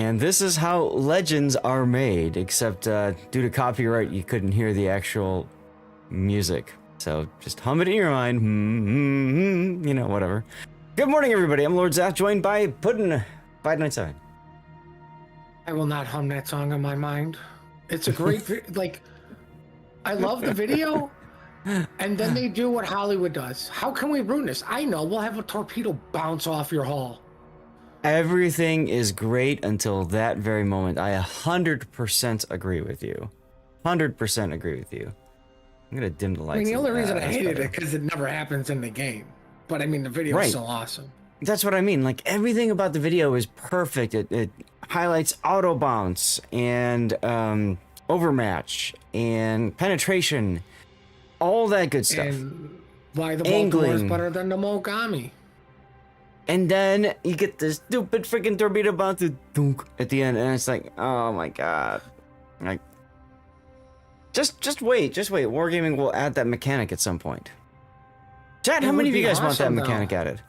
And this is how legends are made, except due to copyright, you couldn't hear the actual music. So just hum it in your mind, you know, whatever. Good morning, everybody. I'm Lord Zach, joined by Puddin597. I will not hum that song in my mind. It's a great, like, I love the video, and then they do what Hollywood does. How can we ruin this? I know, we'll have a torpedo bounce off your hull. Everything is great until that very moment. I 100% agree with you. 100% agree with you. I'm gonna dim the lights. I mean, the only reason I hated it because it never happens in the game. But I mean, the video is still awesome. That's what I mean. Like, everything about the video is perfect. It highlights auto bounce and overmatch and penetration, all that good stuff. And why the Baltimore is better than the Mogami. And then you get this stupid freaking torpedo bounce to dunk at the end, and it's like, oh my god. Like, just wait. Wargaming will add that mechanic at some point. Chat, how many of you guys want that mechanic added?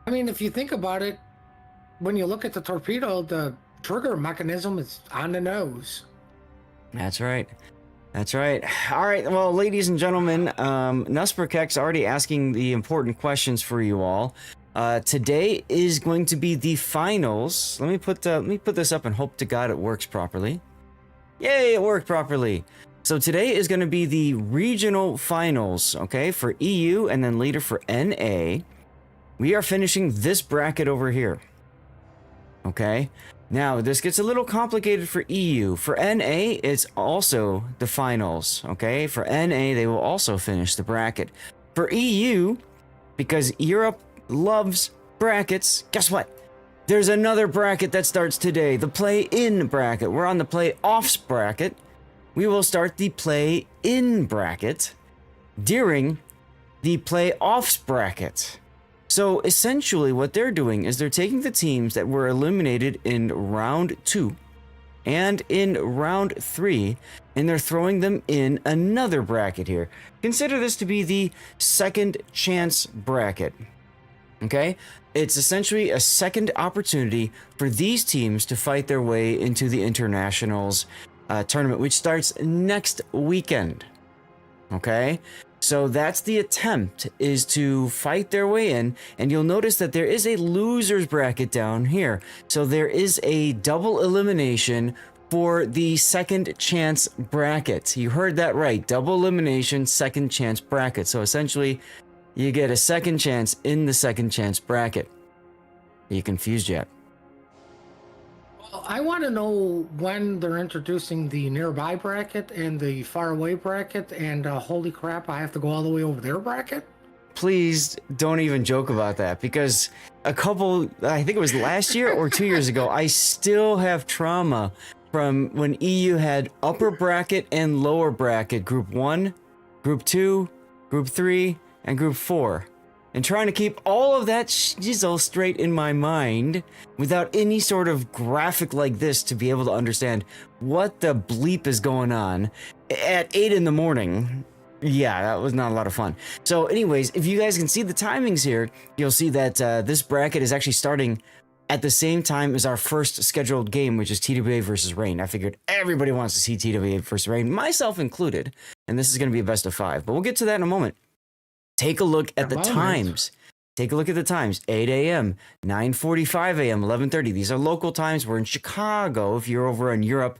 I mean, if you think about it, when you look at the torpedo, the trigger mechanism is on the nose. That's right. That's right. All right. Well, ladies and gentlemen, Nusperkek's already asking the important questions for you all. Today is going to be the finals. Let me put this up and hope to God it works properly. Yay, it worked properly. So today is going to be the regional finals, okay, for EU and then later for NA. We are finishing this bracket over here. Okay. Now, this gets a little complicated for EU. For NA, it's also the finals, okay? For NA, they will also finish the bracket. For EU, because Europe loves brackets, guess what? There's another bracket that starts today, the play-in bracket. We're on the play-offs bracket. We will start the play-in bracket during the play-offs bracket. So essentially what they're doing is they're taking the teams that were eliminated in round 2 and in round 3, and they're throwing them in another bracket here. Consider this to be the second chance bracket. Okay? It's essentially a second opportunity for these teams to fight their way into the internationals tournament, which starts next weekend. Okay? So that's the attempt, is to fight their way in, and you'll notice that there is a loser's bracket down here. So there is a double elimination for the second chance bracket. You heard that right, double elimination, second chance bracket. So essentially, you get a second chance in the second chance bracket. Are you confused yet? I want to know when they're introducing the nearby bracket and the far away bracket, and holy crap, I have to go all the way over there bracket? Please don't even joke about that, because I think it was last year or 2 years ago, I still have trauma from when EU had upper bracket and lower bracket, group 1, group 2, group 3, and group 4. And trying to keep all of that shizzle straight in my mind without any sort of graphic like this to be able to understand what the bleep is going on at 8 in the morning. Yeah, that was not a lot of fun. So anyways, if you guys can see the timings here, you'll see that this bracket is actually starting at the same time as our first scheduled game, which is TWA versus Rain. I figured everybody wants to see TWA versus Rain, myself included. And this is going to be a best of 5, but we'll get to that in a moment. Take a look at the times. Take a look at the times. 8 a.m., 9:45 a.m., 11:30. These are local times. We're in Chicago. If you're over in Europe,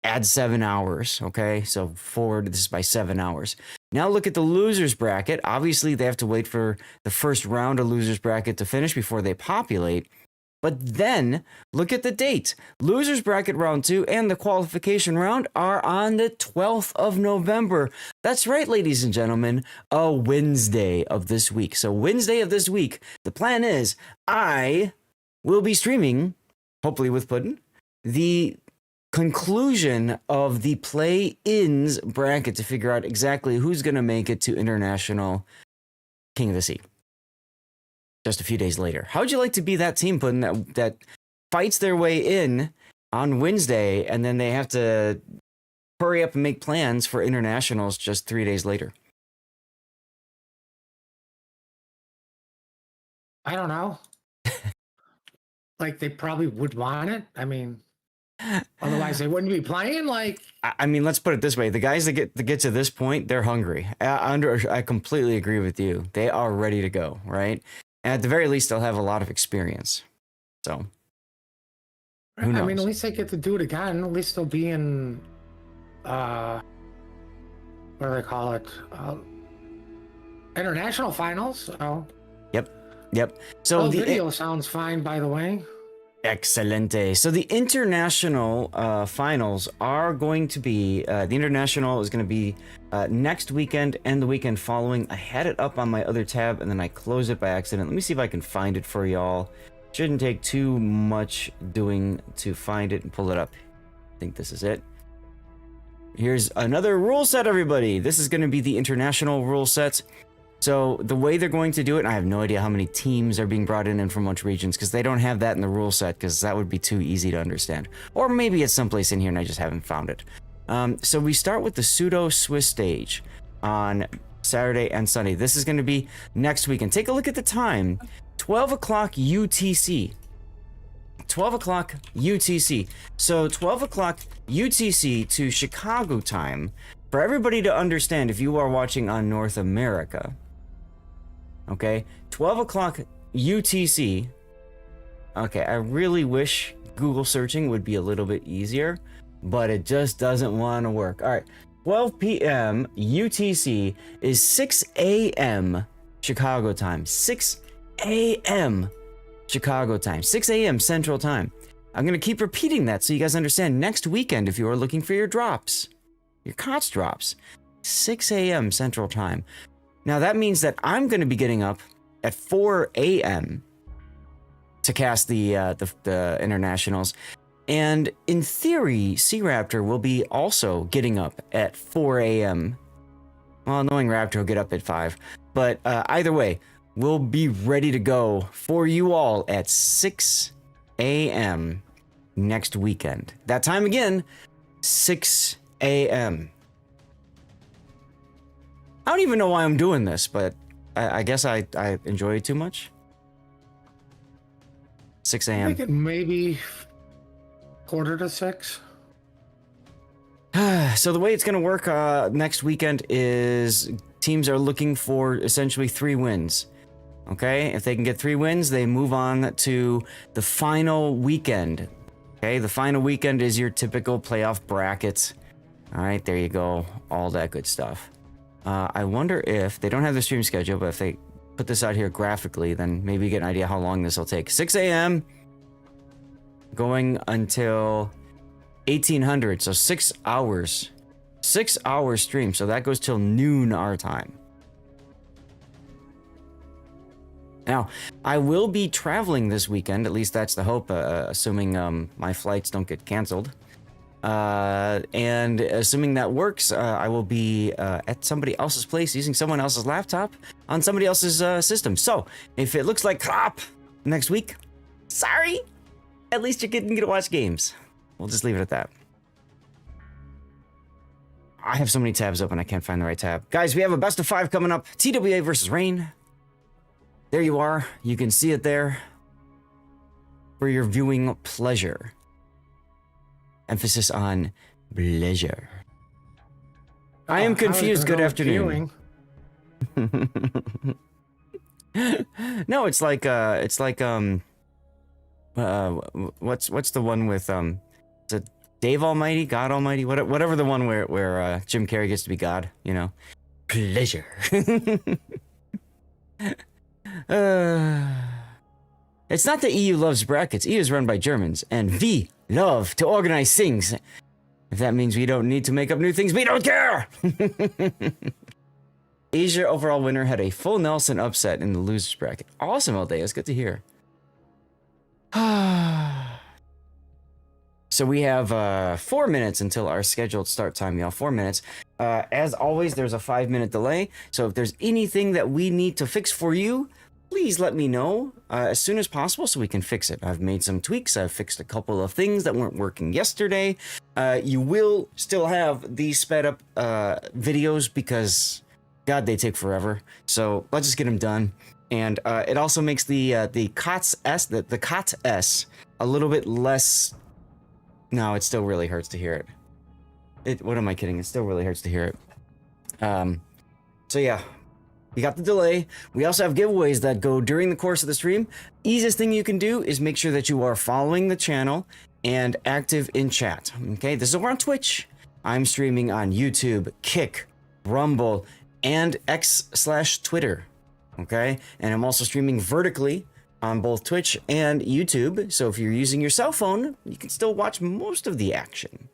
add 7 hours, okay? So forward this by 7 hours. Now look at the losers bracket. Obviously, they have to wait for the first round of losers bracket to finish before they populate. But then, look at the date. Losers bracket round 2 and the qualification round are on the 12th of November. That's right, ladies and gentlemen, a Wednesday of this week. So Wednesday of this week, the plan is I will be streaming, hopefully with Puddin, the conclusion of the play-ins bracket to figure out exactly who's going to make it to International King of the Sea. Just a few days later. How would you like to be that team, Puddin, that fights their way in on Wednesday, and then they have to hurry up and make plans for internationals just 3 days later? I don't know. Like they probably would want it. I mean, otherwise they wouldn't be playing. Like, I mean, let's put it this way: the guys that get to this point, they're hungry. I completely agree with you. They are ready to go, right? And at the very least, they'll have a lot of experience. So, who knows? I mean, at least they get to do it again. At least they'll be in, what do they call it? International finals. So. Yep. So the the video sounds fine, by the way. Excelente. So the international finals are going to be, the international is going to be next weekend and the weekend following. I had it up on my other tab and then I closed it by accident. Let me see if I can find it for y'all. Shouldn't take too much doing to find it and pull it up. I think this is it. Here's another rule set, everybody. This is going to be the international rule set. So the way they're going to do it, and I have no idea how many teams are being brought in and from which regions, because they don't have that in the rule set, because that would be too easy to understand. Or maybe it's someplace in here and I just haven't found it. So we start with the pseudo-Swiss stage on Saturday and Sunday. This is going to be next weekend. Take a look at the time. 12 o'clock UTC. 12 o'clock UTC. So 12 o'clock UTC to Chicago time. For everybody to understand, if you are watching on North America, okay, 12 o'clock UTC. Okay, I really wish Google searching would be a little bit easier, but it just doesn't want to work. All right, 12 p.m. UTC is 6 a.m. Chicago time. 6 a.m. Chicago time. 6 a.m. Central time. I'm going to keep repeating that so you guys understand. Next weekend, if you are looking for your drops, your KOTS drops, 6 a.m. Central time. Now that means that I'm going to be getting up at 4 a.m. to cast the internationals, and in theory, Sea Raptor will be also getting up at 4 a.m. Well, knowing Raptor will get up at 5, but either way, we'll be ready to go for you all at 6 a.m. next weekend. That time again, 6 a.m. I don't even know why I'm doing this, but I guess I enjoy it too much. 6 a.m. I think it maybe 5:45. So the way it's going to work next weekend is teams are looking for essentially 3 wins. Okay, if they can get 3 wins, they move on to the final weekend. Okay, the final weekend is your typical playoff bracket. All right, there you go, all that good stuff. I wonder if they don't have the stream schedule, but if they put this out here graphically, then maybe you get an idea how long this will take. 6 a.m. going until 1800, so 6 hours. 6 hour stream, so that goes till noon our time. Now, I will be traveling this weekend, at least that's the hope, assuming my flights don't get canceled. And assuming that works, I will be at somebody else's place using someone else's laptop on somebody else's system. So, if it looks like crap next week, sorry, at least you're getting to watch games. We'll just leave it at that. I have so many tabs open, I can't find the right tab. Guys, we have a best of 5 coming up. TWA versus Rain. There you are. You can see it there for your viewing pleasure. Emphasis on pleasure. I am confused. Good afternoon. No, it's like what's the one with is it Dave Almighty, God Almighty, whatever the one where Jim Carrey gets to be God, you know. Pleasure. It's not that EU loves brackets. EU is run by Germans, and we love to organize things. If that means we don't need to make up new things, we don't care! Asia overall winner had a full Nelson upset in the losers bracket. Awesome, Aldea. It's good to hear. So we have 4 minutes until our scheduled start time, y'all. 4 minutes. As always, there's a 5-minute delay. So if there's anything that we need to fix for you, please let me know as soon as possible so we can fix it. I've made some tweaks. I've fixed a couple of things that weren't working yesterday. You will still have these sped up videos because, God, they take forever. So let's just get them done. And it also makes the KOTS S, the KOTS S, a little bit less. No, it still really hurts to hear it. What am I kidding? It still really hurts to hear it. So yeah, we got the delay. We also have giveaways that go during the course of the stream. Easiest thing you can do is make sure that you are following the channel and active in chat. Okay, this is over on Twitch. I'm streaming on YouTube, Kick, Rumble, and X/Twitter. Okay, and I'm also streaming vertically on both Twitch and YouTube. So if you're using your cell phone, you can still watch most of the action.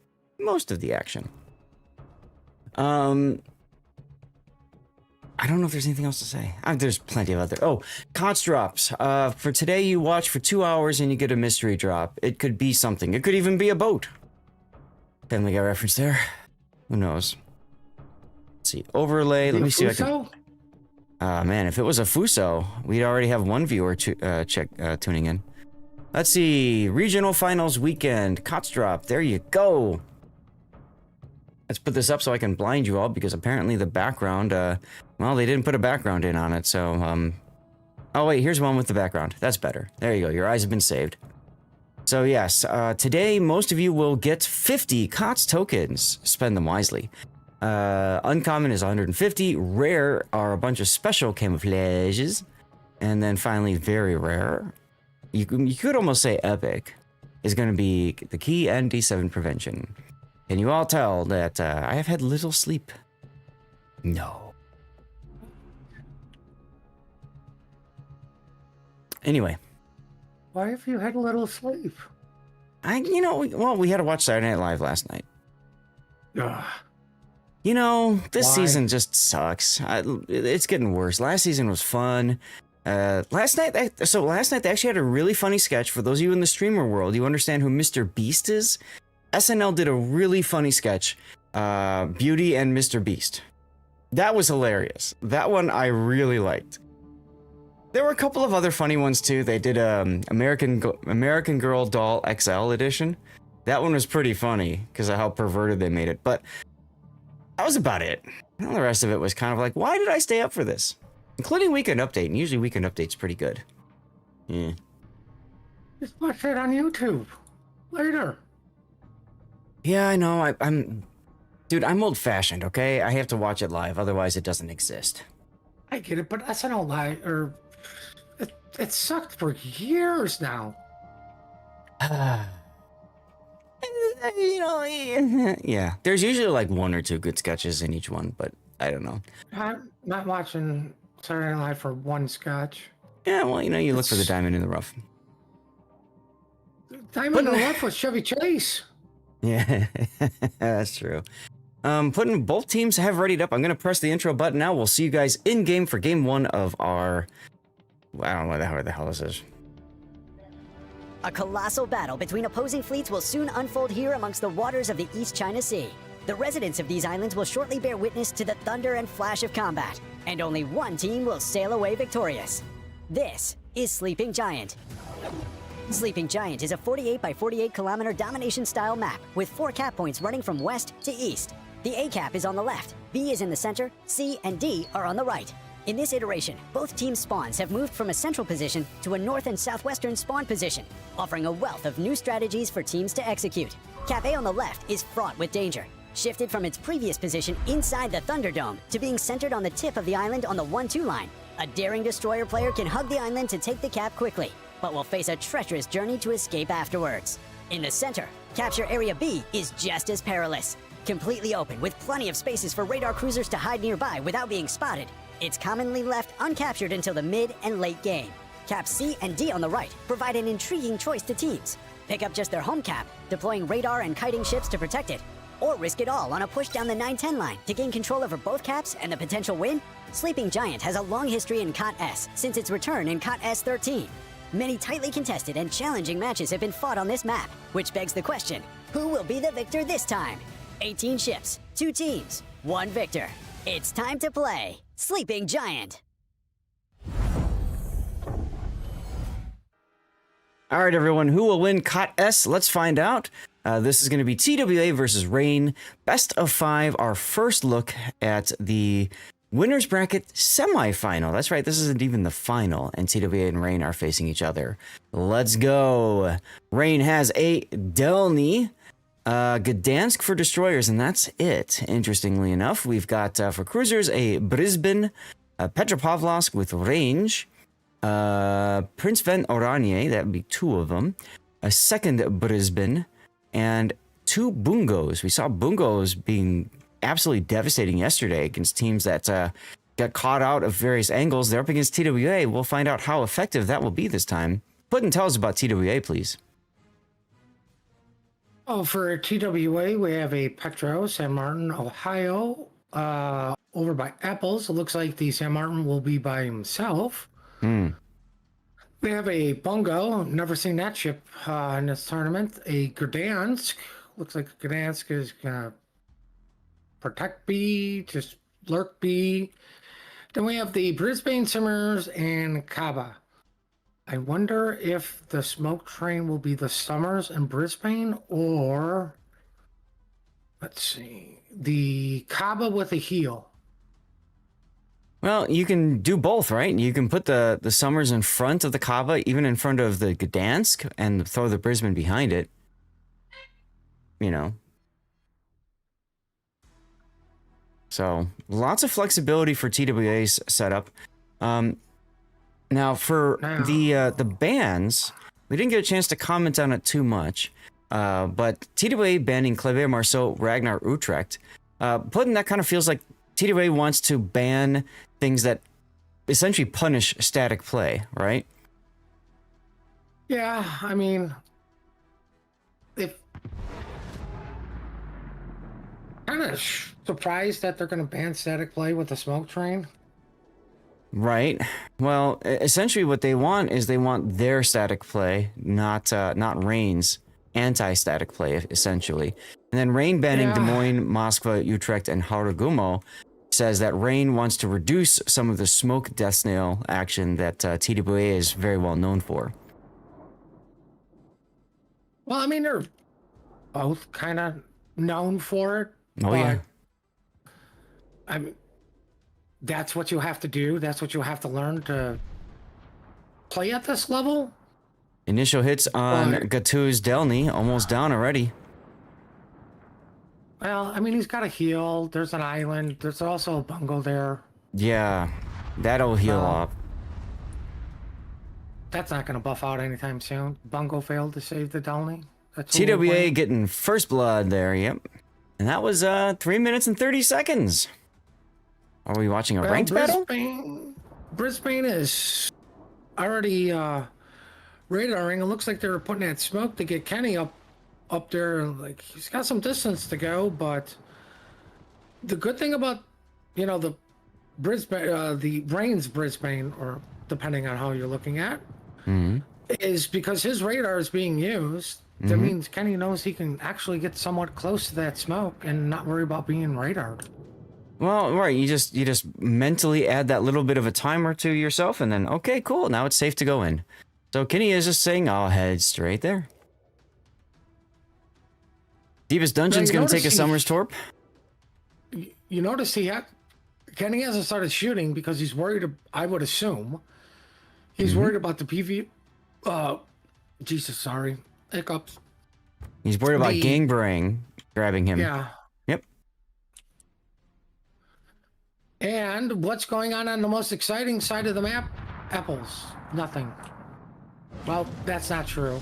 I don't know if there's anything else to say. There's plenty of other. Oh, KOTS drops. For today, you watch for 2 hours and you get a mystery drop. It could be something. It could even be a boat. Family Guy reference there. Who knows? Let's see. Overlay. Let me see if I can. Man, if it was a Fuso, we'd already have one viewer tuning in. Let's see. Regional Finals weekend. KOTS drop. There you go. Let's put this up so I can blind you all, because apparently the background, well, they didn't put a background in on it, so, oh wait, here's one with the background. That's better. There you go. Your eyes have been saved. So yes, today most of you will get 50 KOTS tokens. Spend them wisely. Uncommon is 150. Rare are a bunch of special camouflages. And then finally, very rare. You could almost say epic is going to be the key and D7 prevention. Can you all tell that I have had little sleep? No. Anyway. Why have you had a little sleep? Well, we had to watch Saturday Night Live last night. Ugh. You know, this Why? season just sucks. It's getting worse. Last season was fun. Last night they actually had a really funny sketch. For those of you in the streamer world, you understand who Mr. Beast is? SNL did a really funny sketch, Beauty and Mr. Beast. That was hilarious. That one I really liked. There were a couple of other funny ones too. They did American Girl Doll XL edition. That one was pretty funny because of how perverted they made it. But that was about it. And the rest of it was kind of like, why did I stay up for this? Including Weekend Update, and usually Weekend Update's pretty good. Yeah. Just watch it on YouTube later. Yeah, I know. Dude, I'm old-fashioned, okay? I have to watch it live, otherwise it doesn't exist. I get it, but SNL Live, it sucked for years now. Yeah. There's usually like one or two good sketches in each one, but I don't know. I'm not watching Saturday Night Live for one sketch. Yeah, well, you look for the diamond in the rough. Diamond in the rough was Chevy Chase. Yeah, that's true. Putting both teams have readied up. I'm going to press the intro button now. We'll see you guys in game for game one of our... I don't know where the hell this is. A colossal battle between opposing fleets will soon unfold here amongst the waters of the East China Sea. The residents of these islands will shortly bear witness to the thunder and flash of combat, and only one team will sail away victorious. This is Sleeping Giant. Sleeping Giant is a 48 by 48 kilometer domination-style map with 4 cap points running from west to east. The A cap is on the left, B is in the center, C and D are on the right. In this iteration, both teams' spawns have moved from a central position to a north and southwestern spawn position, offering a wealth of new strategies for teams to execute. Cap A on the left is fraught with danger, shifted from its previous position inside the Thunderdome to being centered on the tip of the island on the 1-2 line. A daring destroyer player can hug the island to take the cap quickly, but will face a treacherous journey to escape afterwards. In the center, capture Area B is just as perilous. Completely open with plenty of spaces for radar cruisers to hide nearby without being spotted, it's commonly left uncaptured until the mid and late game. Caps C and D on the right provide an intriguing choice to teams. Pick up just their home cap, deploying radar and kiting ships to protect it, or risk it all on a push down the 9-10 line to gain control over both caps and the potential win. Sleeping Giant has a long history in KOTS since its return in KOTS 13. Many tightly contested and challenging matches have been fought on this map, which begs the question, who will be the victor this time? 18 ships, 2 teams, 1 victor. It's time to play Sleeping Giant. All right, everyone, who will win KOTS? Let's find out. This is going to be TWA versus Rain. Best of 5, our first look at the Winners bracket semifinal. That's right. This isn't even the final. And TWA and Rain are facing each other. Let's go. Rain has a Delny, Gdansk for destroyers, and that's it. Interestingly enough, we've got for cruisers a Brisbane, Petropavlovsk with range, Prince Van Oranje, that would be 2 of them, a second Brisbane, and 2 Bungos. We saw Bungos being absolutely devastating yesterday against teams that got caught out of various angles. They're up against TWA. We'll find out how effective that will be this time. Puddin', tell us about TWA, please. Oh, for TWA, we have a Petro, San Martin, Ohio, over by Apples. It looks like the San Martin will be by himself. We have a Bungo, never seen that ship in this tournament. A Gdansk, looks like Gdansk is gonna protect B, just lurk B. Then we have the Brisbane Simmers and Kaba. I wonder if the smoke train will be the Summers in Brisbane or, let's see, the Kaba with a heel. Well, you can do both, right? You can put the Summers in front of the Kaba, even in front of the Gdansk, and throw the Brisbane behind it. You know. So, lots of flexibility for TWA's setup. Now, for the bans, we didn't get a chance to comment on it too much, but TWA banning Kleber Marceau, Ragnar Utrecht, Puddin', that kind of feels like TWA wants to ban things that essentially punish static play, right? Yeah, I mean, if kind of surprised that they're going to ban static play with the smoke train. Right. Well, essentially what they want is they want their static play, not Rain's anti-static play, essentially. And then Rain banning Des Moines, Moskva, Utrecht, and Harugumo says that Rain wants to reduce some of the smoke death snail action that TWA is very well known for. Well, I mean, they're both kind of known for it. Oh, yeah. I mean, that's what you have to do. That's what you have to learn to play at this level. Initial hits on Gattu's Delny, almost down already. Well, I mean, he's got a heal. There's an island. There's also a bungo there. Yeah, that'll heal up. That's not going to buff out anytime soon. Bungo failed to save the Delny. TWA getting first blood there, yep. And that was 3 minutes and 30 seconds. Are we watching a ranked battle? Brisbane is already radaring. It looks like they were putting that smoke to get Kenny up there. Like, he's got some distance to go, but the good thing about, you know, the Brisbane, the Rain's Brisbane, or depending on how you're looking at, is because his radar is being used. That means Kenny knows he can actually get somewhat close to that smoke and not worry about being radared. Well, right, you just mentally add that little bit of a timer to yourself, and then, okay, cool, now it's safe to go in. So Kenny is just saying, I'll head straight there. Deepest Dungeon's going to take a Summer's Torp. You notice Kenny hasn't started shooting because he's worried, I would assume. He's worried about the PV... Jesus, sorry. Hiccups. He's worried about Gangbang grabbing him. Yeah. Yep. And what's going on the most exciting side of the map? Apples. Nothing. Well, that's not true.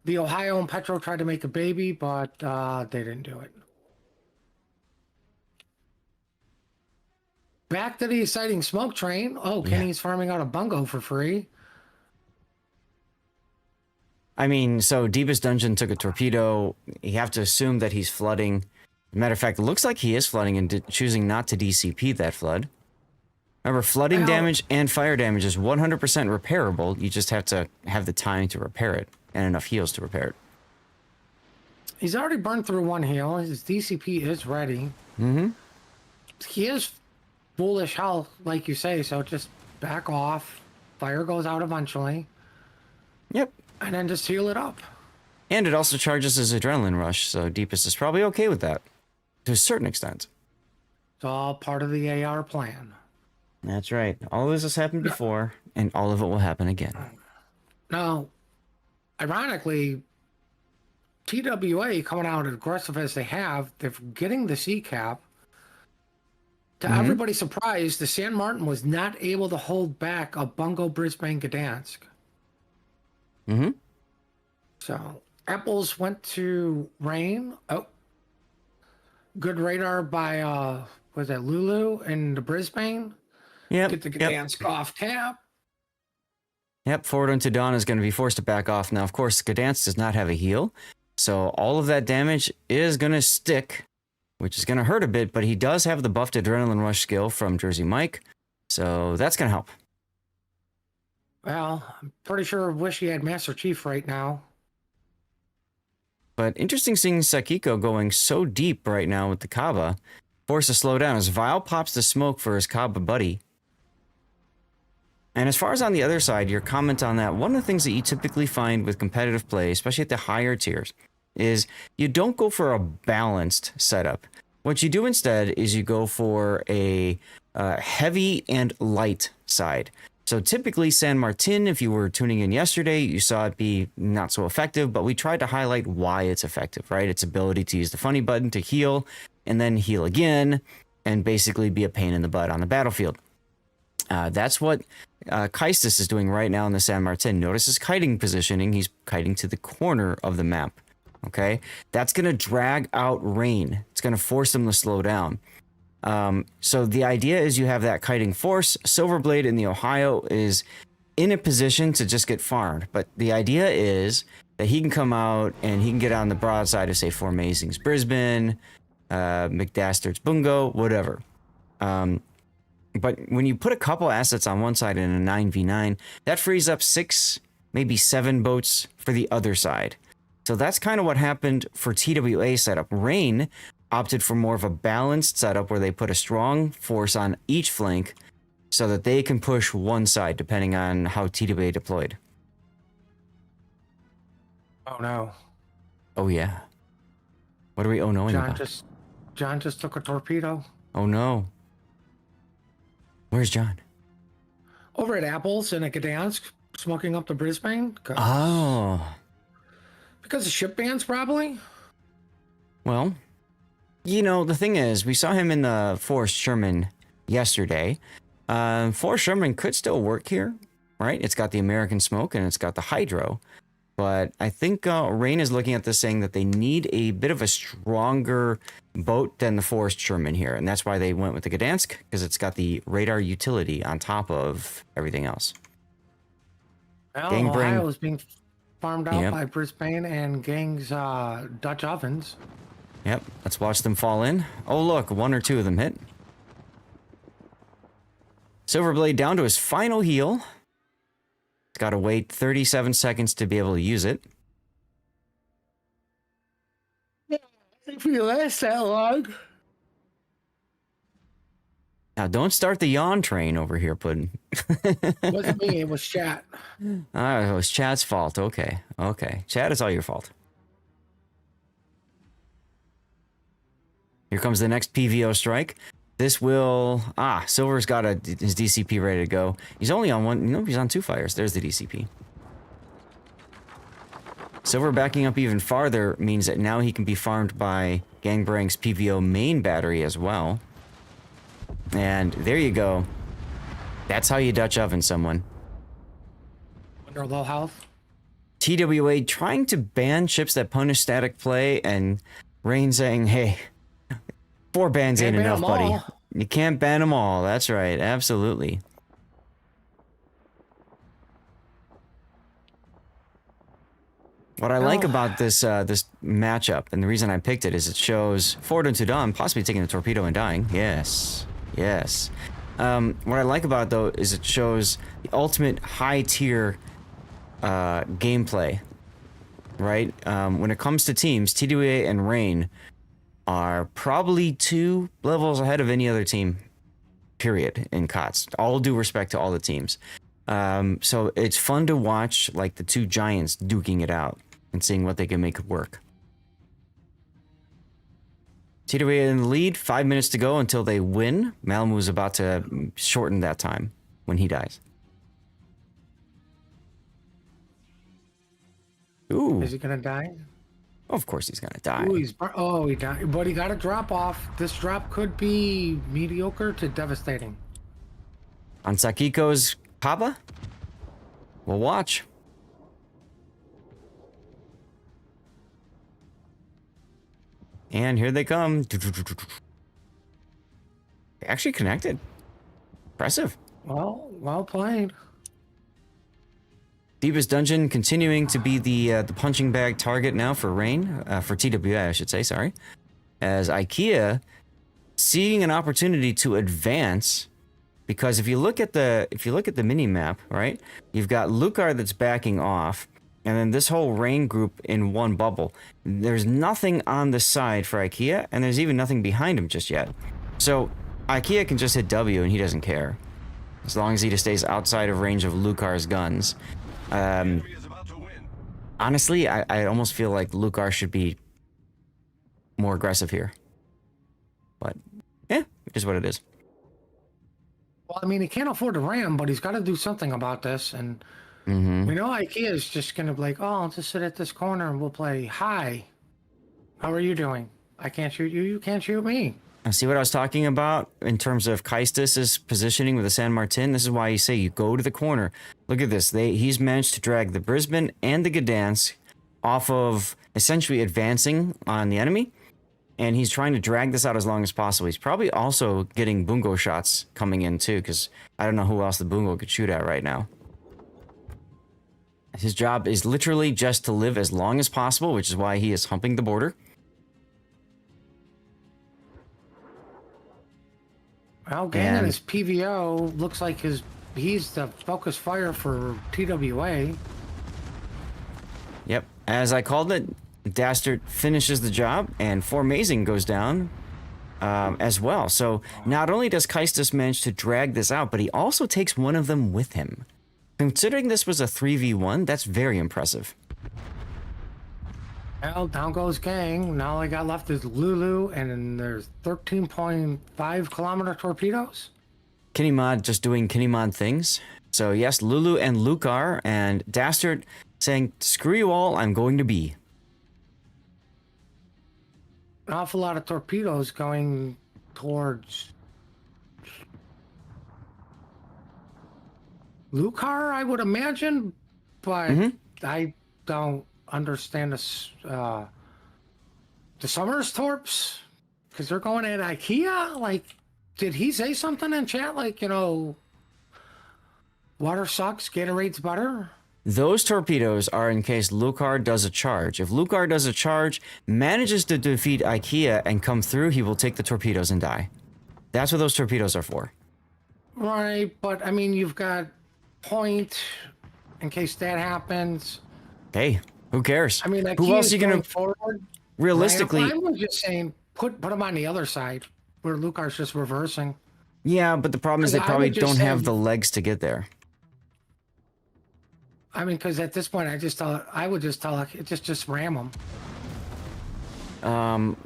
The Ohio and Petro tried to make a baby, but they didn't do it. Back to the exciting smoke train. Oh, Kenny's farming out a bungo for free. I mean, so Deepest Dungeon took a torpedo. You have to assume that he's flooding. Matter of fact, it looks like he is flooding and choosing not to DCP that flood. Remember, flooding damage and fire damage is 100% repairable. You just have to have the time to repair it and enough heals to repair it. He's already burned through one heal. His DCP is ready. He is foolish health, like you say, so just back off. Fire goes out eventually. Yep. And then just heal it up. And it also charges his adrenaline rush, so Deepest is probably okay with that. To a certain extent. It's all part of the AR plan. That's right. All of this has happened before, and all of it will happen again. Now, ironically, TWA coming out as aggressive as they have, they're getting the C cap. To everybody's surprise, the San Martin was not able to hold back a Bungo Brisbane Gdansk. Mm-hmm. So Apples went to Rain. Oh, good radar by was that Lulu in the Brisbane? Yep. Get the Yep. Gdansk off tap. Yep. Forward onto Dawn is going to be forced to back off. Now, of course, Gdansk does not have a heal, so all of that damage is going to stick, which is going to hurt a bit, but he does have the buffed Adrenaline Rush skill from Jersey Mike, so that's going to help. Well, I'm pretty sure I wish he had Master Chief right now. But interesting seeing Sakiko going so deep right now with the Kaba. Forced to slow down as Vile pops the smoke for his Kaba buddy. And as far as on the other side, your comment on that, one of the things that you typically find with competitive play, especially at the higher tiers, is you don't go for a balanced setup. What you do instead is you go for a heavy and light side. So typically San Martin, if you were tuning in yesterday, you saw it be not so effective, but we tried to highlight why it's effective, right? Its ability to use the funny button to heal and then heal again and basically be a pain in the butt on the battlefield. That's what Kaistis is doing right now in the San Martin. Notice his kiting positioning. He's kiting to the corner of the map. Okay, that's going to drag out Rain. It's going to force him to slow down. So the idea is you have that kiting force. Silverblade in the Ohio is in a position to just get farmed. But the idea is that he can come out and he can get on the broadside of, say, Formazing's Brisbane, McDastard's Bungo, whatever. But when you put a couple assets on one side in a 9v9, that frees up 6, maybe 7 boats for the other side. So that's kind of what happened for TWA setup. Rain opted for more of a balanced setup where they put a strong force on each flank so that they can push one side depending on how TWA deployed. Oh no. Oh yeah. What are we knowing about? John just took a torpedo. Oh no. Where's John? Over at Apples in a Gdansk, smoking up to Brisbane. Oh. Because of ship bans, probably? Well, you know, the thing is, we saw him in the Forrest Sherman yesterday. Forrest Sherman could still work here, right? It's got the American smoke and it's got the hydro. But I think Rain is looking at this saying that they need a bit of a stronger boat than the Forrest Sherman here. And that's why they went with the Gdansk, because it's got the radar utility on top of everything else. Well, Gangbang. Ohio is being farmed out by Brisbane and Gang's Dutch ovens. Yep, let's watch them fall in. Oh, look, 1 or 2 of them hit. Silverblade down to his final heal. It's got to wait 37 seconds to be able to use it. If you last that long. Now, don't start the yawn train over here, Puddin'. It wasn't me, it was chat. Ah, it was Chad's fault. Okay, okay. Chad, it's all your fault. Here comes the next PVO strike. This will... Silver's got his DCP ready to go. He's only on one... No, he's on 2 fires. There's the DCP. Silver backing up even farther means that now he can be farmed by Gangbrang's PVO main battery as well. And there you go. That's how you Dutch oven someone. Under low health. TWA trying to ban ships that punish static play, and Rain saying, hey, 4 bans ain't enough, buddy. You can't ban them all. That's right. Absolutely. What I like about this this matchup, and the reason I picked it, is it shows Ford and Tudon possibly taking a torpedo and dying. Yes. Yes. What I like about it, though, is it shows the ultimate high-tier gameplay, right? When it comes to teams, TWA and Rain are probably 2 levels ahead of any other team, period, in KOTS. All due respect to all the teams. So it's fun to watch, like, the 2 giants duking it out and seeing what they can make work. TWA in the lead, 5 minutes to go until they win. Malamu's about to shorten that time when he dies. Ooh. Is he gonna die? Of course he's gonna die. Ooh, he died. But he got a drop off. This drop could be mediocre to devastating. On Sakiko's Papa? We'll watch. And here they come. They actually connected. Impressive. Well played. Deepest Dungeon continuing to be the punching bag target now for Rain, for TWA, I should say, sorry. As IKEA seeing an opportunity to advance, because if you look at the mini map, right, you've got Lucar that's backing off, and then this whole Rain group in one bubble. There's nothing on the side for IKEA, and there's even nothing behind him just yet. So IKEA can just hit W, and he doesn't care, as long as he just stays outside of range of Lucar's guns. Honestly, I almost feel like Lucar should be more aggressive here. But, yeah, it is what it is. Well, I mean, he can't afford to ram, but he's got to do something about this. And we know IKEA is just going to be like, oh, I'll just sit at this corner and we'll play. Hi, how are you doing? I can't shoot you. You can't shoot me. See what I was talking about in terms of Kaistus' positioning with the San Martin? This is why you say you go to the corner. Look at this. He's managed to drag the Brisbane and the Gdansk off of essentially advancing on the enemy. And he's trying to drag this out as long as possible. He's probably also getting bungo shots coming in too, because I don't know who else the bungo could shoot at right now. His job is literally just to live as long as possible, which is why he is humping the border. Well, Gannon is PVO. Looks like he's the focus fire for TWA. Yep. As I called it, Dastard finishes the job, and Formazing goes down as well. So not only does Kaistus manage to drag this out, but he also takes one of them with him. Considering this was a 3v1, that's very impressive. Well, down goes Gang. Now all I got left is Lulu, and then there's 13.5 kilometer torpedoes. Kinemod just doing Kinemod things. So yes, Lulu and Lucar, and Dastard saying, screw you all, I'm going to be. An awful lot of torpedoes going towards Lucar, I would imagine, but I don't understand this, the Summers Torps, because they're going at IKEA. Like, did he say something in chat like, you know, water sucks, Gatorade's better? Those torpedoes are in case Lucar does a charge. If Lucar does a charge, manages to defeat IKEA and come through, he will take the torpedoes and die. That's what those torpedoes are for. Right, but I mean, you've got point in case that happens. Hey, who cares? I mean, who else are you gonna forward? realistically? I was just saying, put them on the other side where Lucar's just reversing. Yeah, but the problem is they probably don't have the legs to get there. I mean, because at this point, I would just tell it just ram them.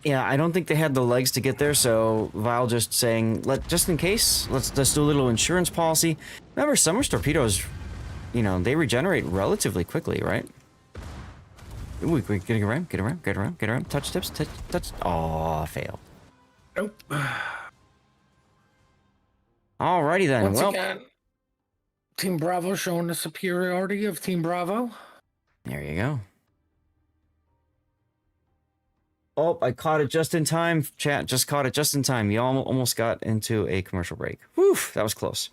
Yeah, I don't think they had the legs to get there, so Vile just saying, just in case, let's do a little insurance policy. Remember, Summer's torpedoes, you know, they regenerate relatively quickly, right? Ooh, get around. Touch tips, touch. Aw, fail. Nope. Alrighty then. Once well, again, Team Bravo showing the superiority of Team Bravo. There you go. Oh, I caught it just in time. Chat, just caught it just in time. You almost got into a commercial break. Whew, that was close.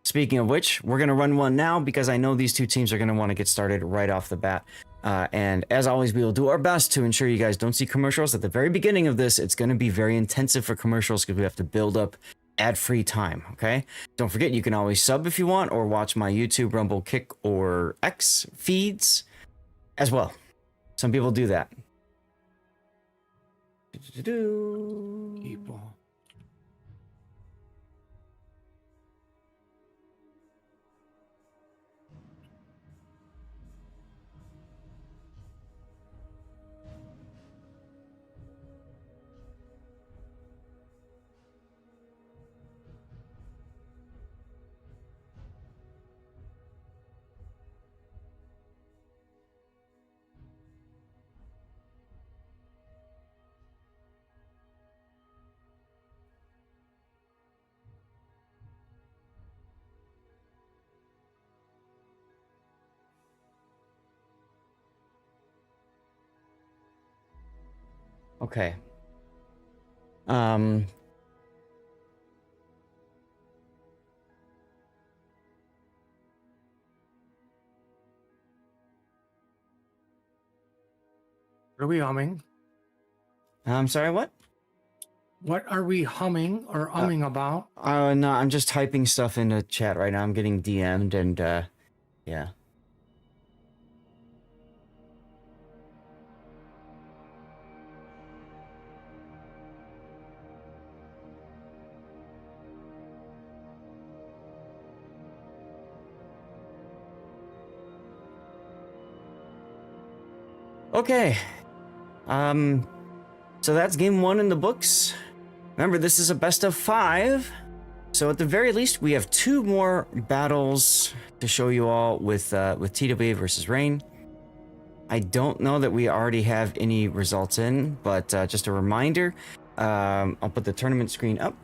Speaking of which, we're going to run one now because I know these two teams are going to want to get started right off the bat. And as always, we will do our best to ensure you guys don't see commercials. At the very beginning of this, it's going to be very intensive for commercials because we have to build up ad-free time, okay? Don't forget, you can always sub if you want or watch my YouTube, Rumble, Kick, or X feeds as well. Some people do that. People. Okay. Um. What are we humming? I'm sorry. What? What are we humming or umming about? No, I'm just typing stuff into chat right now. I'm getting DM'd and yeah. Okay. So that's game 1 in the books. Remember, this is a best of 5. So at the very least, we have 2 more battles to show you all with TWA versus Rain. I don't know that we already have any results in, but just a reminder, I'll put the tournament screen up.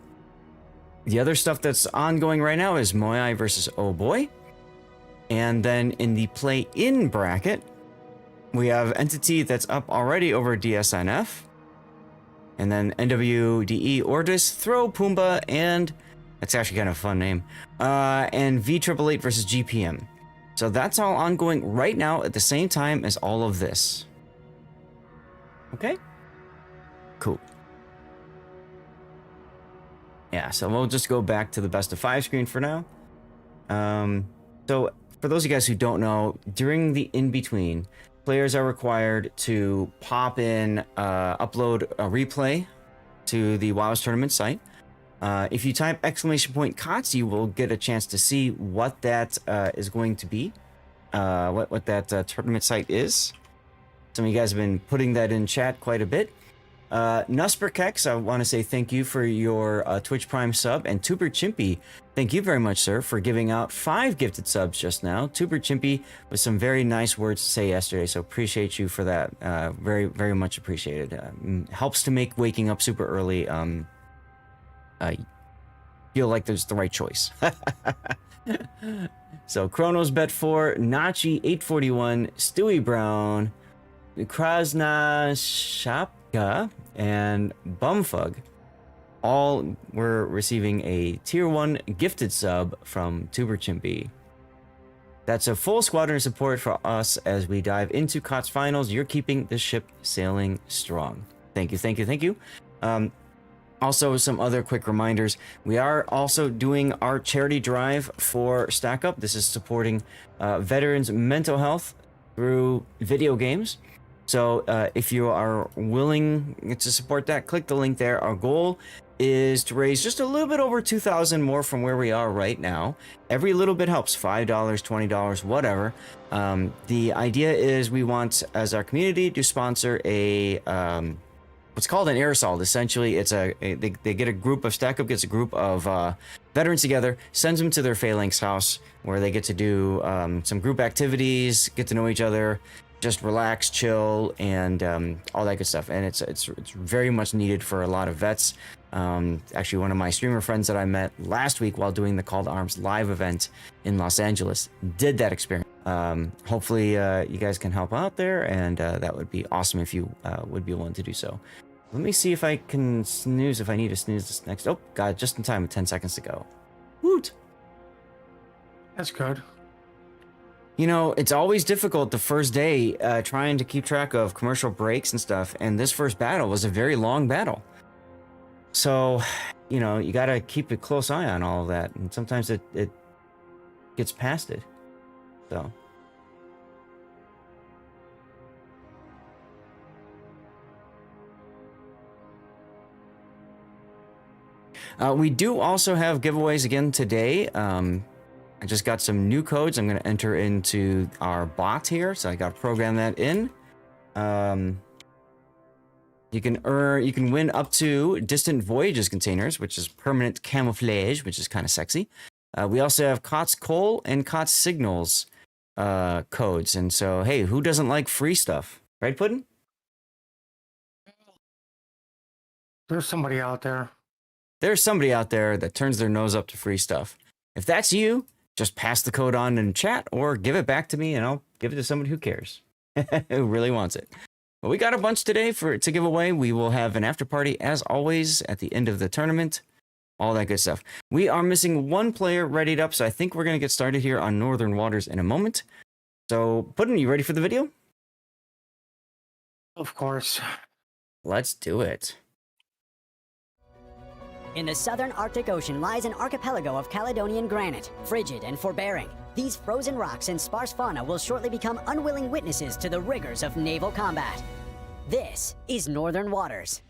The other stuff that's ongoing right now is Moai versus Oh Boy. And then in the play-in bracket, we have Entity that's up already over DSNF. And then NWDE Ordis, Throw, Pumbaa, and that's actually kind of a fun name. And V888 versus GPM. So that's all ongoing right now at the same time as all of this. Okay? Cool. Yeah, so we'll just go back to the best of 5 screen for now. So for those of you guys who don't know, during the in-between, players are required to pop in, upload a replay to the WoW's tournament site. If you type !KOTS, you will get a chance to see what that is going to be, what that tournament site is. Some of you guys have been putting that in chat quite a bit. Nusperkex, I want to say thank you for your Twitch Prime sub, and Tuber Chimpy, thank you very much, sir, for giving out 5 gifted subs just now. Tuber Chimpy with some very nice words to say yesterday, so appreciate you for that. Very, very much appreciated. Helps to make waking up super early feel like there's the right choice. So Chronos Bet 4, Nachi 841, Stewie Brown, Krasna Shapka, and Bumfug all were receiving a tier 1 gifted sub from Tuber Chimpy. That's a full squadron support for us as we dive into KOTS finals. You're keeping the ship sailing strong. Thank you, thank you, thank you. Also, some other quick reminders. We are also doing our charity drive for Stack Up. This is supporting veterans' mental health through video games. So if you are willing to support that, click the link there. Our goal is to raise just a little bit over 2,000 more from where we are right now. Every little bit helps, $5, $20, whatever. The idea is we want, as our community, to sponsor a what's called an air assault. Essentially, it's they get a group of Stack Up gets a group of veterans together, sends them to their phalanx house where they get to do some group activities, get to know each other, just relax, chill, and all that good stuff. And it's very much needed for a lot of vets. Actually, one of my streamer friends that I met last week while doing the Call to Arms live event in Los Angeles did that experience. Hopefully you guys can help out there, and that would be awesome if you would be willing to do so. Let me see if I can snooze, if I need to snooze this next. Oh, God, just in time with 10 seconds to go. Woot! That's good. You know, it's always difficult the first day trying to keep track of commercial breaks and stuff, and this first battle was a very long battle. So, you know, you gotta keep a close eye on all of that, and sometimes it gets past it. So. We do also have giveaways again today. I just got some new codes I'm going to enter into our bot here, so I got to program that in. You can win up to Distant Voyages containers, which is permanent camouflage, which is kind of sexy. We also have KOTS Coal and KOTS Signals codes, and so hey, who doesn't like free stuff, right, Puddin'? There's somebody out there. There's somebody out there that turns their nose up to free stuff. If that's you, just pass the code on in chat or give it back to me and I'll give it to somebody who cares, who really wants it. But we got a bunch today to give away. We will have an after party as always at the end of the tournament. All that good stuff. We are missing one player readied up, so I think we're going to get started here on Northern Waters in a moment. So, Puddin', you ready for the video? Of course. Let's do it. In the southern Arctic Ocean lies an archipelago of Caledonian granite, frigid and forbearing. These frozen rocks and sparse fauna will shortly become unwilling witnesses to the rigors of naval combat. This is Northern Waters.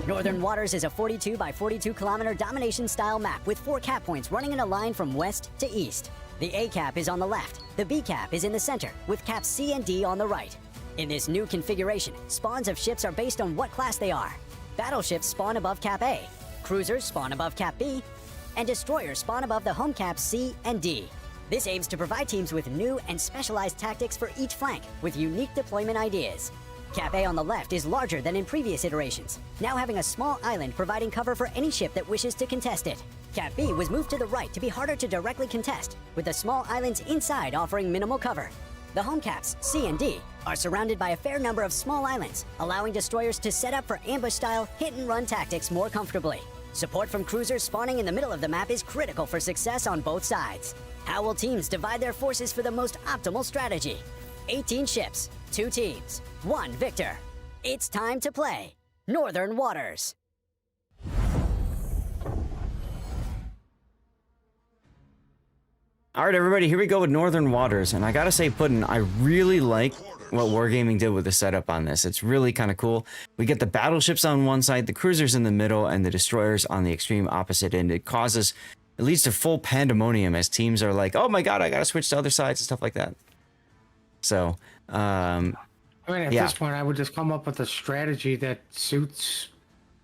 Northern Waters is a 42 by 42 kilometer domination-style map with 4 cap points running in a line from west to east. The A cap is on the left, the B cap is in the center, with caps C and D on the right. In this new configuration, spawns of ships are based on what class they are. Battleships spawn above cap A, cruisers spawn above cap B, and destroyers spawn above the home caps C and D. This aims to provide teams with new and specialized tactics for each flank, with unique deployment ideas. Cap A on the left is larger than in previous iterations, now having a small island providing cover for any ship that wishes to contest it. Cap B was moved to the right to be harder to directly contest, with the small islands inside offering minimal cover. The home caps, C and D, are surrounded by a fair number of small islands, allowing destroyers to set up for ambush-style hit-and-run tactics more comfortably. Support from cruisers spawning in the middle of the map is critical for success on both sides. How will teams divide their forces for the most optimal strategy? 18 ships, 2 teams, 1 victor. It's time to play Northern Waters. All right, everybody, here we go with Northern Waters. And I gotta say, Puddin', I really like what Wargaming did with the setup on this. It's really kind of cool. We get the battleships on one side, the cruisers in the middle, and the destroyers on the extreme opposite end. It leads to full pandemonium as teams are like, oh my god, I gotta switch to other sides and stuff like that. So, I mean, at yeah. this point, I would just come up with a strategy that suits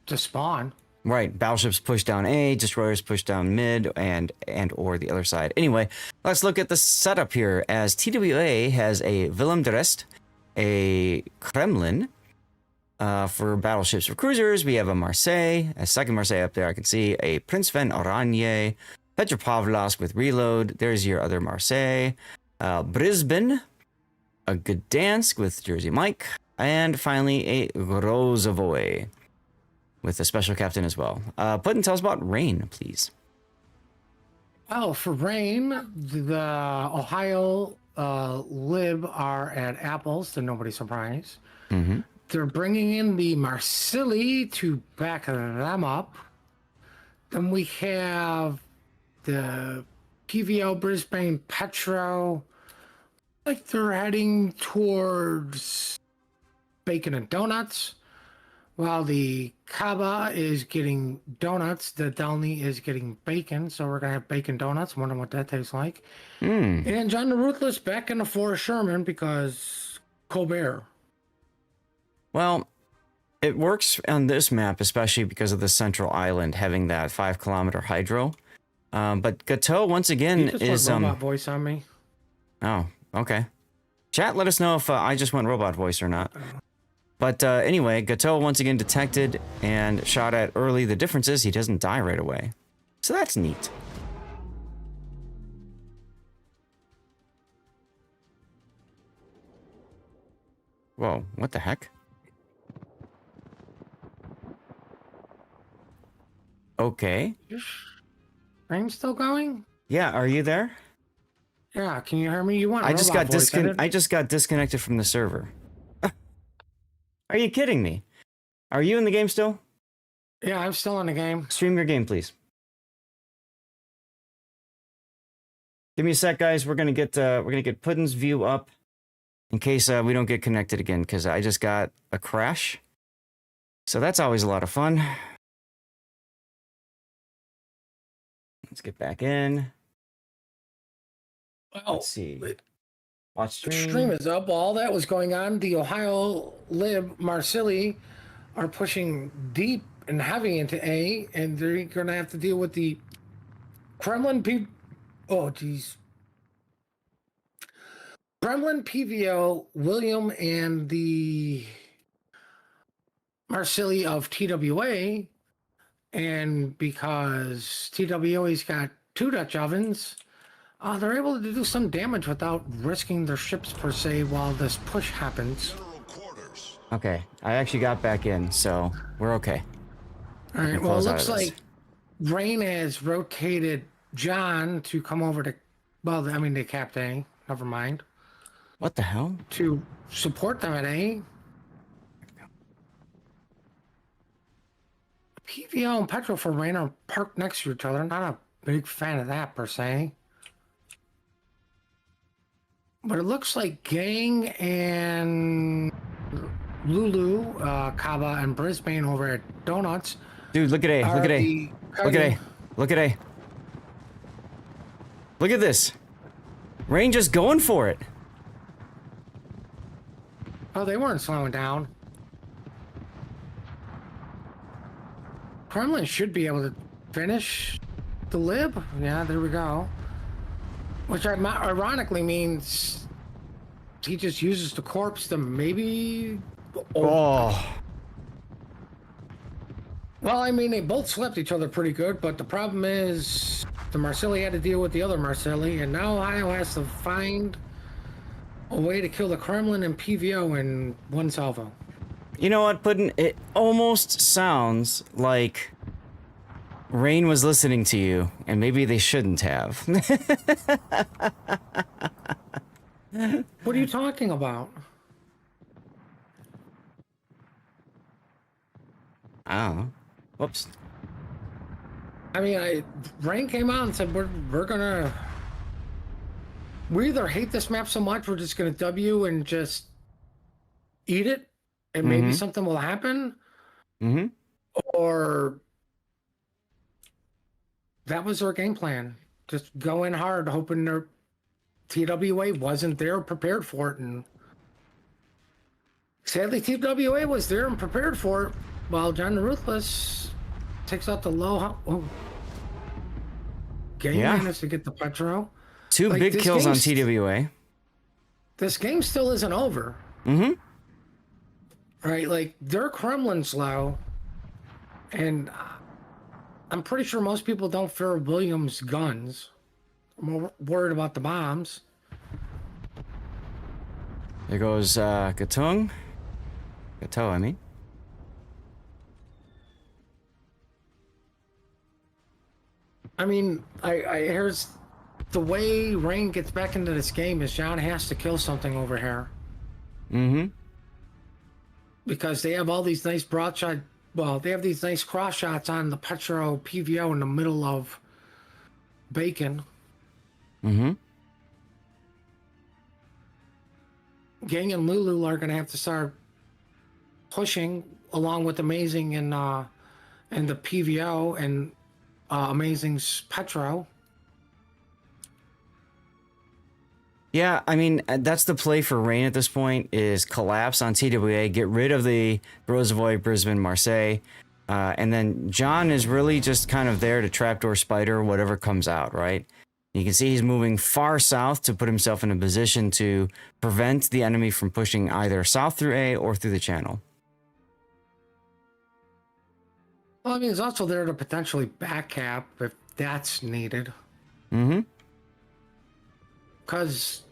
the spawn. Right, battleships push down A, destroyers push down mid, and or the other side. Anyway, let's look at the setup here. As TWA has a Willem de Rest, a Kremlin for battleships. For cruisers, we have a Marseille, a second Marseille up there. I can see a Prince Van Oranje, Petropavlovsk with reload. There's your other Marseille, Brisbane, a Gdansk with Jersey Mike, and finally a Grozovoy with a special captain as well. Puddin', tell us about rain, please. Oh, for rain, the Ohio Lib are at apples, to nobody's surprise. Mm-hmm. They're bringing in the Marsilli to back them up. Then we have the PVO Brisbane Petro. Like they're heading towards bacon and donuts. While the Kaba is getting donuts, the Delny is getting bacon. So we're going to have bacon donuts. Wonder what that tastes like. And John the Ruthless back in the Forest Sherman because Colbert. Well, it works on this map, especially because of the central island having that 5 kilometer hydro. But Gateau, once again, You just is... went robot voice on me. Oh, okay. Chat, let us know if I just went robot voice or not. But anyway, Gateau once again detected and shot at early. The difference is he doesn't die right away. So that's neat. Whoa, what the heck? Okay. Rain's still going? Yeah, are you there? Yeah, can you hear me? You want I just robot got voice, edit? I just got disconnected from the server. Are you kidding me? Are you in the game still? Yeah, I'm still in the game. Stream your game, please. Give me a sec, guys. We're gonna get Puddin's view up in case we don't get connected again, because I just got a crash. So that's always a lot of fun. Let's get back in. Well, Let's see. Watch stream. Stream is up. All that was going on. The Ohio Lib Marsilli are pushing deep and heavy into A, and they're going to have to deal with the Kremlin Oh, geez. Kremlin PVO, William, and the Marsilli of TWA. And because TWA's got 2 Dutch ovens, they're able to do some damage without risking their ships per se while this push happens. Okay, I actually got back in, so we're okay. All right. can Well, it close out looks of this. like Rain has rotated John to come over to, well, I mean, the captain. Never mind. What the hell? To support them at A. PVO and Petro for Rain are parked next to each other. Not a big fan of that per se. But it looks like Gang and Lulu, Kaba, and Brisbane over at Donuts Dude, look at A. Look are at A. the Look at A. Look at A. Look at this. Rain just going for it. Oh, they weren't slowing down. Kremlin should be able to finish the lib. Yeah, there we go. Which ironically means he just uses the corpse to maybe... Oh. Well, I mean, they both slept each other pretty good, but the problem is the Marsilli had to deal with the other Marsilli, and now Ohio has to find a way to kill the Kremlin and PVO in one salvo. You know what, Puddin'? It almost sounds like Rain was listening to you, and maybe they shouldn't have. What are you talking about? I don't know. Whoops. I mean, Rain came out and said, we're gonna... We either hate this map so much, we're just gonna W and just eat it, and maybe something will happen. Mm-hmm. Or that was their game plan. Just go in hard, hoping their TWA wasn't there prepared for it. And sadly, TWA was there and prepared for it, while John the Ruthless takes out the low... Oh. Game managed to get the Petro. Two big kills on TWA. This game still isn't over. Mm-hmm. Right, like, their Kremlin's low, and I'm pretty sure most people don't fear Williams' guns. I'm more worried about the bombs. There goes Gatung. Gato, I mean. I mean, here's the way Rain gets back into this game is John has to kill something over here. Mm-hmm. Because they have all these nice broadside, well, they have these nice cross shots on the Petro PVO in the middle of Bacon. Mm-hmm. Gang and Lulu are going to have to start pushing along with Amazing and the PVO and Amazing's Petro. Yeah, I mean, that's the play for Rain at this point, is collapse on TWA, get rid of the Rosevoy, Brisbane, Marseille, and then John is really just kind of there to trapdoor spider whatever comes out, right? You can see he's moving far south to put himself in a position to prevent the enemy from pushing either south through A or through the channel. Well, I mean, he's also there to potentially backcap if that's needed. Mm-hmm. Because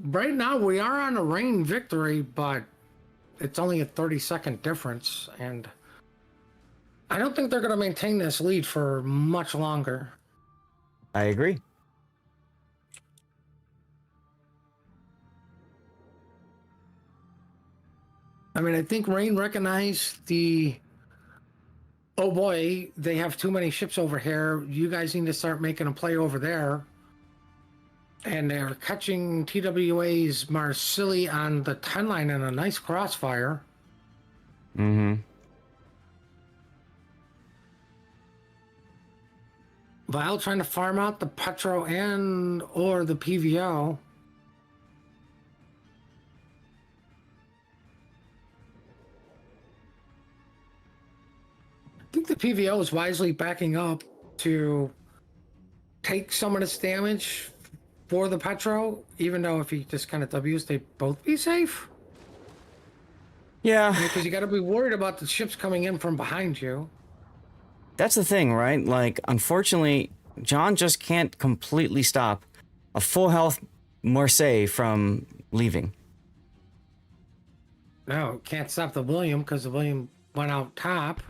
right now we are on a Rain victory, but it's only a 30-second difference, and I don't think they're going to maintain this lead for much longer. I agree. I mean, I think Rain recognized the, oh boy, they have too many ships over here. You guys need to start making a play over there. And they're catching TWA's Marsilli on the 10 line in a nice crossfire. Mm-hmm. Vile trying to farm out the Petro and or the PVO. I think the PVO is wisely backing up to take some of this damage for the Petro, even though if he just kind of W's, they both be safe. Yeah. Because you got to be worried about the ships coming in from behind you. That's the thing, right? Like, unfortunately, John just can't completely stop a full health Marseille from leaving. No, can't stop the William because the William went out top.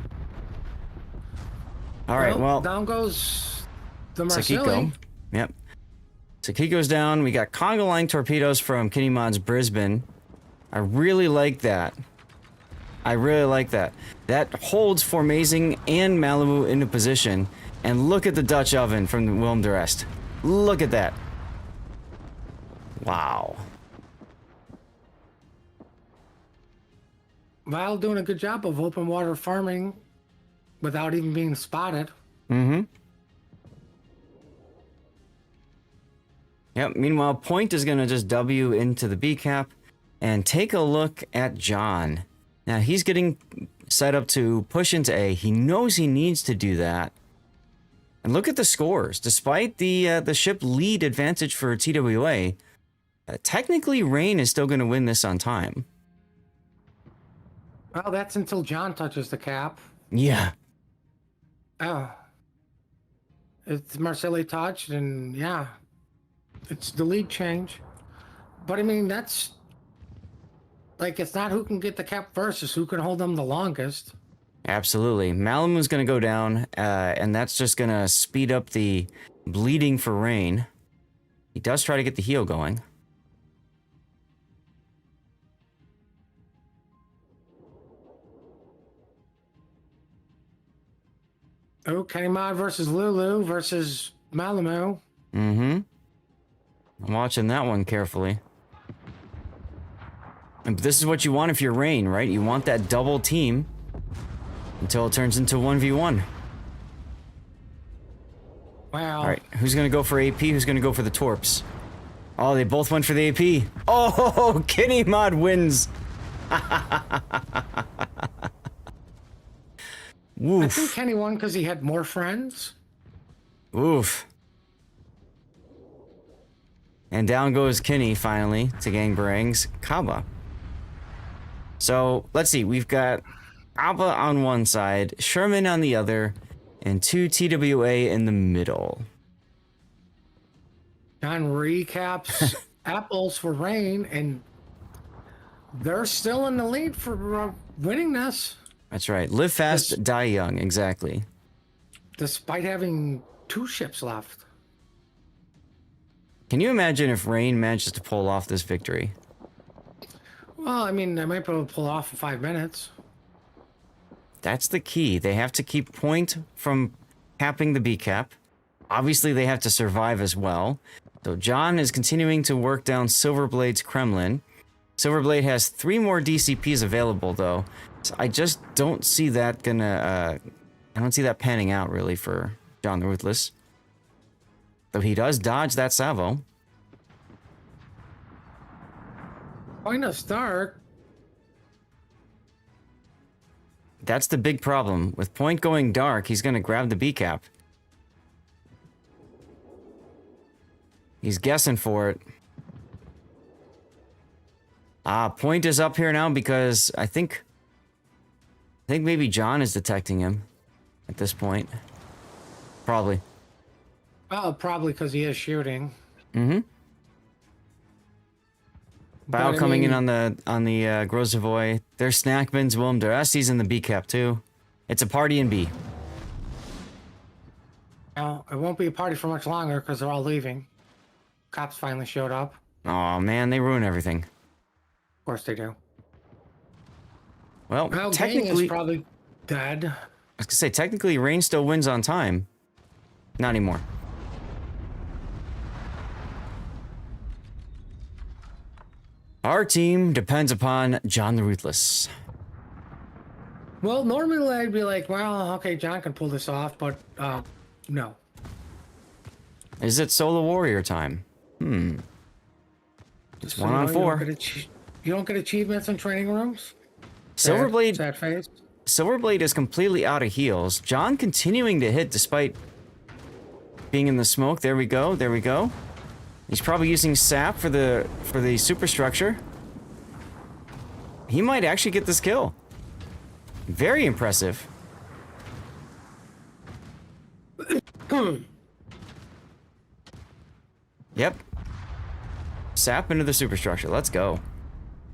All right, well, down goes the Sakiko. Marceli. Yep. Sakiko's down. We got conga line torpedoes from Kitty Mod's Brisbane. I really like that. I really like that. That holds Formazing and Malibu into position. And look at the Dutch oven from the Willem de Rest. Look at that. Wow. Val doing a good job of open water farming without even being spotted. Mm-hmm. Yep, meanwhile, Point is going to just W into the B cap and take a look at John. Now, he's getting set up to push into A. He knows he needs to do that. And look at the scores. Despite the ship lead advantage for TWA, technically Rain is still going to win this on time. Well, that's until John touches the cap. Yeah. Oh. It's Marceli touched, and yeah. It's the lead change. But I mean, that's... Like, it's not who can get the cap first, it's who can hold them the longest. Absolutely. Malimu's going to go down, and that's just going to speed up the bleeding for Rain. He does try to get the heal going. Okay, Mod versus Lulu versus Malimu. Mm-hmm. I'm watching that one carefully. And this is what you want if you're Rain, right? You want that double team until it turns into 1v1. Wow. All right, who's going to go for AP? Who's going to go for the Torps? Oh, they both went for the AP. Oh, Kenny Mod wins. I think Kenny won because he had more friends. Oof. And down goes Kenny finally to Gang Barang's Kaba. So let's see, we've got Kaba on one side, Sherman on the other, and 2 TWA in the middle. John recaps apples for Rain, and they're still in the lead for winning this. That's right. Live fast, die young. Exactly. Despite having 2 ships left. Can you imagine if Rain manages to pull off this victory? Well, I mean, I might be able to pull off in 5 minutes. That's the key. They have to keep Point from capping the B cap. Obviously, they have to survive as well. So John is continuing to work down Silverblade's Kremlin. Silverblade has 3 more DCPs available, though. So I just don't see that I don't see that panning out, really, for John the Ruthless. Though he does dodge that salvo. Point of start. That's the big problem. With Point going dark, he's going to grab the B cap. He's guessing for it. Point is up here now because I think maybe John is detecting him at this point. Probably. Oh, probably because he is shooting. Mm-hmm. Bao coming in on the Grozavoy. There's snack bins. Willem de Rest, he's in the B cap too. It's a party in B. Now, it won't be a party for much longer because they're all leaving. Cops finally showed up. Oh man, they ruin everything. Of course they do. Well, Gang technically, is probably dead. I was gonna say technically, Rain still wins on time. Not anymore. Our team depends upon John the Ruthless. Well, normally I'd be like, well, okay, John can pull this off, but no. Is it solo warrior time? It's So, 1 on 4. You don't get achievements in training rooms? Silverblade. Sad face. Silverblade is completely out of heals. John continuing to hit despite being in the smoke. There we go. There we go. He's probably using sap for the superstructure. He might actually get this kill. Very impressive. Yep. Sap into the superstructure. Let's go.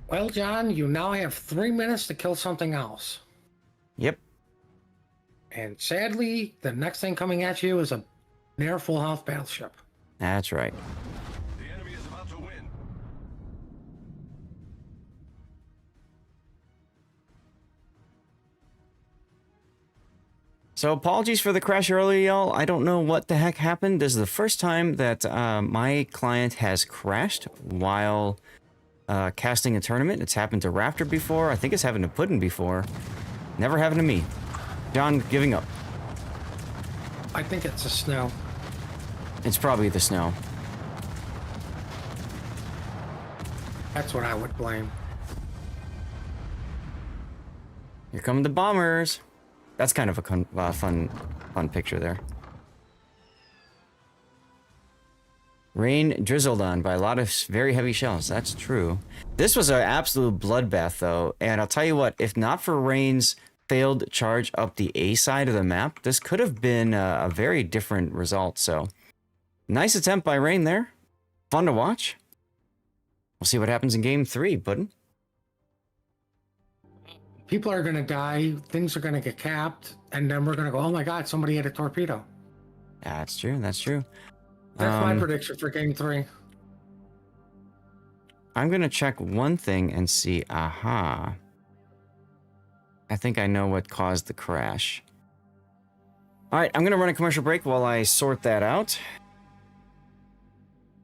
Well, John, you now have 3 minutes to kill something else. Yep. And sadly, the next thing coming at you is a near full health battleship. That's right. The enemy is about to win. So apologies for the crash earlier, y'all. I don't know what the heck happened. This is the first time that my client has crashed while casting a tournament. It's happened to Raptor before. I think it's happened to Puddin before. Never happened to me. John, giving up. I think it's the snow. It's probably the snow. That's what I would blame. Here come the bombers. That's kind of a fun picture there. Rain drizzled on by a lot of very heavy shells. That's true. This was an absolute bloodbath, though. And I'll tell you what, if not for Rain's failed charge up the A side of the map, this could have been a very different result. So, nice attempt by Rain there. Fun to watch. We'll see what happens in game 3, Puddin. People are going to die, things are going to get capped, and then we're going to go, oh my god, somebody had a torpedo. That's true, that's true. That's my prediction for game 3. I'm going to check one thing and see, aha. I think I know what caused the crash. All right, I'm going to run a commercial break while I sort that out.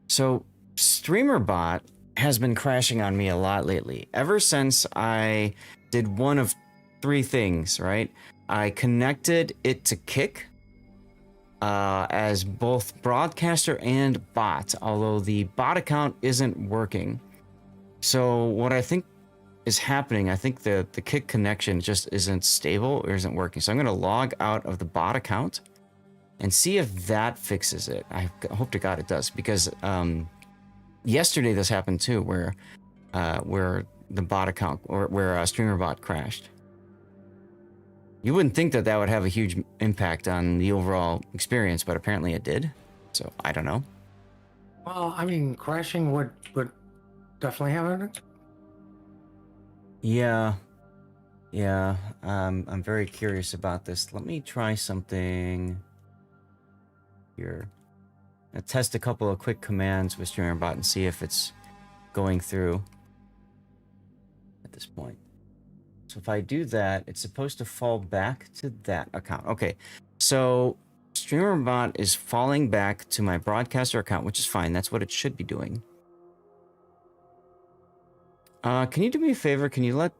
So, StreamerBot has been crashing on me a lot lately. Ever since I did one of 3 things, right? I connected it to Kick as both broadcaster and bot, although the bot account isn't working. So what I think is happening, I think the Kick connection just isn't stable or isn't working. So I'm going to log out of the bot account and see if that fixes it. I hope to God it does, because yesterday this happened too, where the bot account, or where StreamerBot crashed. You wouldn't think that that would have a huge impact on the overall experience, but apparently it did. So I don't know. Well, I mean, crashing would definitely have it. Yeah. I'm very curious about this. Let me try something here. I'll test a couple of quick commands with StreamerBot and see if it's going through at this point. So if I do that, it's supposed to fall back to that account. Okay, so StreamerBot is falling back to my broadcaster account, which is fine. That's what it should be doing. Can you do me a favor? Can you let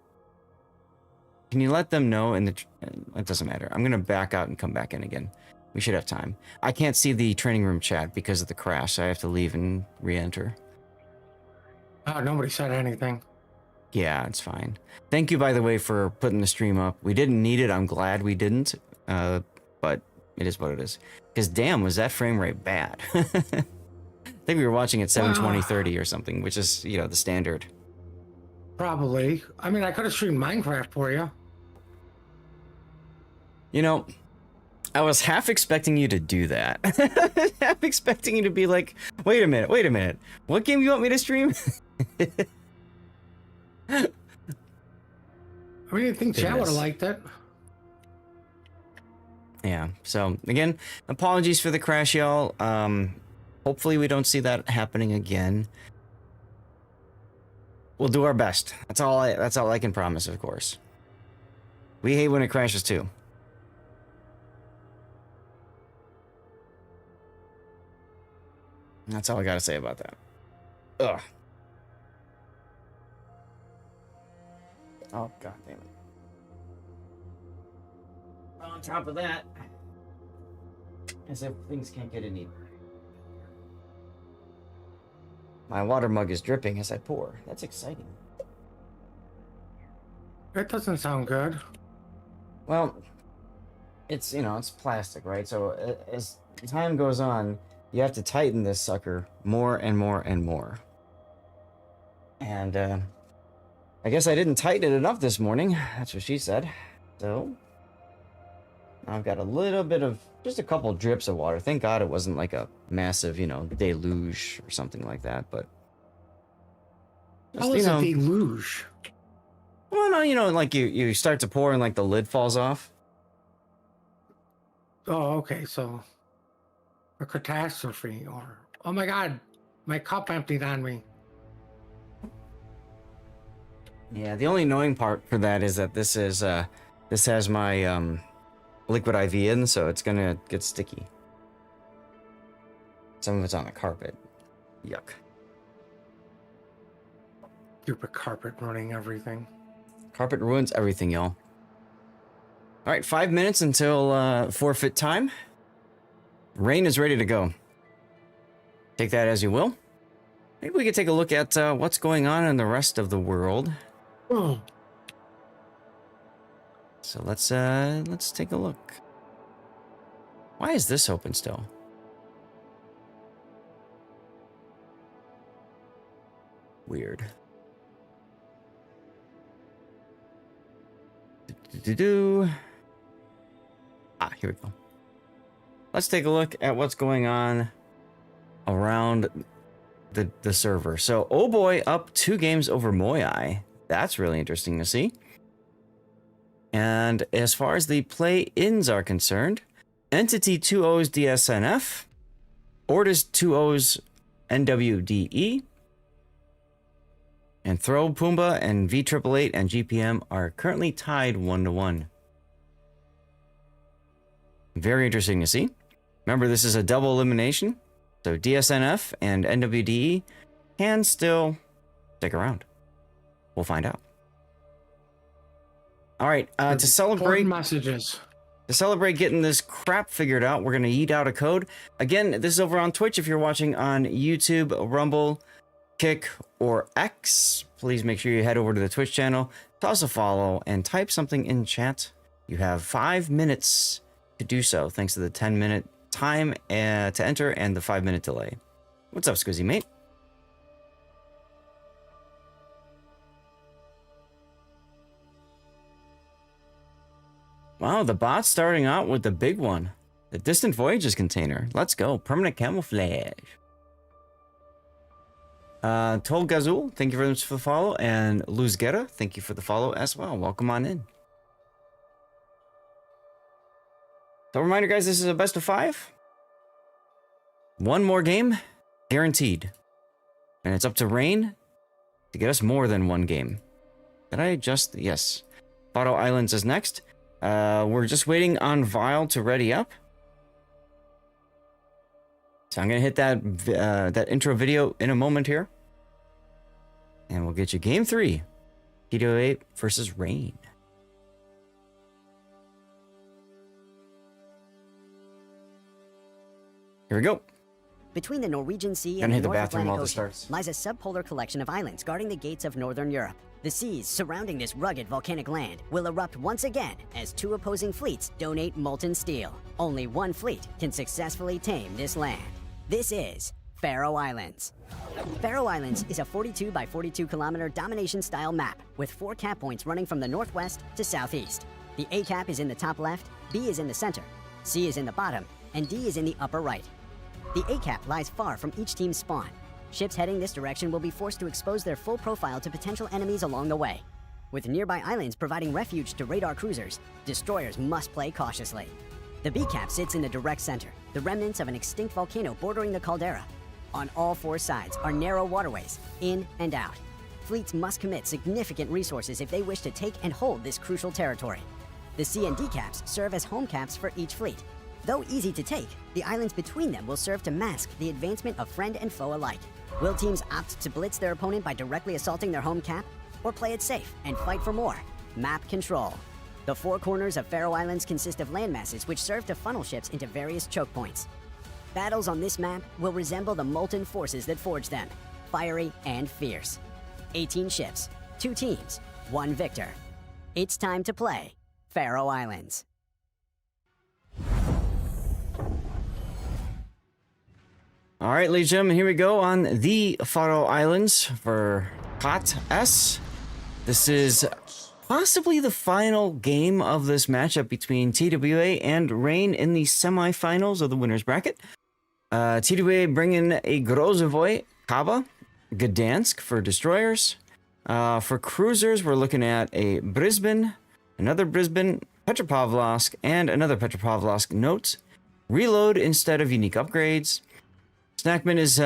them know in the... It doesn't matter. I'm going to back out and come back in again. We should have time. I can't see the training room chat because of the crash, so I have to leave and re-enter. Oh, nobody said anything. Yeah, it's fine. Thank you, by the way, for putting the stream up. We didn't need it. I'm glad we didn't. But it is what it is. Because damn, was that frame rate bad. I think we were watching at 720/30 or something, which is, you know, the standard. Probably. I mean, I could have streamed Minecraft for you. You know, I was half expecting you to do that. Half expecting you to be like, wait a minute. What game you want me to stream? I mean, I think chat would have liked it. Yeah, so again, apologies for the crash, y'all. Hopefully we don't see that happening again. We'll do our best. That's all I can promise, of course. We hate when it crashes too. That's all I gotta say about that. Ugh. Oh, god damn it. On top of that, as if things can't get any... My water mug is dripping as I pour. That's exciting. That doesn't sound good. Well, it's, you know, it's plastic, right? So as time goes on, you have to tighten this sucker more and more and more. And, I guess I didn't tighten it enough this morning. That's what she said. So, I've got a little bit of, just a couple drips of water. Thank God it wasn't like a massive, you know, deluge or something like that, but Just, How is a deluge? Well, no, like you start to pour and like the lid falls off. Oh, okay. So a catastrophe, or oh my God, my cup emptied on me. Yeah, the only annoying part for that is that this has my liquid IV in, so it's gonna get sticky. Some of it's on the carpet. Yuck. Stupid carpet running everything. Carpet ruins everything, y'all. All right, 5 minutes until forfeit time. Rain is ready to go. Take that as you will. Maybe we could take a look at what's going on in the rest of the world. Oh, So let's take a look. Why is this open still? Weird. Here we go. Let's take a look at what's going on around the server. So, oh boy, up 2 games over Moyai. That's really interesting to see. And as far as the play-ins are concerned, Entity 2-0's DSNF, Ortis 2-0's NWDE, and Throw Pumbaa and V888 and GPM are currently tied 1-1. Very interesting to see. Remember, this is a double elimination, so DSNF and NWDE can still stick around. We'll find out. All right, to celebrate messages. To celebrate getting this crap figured out, we're going to yeet out a code. Again, this is over on Twitch. If you're watching on YouTube, Rumble, Kick, or X, please make sure you head over to the Twitch channel, toss a follow, and type something in chat. You have 5 minutes to do so, thanks to the 10-minute time to enter and the 5-minute delay. What's up, Squizzy mate? Wow, the bot's starting out with the big one. The Distant Voyages container. Let's go. Permanent camouflage. Tol Gazul, thank you very much for the follow. And Luz Guerra, thank you for the follow as well. Welcome on in. So reminder, guys, this is a best of 5. 1 more game, guaranteed. And it's up to Rain to get us more than 1 game. Did I adjust? Yes. Photo Islands is next. We're just waiting on Vile to ready up. So I'm gonna hit that intro video in a moment here, and we'll get you game 3, K208 versus Rain. Here we go. Between the Norwegian Sea and Gonna the hit the North bathroom Atlantic while this Ocean starts. lies a subpolar collection of islands guarding the gates of northern Europe. The seas surrounding this rugged volcanic land will erupt once again as 2 opposing fleets donate molten steel. Only 1 fleet can successfully tame this land. This is Faroe Islands. Faroe Islands is a 42 by 42 kilometer domination-style map with 4 cap points running from the northwest to southeast. The A cap is in the top left, B is in the center, C is in the bottom, and D is in the upper right. The A cap lies far from each team's spawn. Ships heading this direction will be forced to expose their full profile to potential enemies along the way. With nearby islands providing refuge to radar cruisers, destroyers must play cautiously. The B cap sits in the direct center, the remnants of an extinct volcano bordering the caldera. On all 4 sides are narrow waterways, in and out. Fleets must commit significant resources if they wish to take and hold this crucial territory. The C and D caps serve as home caps for each fleet. Though easy to take, the islands between them will serve to mask the advancement of friend and foe alike. Will teams opt to blitz their opponent by directly assaulting their home cap, or play it safe and fight for more? Map control. The 4 corners of Faroe Islands consist of landmasses which serve to funnel ships into various choke points. Battles on this map will resemble the molten forces that forged them, fiery and fierce. 18 ships, 2 teams, 1 victor. It's time to play Faroe Islands. All right, ladies and gentlemen, here we go on the Faroe Islands for KOTS. This is possibly the final game of this matchup between TWA and Rain in the semifinals of the winner's bracket. TWA bringing a Grozovoy, Kaba, Gdansk for destroyers, For cruisers, we're looking at a Brisbane, another Brisbane, Petropavlovsk, and another Petropavlovsk. Note, reload instead of unique upgrades. Snackman is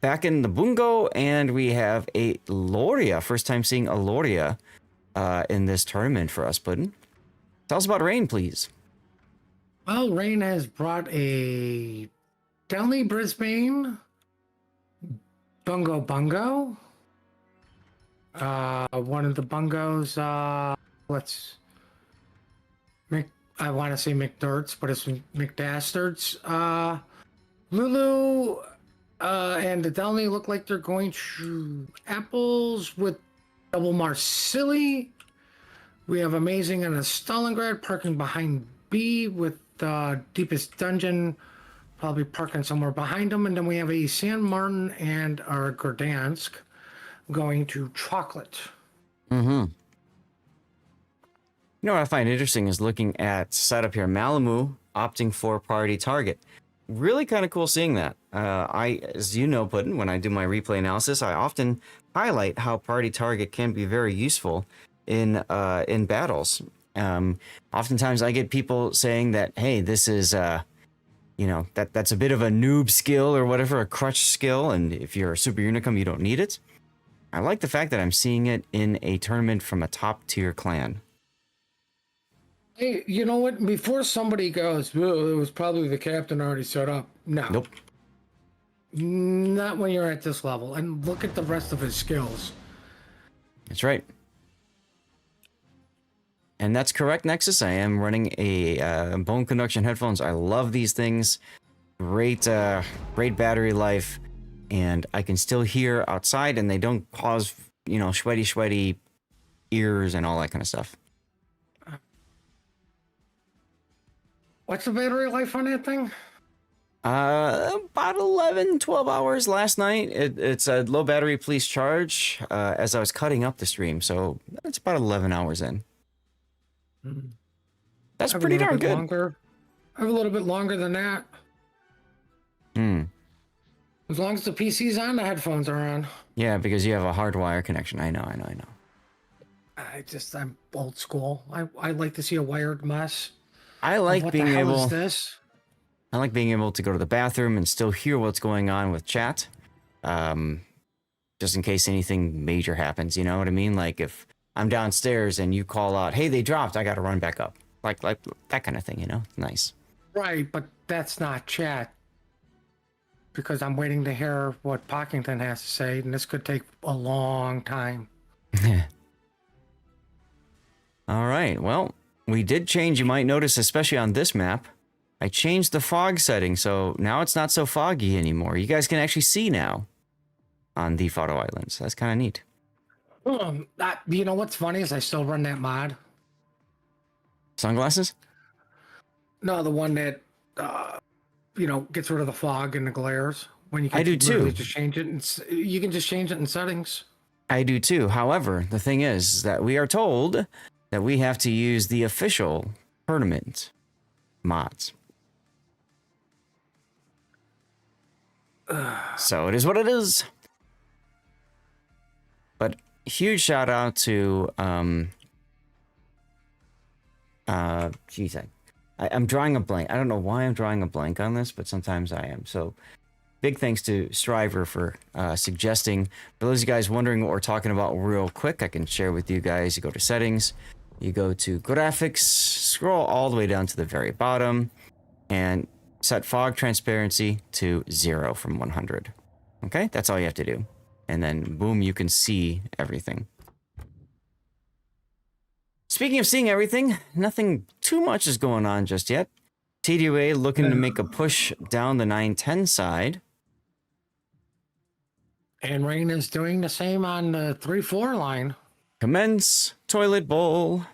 back in the Bungo, and we have a Loria. First time seeing a Loria in this tournament for us, Puddin. Tell us about Rain, please. Well, Rain has brought a Delhi Brisbane Bungo. One of the bungos, I want to say McDirts, but it's McDastards. Lulu and the Delhi look like they're going to apples with double Marsili. We have Amazing and a Stalingrad parking behind B with Deepest Dungeon probably parking somewhere behind them. And then we have a San Martin and our Gdansk going to Chocolate. Mm-hmm. You know what I find interesting is looking at setup here. Malamu opting for party target. Really kind of cool seeing that. As you know, Puddin, when I do my replay analysis, I often highlight how party target can be very useful in battles. Oftentimes I get people saying that, hey, this is, that's a bit of a noob skill or whatever, a crutch skill, and if you're a super unicum, you don't need it. I like the fact that I'm seeing it in a tournament from a top tier clan. Hey, you know what? Before somebody goes, well, it was probably the captain already set up. No. Nope. Not when you're at this level. And look at the rest of his skills. That's right. And that's correct, Nexus. I am running a bone conduction headphones. I love these things. Great battery life. And I can still hear outside, and they don't cause, sweaty ears and all that kind of stuff. What's the battery life on that thing? About 11, 12 hours last night. It's a low battery, please charge, as I was cutting up the stream. So it's about 11 hours in. That's pretty darn good. Longer. I have a little bit longer than that. As long as the PC's on, the headphones are on. Yeah, because you have a hardwire connection. I know. I'm old school. I like to see a wired mess. I like what being the hell able. Is this? I like being able to go to the bathroom and still hear what's going on with chat, just in case anything major happens. You know what I mean? Like if I'm downstairs and you call out, "Hey, they dropped," I got to run back up. Like that kind of thing. Nice. Right, but that's not chat. Because I'm waiting to hear what Pockington has to say, and this could take a long time. All right. Well, we did change. You might notice, especially on this map, I changed the fog setting, so now it's not so foggy anymore. You guys can actually see now on the photo islands. That's kind of neat. You know what's funny is I still run that mod. Sunglasses? No, the one that gets rid of the fog and the glares. When you can I do too. Just change it, you can just change it in settings. I do too. However, the thing is that we are told that we have to use the official tournament mods. So it is what it is. But huge shout out to I'm drawing a blank. I don't know why I'm drawing a blank on this, but sometimes I am. So big thanks to Striver for suggesting. For those of you guys wondering what we're talking about real quick, I can share with you guys. You go to settings, you go to graphics, scroll all the way down to the very bottom, and set fog transparency to 0 from 100. Okay, that's all you have to do. And then boom, you can see everything. Speaking of seeing everything, nothing too much is going on just yet. TDUA looking to make a push down the 910 side. And Rain is doing the same on the 3-4 line. Commence toilet bowl.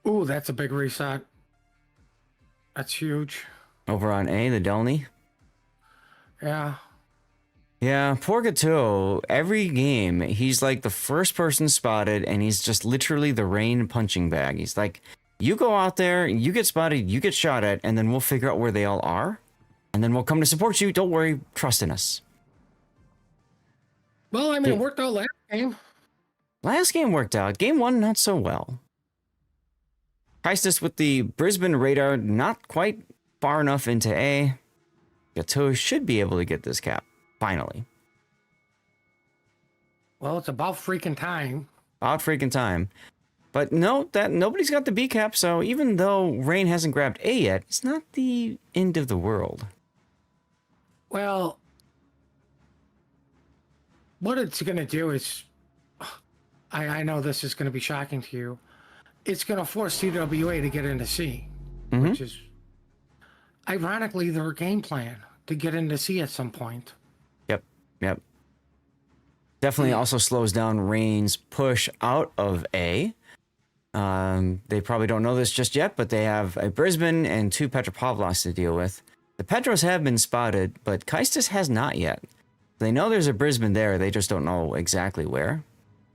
Ooh, that's a big reset. That's huge. Over on A, the Delny. Yeah. Yeah, poor Gateau, every game, he's like the first person spotted, and he's just literally the Rain punching bag. He's like, you go out there, you get spotted, you get shot at, and then we'll figure out where they all are, and then we'll come to support you. Don't worry, trust in us. Well, I mean, it worked out last game. Last game worked out. Game 1, not so well. Christus with the Brisbane radar, not quite far enough into A. Gateau should be able to get this cap, finally. Well, it's about freaking time. About freaking time. But no, that nobody's got the B cap, so even though Rain hasn't grabbed A yet, it's not the end of the world. Well, what it's going to do is, I know this is going to be shocking to you. It's going to force CWA to get into C, which is ironically their game plan to get into C at some point. Yep. Definitely also slows down Rain's push out of A. They probably don't know this just yet, but they have a Brisbane and 2 Petropavlovs to deal with. The Petros have been spotted, but Kaistus has not yet. They know there's a Brisbane there, they just don't know exactly where.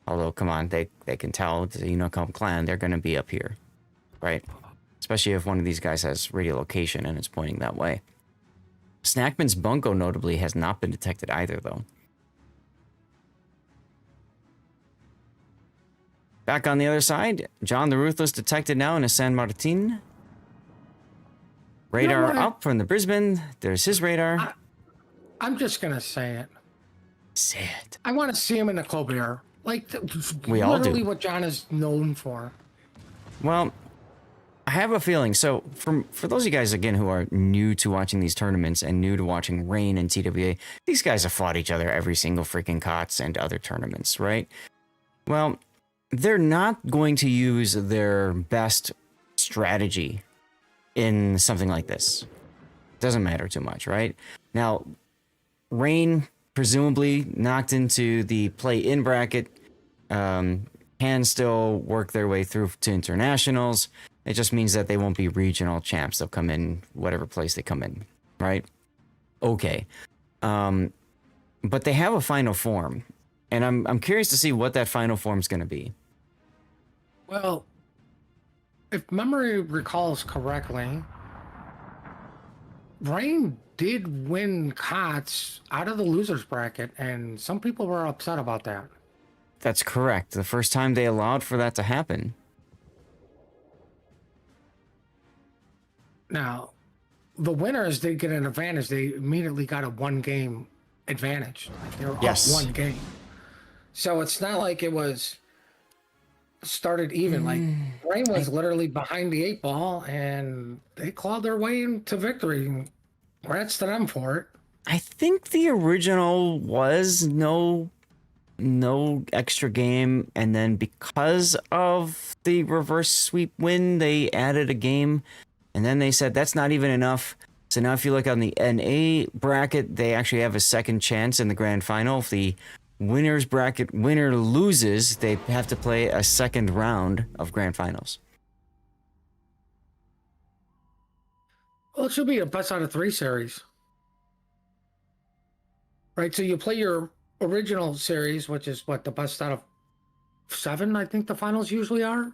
Although, come on, they can tell, the Unicom clan, they're going to be up here, right? Especially if one of these guys has radiolocation and it's pointing that way. Snackman's bunko, notably, has not been detected either, though. Back on the other side, John the Ruthless detected now in a San Martin. Radar up from the Brisbane. There's his radar. I'm just going to say it. Say it. I want to see him in the Colbert. Like, We all do. literally what John is known for. Well, I have a feeling. So, for those of you guys, again, who are new to watching these tournaments and new to watching Rain and TWA, these guys have fought each other every single freaking KOTS and other tournaments, right? Well, they're not going to use their best strategy in something like this. Doesn't matter too much, right? Now, Rain presumably knocked into the play-in bracket, can still work their way through to internationals. It just means that they won't be regional champs. They'll come in whatever place they come in, right? Okay. But they have a final form, and I'm curious to see what that final form is going to be. Well, if memory recalls correctly, Rain did win KOTS out of the losers bracket, and some people were upset about that. That's correct. The first time they allowed for that to happen. Now, the winners did get an advantage. They immediately got a 1-game advantage. Like they were up 1 game. So it's not like it was started even. Like Rain was literally behind the 8 ball, and they clawed their way into victory. Congrats to them for it. I think the original was no extra game, and then because of the reverse sweep win, they added a game, and then they said that's not even enough. So now if you look on the NA bracket, they actually have a second chance in the grand final. If the winner's bracket winner loses, they have to play a second round of grand finals. Well, it should be a best out of 3 series. Right, so you play your original series, which is what, the best out of 7, I think the finals usually are?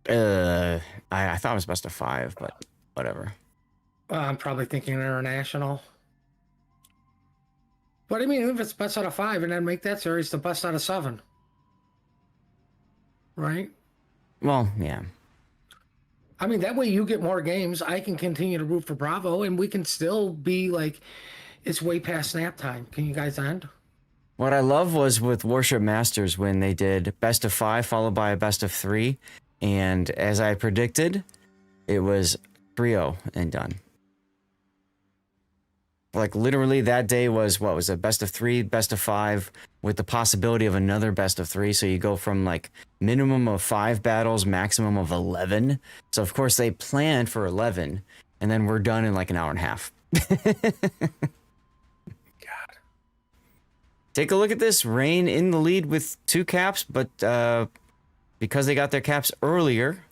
I thought it was best of 5, but whatever. I'm probably thinking international. But I mean, if it's best out of 5, and then make that series the best out of 7. Right? Well, yeah. I mean, that way you get more games. I can continue to root for Bravo, and we can still be like, it's way past snap time. Can you guys end? What I love was with Warship Masters when they did best of 5 followed by a best of 3. And as I predicted, it was 3-0 and done. Like literally that day was, what was it, best of 3, best of 5 with the possibility of another best of 3. So you go from like minimum of 5 battles, maximum of 11. So of course they planned for 11, and then we're done in like an hour and a half. Take a look at this. Rain in the lead with 2 caps, but because they got their caps earlier,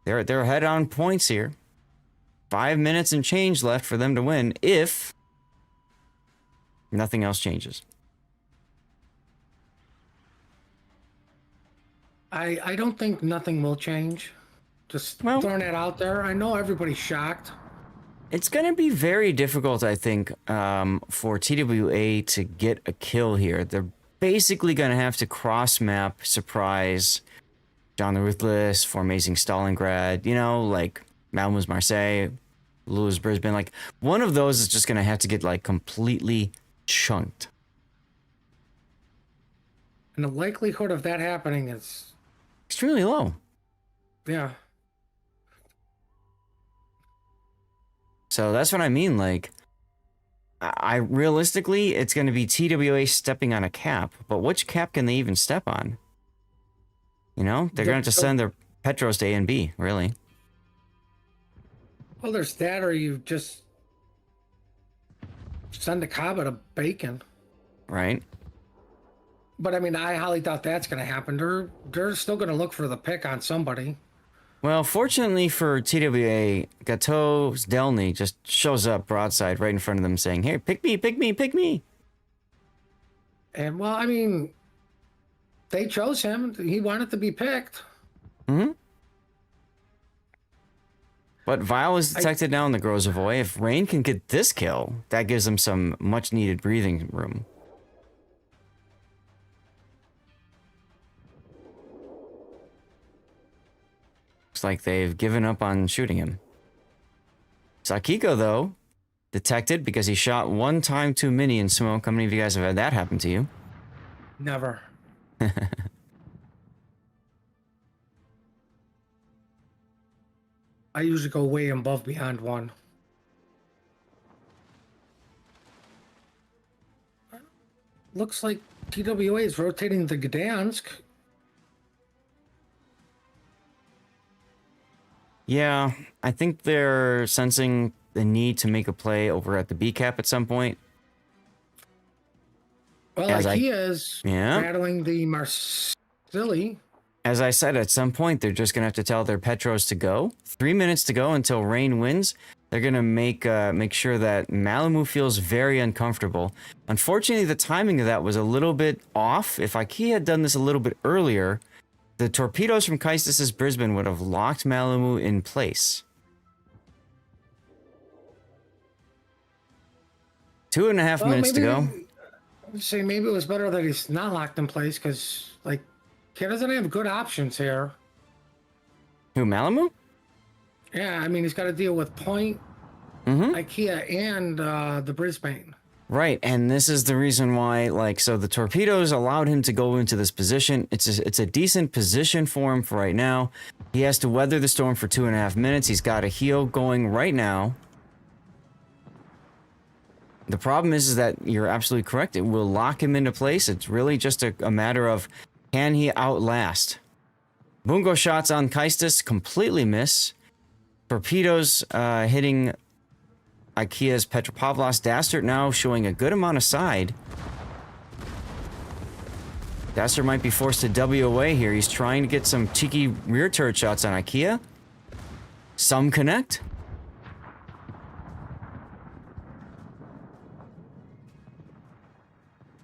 they're ahead on points here. 5 minutes and change left for them to win if nothing else changes. I don't think nothing will change. Just throwing that out there. I know everybody's shocked. It's going to be very difficult, I think, for TWA to get a kill here. They're basically going to have to cross-map, surprise John the Ruthless, Formazing Stalingrad, you know, like Malmö's Marseille, Lulu's Brisbane. Like, one of those is just going to have to get, like, completely chunked. And the likelihood of that happening is... Extremely low. Yeah. So that's what I mean. Like, I realistically, it's going to be TWA stepping on a cap, but which cap can they even step on? You know, they're going to have to send their Petros to A and B, really. Well, there's that, or you just send a Kaba to Bacon. Right. But I mean, I highly doubt that's going to happen. They're still going to look for the pick on somebody. Well, fortunately for TWA, Gato's Delny just shows up broadside right in front of them saying, hey, pick me, pick me, pick me. And, well, I mean, they chose him. He wanted to be picked. Mm-hmm. But Vile is detected now in the Grozavoy. If Rain can get this kill, that gives them some much-needed breathing room. Looks like they've given up on shooting him. Sakiko, though, detected because he shot one time too many in smoke. How many of you guys have had that happen to you? Never. I usually go way above beyond one. Looks like TWA is rotating the Gdansk. Yeah, I think they're sensing the need to make a play over at the B cap at some point. Well, IKEA is Yeah. battling the Marsilli. As I said, at some point, they're just going to have to tell their Petros to go. 3 minutes to go until Rain wins. They're going to make sure that Malamu feels very uncomfortable. Unfortunately, the timing of that was a little bit off. If IKEA had done this a little bit earlier, the torpedoes from Kaistis' Brisbane would have locked Malamu in place. 2.5 minutes to go. Say maybe it was better that he's not locked in place because, like, he doesn't have good options here. Who, Malamu? Yeah, I mean, he's got to deal with Point, IKEA, and the Brisbane. Right, and this is the reason why, like, so the torpedoes allowed him to go into this position. It's a decent position for him for right now. He has to weather the storm for 2.5 minutes. He's got a heel going right now. The problem is that you're absolutely correct. It will lock him into place. It's really just a matter of, can he outlast? Bungo shots on Kaistis completely miss. Torpedoes hitting IKEA's Petropavlos. Dastard now showing a good amount of side. Dastard might be forced to W away here. He's trying to get some cheeky rear turret shots on IKEA. Some connect.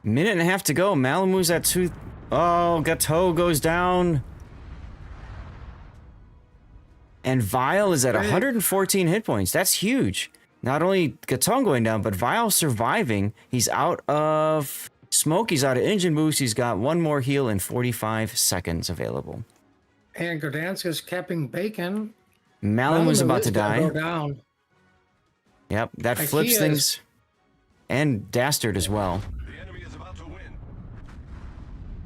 Minute and a half to go. Malamu's at 2. Oh, Gateau goes down. And Vile is at 114 hit points. That's huge. Not only Gaton going down, but Vile surviving. He's out of smoke. He's out of engine boost. He's got one more heal in 45 seconds available. And Gdansk is capping Bacon. Malamu's about to die. Go down. Yep, that flips things. And Dastard as well. The enemy is about to win.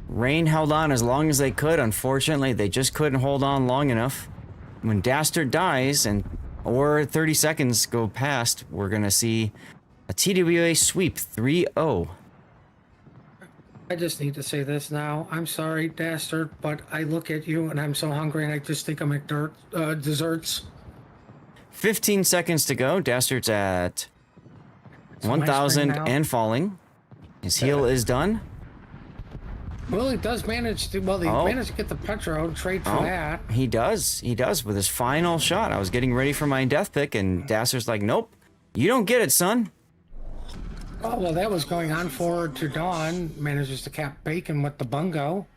Rain held on as long as they could. Unfortunately, they just couldn't hold on long enough. When Dastard dies or 30 seconds go past, we're going to see a TWA sweep 3-0. I just need to say this now. I'm sorry, Dastard, but I look at you and I'm so hungry and I just think I'm at desserts. 15 seconds to go. Dastard's at 1,000 and falling. His heal is done. Well, he does manage to. Well, he managed to get the Petro trade for that. He does. He does with his final shot. I was getting ready for my death pick, and Dastard's like, "Nope, you don't get it, son." Oh well, that was going on forward to Dawn. Manages to cap Bacon with the bungo.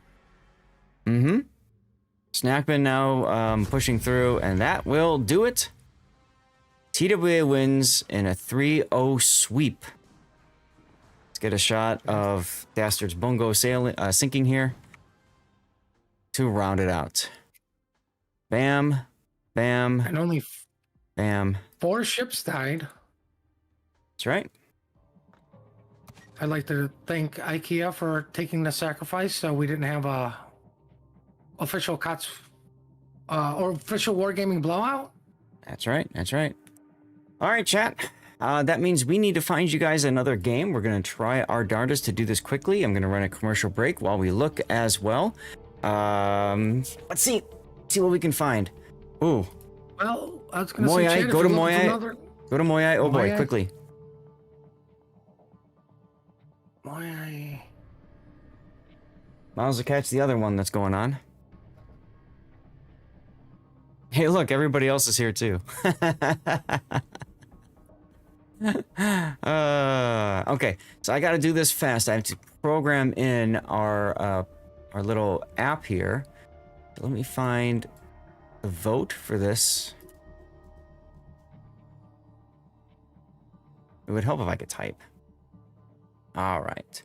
Snackman now pushing through, and that will do it. TWA wins in a 3-0 sweep. Let's get a shot of Dastard's Bungo sinking here to round it out. Bam, bam, And only bam. 4 ships died. That's right. I'd like to thank IKEA for taking the sacrifice so we didn't have a official KOTS or official Wargaming blowout. That's right. That's right. All right, chat. That means we need to find you guys another game. We're going to try our darndest to do this quickly. I'm going to run a commercial break while we look as well. Let's see what we can find. Ooh. Well, I was going to Moyai, say, Chad, go if to you're looking for Moyai. another- Go to Moyai. Oh boy, Moyai. quickly. Moyai. Miles to catch the other one that's going on. Hey, look, everybody else is here too. Okay, so I got to do this fast. I have to program in our little app here. Let me find the vote for this. It would help if I could type. All right.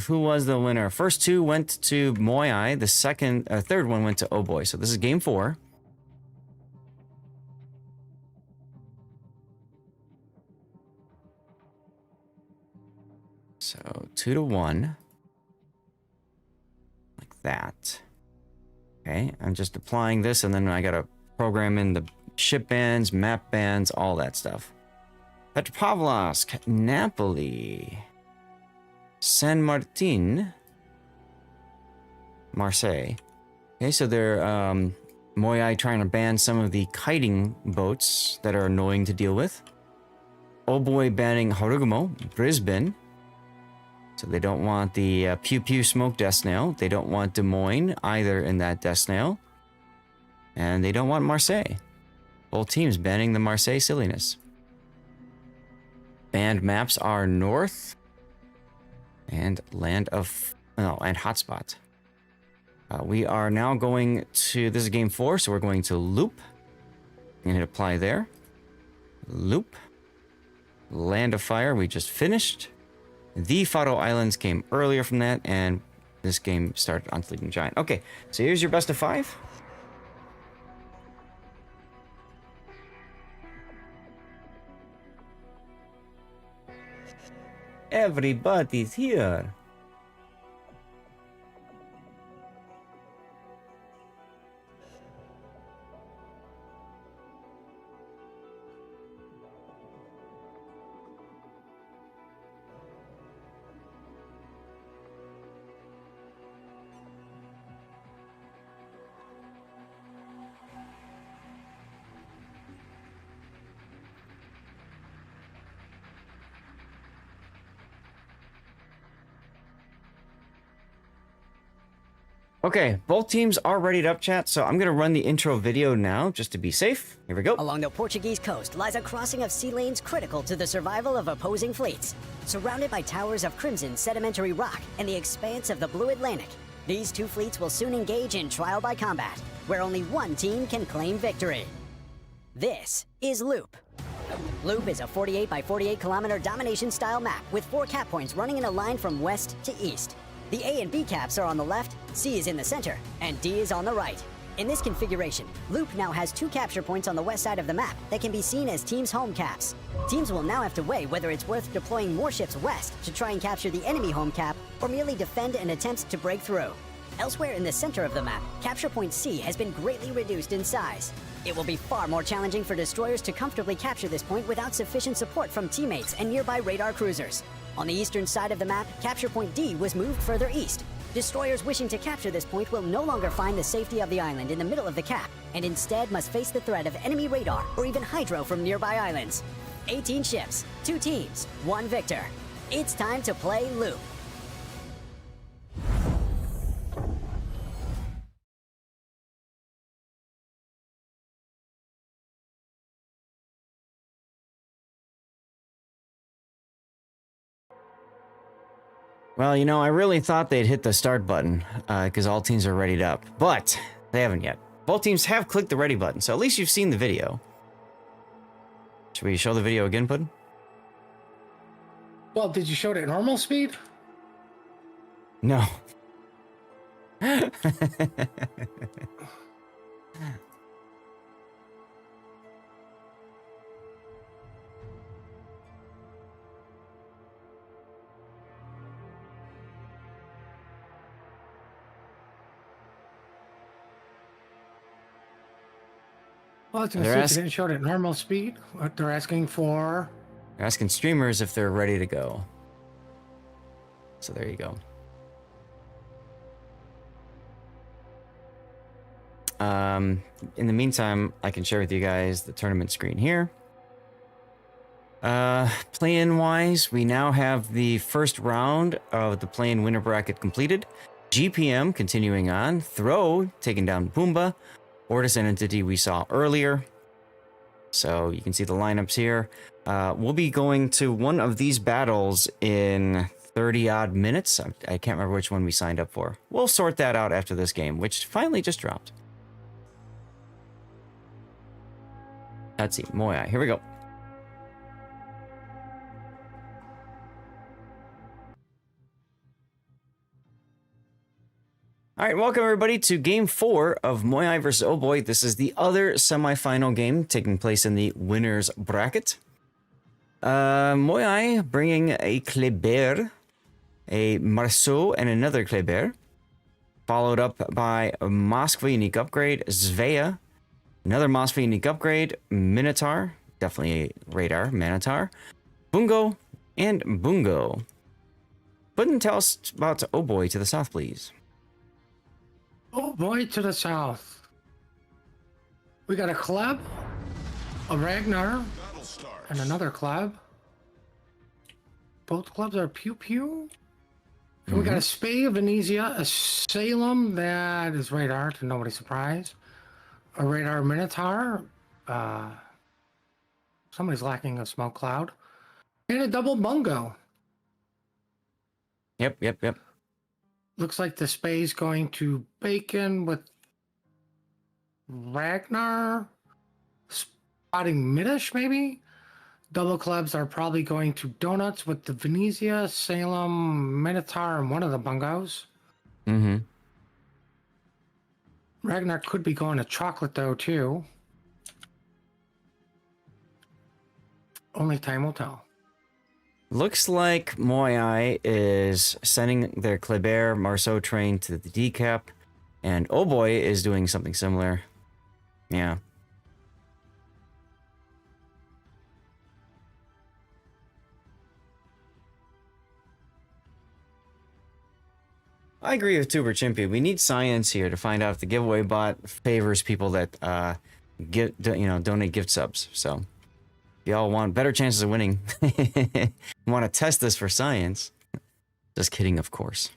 Who was the winner? First 2 went to Moyai. The third one went to Oh Boy. So this is game 4. So 2-1. Like that. Okay, I'm just applying this, and then I gotta program in the ship bands, map bands, all that stuff. Petropavlovsk, Napoli, San Martin, Marseille. Okay, so they're Moyai trying to ban some of the kiting boats that are annoying to deal with. Oh Boy banning Harugumo, Brisbane. So they don't want the Pew Pew Smoke Death Snail. They don't want Des Moines either in that Death Snail. And they don't want Marseille. Both teams banning the Marseille silliness. Banned maps are North and and Hotspot. We are now going to, this is game 4, so we're going to loop. I'm going to hit apply there. Loop. Land of Fire, we just finished. The Faroe Islands came earlier from that, and this game started on Sleeping Giant. Okay, so here's your best of 5. Everybody's here. Okay, both teams are readied up, chat, so I'm going to run the intro video now, just to be safe. Here we go. Along the Portuguese coast lies a crossing of sea lanes critical to the survival of opposing fleets. Surrounded by towers of crimson sedimentary rock and the expanse of the blue Atlantic, these 2 fleets will soon engage in trial by combat, where only one team can claim victory. This is Loop. Loop is a 48 by 48 kilometer domination-style map with 4 cap points running in a line from west to east. The A and B caps are on the left, C is in the center, and D is on the right. In this configuration, Loop now has 2 capture points on the west side of the map that can be seen as teams' home caps. Teams will now have to weigh whether it's worth deploying more ships west to try and capture the enemy home cap, or merely defend an attempt to break through. Elsewhere in the center of the map, capture point C has been greatly reduced in size. It will be far more challenging for destroyers to comfortably capture this point without sufficient support from teammates and nearby radar cruisers. On the eastern side of the map, capture point D was moved further east. Destroyers wishing to capture this point will no longer find the safety of the island in the middle of the cap, and instead must face the threat of enemy radar or even hydro from nearby islands. 18 ships, 2 teams, 1 victor. It's time to play Loop. Well, you know, I really thought they'd hit the start button, because all teams are readied up, but they haven't yet. Both teams have clicked the ready button, so at least you've seen the video. Should we show the video again, Puddin? Well, did you show it at normal speed? No. Well, I was going to say, if you didn't show it at normal speed, what they're asking for... They're asking streamers if they're ready to go. So there you go. In the meantime, I can share with you guys the tournament screen here. Play-in wise, we now have the first round of the play-in winner bracket completed. GPM continuing on. Throw taking down Pumbaa. Ortis and Entity we saw earlier. So you can see the lineups here. We'll be going to one of these battles in 30-odd minutes. I can't remember which one we signed up for. We'll sort that out after this game, which finally just dropped. Let's see, Moai. Here we go. All right, welcome everybody to Game 4 of Moai versus Oh Boy. This is the other semifinal game taking place in the winners bracket. Moai bringing a Kleber, a Marceau, and another Kleber. Followed up by a Moskva unique upgrade, Svea, another Moskva unique upgrade, Minotaur, definitely a radar, Minotaur, Bungo, and Bungo. Puddin, tell us about Oh Boy to the south, please. Oh boy, to the south. We got a club, a Ragnar, and another club. Both clubs are Pew Pew. And we got a Spey, a Venezia, a Salem, that is radar, to nobody's surprise. A radar Minotaur. Somebody's lacking a smoke cloud. And a double Bungo. Yep. Looks like the Spey's going to Bacon with Ragnar. Spotting Middish, maybe? Double clubs are probably going to Donuts with the Venezia, Salem, Minotaur, and one of the Bungos. Mm-hmm. Ragnar could be going to Chocolate, though, too. Only time will tell. Looks like Moai is sending their Kleber Marceau train to the decap, and Oh Boy is doing something similar. Yeah. I agree with Tuber Chimpy. We need science here to find out if the giveaway bot favors people that donate gift subs. So if y'all want better chances of winning, want to test this for science. Just kidding, of course.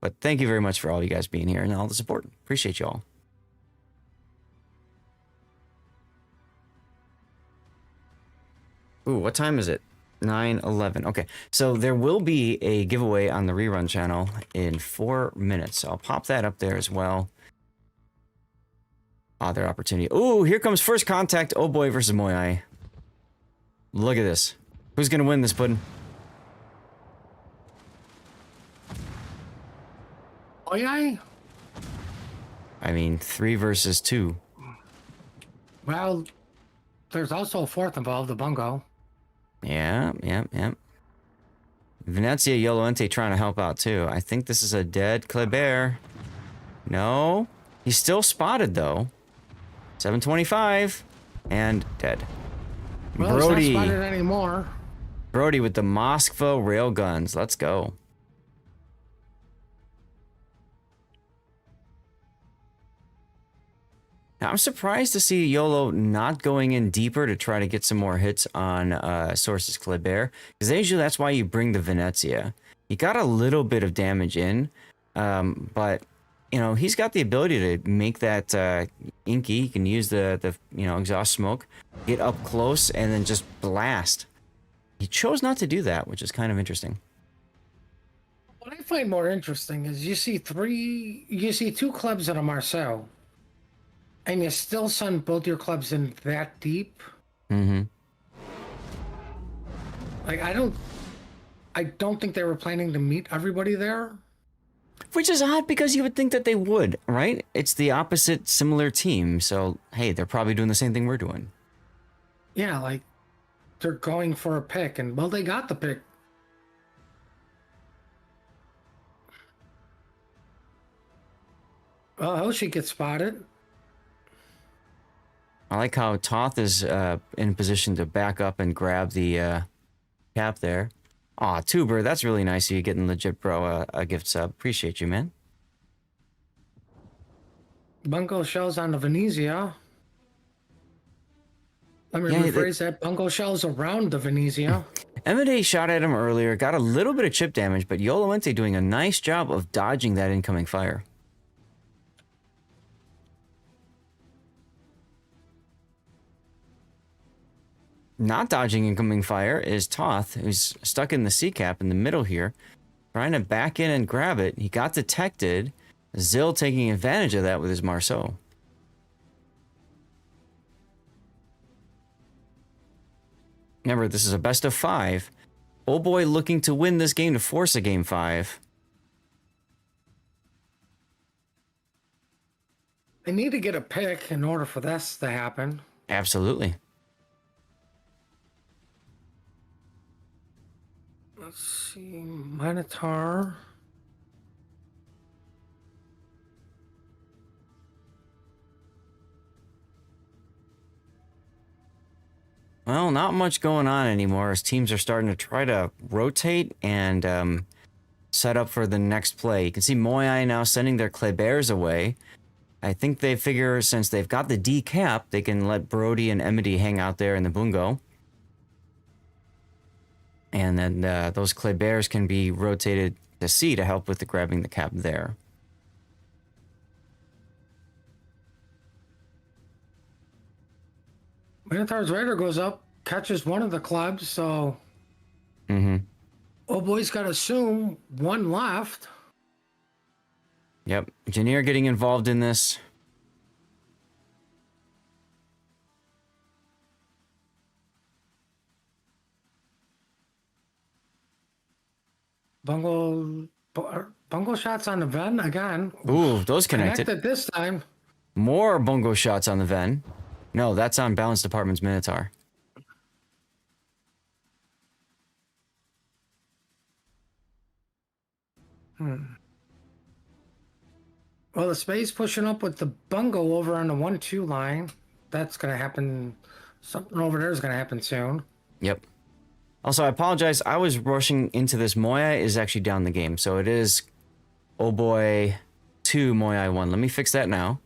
But thank you very much for all you guys being here and all the support. Appreciate y'all. Ooh, what time is it? 9:11. Okay, so there will be a giveaway on the rerun channel in 4 minutes. So I'll pop that up there as well. Other opportunity. Ooh, here comes first contact. Oh Boy versus Moai. Look at this. Who's gonna win this, Puddin? Moai? I mean, 3 versus 2. Well, there's also a fourth involved, the Bungo. Yeah. Venezia Yoloente trying to help out too. I think this is a dead Kleber. No. He's still spotted though. 725. And dead. Well, Brody. it's not spotted anymore. Brody with the Moskva railguns. Let's go. Now, I'm surprised to see YOLO not going in deeper to try to get some more hits on Source's Kleber, because usually that's why you bring the Venezia. He got a little bit of damage in, but you know he's got the ability to make that inky. He can use the exhaust smoke, get up close, and then just blast. He chose not to do that, which is kind of interesting. What I find more interesting is you see two clubs in a Marceau. And you still send both your clubs in that deep? Mm-hmm. Like, I don't think they were planning to meet everybody there. Which is odd because you would think that they would, right? It's the opposite similar team. So, hey, they're probably doing the same thing we're doing. Yeah, like, they're going for a pick, and, well, they got the pick. Oh, she gets spotted. I like how Toth is in position to back up and grab the cap there. Aw, Tuber, that's really nice of you getting Legit Bro a gift sub. Appreciate you, man. Bungo shells on the Venezia. Let me Yeah, rephrase that. Bungo shells around the Venezia. Emide shot at him earlier, got a little bit of chip damage, but Yolamente doing a nice job of dodging that incoming fire. Not dodging incoming fire is Toth, who's stuck in the sea cap in the middle here, trying to back in and grab it. He got detected. Zill taking advantage of that with his Marceau. Remember, this is a best of 5. Old boy looking to win this game to force a game 5. They need to get a pick in order for this to happen. Absolutely. Let's see, Minotaur. Well, not much going on anymore as teams are starting to try to rotate and set up for the next play. You can see Moyai now sending their Klebears away. I think they figure since they've got the D cap, they can let Brody and Emity hang out there in the Bungo. And then those Klebears can be rotated to C to help with the grabbing the cap there. Minotaur's Raider goes up, catches one of the clubs, so... Oh boy's got to assume one left. Yep, Janier getting involved in this. Bungo shots on the Ven again. Ooh, those connected. Connected this time. More Bungo shots on the Ven. No, that's on Balance Department's Minotaur. Well, the space pushing up with the Bungo over on the 1-2 line. That's going to happen. Something over there is going to happen soon. Yep. Also, I apologize. I was rushing into this. Moya is actually down the game. So it is Oh Boy 2, Moya 1. Let me fix that now.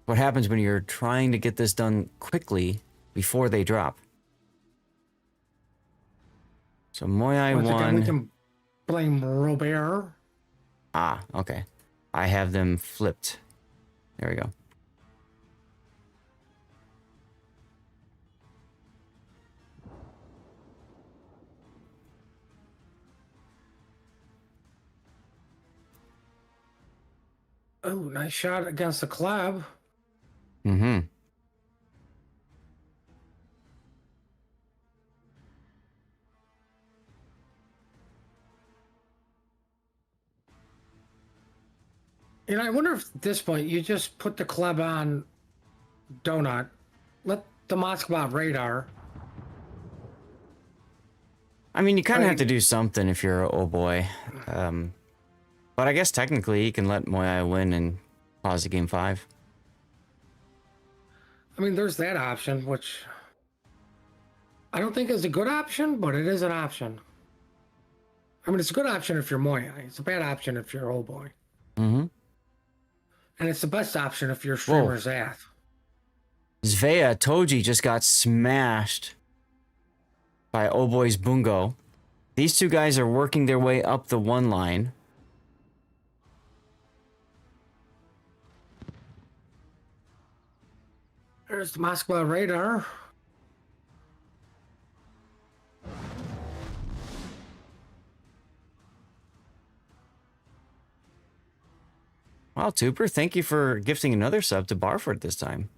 What happens when you're trying to get this done quickly before they drop? So Moya Once again, 1. we can blame Robert. Ah, okay. I have them flipped. There we go. Oh, nice shot against the club. Mm-hmm. And I wonder if at this point you just put the club on Donut. Let the Moskva radar. I mean, you kind of have to do something if you're Oh Boy. But I guess technically you can let Moya win and pause the game 5. I mean, there's that option, which I don't think is a good option, but it is an option. I mean, it's a good option if you're Moya. It's a bad option if you're Oh Boy. Mm-hmm. And it's the best option if you're streamer Zath. Zvea Toji just got smashed by Oh Boy's Bungo. These two guys are working their way up the 1 line. There's the Moskva radar. Wow, Tuber, thank you for gifting another sub to Barford this time.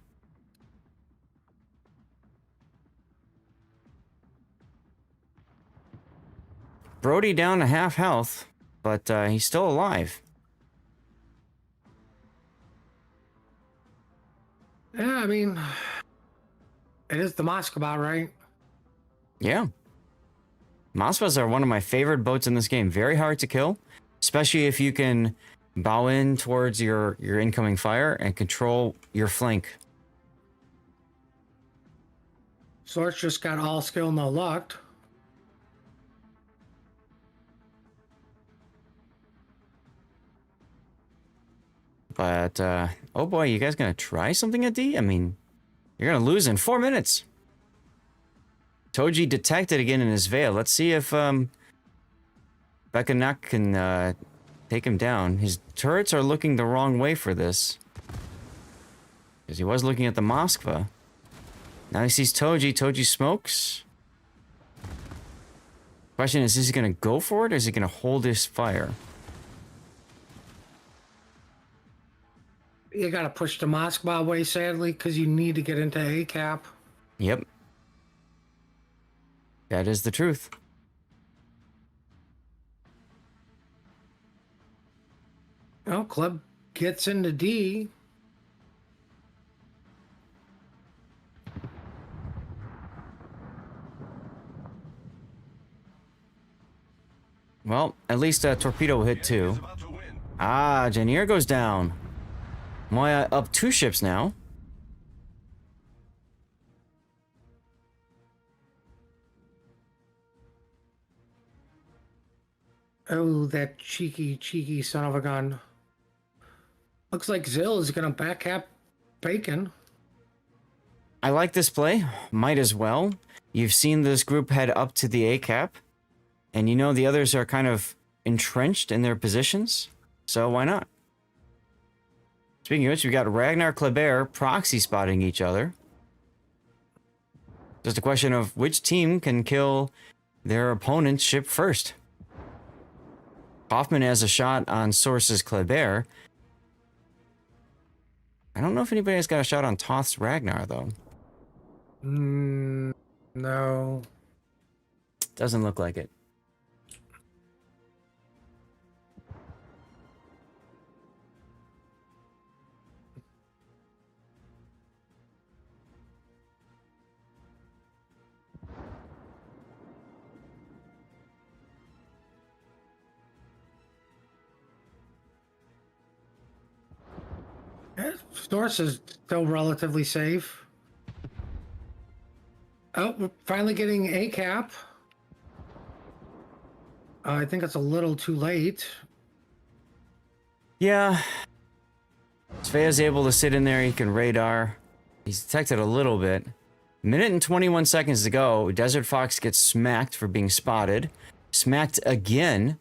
Brody down to half health, but he's still alive. Yeah, I mean, it is the Moskva, right? Yeah. Moskvas are one of my favorite boats in this game. Very hard to kill, especially if you can bow in towards your incoming fire and control your flank. Sorts just got all skill, no luck. But, oh boy, you guys gonna try something at D? I mean, you're gonna lose in 4 minutes. Toji detected again in his veil. Let's see if, Bekanak can, take him down. His turrets are looking the wrong way for this. Because he was looking at the Moskva. Now he sees Toji. Toji smokes. Question is he gonna go for it or is he gonna hold his fire? You gotta push the Moskva away, sadly, because you need to get into A-cap. Yep. That is the truth. Oh, Club gets into D. Well, at least a torpedo hit The enemy is two. about to win. Ah, Janier goes down. Moya up 2 ships now. Oh, that cheeky son of a gun. Looks like Zill is gonna back-cap Bacon. I like this play. Might as well. You've seen this group head up to the A-cap. And you know the others are kind of entrenched in their positions. So why not? Speaking of which, we got Ragnar Kleber proxy spotting each other. Just a question of which team can kill their opponent's ship first. Hoffman has a shot on Source's Kleber. I don't know if anybody has got a shot on Toth's Ragnar, though. No. Doesn't look like it. Source is still relatively safe. Oh, we're finally getting A-cap. I think it's a little too late. Yeah. Svea's able to sit in there. He can radar. He's detected a little bit. Minute and 21 seconds to go. Desert Fox gets smacked for being spotted. Smacked again.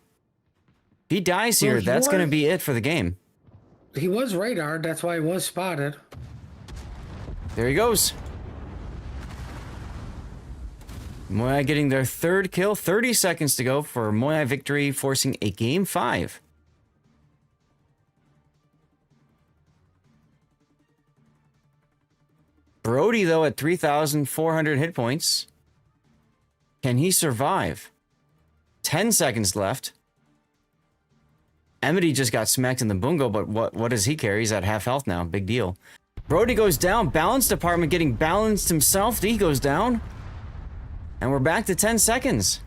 If he dies here, Well, that's going to be it for the game. He was radared, that's why he was spotted. There he goes. Moai getting their 3rd kill. 30 seconds to go for Moai victory, forcing a game 5. Brody, though, at 3,400 hit points. Can he survive? 10 seconds left. Emity just got smacked in the bungo, but what does he carry? He's at half health now. Big deal. Brody goes down. Balance department getting balanced himself. He goes down. And we're back to 10 seconds.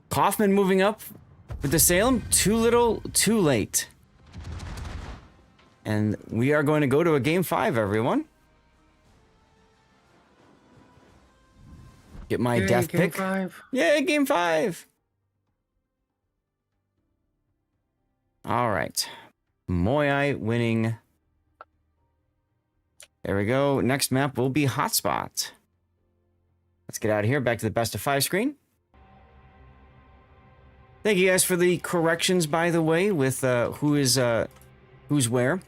Kaufman moving up with the Salem. Too little, too late. And we are going to go to a game 5, everyone. Get my death game pick. 5. Yeah, game 5. All right. Moai winning. There we go. Next map will be Hotspot. Let's get out of here. Back to the best of 5 screen. Thank you guys for the corrections, by the way, with who's where.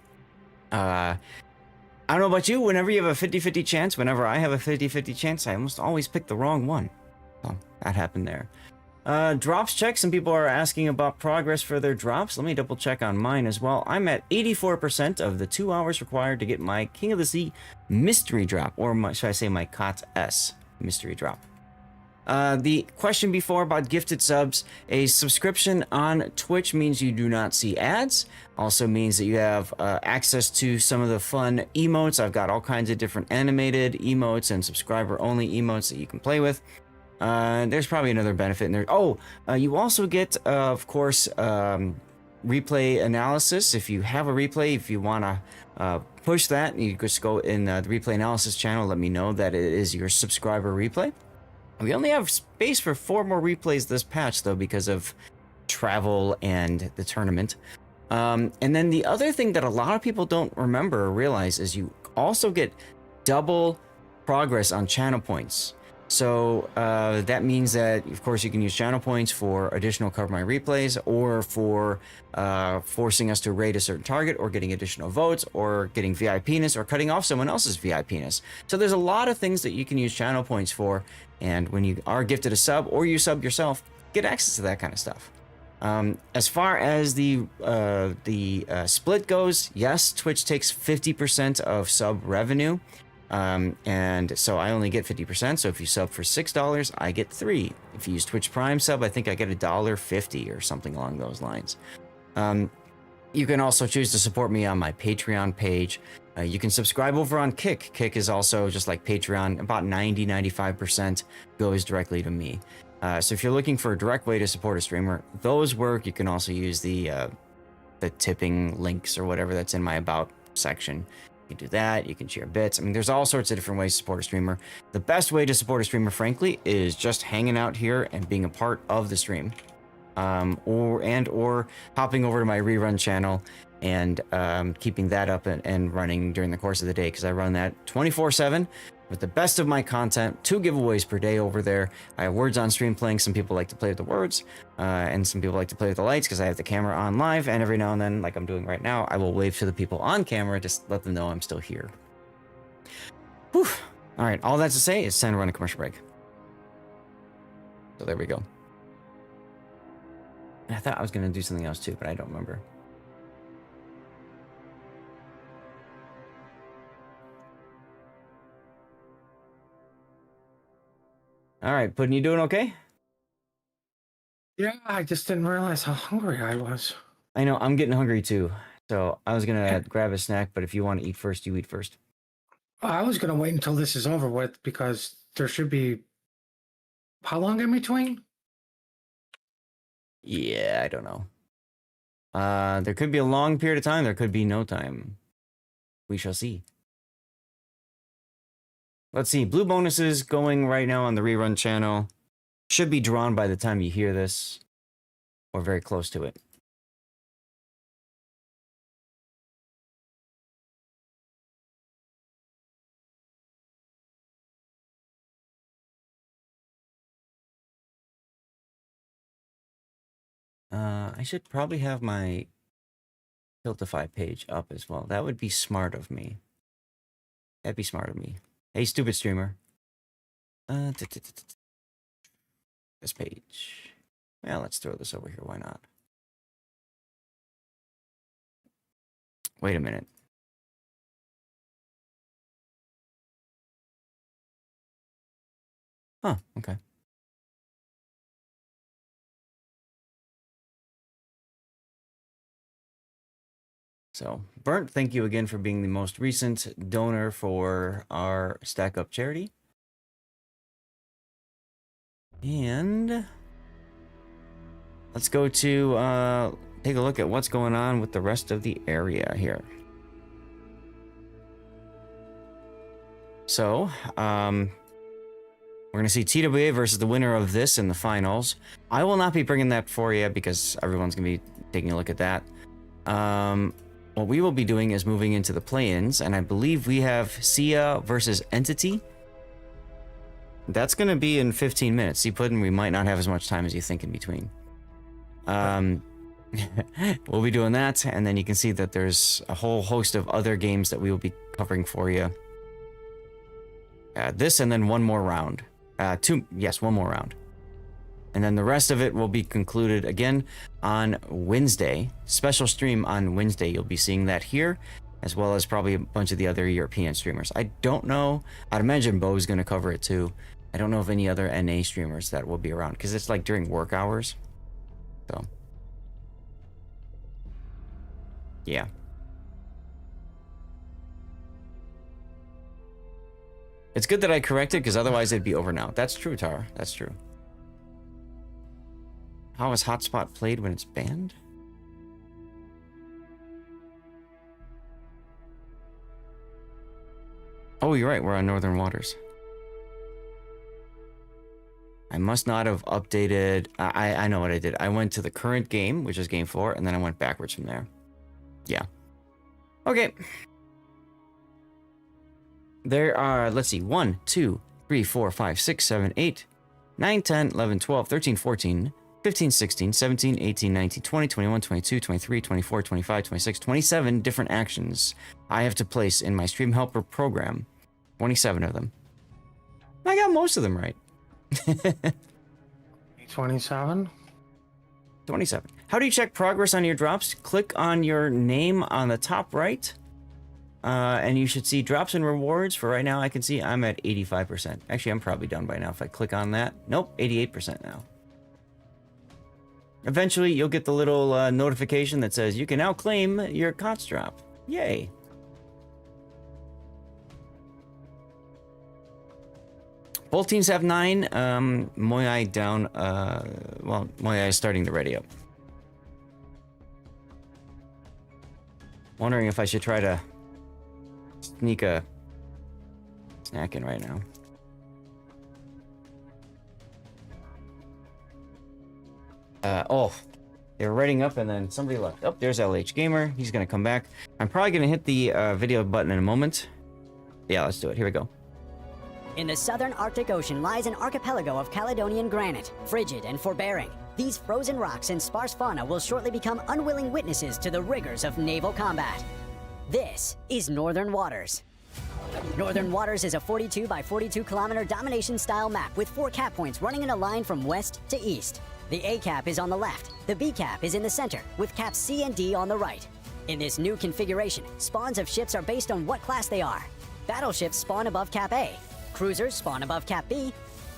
I don't know about you, whenever you have a 50-50 chance, whenever I have a 50-50 chance, I almost always pick the wrong one. So, that happened there. Drops check. Some people are asking about progress for their drops. Let me double check on mine as well. I'm at 84% of the 2 hours required to get my King of the Sea mystery drop, or should I say my KOTS mystery drop. The question before about gifted subs, a subscription on Twitch means you do not see ads. Also means that you have access to some of the fun emotes. I've got all kinds of different animated emotes and subscriber only emotes that you can play with. There's probably another benefit in there. You also get, of course, replay analysis. If you have a replay, if you want to push that, you just go in the replay analysis channel. Let me know that it is your subscriber replay. We only have space for 4 more replays this patch, though, because of travel and the tournament. And then the other thing that a lot of people don't remember or realize is you also get double progress on channel points. So that means that, of course, you can use channel points for additional Cover My Replays, or for forcing us to raid a certain target, or getting additional votes, or getting VIPness, or cutting off someone else's VIPness. So there's a lot of things that you can use channel points for, and when you are gifted a sub, or you sub yourself, get access to that kind of stuff. As far as the split goes, yes, Twitch takes 50% of sub revenue. And so I only get 50%. So if you sub for $6, I get $3. If you use Twitch Prime sub, I think I get $1.50 or something along those lines. You can also choose to support me on my Patreon page. You can subscribe over on Kick. Kick is also just like Patreon. About 90-95% goes directly to me. So if you're looking for a direct way to support a streamer, those work. You can also use the tipping links or whatever that's in my About section. You can do that. You can share bits. I mean, there's all sorts of different ways to support a streamer. The best way to support a streamer, frankly, is just hanging out here and being a part of the stream, or hopping over to my rerun channel and keeping that up and running during the course of the day, because I run that 24/7 with the best of my content. 2 giveaways per day over there. I have words on stream playing. Some people like to play with the words, and some people like to play with the lights because I have the camera on live, and every now and then, like I'm doing right now, I will wave to the people on camera to let them know I'm still here. Whew. All right, all that to say, it's time to run a commercial break. So there we go. And I thought I was going to do something else too, but I don't remember. All right, Puddin', you doing okay? Yeah, I just didn't realize how hungry I was. I know, I'm getting hungry too. So I was gonna grab a snack, but if you want to eat first, you eat first. I was going to wait until this is over with, because there should be... How long in between? Yeah, I don't know. There could be a long period of time. There could be no time. We shall see. Let's see. Blue bonuses going right now on the rerun channel. Should be drawn by the time you hear this, or very close to it. I should probably have my Tiltify page up as well. That would be smart of me. That'd be smart of me. Hey, stupid streamer. This page. Well, let's throw this over here. Why not? Wait a minute. Huh, okay. So, Burnt, thank you again for being the most recent donor for our Stack Up charity. And let's go to take a look at what's going on with the rest of the area here. So, we're going to see TWA versus the winner of this in the finals. I will not be bringing that for you because everyone's going to be taking a look at that. What we will be doing is moving into the play-ins, and I believe we have Sia versus Entity. That's going to be in 15 minutes. See, Puddin', we might not have as much time as you think in between. We'll be doing that, and then you can see that there's a whole host of other games that we will be covering for you. This, and then one more round. One more round. And then the rest of it will be concluded again on Wednesday. Special stream on Wednesday. You'll be seeing that here, as well as probably a bunch of the other European streamers. I don't know. I'd imagine Bo's going to cover it too. I don't know of any other NA streamers that will be around, because it's like during work hours. So, yeah. It's good that I corrected, because otherwise it'd be over now. That's true, Tara. That's true. How is Hotspot played when it's banned? Oh, you're right. We're on Northern Waters. I must not have updated. I know what I did. I went to the current game, which is game 4, and then I went backwards from there. Yeah. Okay. There are, let's see, 1, 2, 3, 4, 5, 6, 7, 8, 9, 10, 11, 12, 13, 14, 15, 16, 17, 18, 19, 20, 21, 22, 23, 24, 25, 26, 27 different actions I have to place in my Stream Helper program. 27 of them. I got most of them right. 27? 27. How do you check progress on your drops? Click on your name on the top right. And you should see drops and rewards. For right now, I can see I'm at 85%. Actually, I'm probably done by now if I click on that. Nope, 88% now. Eventually, you'll get the little notification that says you can now claim your KOTS drop. Yay. Both teams have 9. Moyai down. Well, Moyai is starting to ready up. Wondering if I should try to sneak a snack in right now. Oh, they were writing up and then somebody left. Oh, there's LH Gamer. He's going to come back. I'm probably going to hit the video button in a moment. Yeah, let's do it. Here we go. In the southern Arctic Ocean lies an archipelago of Caledonian granite, frigid and forbearing. These frozen rocks and sparse fauna will shortly become unwilling witnesses to the rigors of naval combat. This is Northern Waters. Northern Waters is a 42 by 42 kilometer domination-style map with 4 cap points running in a line from west to east. The A cap is on the left, the B cap is in the center, with caps C and D on the right. In this new configuration, spawns of ships are based on what class they are. Battleships spawn above cap A, cruisers spawn above cap B,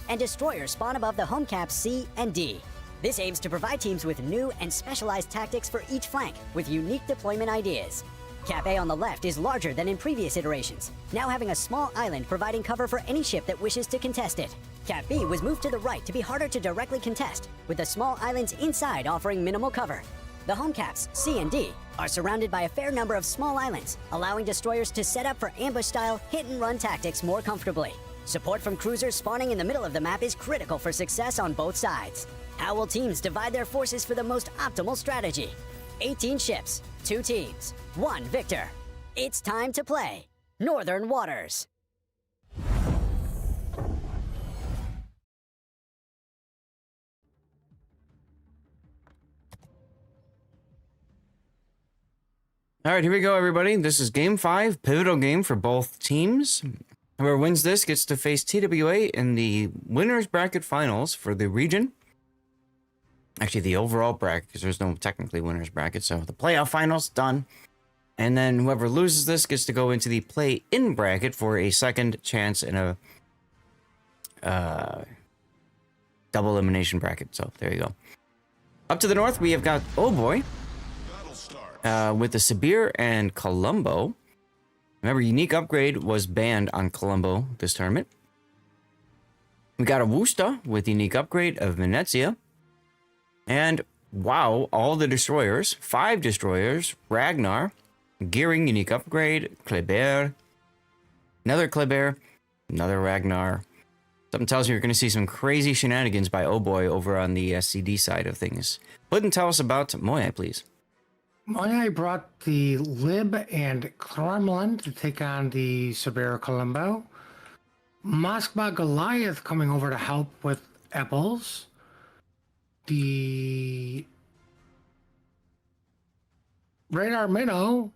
and destroyers spawn above the home caps C and D. This aims to provide teams with new and specialized tactics for each flank, with unique deployment ideas. Cap A on the left is larger than in previous iterations, now having a small island providing cover for any ship that wishes to contest it. Cap B was moved to the right to be harder to directly contest, with the small islands inside offering minimal cover. The home caps, C and D, are surrounded by a fair number of small islands, allowing destroyers to set up for ambush-style hit-and-run tactics more comfortably. Support from cruisers spawning in the middle of the map is critical for success on both sides. How will teams divide their forces for the most optimal strategy? 18 ships, 2 teams, 1 victor. It's time to play Northern Waters. All right, here we go, everybody. This is Game 5, pivotal game for both teams. Whoever wins this gets to face TWA in the winner's bracket finals for the region. Actually, the overall bracket, because there's no technically winner's bracket, so the playoff finals, done. And then whoever loses this gets to go into the play-in bracket for a second chance in a double elimination bracket. So there you go. Up to the north, we have got, oh boy, with the Sibir and Colombo. Remember, Unique Upgrade was banned on Colombo this tournament. We got a Wusta with Unique Upgrade of Venezia. And wow, all the destroyers, 5 destroyers, Ragnar, Gearing Unique Upgrade, Kleber, another Kleber, another Ragnar. Something tells me you're going to see some crazy shenanigans by Oh Boy over on the CD side of things. Puddin, tell us about Moyai, please. Moyai brought the Lib and Kremlin to take on the Sibir Colombo. Moskva Goliath coming over to help with Apples. The Radar Minnow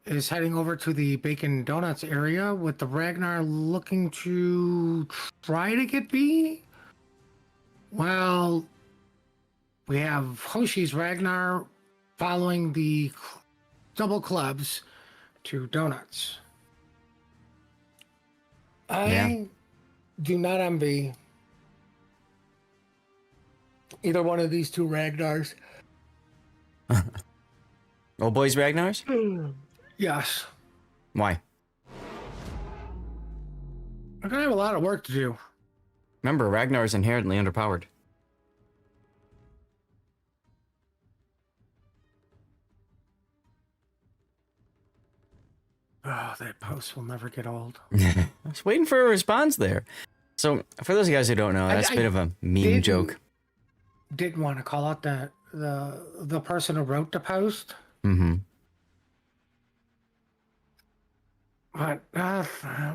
is heading over to the Bacon Donuts area with the Ragnar looking to try to get B. Well, we have Hoshi's Ragnar following the double clubs to donuts. I do not envy either one of these two Ragnars. Old boys Ragnars? Yes. Why? I'm gonna have a lot of work to do. Remember, Ragnar is inherently underpowered. Oh, that post will never get old. I was waiting for a response there. So, for those of you guys who don't know, that's a bit of a meme joke. Didn't want to call out the person who wrote the post. Mm-hmm. But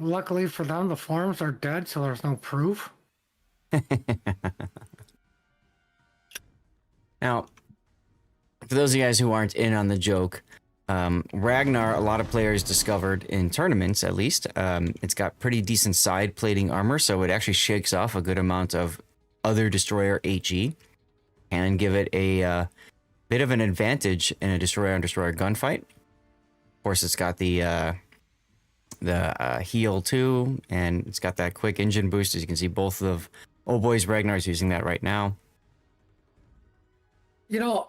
luckily for them, the forums are dead, so there's no proof. Now, for those of you guys who aren't in on the joke, Ragnar, a lot of players discovered in tournaments, at least, it's got pretty decent side plating armor, so it actually shakes off a good amount of other destroyer HE and give it a bit of an advantage in a destroyer-on-destroyer gunfight. Of course, it's got the heal too, and it's got that quick engine boost. As you can see, both of Old Boy's Ragnar's using that right now. You know,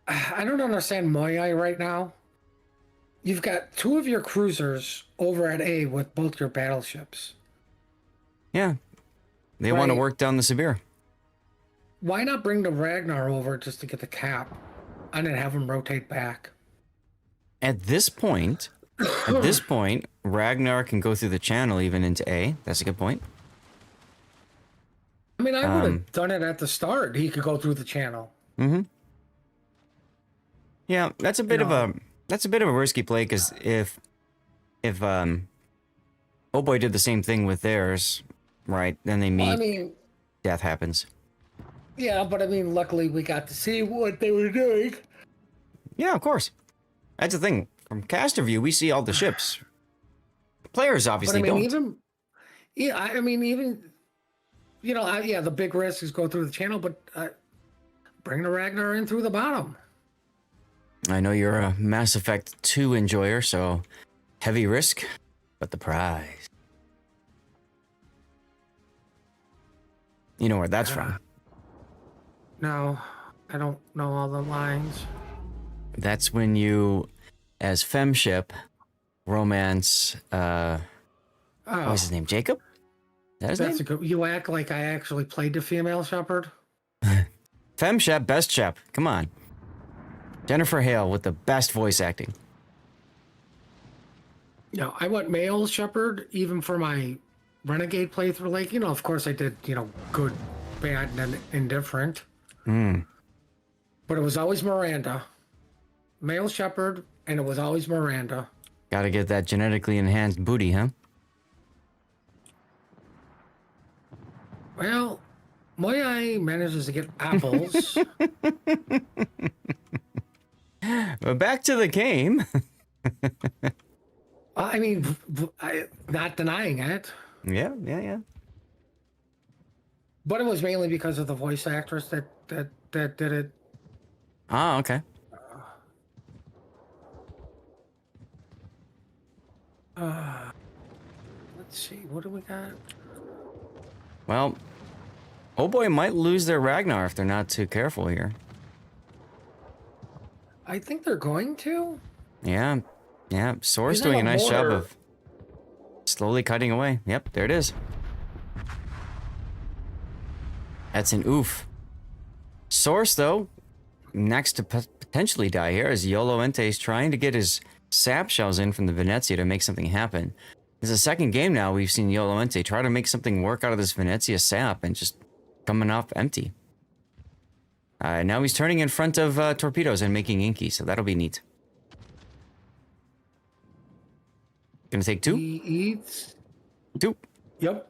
I don't understand Moyai right now. You've got two of your cruisers over at A with both your battleships. Yeah, they want to Right. work down the Sibir. Why not bring the Ragnar over just to get the cap and then have him rotate back? At this point, Ragnar can go through the channel even into A. That's a good point. I mean, I would have done it at the start. He could go through the channel. Mm-hmm. Yeah, that's a bit of a risky play, because if Oh Boy did the same thing with theirs, right? Then they meet. Well, I mean, Death happens. yeah, but I mean, luckily we got to see what they were doing. Yeah, of course. That's the thing. From caster view, we see all the ships. Players But obviously I mean, don't. yeah, the big risk is go through the channel, but bring the Ragnar in through the bottom. I know you're a Mass Effect 2 enjoyer, so heavy risk, but the prize. You know where that's from. No, I don't know all the lines. That's when you, as femship, romance, what was his name? Jacob? Is that his That's name? a good. You act like I actually played the female shepherd. Femshep, best shep. Come on. Jennifer Hale with the best voice acting. No, I went male shepherd even for my renegade playthrough. Like, of course I did, good, bad, and indifferent. But it was always Miranda. Male shepherd, and it was always Miranda. Gotta get that genetically enhanced booty, huh? Well, Moyai manages to get apples. But back to the game. I mean, not denying it. Yeah. But it was mainly because of the voice actress that did it. Ah, okay. Let's see, what do we got? Well, Oh Boy might lose their Ragnar if they're not too careful here. I think they're going to. Yeah. Soar's He's on doing a a nice job mortar. of slowly cutting away. Yep, there it is. That's an oof. Source, though, next to potentially die here, as Yolo Ente is trying to get his sap shells in from the Venezia to make something happen. This is the second game now we've seen Yolo Ente try to make something work out of this Venezia sap and just coming off empty. Now he's turning in front of torpedoes and making inky, so that'll be neat. Gonna take two? He eats. Two. Yep.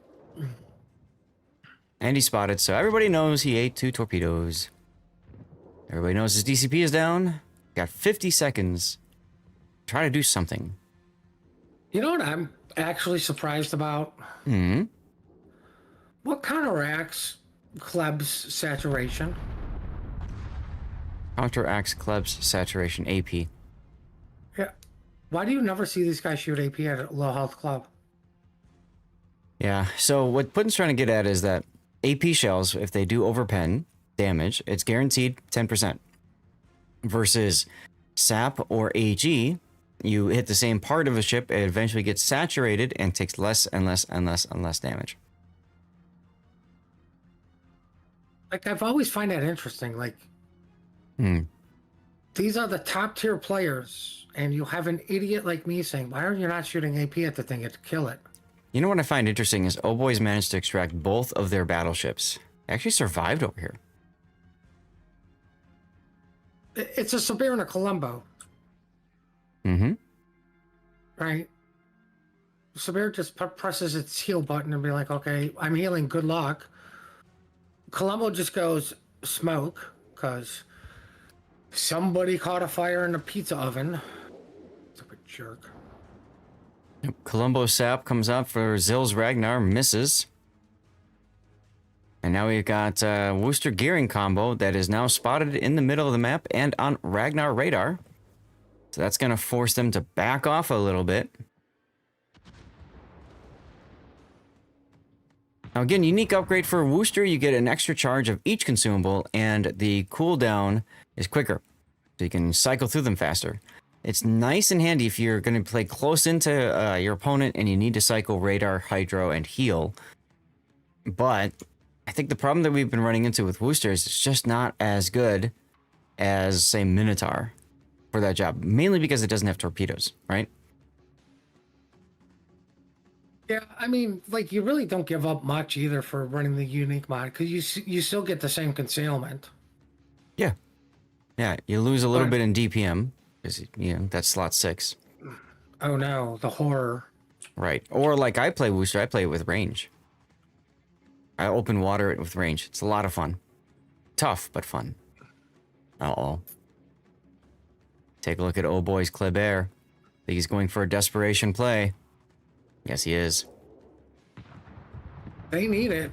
And he spotted, so everybody knows he ate 2 torpedoes. Everybody knows his DCP is down. Got 50 seconds. Try to do something. You know what I'm actually surprised about? Hmm. What kind of racks Klebs saturation. Counteracts Klebs saturation AP. Yeah. Why do you never see these guys shoot AP at a low health club? Yeah, so what Putin's trying to get at is that AP shells, if they do overpen damage, it's guaranteed 10%. Versus SAP or AG, you hit the same part of a ship, it eventually gets saturated and takes less and less and less and less damage. Like, I've always find that interesting. Like, Hmm. these are the top tier players, and you have an idiot like me saying, why are you not shooting AP at the thing to kill it? You know what I find interesting is Oboys managed to extract both of their battleships. They actually survived over here. It's a Sibir and a Colombo, Mm-hmm. right? Sibir just presses its heal button and be like, okay, I'm healing, good luck. Colombo just goes smoke, because somebody caught a fire in the pizza oven. Stupid jerk. Yep. Colombo Sap comes out for Zill's Ragnar, misses. And now we've got Worcester Gearing combo that is now spotted in the middle of the map and on Ragnar radar. So that's going to force them to back off a little bit. Now again, unique upgrade for Worcester, you get an extra charge of each consumable and the cooldown is quicker. So you can cycle through them faster. It's nice and handy if you're going to play close into your opponent and you need to cycle radar, hydro, and heal. But I think the problem that we've been running into with Worcester is it's just not as good as, say, Minotaur for that job. Mainly because it doesn't have torpedoes, right? Yeah, I mean, like, you really don't give up much either for running the unique mod, because you still get the same concealment. Yeah. Yeah, you lose a little But- bit in DPM, because, you know, that's slot 6. Oh no, the horror. Right. Or like I play Worcester, I play it with range. I open water it with range. It's a lot of fun. Tough, but fun. Uh-oh. Take a look at old boy's Kleber. Think he's going for a desperation play. Yes, he is. They need it.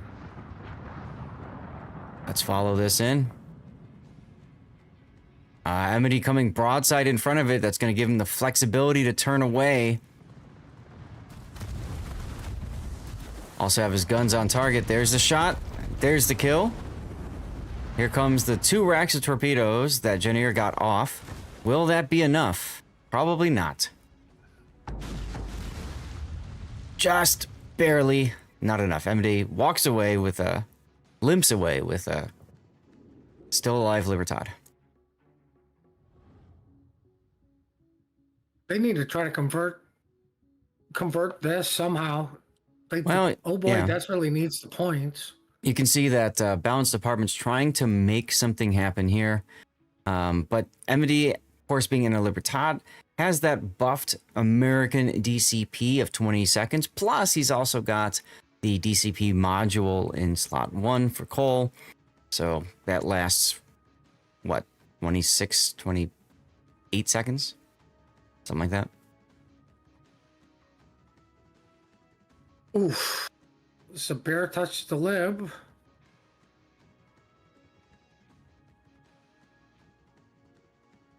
Let's follow this in. Amity coming broadside in front of it. That's going to give him the flexibility to turn away. Also have his guns on target. There's the shot. There's the kill. Here comes the 2 racks of torpedoes that Janier got off. Will that be enough? Probably not. Just barely not enough. Amity walks away with a... limps away with a... still alive Libertad. They need to try to convert this somehow. Well, oh boy, yeah. desperately needs the points. You can see that Balance Department's trying to make something happen here. But Amity, of course, being in a Libertad, has that buffed American DCP of 20 seconds. Plus, he's also got the DCP module in slot 1 for Cole. So that lasts, what, 26, 28 seconds? Something like that. Oof. Sabir touched the lib.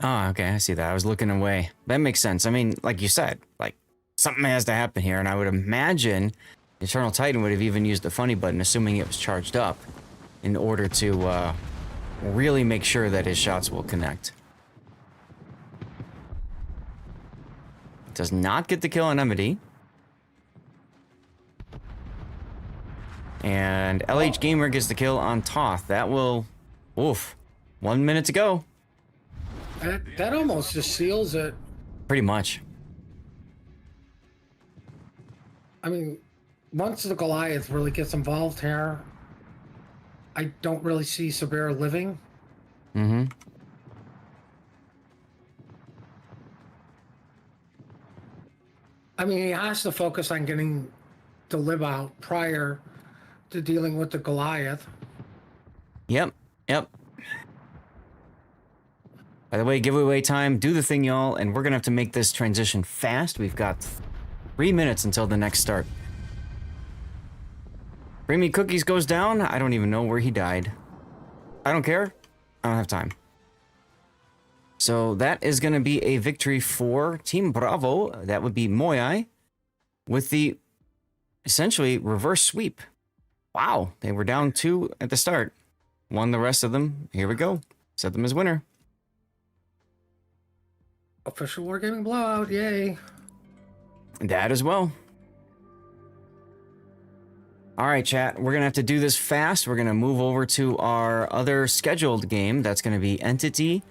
Oh, okay, I see that. I was looking away. That makes sense. I mean, like you said, like, something has to happen here, and I would imagine Eternal Titan would have even used the funny button, assuming it was charged up, in order to really make sure that his shots will connect. Does not get the kill on Amity. And LH Gamer gets the kill on Toth. That will... oof. 1 minute to go. That almost just seals it. Pretty much. I mean, once the Goliath really gets involved here, I don't really see Sabir living. Mm-hmm. I mean, he has to focus on getting the lib out prior to dealing with the Goliath. Yep. By the way, giveaway time. Do the thing, y'all. And we're going to have to make this transition fast. We've got 3 minutes until the next start. Creamy Cookies goes down. I don't even know where he died. I don't care. I don't have time. So that is going to be a victory for Team Bravo. That would be Moyai with the essentially reverse sweep. Wow, they were down 2 at the start. Won the rest of them. Here we go. Set them as winner. Official Wargaming blowout, yay. That as well. All right, chat. We're going to have to do this fast. We're going to move over to our other scheduled game. That's going to be Entity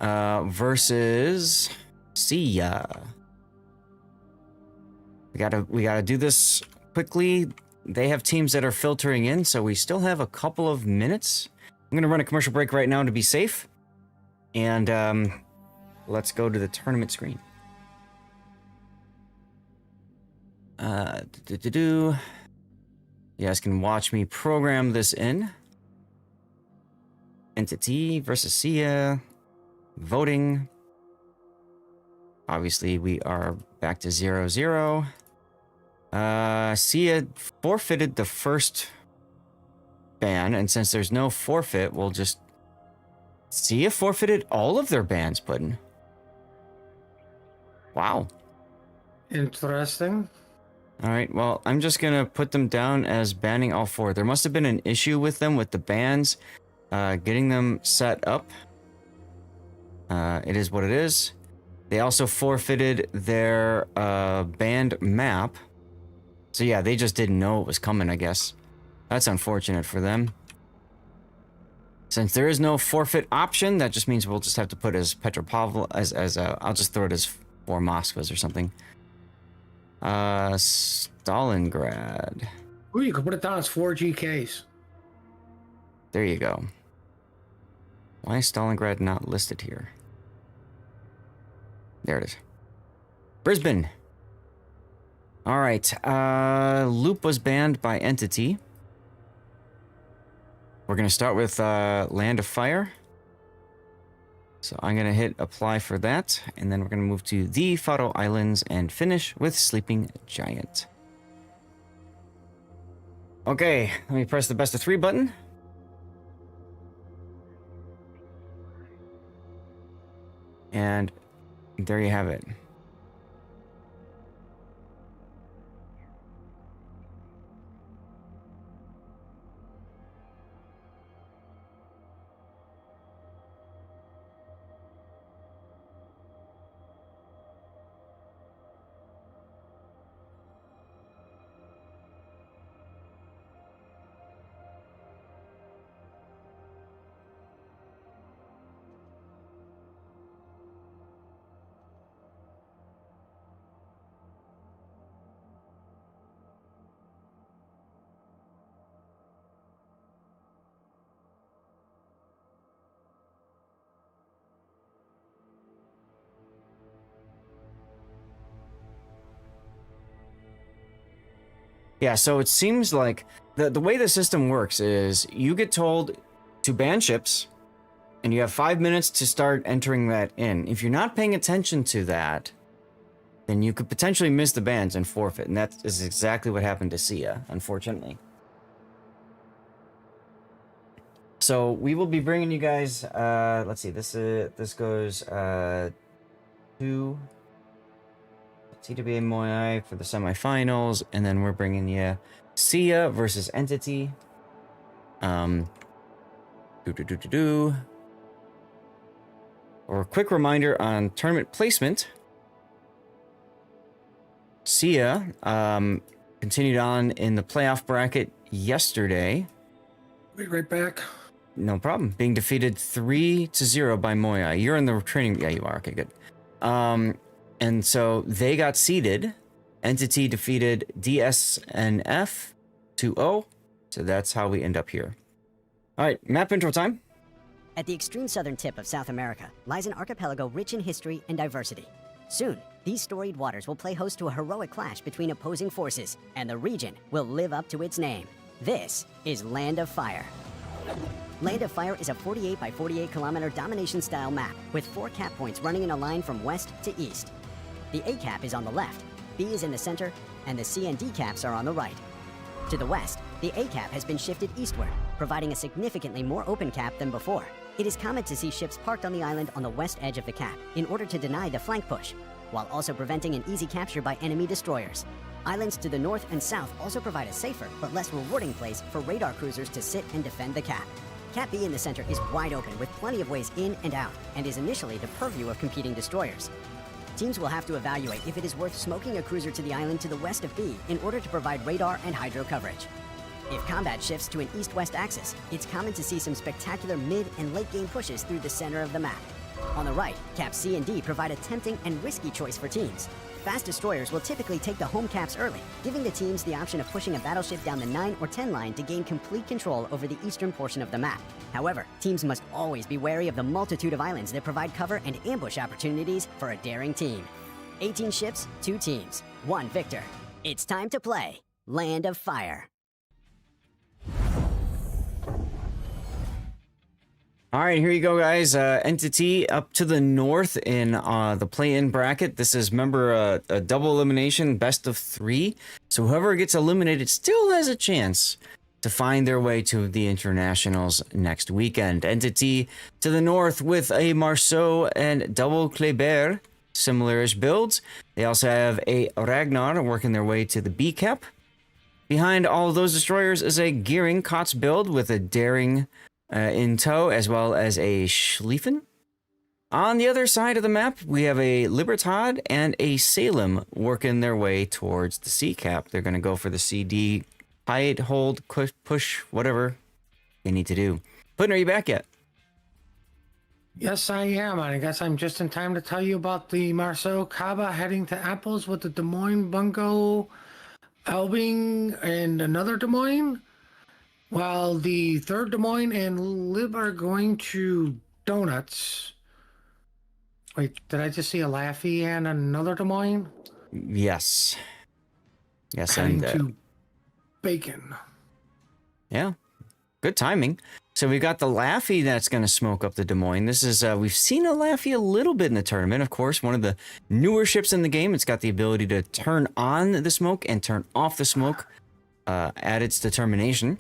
versus Sia. We gotta do this quickly. They have teams that are filtering in, so we still have a couple of minutes. I'm going to run a commercial break right now to be safe. And let's go to the tournament screen. You guys can watch me program this in. Entity versus Sia. Voting. Obviously, we are back to 0-0. Sia forfeited the first ban, and since there's no forfeit, we'll just... Sia forfeited all of their bans, Puddin'. Wow. Interesting. All right, well, I'm just going to put them down as banning all 4. There must have been an issue with them, with the bans, getting them set up. It is what it is. They also forfeited their banned map. So yeah, they just didn't know it was coming, I guess. That's unfortunate for them. Since there is no forfeit option, that just means we'll just have to put as Petropavl I'll just throw it as 4 Moskvas or something. Stalingrad. Ooh, you could put it down as 4 GKs. There you go. Why is Stalingrad not listed here? There it is. Brisbane. All right. Loop was banned by Entity. We're going to start with Land of Fire. So I'm going to hit apply for that. And then we're going to move to the Faroe Islands and finish with Sleeping Giant. Okay, let me press the best of 3 button. And there you have it. Yeah, so it seems like the way the system works is you get told to ban ships, and you have 5 minutes to start entering that in. If you're not paying attention to that, then you could potentially miss the bans and forfeit, and that is exactly what happened to Sia, unfortunately. So we will be bringing you guys, let's see, this goes to TWA Moyai for the semifinals, and then we're bringing you Sia versus Entity. Or a quick reminder on tournament placement. Sia continued on in the playoff bracket yesterday. Be right back. No problem. Being defeated 3-0 by Moya. You're in the training. Yeah, you are. Okay, good. And so they got seeded. Entity defeated DSNF 2-0. So that's how we end up here. All right, map intro time. At the extreme southern tip of South America lies an archipelago rich in history and diversity. Soon, these storied waters will play host to a heroic clash between opposing forces, and the region will live up to its name. This is Land of Fire. Land of Fire is a 48 by 48 kilometer domination-style map with 4 cap points running in a line from west to east. The A cap is on the left, B is in the center, and the C and D caps are on the right. To the west, The A cap has been shifted eastward, providing a significantly more open cap than before. It is common to see ships parked on the island on the west edge of the cap in order to deny the flank push, while also preventing an easy capture by enemy destroyers. Islands to the north and south also provide a safer but less rewarding place for radar cruisers to sit and defend the cap. Cap B in the center is wide open with plenty of ways in and out, and is initially the purview of competing destroyers. Teams will have to evaluate if it is worth smoking a cruiser to the island to the west of B in order to provide radar and hydro coverage. If combat shifts to an east-west axis, it's common to see some spectacular mid and late game pushes through the center of the map. On the right, Caps C and D provide a tempting and risky choice for teams. Fast destroyers will typically take the home caps early, giving the teams the option of pushing a battleship down the 9 or 10 line to gain complete control over the eastern portion of the map. However, teams must always be wary of the multitude of islands that provide cover and ambush opportunities for a daring team. 18 ships, 2 teams, 1 victor. It's time to play Land of Fire. All right, here you go, guys. Entity up to the north in the play-in bracket. This is, remember, a double elimination, best of 3. So whoever gets eliminated still has a chance to find their way to the internationals next weekend. Entity to the north with a Marceau and double Kleber, similar-ish builds. They also have a Ragnar working their way to the B cap. Behind all of those destroyers is a Gearing KOTS build with a Daring in tow, as well as a Schlieffen. On the other side of the map, we have a Libertad and a Salem working their way towards the C cap. They're going to go for the CD, hide, hold, push, whatever they need to do. Putin, are you back yet? Yes, I am. I guess I'm just in time to tell you about the Marceau Kaba heading to Apples with the Des Moines Bungo, Elbing, and another Des Moines. While the third Des Moines and Lib are going to Donuts. Wait, did I just see a Laffy and another Des Moines? Yes. Yes, Heading and to Bacon. yeah, good timing. So we've got the Laffy that's going to smoke up the Des Moines. This is, we've seen a Laffy a little bit in the tournament. Of course, one of the newer ships in the game. It's got the ability to turn on the smoke and turn off the smoke at its determination.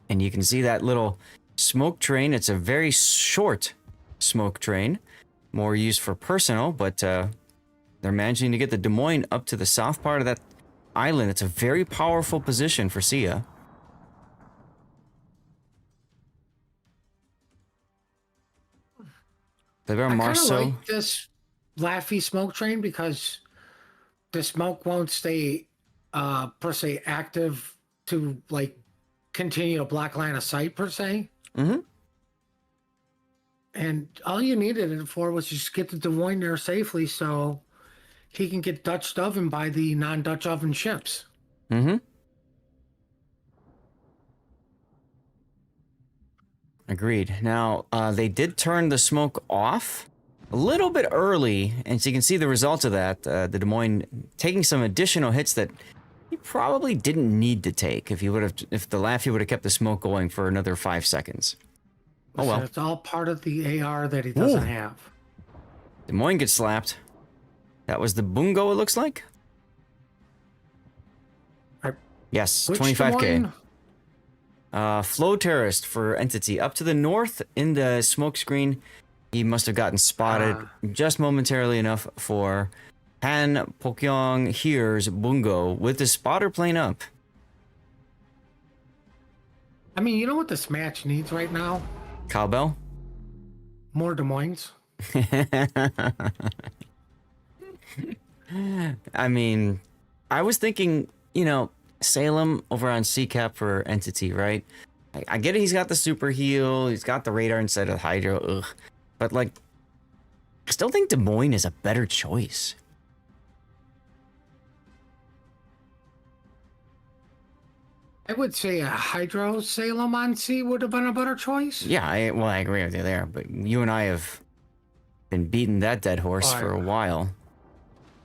And you can see that little smoke train. It's a very short smoke train, more used for personal, but they're managing to get the Des Moines up to the south part of that island. It's a very powerful position for Sia. I kind of Marceau. like this Laffy smoke train because the smoke won't stay per se active to like continue a black line of sight per se. Mm-hmm. And all you needed it for was just get the Des Moines there safely so he can get Dutched oven by the non-Dutch oven ships. Mm-hmm. Agreed. Now, they did turn the smoke off a little bit early, and so you can see the results of that. The Des Moines taking some additional hits that he probably didn't need to take if the Laffy would have kept the smoke going for another 5 seconds. Oh well. So it's all part of the AR that he doesn't have. Des Moines gets slapped. That was the Bungo, it looks like. Yes, Which 25k. Flow terrorist for Entity up to the north in the smoke screen. He must have gotten spotted just momentarily enough for Han Pokyong here's Bungo with the spotter plane up. I mean, you know what this match needs right now? Cowbell? More Des Moines. I mean, I was thinking, Salem over on CCAP for Entity, right? I get it, he's got the super heal, he's got the radar instead of Hydro, but I still think Des Moines is a better choice. I would say a Hydro Salem on C would have been a better choice. Yeah, I agree with you there, but you and I have been beating that dead horse for a while.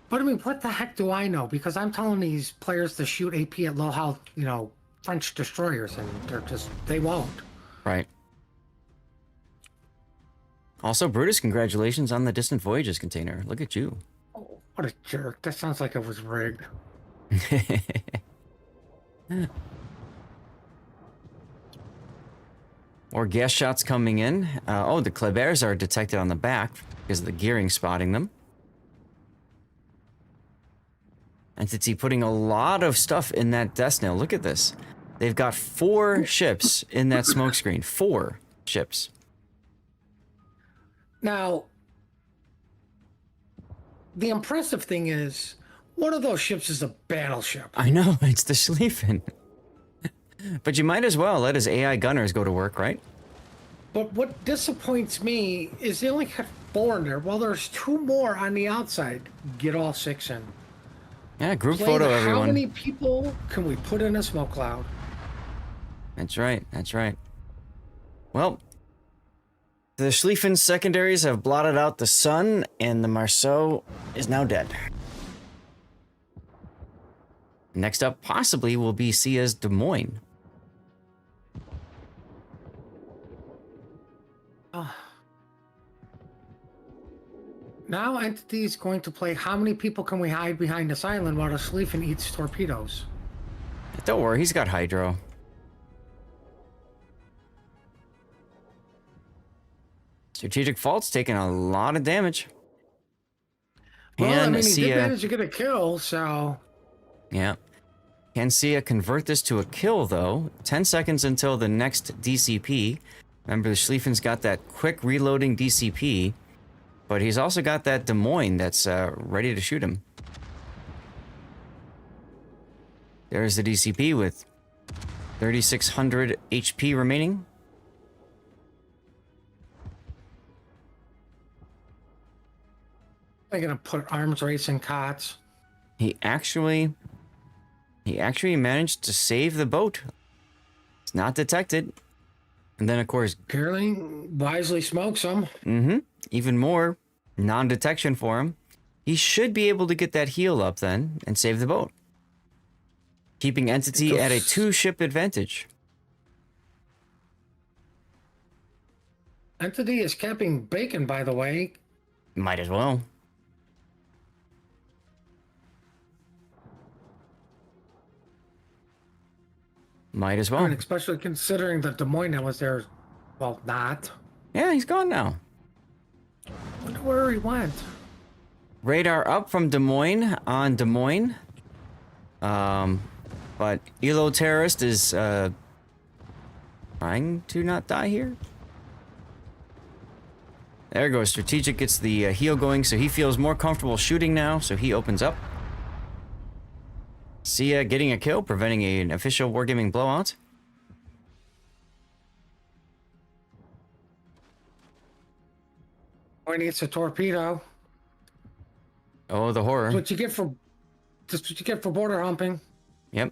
But I mean, what the heck do I know? Because I'm telling these players to shoot AP at low health, French destroyers, and they won't. Right. Also, Brutus, congratulations on the Distant Voyages container. Look at you. Oh, what a jerk. That sounds like it was rigged. Or gas shots coming in. Oh, the Klebers are detected on the back because of the gearing spotting them. Entity putting a lot of stuff in that desk now. Look at this. They've got 4 ships in that smoke screen. 4 ships. Now, the impressive thing is, one of those ships is a battleship. I know, it's the Schlieffen. But you might as well let his AI gunners go to work, right? But what disappoints me is they only got 4 in there. Well, there's 2 more on the outside. Get all 6 in. Yeah, group Play photo, the everyone. How many people can we put in a smoke cloud? That's right, that's right. Well, the Schlieffen secondaries have blotted out the sun, and the Marceau is now dead. Next up, possibly, will be Sia's Des Moines. Now Entity is going to play how many people can we hide behind this island while the Schlieffen eats torpedoes? Don't worry, he's got Hydro. Strategic Fault's taking a lot of damage. Well, I Can mean, he Sia, did manage to get a kill, so... yeah. Can Sia convert this to a kill, though? 10 seconds until the next DCP. Remember, the Schlieffen's got that quick reloading DCP, but he's also got that Des Moines that's ready to shoot him. There's the DCP with 3,600 HP remaining. They're gonna put arms race in KOTS. He actually managed to save the boat. It's not detected. And then, of course, Apparently, wisely smokes them. even more non-detection for him. He should be able to get that heal up then and save the boat. Keeping Entity at a 2-ship advantage. Entity is capping bacon, by the way. Might as well. Might as well. And especially considering that Des Moines that was there, well, not. Yeah, he's gone now. Wonder where he went. Radar up from Des Moines on Des Moines. But Elo Terrorist is trying to not die here. There goes. Strategic gets the heal going, so he feels more comfortable shooting now, so he opens up. Sia getting a kill, preventing an official wargaming blowout. When it's a torpedo. Oh, the horror. That's what you get for. That's what you get for border humping. Yep.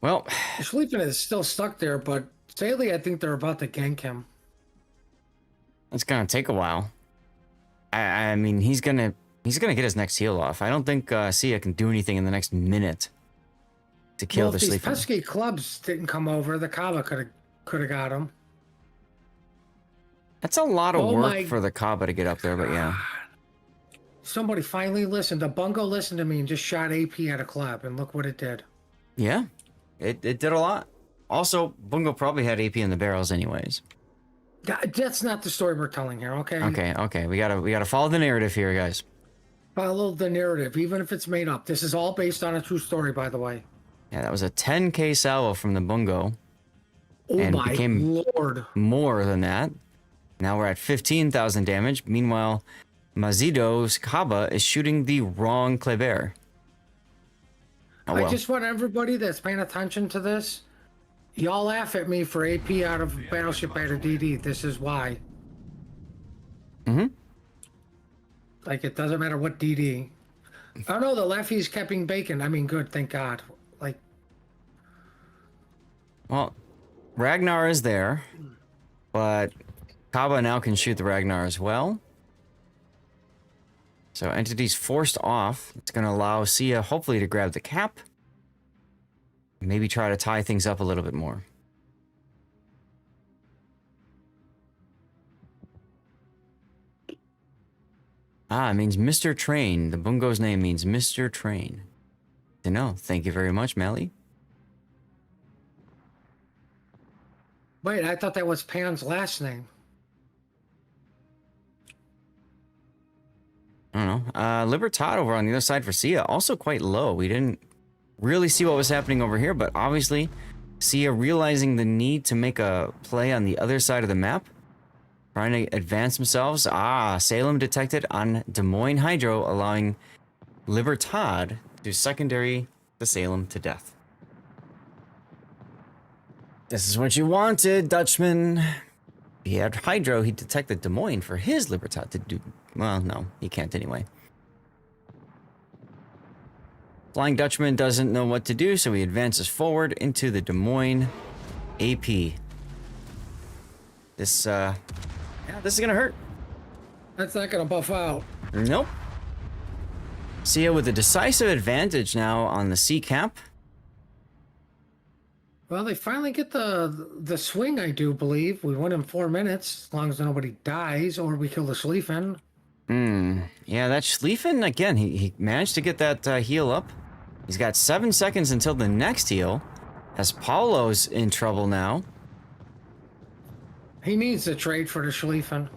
Well, Schlieffen is still stuck there, but sadly, I think they're about to gank him. it's gonna take a while. I mean, he's gonna get his next heal off. I don't think Sia can do anything in the next minute to kill Well, the if these sleeper. pesky clubs didn't come over, the Kava could have got him. That's a lot of Oh work my for the Kaba to get up there, but yeah. Somebody finally listened. The bungo listened to me and just shot AP at a club, and look what it did. Yeah, it did a lot. Also, Bungo probably had AP in the barrels anyways. That's not the story we're telling here, okay? Okay. We gotta follow the narrative here, guys. Follow the narrative, even if it's made up. This is all based on a true story, by the way. Yeah, that was a 10k salvo from the Bungo. Oh And my became lord. more than that. Now we're at 15,000 damage. Meanwhile, Mazido's Kaba is shooting the wrong Kleber. Oh, well. I just want everybody that's paying attention to this, y'all laugh at me for AP out of Battleship out of DD. This is why. Like, it doesn't matter what DD. Oh no, the Leffy's keeping bacon. I mean, good, thank God. Like, Well, Ragnar is there, but Kaba now can shoot the Ragnar as well. So Entity's forced off. It's going to allow Sia hopefully to grab the cap. Maybe try to tie things up a little bit more. Ah, it means Mr. Train. The Bungo's name means Mr. Train. To know. Thank you very much, Melly. Wait, I thought that was Pan's last name. I don't know. Libertad over on the other side for Sia, also quite low. We didn't really see what was happening over here, but obviously Sia realizing the need to make a play on the other side of the map, trying to advance themselves. Salem detected on Des Moines Hydro, allowing Libertad to secondary the Salem to death. This is what you wanted, Dutchman. He had Hydro, he detected Des Moines for his Libertad to do... Well, no, he can't anyway. Flying Dutchman doesn't know what to do, so he advances forward into the Des Moines AP. This is gonna hurt. That's not gonna buff out. Nope. Sia with a decisive advantage now on the C cap. Well, they finally get the swing, I do believe. We win in 4 minutes, as long as nobody dies or we kill the Schlieffen. Yeah, that Schlieffen, again, he managed to get that heal up. He's got 7 seconds until the next heal, as Paulo's in trouble now. He needs to trade for the Schlieffen.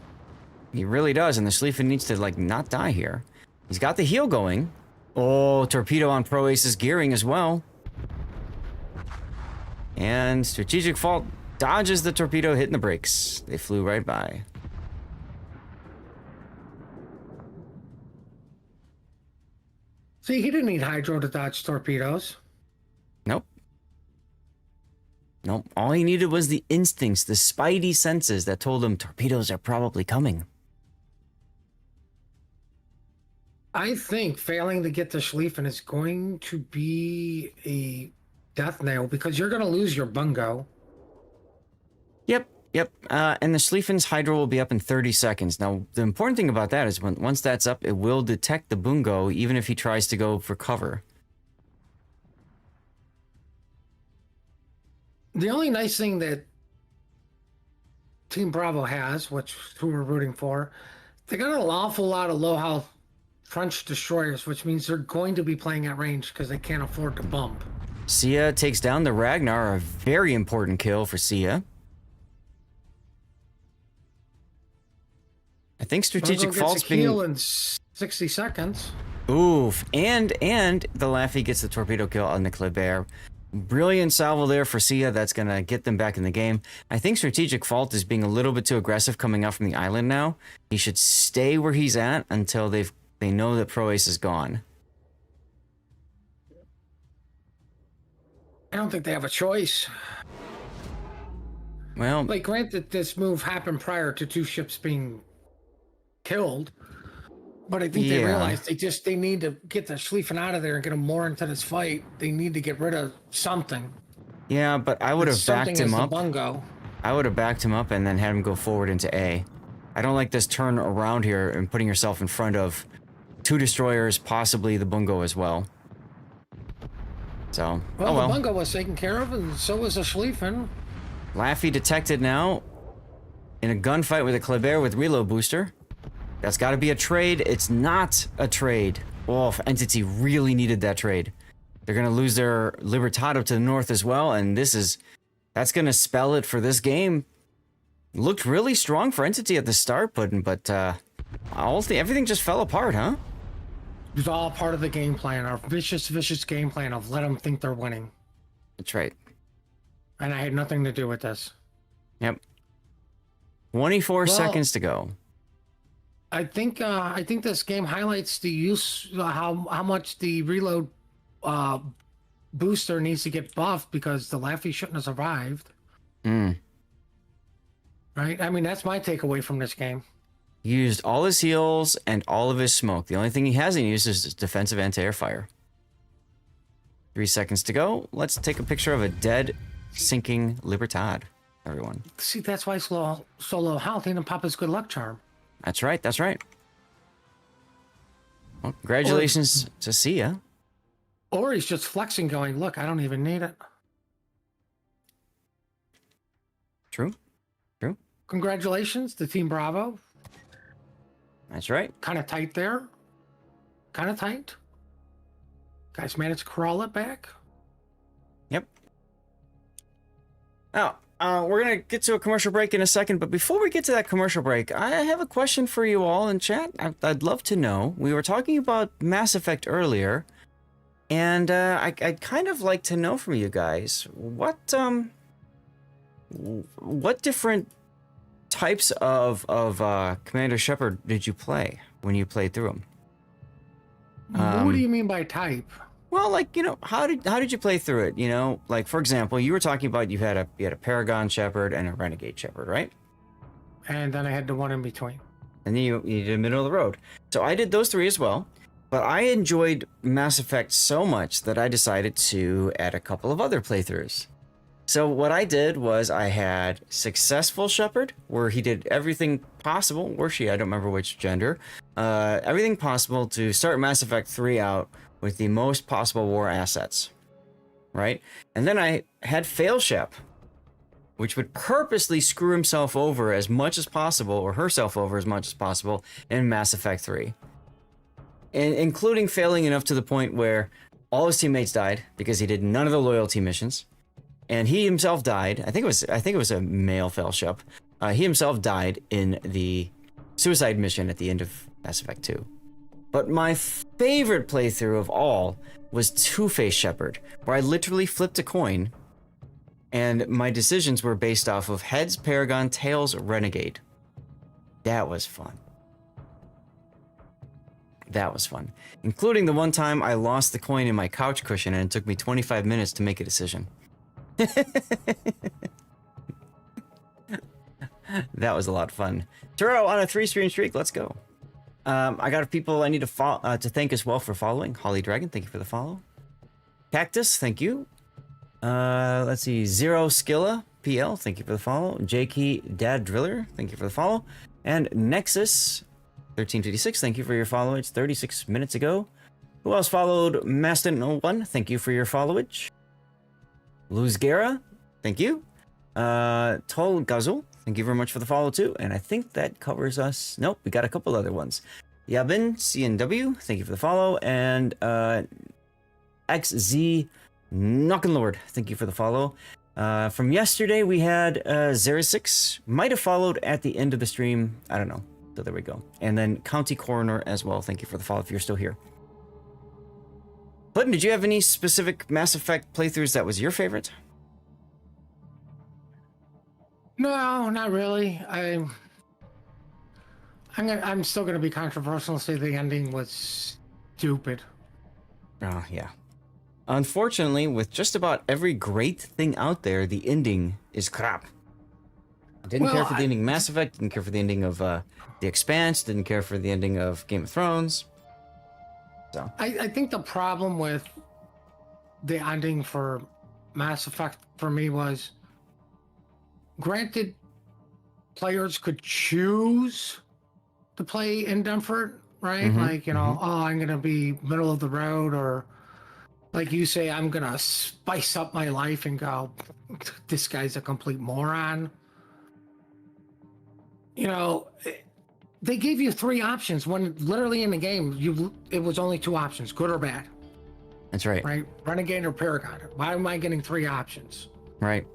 He really does, and the Schlieffen needs to, like, not die here. He's got the heal going. Oh, torpedo on Pro Ace's gearing as well. And Strategic Fault dodges the torpedo, hitting the brakes. They flew right by. See, he didn't need Hydro to dodge torpedoes. Nope. Nope. All he needed was the instincts, the spidey senses that told him torpedoes are probably coming. I think failing to get the Schlieffen is going to be a death nail because you're going to lose your bungo. Yep. And the Schlieffen's Hydro will be up in 30 seconds. Now, the important thing about that is once that's up, it will detect the bungo even if he tries to go for cover. The only nice thing that Team Bravo has, who we're rooting for, they got an awful lot of low health French destroyers, which means they're going to be playing at range because they can't afford to bump. Sia takes down the Ragnar, a very important kill for Sia. I think Strategic Fault's being... heal in 60 seconds. Oof. And the Laffy gets the torpedo kill on the Kleber. Brilliant salvo there for Sia. That's going to get them back in the game. I think Strategic Fault is being a little bit too aggressive coming out from the island now. He should stay where he's at until they know that Pro Ace is gone. I don't think they have a choice. Well... Like, granted, this move happened prior to 2 ships being killed, but I think they realized they need to get the Schlieffen out of there and get him more into this fight. They need to get rid of something. Yeah, but I would have backed him up. Bungo. I would have backed him up and then had him go forward into A. I don't like this turn around here and putting yourself in front of 2 destroyers, possibly the bungo as well. So, well, the bungo was taken care of, and so was the Schlieffen. Laffy detected now in a gunfight with a Kleber with reload booster. That's got to be a trade. It's not a trade. Oh, Entity really needed that trade. They're going to lose their Libertad up to the north as well, and that's going to spell it for this game. Looked really strong for Entity at the start, but everything just fell apart, huh? It was all part of the game plan, our vicious game plan of let them think they're winning. That's right. And I had nothing to do with this. Yep. 24 seconds to go. I think this game highlights the use how much the reload booster needs to get buffed because the Laffy shouldn't have survived. Right? I mean, that's my takeaway from this game. Used all his heals and all of his smoke. The only thing he hasn't used is his defensive anti-air fire. 3 seconds to go. Let's take a picture of a dead, sinking Libertad, everyone. See, that's why so low health ain't Papa's good luck charm. That's right. That's right. Well, congratulations to Sia. Or he's just flexing, going, "Look, I don't even need it." True. Congratulations to Team Bravo. That's right. Kind of tight there. Kind of tight. Guys managed to crawl it back. Yep. Now, We're gonna get to a commercial break in a second, but before we get to that commercial break, I have a question for you all in chat. I'd love to know. We were talking about Mass Effect earlier, and I'd kind of like to know from you guys what different types of Commander Shepard did you play when you played through them? What do you mean by type? Well, like, how did you play through it? Like, for example, you were talking about you had a Paragon Shepherd and a Renegade Shepherd, right? And then I had the one in between. And then you did middle of the road. So I did those three as well. But I enjoyed Mass Effect so much that I decided to add a couple of other playthroughs. So what I did was I had Successful Shepherd, where he did everything possible, or she, I don't remember which gender, everything possible to start Mass Effect 3 out with the most possible war assets, right? And then I had Fail Shep, which would purposely screw himself over as much as possible, or herself over as much as possible in Mass Effect 3. And including failing enough to the point where all his teammates died because he did none of the loyalty missions. And he himself died. I think it was a male Fail Shep. He himself died in the suicide mission at the end of Mass Effect 2. But my favorite playthrough of all was Two-Face Shepherd, where I literally flipped a coin, and my decisions were based off of heads, Paragon, tails, Renegade. That was fun. That was fun. Including the one time I lost the coin in my couch cushion, and it took me 25 minutes to make a decision. That was a lot of fun. Turo on a 3-stream streak. Let's go. I got people I need to thank as well for following. Holly Dragon, thank you for the follow. Cactus, thank you. Let's see. Zero Skilla PL, thank you for the follow. JK Dad Driller, thank you for the follow. And Nexus 1356, thank you for your follow. It's 36 minutes ago. Who else followed? Maston01, thank you for your followage. Luzgera, thank you. Tol Gazul, thank you very much for the follow too. And I think that covers us. Nope, we got a couple other ones. Yabin CNW, thank you for the follow. And XZ Knockin' thank you for the follow. From yesterday, we had Zero6, might have followed at the end of the stream. I don't know. So there we go. And then County Coroner as well. Thank you for the follow if you're still here. Button, did you have any specific Mass Effect playthroughs that was your favorite? No, not really. I'm still gonna be controversial and say the ending was stupid. Oh, yeah. Unfortunately, with just about every great thing out there, the ending is crap. Didn't care for the ending of Mass Effect, didn't care for the ending of The Expanse, didn't care for the ending of Game of Thrones. So I think the problem with the ending for Mass Effect for me was, granted, players could choose to play in Dunford, right? Like, oh, I'm going to be middle of the road, or like you say, I'm going to spice up my life and go, this guy's a complete moron. They gave you 3 options when literally in the game, it was only 2 options, good or bad. that's right. Right? Renegade or Paragon. Why am I getting 3 options? Right.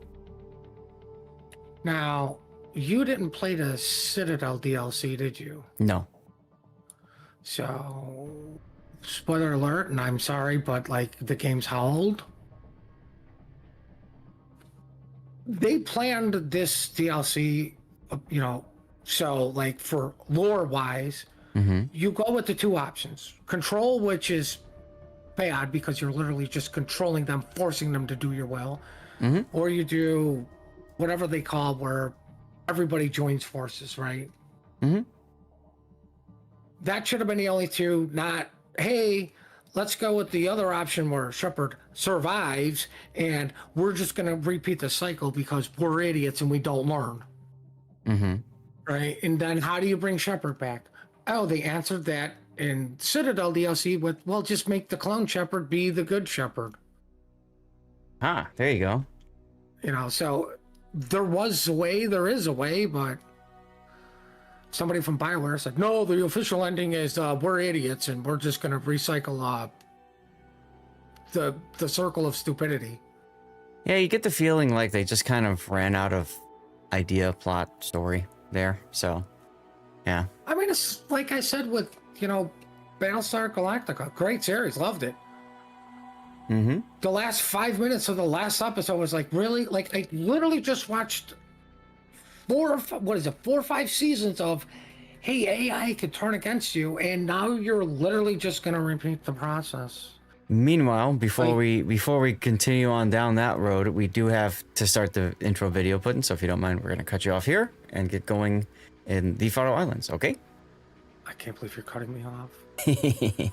Now, you didn't play the Citadel DLC, did you? No. So, spoiler alert, and I'm sorry, but like the game's how old? They planned this DLC, so like for lore wise, you go with the 2 options. Control, which is bad because you're literally just controlling them, forcing them to do your will. Or you do whatever they call where everybody joins forces, right? That should have been the only 2, not, hey, let's go with the other option where Shepard survives and we're just going to repeat the cycle because we're idiots and we don't learn. Right? And then how do you bring Shepard back? Oh, they answered that in Citadel DLC with, well, just make the clone Shepard be the good Shepard. Ah, there you go. So there was a way, there is a way, but somebody from BioWare said, no, the official ending is we're idiots and we're just going to recycle the circle of stupidity. Yeah, you get the feeling like they just kind of ran out of idea, plot, story there. So, yeah. I mean, it's like I said with, Battlestar Galactica. Great series. Loved it. Mm-hmm. The last 5 minutes of the last episode was like, really? Like, I literally just watched 4 or 5 seasons of, hey, AI could turn against you, and now you're literally just going to repeat the process. Meanwhile, before we continue on down that road, we do have to start the intro video putting. So if you don't mind, we're gonna cut you off here and get going in the Faroe Islands. Okay? I can't believe you're cutting me off.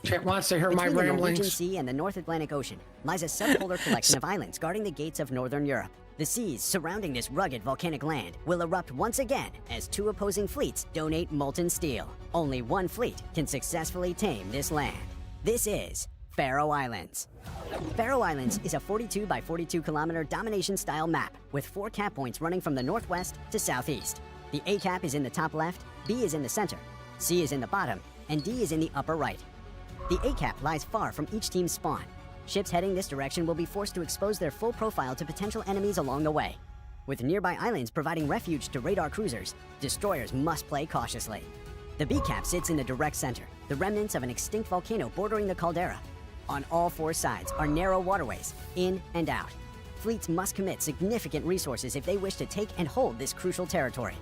Chat wants to hear my Between the Norwegian ramblings. Sea and the North Atlantic Ocean lies a subpolar collection of islands guarding the gates of northern Europe. The seas surrounding this rugged volcanic land will erupt once again as two opposing fleets donate molten steel. Only one fleet can successfully tame this land. This is Faroe Islands. Faroe Islands is a 42 by 42 kilometer domination-style map with 4 cap points running from the northwest to southeast. The A cap is in the top left, B is in the center, C is in the bottom, and D is in the upper right. The A cap lies far from each team's spawn. Ships heading this direction will be forced to expose their full profile to potential enemies along the way. With nearby islands providing refuge to radar cruisers, destroyers must play cautiously. The B cap sits in the direct center, the remnants of an extinct volcano bordering the caldera. On all 4 sides are narrow waterways, in and out. Fleets must commit significant resources if they wish to take and hold this crucial territory.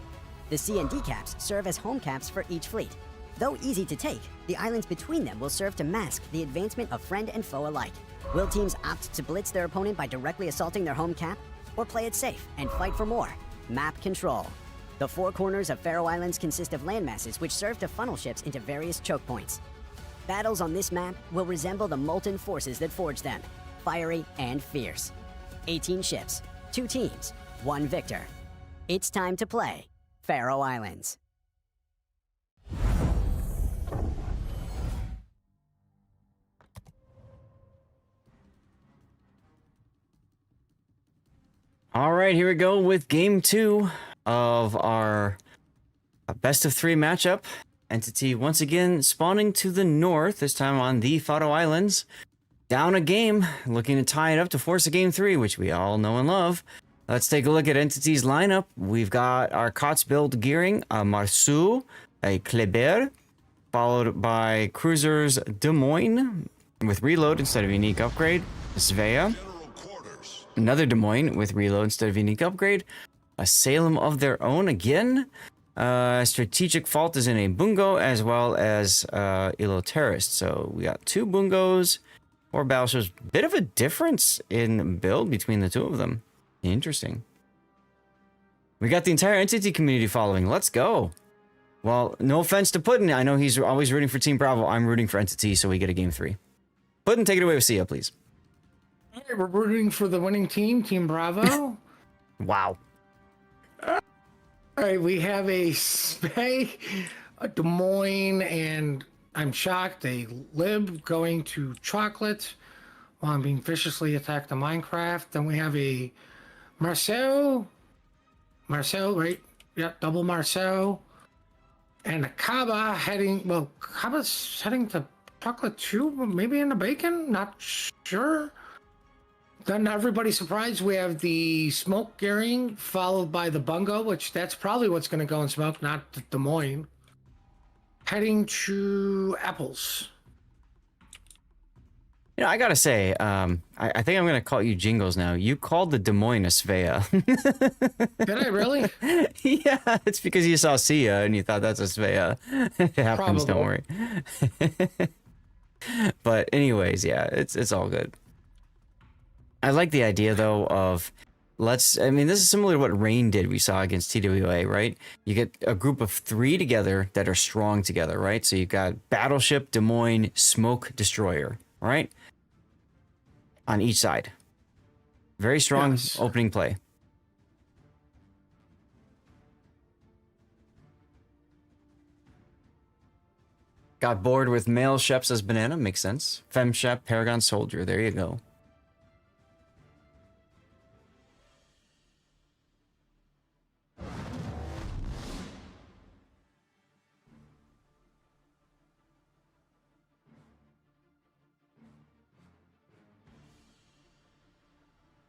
The C and D caps serve as home caps for each fleet. Though easy to take, the islands between them will serve to mask the advancement of friend and foe alike. Will teams opt to blitz their opponent by directly assaulting their home cap, or play it safe and fight for more? Map control. The 4 corners of Faroe Islands consist of landmasses which serve to funnel ships into various choke points. Battles on this map will resemble the molten forces that forged them, fiery and fierce. 18 ships, 2 teams, 1 victor. It's time to play Faroe Islands. All right, here we go with game 2 of our best of 3 matchup. Entity once again spawning to the north, this time on the Faroe Islands. Down a game, looking to tie it up to force a game 3, which we all know and love. Let's take a look at Entity's lineup. We've got our KOTS build gearing, a Marsu, a Kleber, followed by Cruisers Des Moines with reload instead of unique upgrade, Svea, another Des Moines with reload instead of unique upgrade, a Salem of their own again. Strategic Fault is in a Bungo as well as Ilo Terrorist. So we got 2 Bungos, 4 battleships. Bit of a difference in build between the 2 of them. Interesting. We got the entire Entity community following. Let's go. Well, no offense to Puddin'. I know he's always rooting for Team Bravo. I'm rooting for Entity, so we get a game 3. Puddin', take it away with Sia, please. All right, we're rooting for the winning team, Team Bravo. Wow. All right, we have a Spey, a Des Moines, and I'm shocked, a Lib going to Chocolate while I'm being viciously attacked in Minecraft. Then we have a Marcel, right? Yep, double Marcel. And a Kaba Kaba's heading to Chocolate too, maybe in the bacon? Not sure. Then everybody's surprised. We have the smoke gearing followed by the bungo, which that's probably what's going to go in smoke, not the Des Moines. Heading to apples. You know, I gotta say, I think I'm gonna call you Jingles now. You called the Des Moines a Svea. Did I really? Yeah, it's because you saw Sia and you thought that's a Svea. It happens, don't worry. But anyways, yeah, it's all good. I like the idea though of this is similar to what Rain did we saw against TWA, right? You get a group of 3 together that are strong together, right? So you've got Battleship, Des Moines, Smoke, Destroyer, right? On each side. Very strong Yes. opening play. Got bored with male Sheps as Banana, makes sense. Fem Shep, Paragon Soldier, there you go.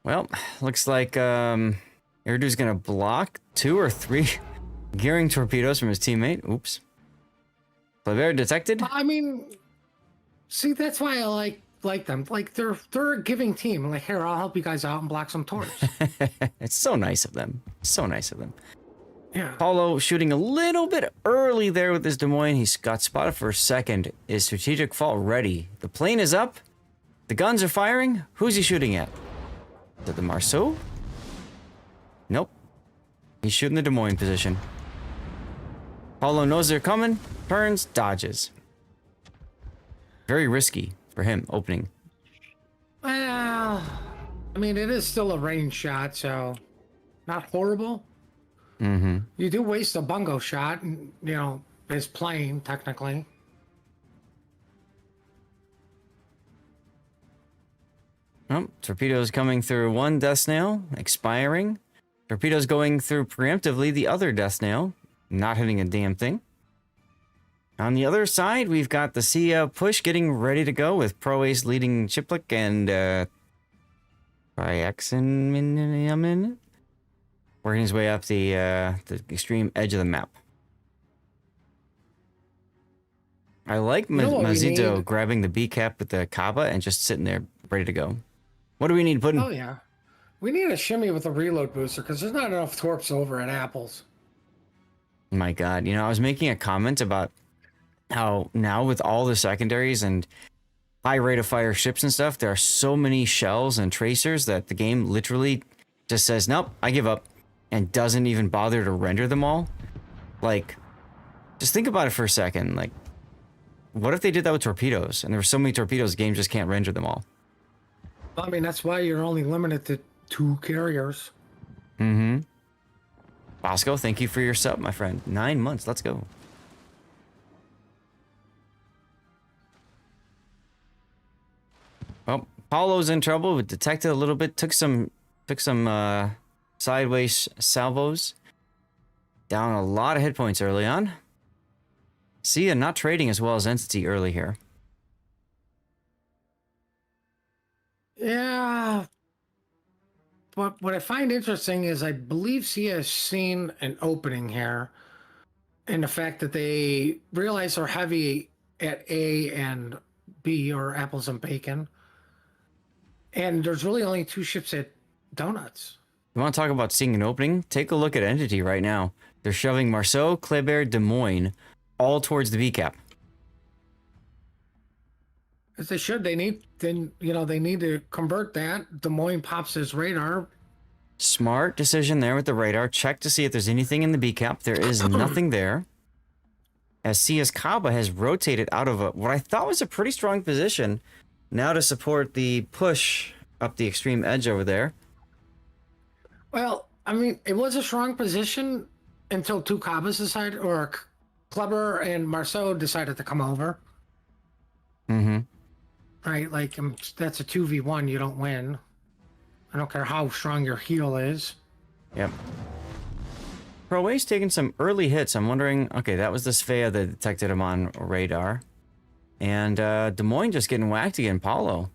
Well, looks like Iridu's gonna block 2 or 3 gearing torpedoes from his teammate. Oops. Kleber detected. I mean, see, that's why I like them. Like they're a giving team. Like, here, I'll help you guys out and block some torps. It's so nice of them. So nice of them. Yeah. Paulo shooting a little bit early there with his Des Moines. He's got spotted for a second. Is strategic fall ready? The plane is up. The guns are firing. Who's he shooting at? Is it the Marceau? Nope. He's shooting the Des Moines position. Paulo knows they're coming. Turns, dodges. Very risky for him opening. Well, I mean, it is still a range shot, so not horrible. Mm-hmm. You do waste a bungo shot, and his plane technically. Oh, torpedoes coming through one death snail, expiring. Torpedoes going through preemptively the other death snail, not hitting a damn thing. On the other side, we've got the Sia push getting ready to go with Pro Ace leading Chiplik and Triaxin working his way up the extreme edge of the map. I like Mazito grabbing the B cap with the Kaba and just sitting there ready to go. What do we need, Puddin'? Oh yeah, we need a shimmy with a reload booster because there's not enough torps over at Apples. My God, I was making a comment about how now with all the secondaries and high rate of fire ships and stuff, there are so many shells and tracers that the game literally just says, nope, I give up, and doesn't even bother to render them all. Like, just think about it for a second. Like, what if they did that with torpedoes and there were so many torpedoes, the game just can't render them all? I mean, that's why you're only limited to 2 carriers. Mm-hmm. Bosco, thank you for your sub, my friend. 9 months, let's go. Well, Paulo's in trouble. We detected a little bit. Took some sideways salvos. Down a lot of hit points early on. Sia not trading as well as Entity early here. Yeah. But what I find interesting is I believe Sia has seen an opening here. And the fact that they realize they're heavy at A and B, or Apples and Bacon. And there's really only 2 ships at Donuts. You want to talk about seeing an opening? Take a look at Entity right now. They're shoving Marceau, Kleber, Des Moines all towards the B cap. As they should. They need to convert that. Des Moines pops his radar. Smart decision there with the radar. Check to see if there's anything in the B cap. There is nothing there. As Sia's Kaba has rotated out of what I thought was a pretty strong position now to support the push up the extreme edge over there. Well, I mean, it was a strong position until 2 Kabas decided, or Kleber and Marceau decided to come over. Mm-hmm. Right, like that's a 2v1. You don't win. I don't care how strong your heel is. Yep. Pro Ace taking some early hits. I'm wondering, okay, that was the Svea that detected him on radar. And Des Moines just getting whacked again. Paulo.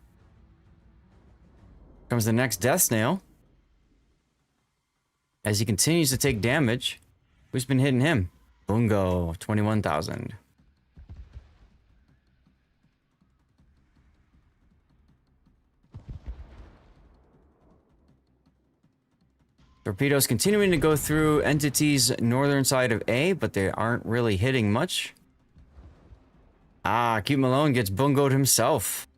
Comes the next Death Snail. As he continues to take damage. Who's been hitting him? Bungo, 21,000. Torpedoes continuing to go through Entity's northern side of A, but they aren't really hitting much. Ah, Cute Malone gets bungoed himself.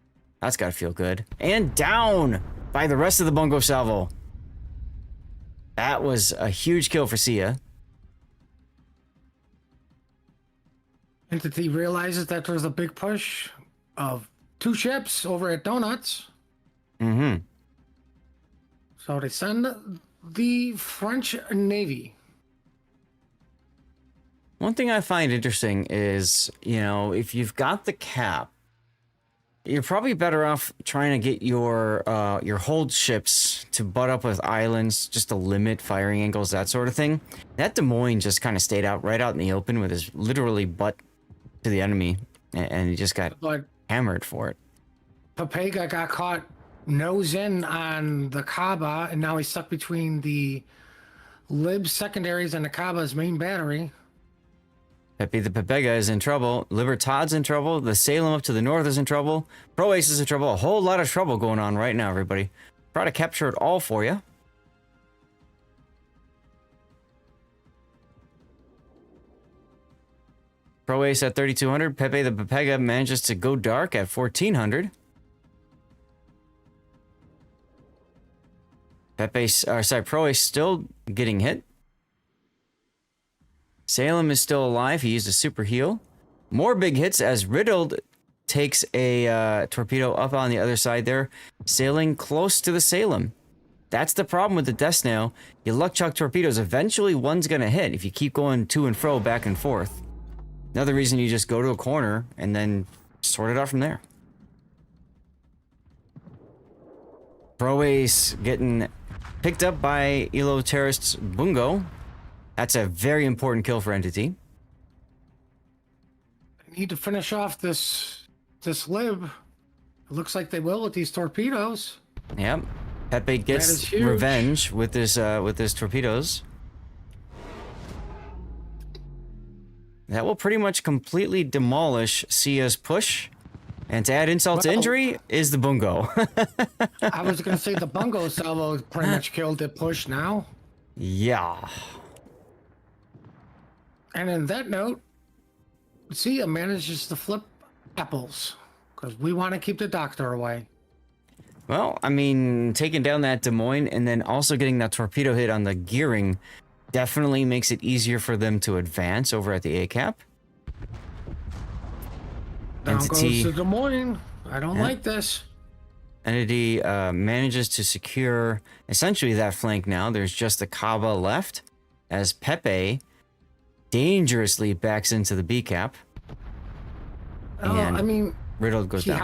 That's gotta feel good. And down by the rest of the bungo salvo. That was a huge kill for Sia. Entity realizes that there's a big push of 2 ships over at Donuts. Mm-hmm. So they send the French Navy. One thing I find interesting is, if you've got the cap, you're probably better off trying to get your hold ships to butt up with islands just to limit firing angles, that sort of thing. That Des Moines just kind of stayed right out in the open with his literally butt to the enemy, and he just got hammered for it. Papega got caught nose in on the Kaaba, and now he's stuck between the Lib secondaries and the Kaaba's main battery. Pepe the Pepega is in trouble. Libertad's in trouble. The Salem up to the north is in trouble. Pro Ace is in trouble. A whole lot of trouble going on right now, everybody. Try to capture it all for you. Pro Ace at 3,200. Pepe the Pepega manages to go dark at 1,400. Pro Ace still getting hit. Salem is still alive. He used a super heal. More big hits as Riddled takes a torpedo up on the other side there, sailing close to the Salem. That's the problem with the Death Snail. You luck chuck torpedoes. Eventually, one's going to hit if you keep going to and fro, back and forth. Another reason you just go to a corner and then sort it out from there. Pro Ace getting picked up by Elo Terrorist's Bungo. That's a very important kill for Entity. I need to finish off this Lib. It looks like they will with these torpedoes. Yep. Pepe gets revenge with his torpedoes. That will pretty much completely demolish Sia's push. And to add insult to injury is the Bungo. I was going to say the Bungo salvo pretty much killed the push now. Yeah. And in that note, Sia manages to flip apples because we want to keep the doctor away. Well, I mean, taking down that Des Moines and then also getting that torpedo hit on the gearing definitely makes it easier for them to advance over at the A-cap. Down goes to Des Moines. I don't like this. Entity manages to secure essentially that flank now. There's just the Kaaba left as Pepe dangerously backs into the B-cap. I mean, Riddled goes down.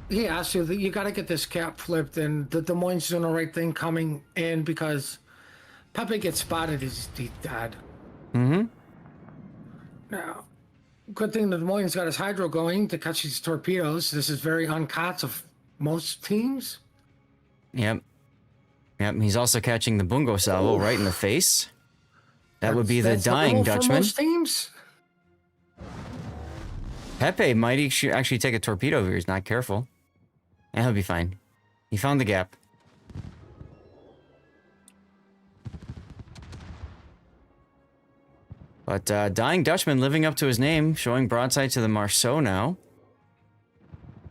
He has to. You got to get this cap flipped, and the Des Moines doing the right thing coming in because Pepe gets spotted. He's dead. Mm-hmm. Now, good thing the Des Moines got his hydro going to catch these torpedoes. This is very un-KOTS of most teams. Yep. He's also catching the Bungo salvo right in the face. That would be the Dying Dutchman. For most teams. Pepe might actually take a torpedo if he's not careful. And he'll be fine. He found the gap. But Dying Dutchman living up to his name, showing broadside to the Marceau now.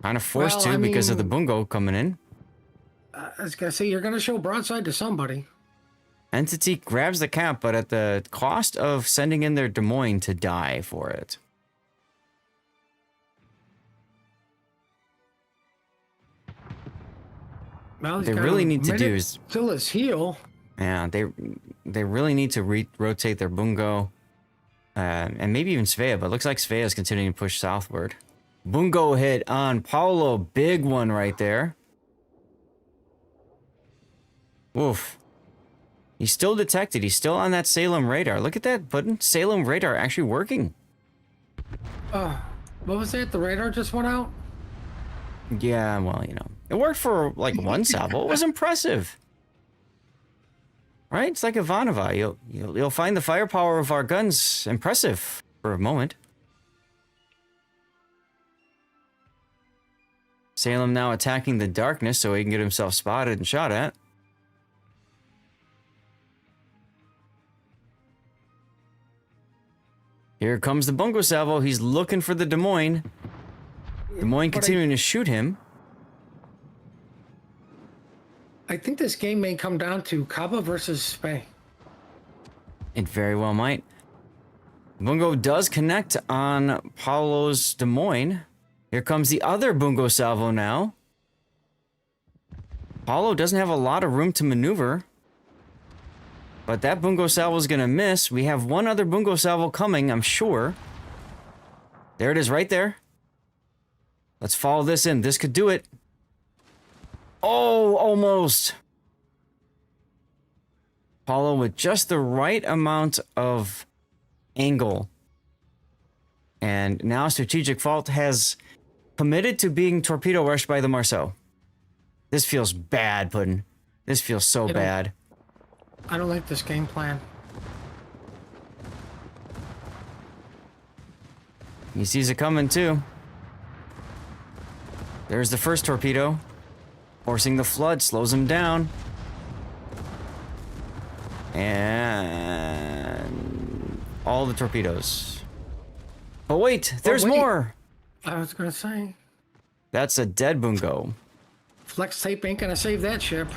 Kind of forced because of the Bungo coming in. I was going to say, you're going to show broadside to somebody. Entity grabs the cap, but at the cost of sending in their Des Moines to die for it. Well, they really need to do is till his heel. Yeah, they really need to rotate their Bungo, and maybe even Svea. But it looks like Svea is continuing to push southward. Bungo hit on Paulo, big one right there. Oof. He's still detected. He's still on that Salem radar. Look at that button. Salem radar actually working. What was that? The radar just went out? Yeah, well, you know. It worked for like one salvo. It was impressive. Right? It's like Ivanova. You'll find the firepower of our guns impressive for a moment. Salem now attacking the darkness so he can get himself spotted and shot at. Here comes the Bungo salvo. He's looking for the Des Moines. Des Moines continuing to shoot him. I think this game may come down to Kaaba versus Spey. It very well might. Bungo does connect on Paulo's Des Moines. Here comes the other Bungo salvo now. Paulo doesn't have a lot of room to maneuver. But that Bungo salvo is going to miss. We have one other Bungo salvo coming, I'm sure. There it is right there. Let's follow this in. This could do it. Oh, almost. Paulo with just the right amount of angle. And now Strategic Fault has committed to being torpedo rushed by the Marceau. This feels bad, Puddin'. This feels so bad. I don't like this game plan. He sees it coming, too. There's the first torpedo. Forcing the flood slows him down. And all the torpedoes. Oh, wait, there's more. I was going to say. That's a dead bungo. Flex tape ain't going to save that ship.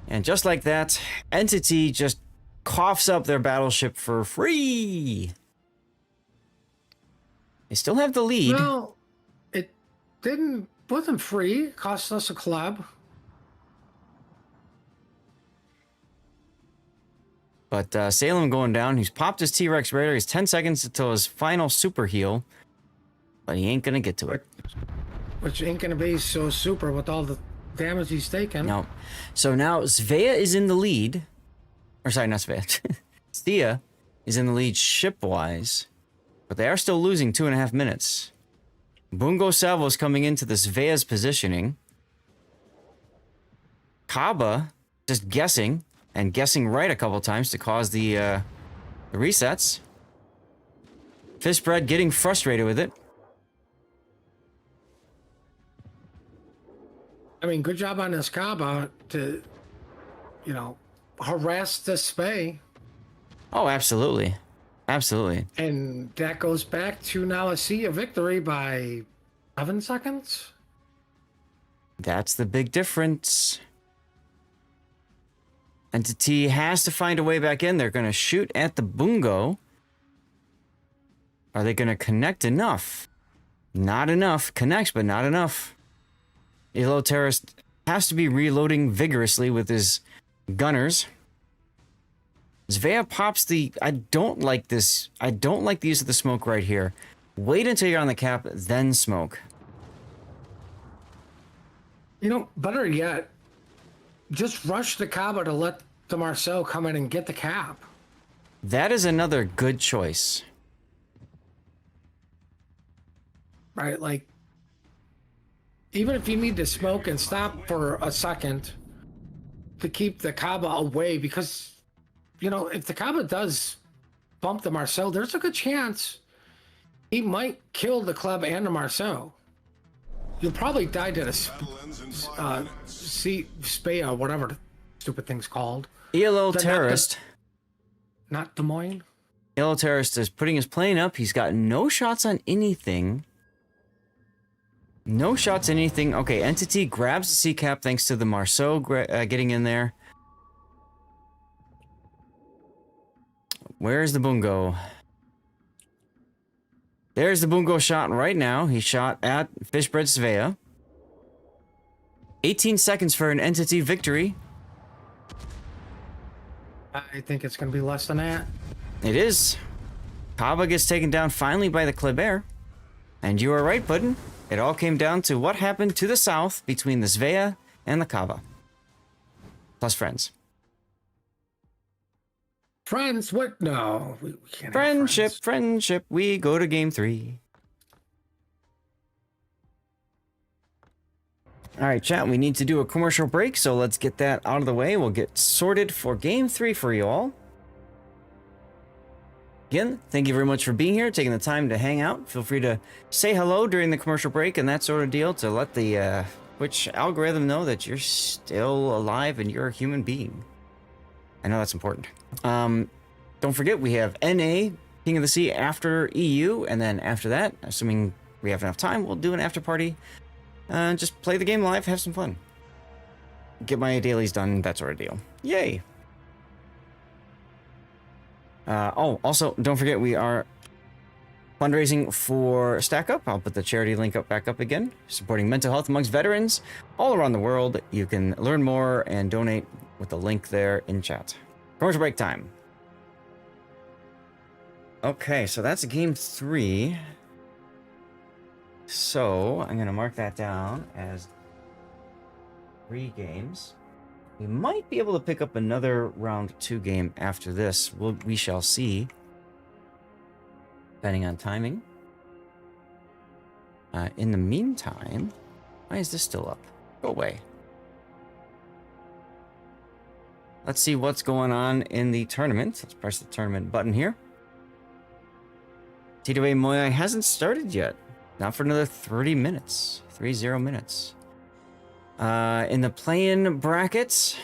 And just like that, Entity just coughs up their battleship for free. They still have the lead. No, it wasn't free. It cost us a club. But Salem going down. He's popped his T-Rex radar. He's 10 seconds until his final super heal. But he ain't going to get to it. Which ain't going to be so super with all the damage he's taken. No. So now Svea is in the lead. Or sorry, not Svea. Thea is in the lead ship-wise. But they are still losing 2.5 minutes. Bungo Salvo's coming into the Svea's positioning. Kaba just guessing. And guessing right a couple times to cause the resets. Fishbread getting frustrated with it. I mean, good job on this Kaba to, harass the Spey. Oh, absolutely. Absolutely. And that goes back to now a victory by 7 seconds. That's the big difference. Entity has to find a way back in. They're going to shoot at the Bungo. Are they going to connect enough? Not enough. Connects, but not enough. Elo Terrorist has to be reloading vigorously with his gunners. Svea pops the... I don't like this. I don't like the use of the smoke right here. Wait until you're on the cap, then smoke. Better yet, just rush the Kaba to let the Marcel come in and get the cap. That is another good choice. Right, like, even if you need to smoke and stop for a second to keep the Kaba away, because, if the Kaba does bump the Marcel, there's a good chance he might kill the club and the Marcel. You'll probably die to the Spey or whatever the stupid thing's called. ELO Terrorist. Not Des Moines. ELO Terrorist is putting his plane up. He's got no shots on anything. No shots on anything. Okay, Entity grabs the C cap thanks to the Marceau getting in there. Where's the Bungo? There's the Bungo shot right now. He shot at Fishbread Svea. 18 seconds for an Entity victory. I think it's going to be less than that. It is. Kaba gets taken down finally by the Kleber. And you are right, Puddin'. It all came down to what happened to the south between the Svea and the Kaba. Plus friends. Friends? What? No. We can't Friendship, have friends. friendship. We go to game 3. All right, chat. We need to do a commercial break, so let's get that out of the way. We'll get sorted for game 3 for you all. Again, thank you very much for being here, taking the time to hang out. Feel free to say hello during the commercial break and that sort of deal to let the Twitch algorithm know that you're still alive and you're a human being. I know that's important. Don't forget, we have NA, King of the Sea, after EU, and then after that, assuming we have enough time, we'll do an after party. Just play the game live, have some fun. Get my dailies done, that sort of deal. Yay! Also, don't forget, we are fundraising for Stack Up. I'll put the charity link back up again. Supporting mental health amongst veterans all around the world. You can learn more and donate with the link there in chat. Commercial break time. Okay, so that's game 3. So, I'm going to mark that down as 3 games. We might be able to pick up another round 2 game after this. We shall see. Depending on timing. In the meantime, Why is this still up? Go away. Let's see what's going on in the tournament. Let's press the tournament button here. TWA Moyai hasn't started yet. Not for another 30 minutes. 30 minutes. In the play-in brackets,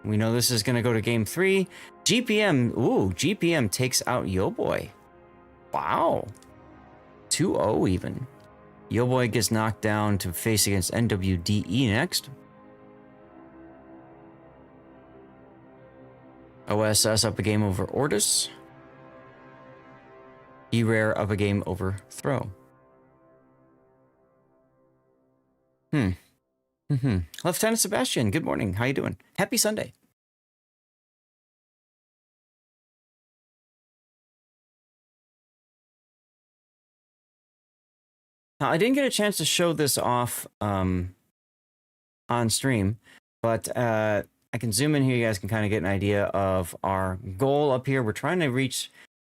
we know this is going to go to game 3. GPM, GPM takes out Yo Boy. Wow. 2-0 even. Yo Boy gets knocked down to face against NWDE next. OSS up a game over Ortis. E-Rare up a game over Throw. Lieutenant Sebastian, good morning. How you doing? Happy Sunday. Now, I didn't get a chance to show this off on stream, but I can zoom in here. You guys can kind of get an idea of our goal up here. We're trying to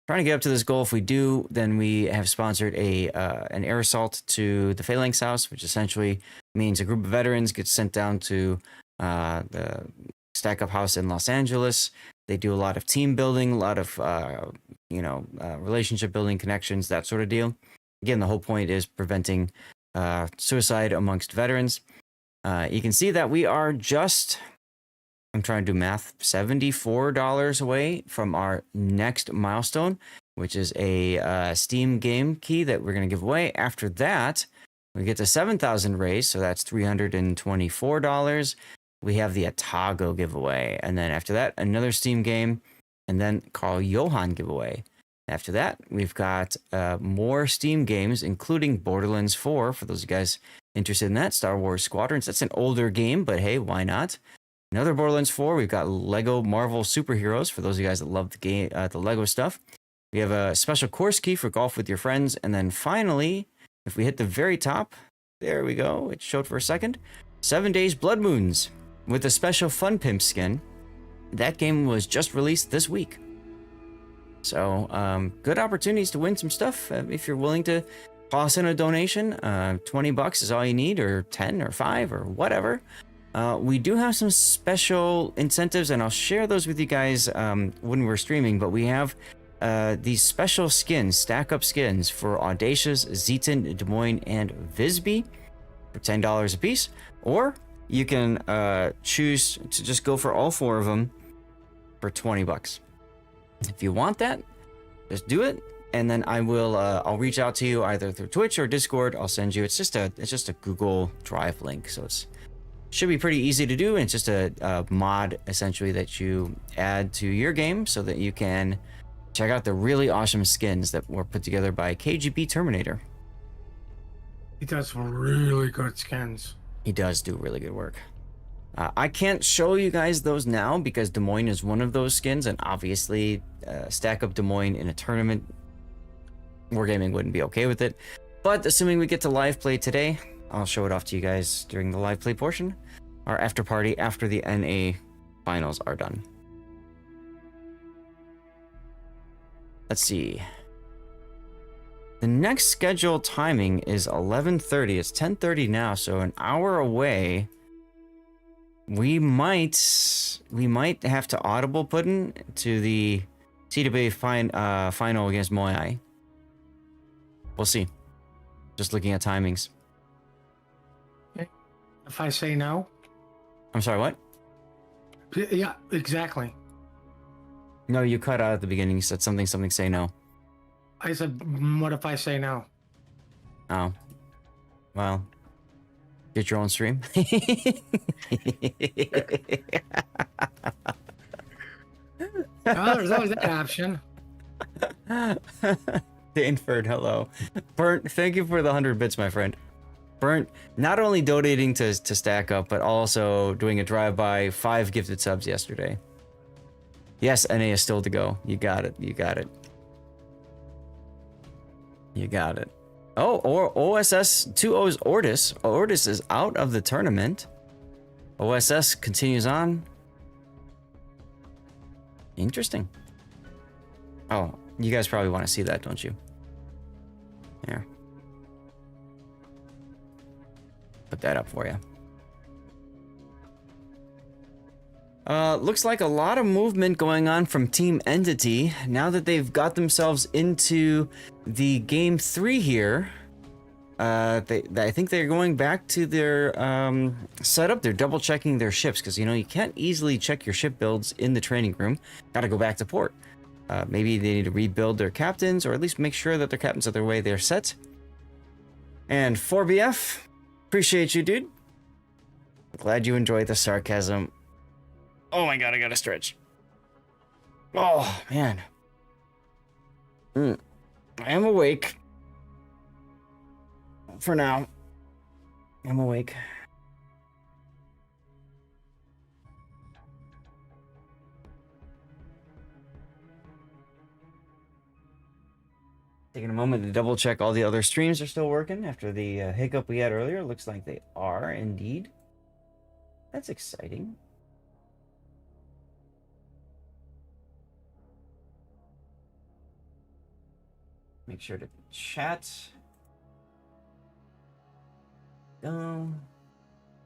get up to this goal. If we do, then we have sponsored an air assault to the Phalanx House, which essentially means a group of veterans gets sent down to the Stack Up House in Los Angeles. They do a lot of team building, a lot of relationship building, connections, that sort of deal. Again, the whole point is preventing suicide amongst veterans. You can see that we are just, I'm trying to do math, $74 away from our next milestone, which is a Steam game key that we're going to give away. After that, we get to 7,000 raised, so that's $324. We have the Atago giveaway, and then after that, another Steam game, and then Carl Johan giveaway. After that, we've got more Steam games, including Borderlands 4, for those of you guys interested in that. Star Wars Squadrons, that's an older game, but hey, why not? Another Borderlands 4, we've got Lego Marvel Superheroes, for those of you guys that love the game, the Lego stuff. We have a special course key for golf with your friends. And then finally, if we hit the very top, there we go, it showed for a second, 7 Days Blood Moons with a special Fun Pimp skin. That game was just released this week. So good opportunities to win some stuff if you're willing to toss in a donation. $20 is all you need, or 10 or 5 or whatever. We do have some special incentives, and I'll share those with you guys when we're streaming, but we have these special skins, stack up skins for Audacious, Zeton, Des Moines, and Visby for $10 a piece. Or you can choose to just go for all 4 of them for $20. If you want that, just do it, and then I will. I'll reach out to you either through Twitch or Discord. I'll send you. It's just a Google Drive link, so should be pretty easy to do. And it's just a mod essentially that you add to your game so that you can check out the really awesome skins that were put together by KGB Terminator. He does really good skins. He does do really good work. I can't show you guys those now because Des Moines is one of those skins, and obviously stack up Des Moines in a tournament, Wargaming wouldn't be okay with it. But assuming we get to live play today, I'll show it off to you guys during the live play portion, our after party after the NA finals are done. Let's see. The next scheduled timing is 11:30. It's 10:30 now, so an hour away. We might have to audible put in to the TWA final against Moyai. We'll see. Just looking at timings. If I say no? I'm sorry, what? Yeah, exactly. No, you cut out at the beginning. You said something, say no. I said, what if I say no? Oh. Well. Get your own stream. There's always that option. Danford, hello. Burnt, thank you for the 100 bits, my friend. Burnt, not only donating to stack up, but also doing a drive-by, 5 gifted subs yesterday. Yes, NA is still to go. You got it. You got it. You got it. Oh, or OSS 2-0's Ortis. Ortis is out of the tournament. OSS continues on. Interesting. Oh, you guys probably want to see that, don't you? Yeah. put that up for you. Looks like a lot of movement going on from Team Entity now that they've got themselves into the game 3 here. I think they're going back to their setup. They're double checking their ships because, you can't easily check your ship builds in the training room. Got to go back to port. Maybe they need to rebuild their captains, or at least make sure that their captains are the way they're set. And 4BF, appreciate you, dude. Glad you enjoyed the sarcasm. Oh my god, I gotta stretch. Oh, man. I am awake. For now. I'm awake. Taking a moment to double check all the other streams are still working after the hiccup we had earlier. Looks like they are indeed. That's exciting. Make sure to chat.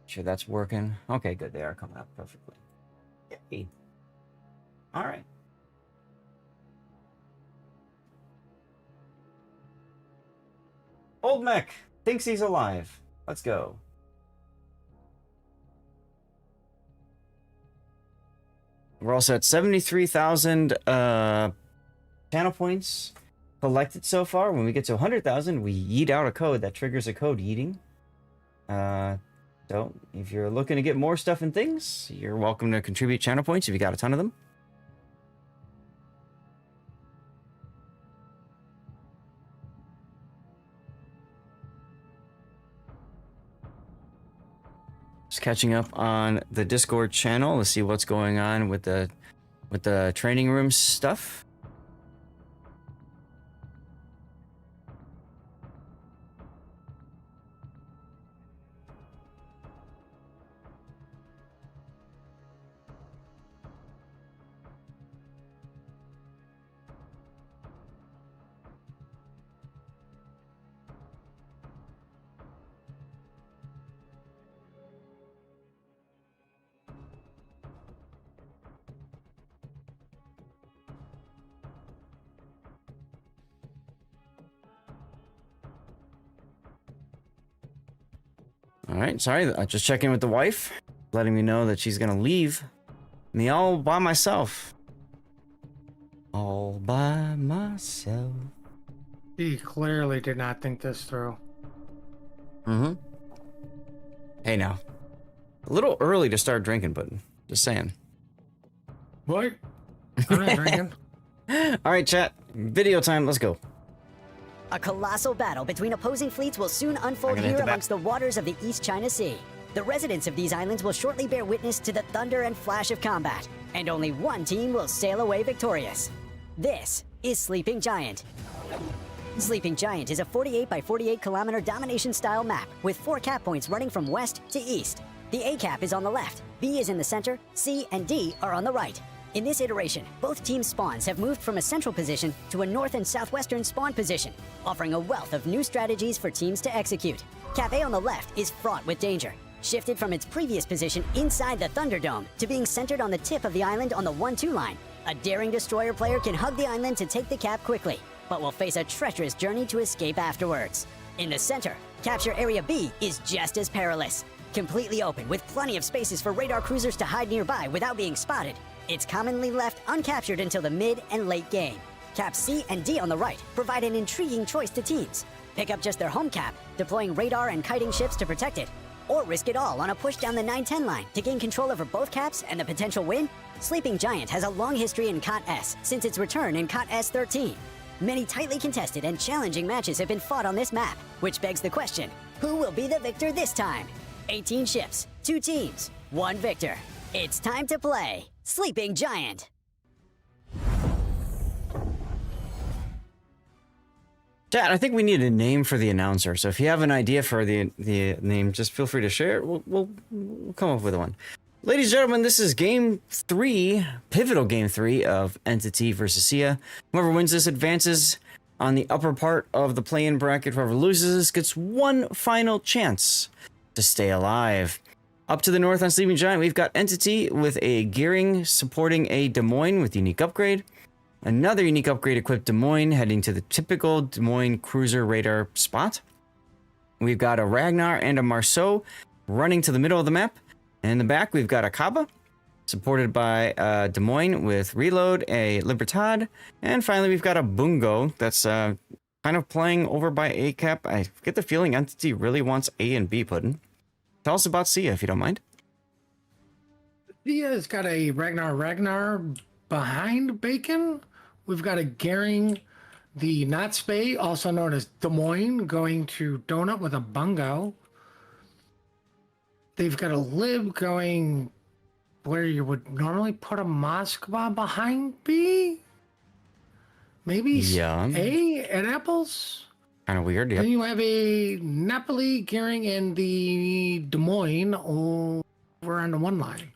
Sure that's working. Okay, good. They are coming up perfectly. Yay. All right. Old Mech thinks he's alive. Let's go. We're also at 73,000 channel points collected so far. When we get to 100,000, we yeet out a code that triggers a code yeeting. So if you're looking to get more stuff and things, you're welcome to contribute channel points if you got a ton of them. Just catching up on the Discord channel to see what's going on with the training room stuff. All right, sorry, just checking with the wife, letting me know that she's gonna leave me all by myself. All by myself. He clearly did not think this through. Mm-hmm. Hey now, a little early to start drinking, but just saying. What? I'm not drinking. All right, chat, video time, let's go. A colossal battle between opposing fleets will soon unfold here amongst the waters of the East China Sea. The residents of these islands will shortly bear witness to the thunder and flash of combat, and only one team will sail away victorious. This is Sleeping Giant. Sleeping Giant is a 48 by 48 kilometer domination-style map with 4 cap points running from west to east. The A cap is on the left, B is in the center, C and D are on the right. In this iteration, both teams' spawns have moved from a central position to a north and southwestern spawn position, offering a wealth of new strategies for teams to execute. Cap A on the left is fraught with danger, shifted from its previous position inside the Thunderdome to being centered on the tip of the island on the 1-2 line. A daring destroyer player can hug the island to take the cap quickly, but will face a treacherous journey to escape afterwards. In the center, capture area B is just as perilous. Completely open with plenty of spaces for radar cruisers to hide nearby without being spotted. It's commonly left uncaptured until the mid and late game. Caps C and D on the right provide an intriguing choice to teams. Pick up just their home cap, deploying radar and kiting ships to protect it, or risk it all on a push down the 9-10 line to gain control over both caps and the potential win. Sleeping Giant has a long history in KOTS since its return in KOTS 13. Many tightly contested and challenging matches have been fought on this map, which begs the question, who will be the victor this time? 18 ships, 2 teams, 1 victor. It's time to play Sleeping Giant. Chat, I think we need a name for the announcer. So if you have an idea for the name, just feel free to share it. We'll come up with one. Ladies and gentlemen, this is game 3, pivotal game 3 of Entity versus SIA. Whoever wins this advances on the upper part of the play-in bracket. Whoever loses this gets one final chance to stay alive. Up to the north on Sleeping Giant, we've got Entity with a gearing supporting a Des Moines with unique upgrade. Another unique upgrade equipped Des Moines heading to the typical Des Moines cruiser radar spot. We've got a Ragnar and a Marceau running to the middle of the map. And in the back, we've got a Kaba supported by Des Moines with reload, a Libertad, and finally we've got a Bungo that's kind of playing over by A cap. I get the feeling Entity really wants A and B put in. Tell us about Sia, if you don't mind. Sia's got a Ragnar behind Bacon. We've got a Gehring, the Not Spay, also known as Des Moines, going to Donut with a Bungo. They've got a Lib going where you would normally put a Moskva behind B. Maybe Yeah. A at Apples. Kind of weird, Then yep. you have a Napoli, Gehring, and the Des Moines over on the one line.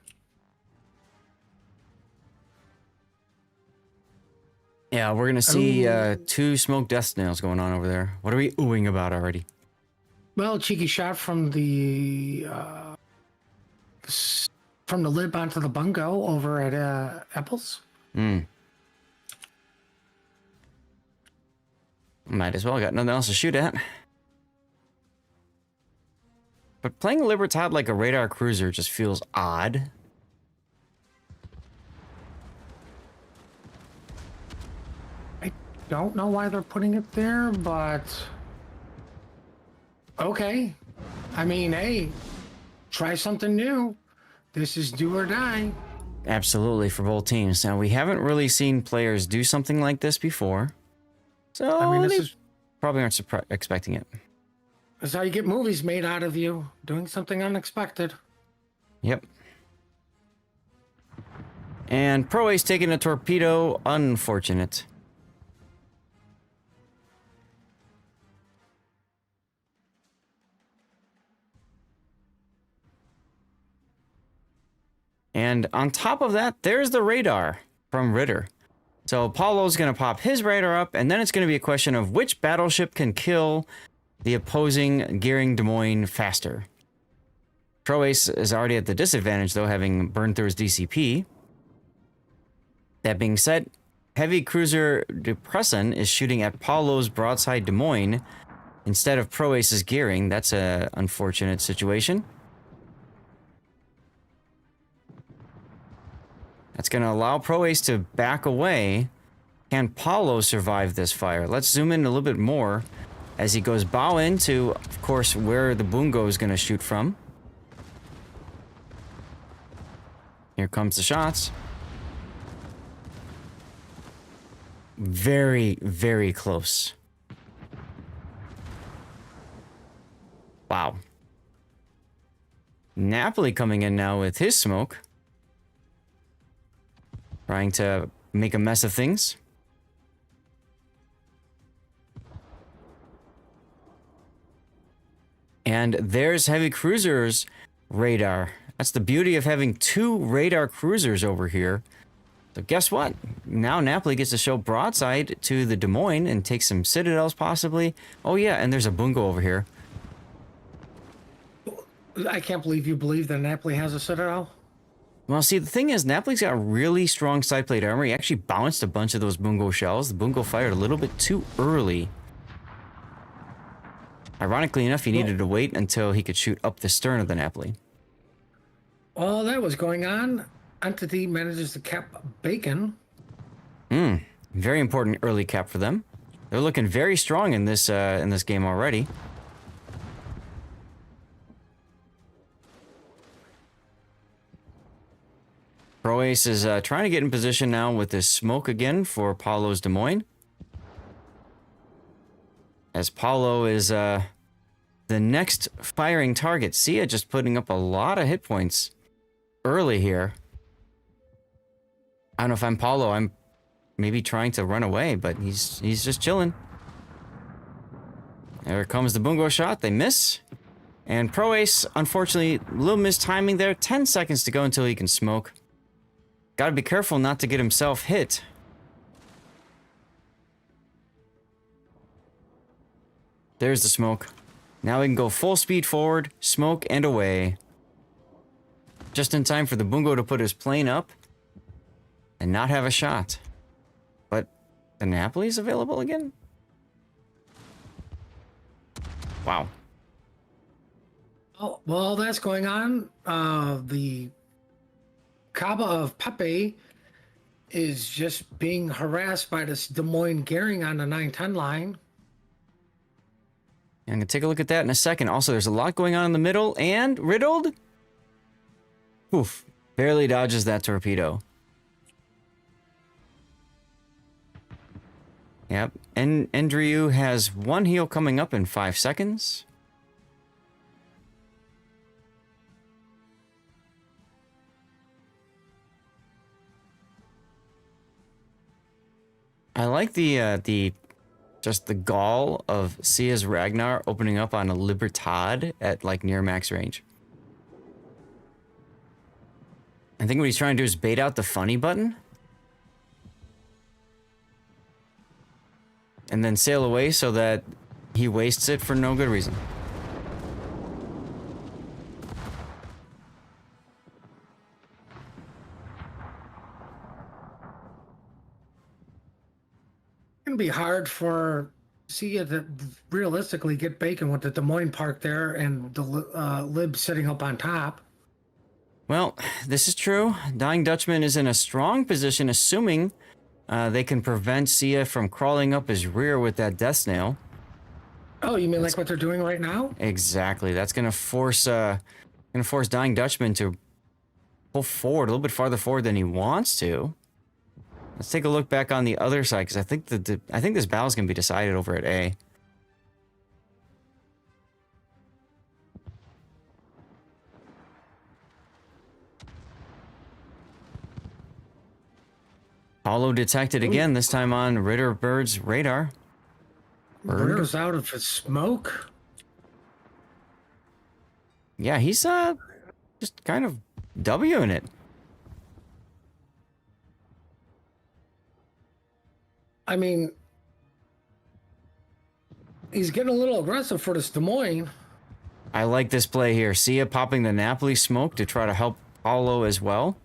Yeah, we're going to see two smoke death snails going on over there. What are we oohing about already? Well, cheeky shot from the lib onto the Bungo over at Apples. Might as well, got nothing else to shoot at. But playing a Libertad like a radar cruiser just feels odd. I don't know why they're putting it there, but okay. I mean, hey, try something new. This is do or die. Absolutely, for both teams. Now, we haven't really seen players do something like this before. So, I mean, they this probably aren't expecting it. is how you get movies made out of you, doing something unexpected. Yep. And Pro Ace taking a torpedo. Unfortunate. And on top of that, there's the radar from Ritter. So Paulo's going to pop his radar up, and then it's going to be a question of which battleship can kill the opposing Gehring Des Moines faster. Pro Ace is already at the disadvantage, though, having burned through his DCP. That being said, heavy cruiser Depression is shooting at Paulo's broadside Des Moines instead of Pro Ace's Gehring. That's an unfortunate situation. That's going to allow Pro Ace to back away. Can Paulo survive this fire? Let's zoom in a little bit more as he goes bow into, of course, where the Bungo is going to shoot from. Here comes the shots. Very, very close. Wow. Napoli coming in now with his smoke. Trying to make a mess of things. And there's Heavy Cruiser's radar. That's the beauty of having two radar cruisers over here. So guess what? Now Napoli gets to show broadside to the Des Moines and take some Citadels possibly. Oh yeah, and there's a Bungo over here. I can't believe you believe that Napoli has a Citadel. Well, see, the thing is, Napoli's got really strong side plate armor. He actually bounced a bunch of those Bungo shells. The Bungo fired a little bit too early. Ironically enough, he needed to wait until he could shoot up the stern of the Napoli. While that was going on, Entity manages to cap Bacon. Very important early cap for them. They're looking very strong in this game already. Pro Ace is trying to get in position now with this smoke again for Paulo's Des Moines. As Paulo is the next firing target. Sia just putting up a lot of hit points early here. I don't know if I'm Paulo. I'm maybe trying to run away, but he's just chilling. There comes the Bungo shot. They miss. And Pro Ace, unfortunately, a little mistiming there. 10 seconds to go until he can smoke. Gotta be careful not to get himself hit. There's the smoke. Now we can go full speed forward, smoke, and away. Just in time for the Bungo to put his plane up and not have a shot. But the Napoli's available again? Wow. Oh, while that's going on, the Kaba of Pepe is just being harassed by this Des Moines Gearing on the 910 line. I'm gonna take a look at that in a second. Also, there's a lot going on in the middle, and riddled. Oof, barely dodges that torpedo. Yep, and Andrew has one heal coming up in 5 seconds. I like the just the gall of Sia's Ragnar opening up on a Libertad at like near max range. I think what he's trying to do is bait out the funny button. And then sail away so that he wastes it for no good reason. It's going to be hard for Sia to realistically get bacon with the Des Moines Park there and the Lib sitting up on top. Well, this is true. Dying Dutchman is in a strong position, assuming they can prevent Sia from crawling up his rear with that death snail. Oh, you mean like what they're doing right now? Exactly. That's gonna force Dying Dutchman to pull forward a little bit farther forward than he wants to. Let's take a look back on the other side, because I think this battle's gonna be decided over at A. Hollow detected again, this time on Ritter Bird's radar. Ritter's out of his smoke. Yeah, he's just kind of Wing it. I mean, he's getting a little aggressive for this Des Moines. I like this play here. Sia popping the Napoli smoke to try to help Hollow as well.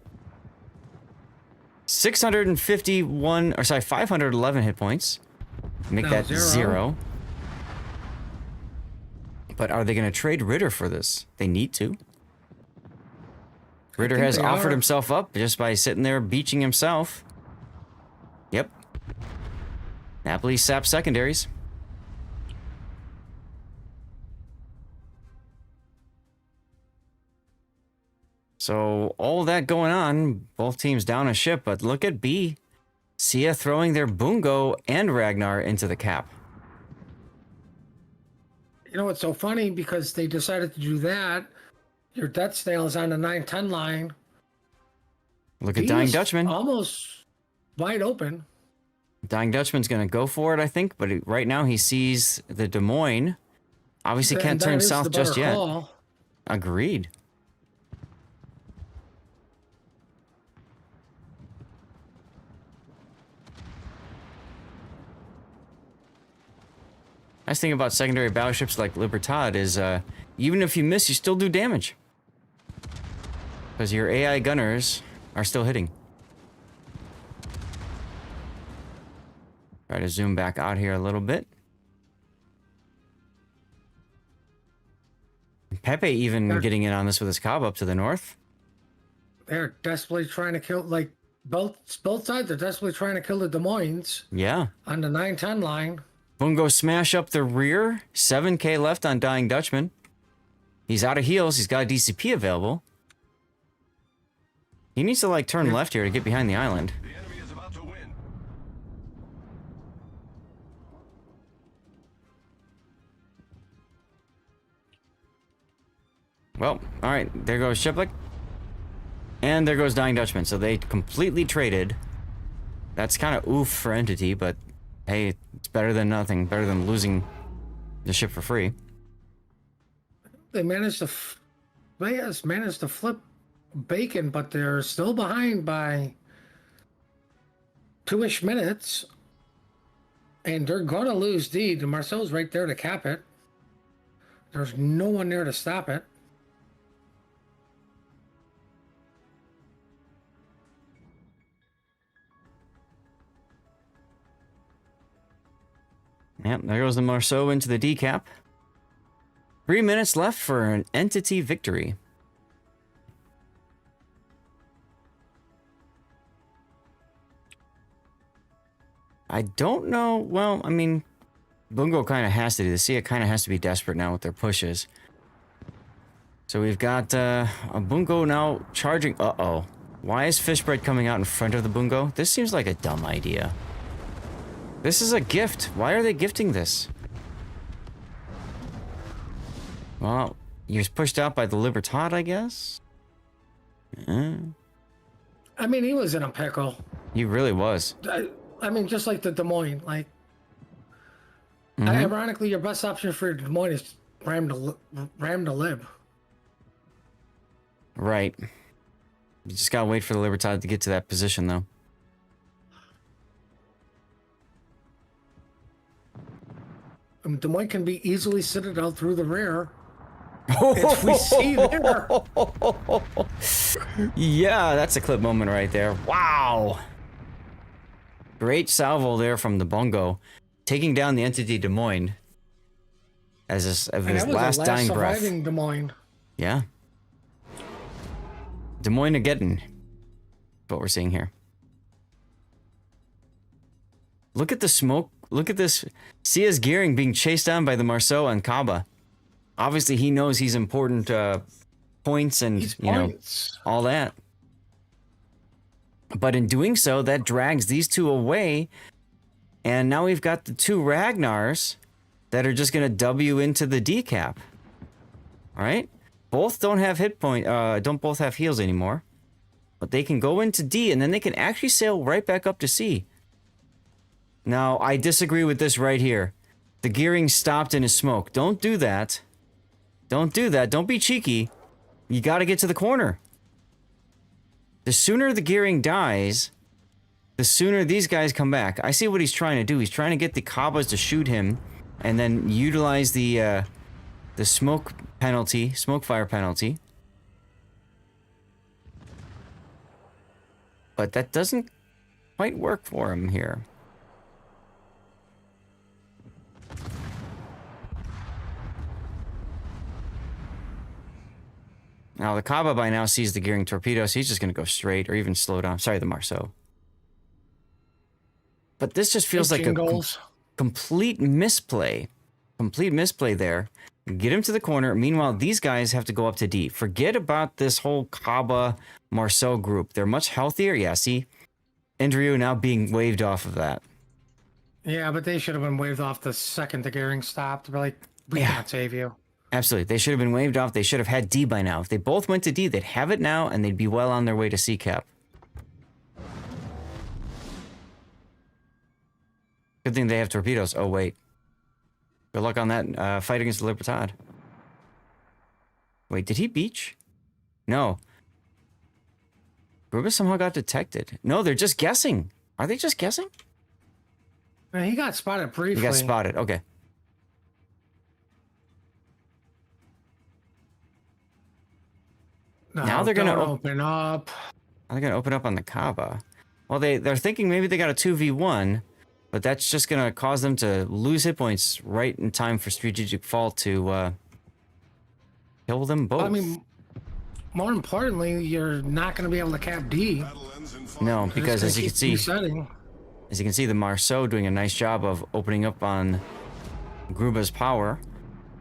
511 hit points. Make No, that zero. 0. But are they going to trade Ritter for this? They need to. Ritter think has they offered are. himself up just by sitting there beaching himself. Yep. Napoli sap secondaries. So all that going on, both teams down a ship, but look at B. Sia throwing their Bungo and Ragnar into the cap. You know, it's so funny because they decided to do that. Your death snail is on the 910 line. Look at He Dying is Dutchman. almost wide open. Dying Dutchman's going to go for it, I think, but right now he sees the Des Moines. Obviously And can't that turn is south the just better yet. call. Agreed. Nice thing about secondary battleships like Libertad is even if you miss, you still do damage. Because your AI gunners are still hitting. Try to zoom back out here a little bit. Pepe even getting in on this with his cob up to the north. They're desperately trying to kill, like, both sides are desperately trying to kill the Des Moines Yeah. on the 910 line. Bungo smash up the rear. 7k left on Dying Dutchman. He's out of heals. He's got a DCP available. He needs to, like, turn left here to get behind the island. The enemy is about to win. Well, all right. There goes Shiplick. And there goes Dying Dutchman. So they completely traded. That's kind of oof for Entity, but hey, it's better than nothing. Better than losing the ship for free. They managed to, managed to flip Bacon, but they're still behind by 2-ish minutes. And they're going to lose D. The Marcel's right there to cap it. There's no one there to stop it. Yep, there goes the Marceau into the decap. 3 minutes left for an entity victory. I don't know. Well, I mean, Bungo kind of has to do this. See, it kind of has to be desperate now with their pushes. So we've got a Bungo now charging. Uh-oh. Why is Fishbread coming out in front of the Bungo? This seems like a dumb idea. This is a gift. Why are they gifting this? Well, he was pushed out by the Libertad, I guess? I mean, he was in a pickle. He really was. I mean, just like the Des Moines. Like, ironically, your best option for Des Moines is ram to lib. Right. You just gotta wait for the Libertad to get to that position, though. Des Moines can be easily citadel through the rear. If we see there. Yeah, that's a clip moment right there. Wow. Great salvo there from the Bungo, taking down the entity Des Moines as his last dying breath. Surviving Des Moines. Yeah. Des Moines again. What we're seeing here. Look at the smoke. Look at this. Sia's gearing being chased down by the Marceau and Kaba. Obviously, he knows he's important points and, you know, all that. But in doing so, that drags these two away. And now we've got the two Ragnars that are just going to W into the decap. All right? Both don't have don't both have heals anymore. But they can go into D, and then they can actually sail right back up to C. Now, I disagree with this right here. The gearing stopped in his smoke. Don't do that. Don't do that. Don't be cheeky. You got to get to the corner. The sooner the gearing dies, the sooner these guys come back. I see what he's trying to do. He's trying to get the Kabas to shoot him and then utilize the smoke penalty, smoke fire penalty. But that doesn't quite work for him here. Now, the Kaba by now sees the gearing torpedo, so he's just going to go straight or even slow down. Sorry, the Marceau. But this just feels like a complete misplay. Complete misplay there. Get him to the corner. Meanwhile, these guys have to go up to D. Forget about this whole Kaba Marceau group. They're much healthier. Yeah, see? Andrew now being waved off of that. Yeah, but they should have been waved off the second the gearing stopped. They're like, we can't save you. Absolutely. They should have been waved off. They should have had D by now. If they both went to D, they'd have it now, and they'd be well on their way to C-Cap. Good thing they have torpedoes. Oh, wait. Good luck on that fight against the Libertad. Wait, did he beach? No. Gruba somehow got detected. No, they're just guessing. Are they just guessing? He got spotted briefly. He got spotted. Okay. No, now they're going to open up. They're going to open up on the Kaba. Well, they're thinking maybe they got a 2v1, but that's just going to cause them to lose hit points right in time for strategic fall to kill them both. I mean, more importantly, you're not going to be able to cap D. No, because as you can see, the Marceau doing a nice job of opening up on Gruba's power.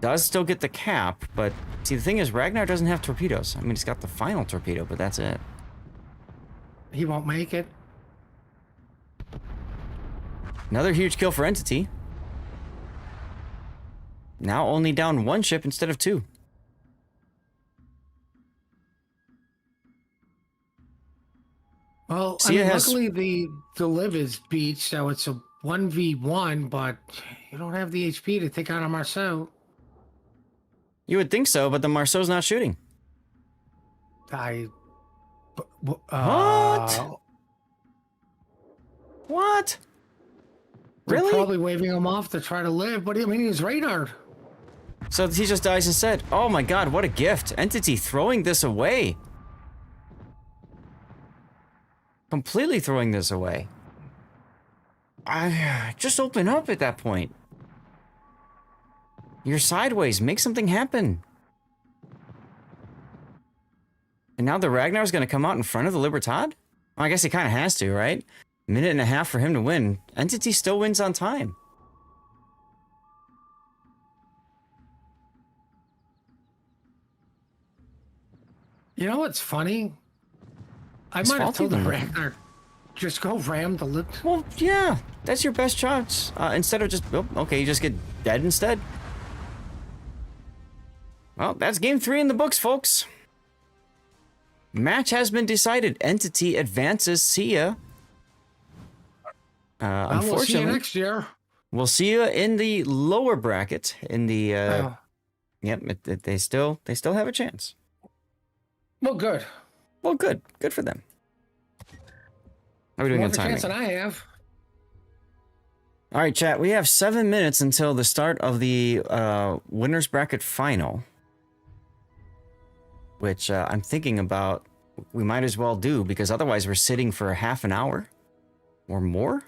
Does still get the cap, but see, the thing is, Ragnar doesn't have torpedoes. I mean, he's got the final torpedo, but that's it. He won't make it. Another huge kill for Entity. Now only down one ship instead of two. Well, I mean, luckily the live is beach, so it's a 1v1, but you don't have the HP to take out a Marceau. You would think so, but the Marceau's not shooting. What? What? They're Really? probably waving him off to try to live, but I mean, he's radared. So he just dies instead. Oh my god, what a gift. Entity throwing this away. Completely throwing this away. I just open up at that point. You're sideways. Make something happen. And now the Ragnar's going to come out in front of the Libertad? Well, I guess he kind of has to, right? Minute and a half for him to win. Entity still wins on time. You know what's funny? I It's might have faulty told the then. Ragnar, just go ram the lip. Well, yeah. That's your best chance. Instead of just... Oh, okay, you just get dead instead. Well, that's game 3 in the books, folks. Match has been decided. Entity advances. See ya. Unfortunately, We'll see you next year. we'll see you in the lower bracket. In the yep, they still have a chance. Well, good. Well, good for them. How are we doing More on of a chance timing? than I have. All right, chat. We have 7 minutes until the start of the winners bracket final, which I'm thinking about. We might as well do because otherwise we're sitting for half an hour or more.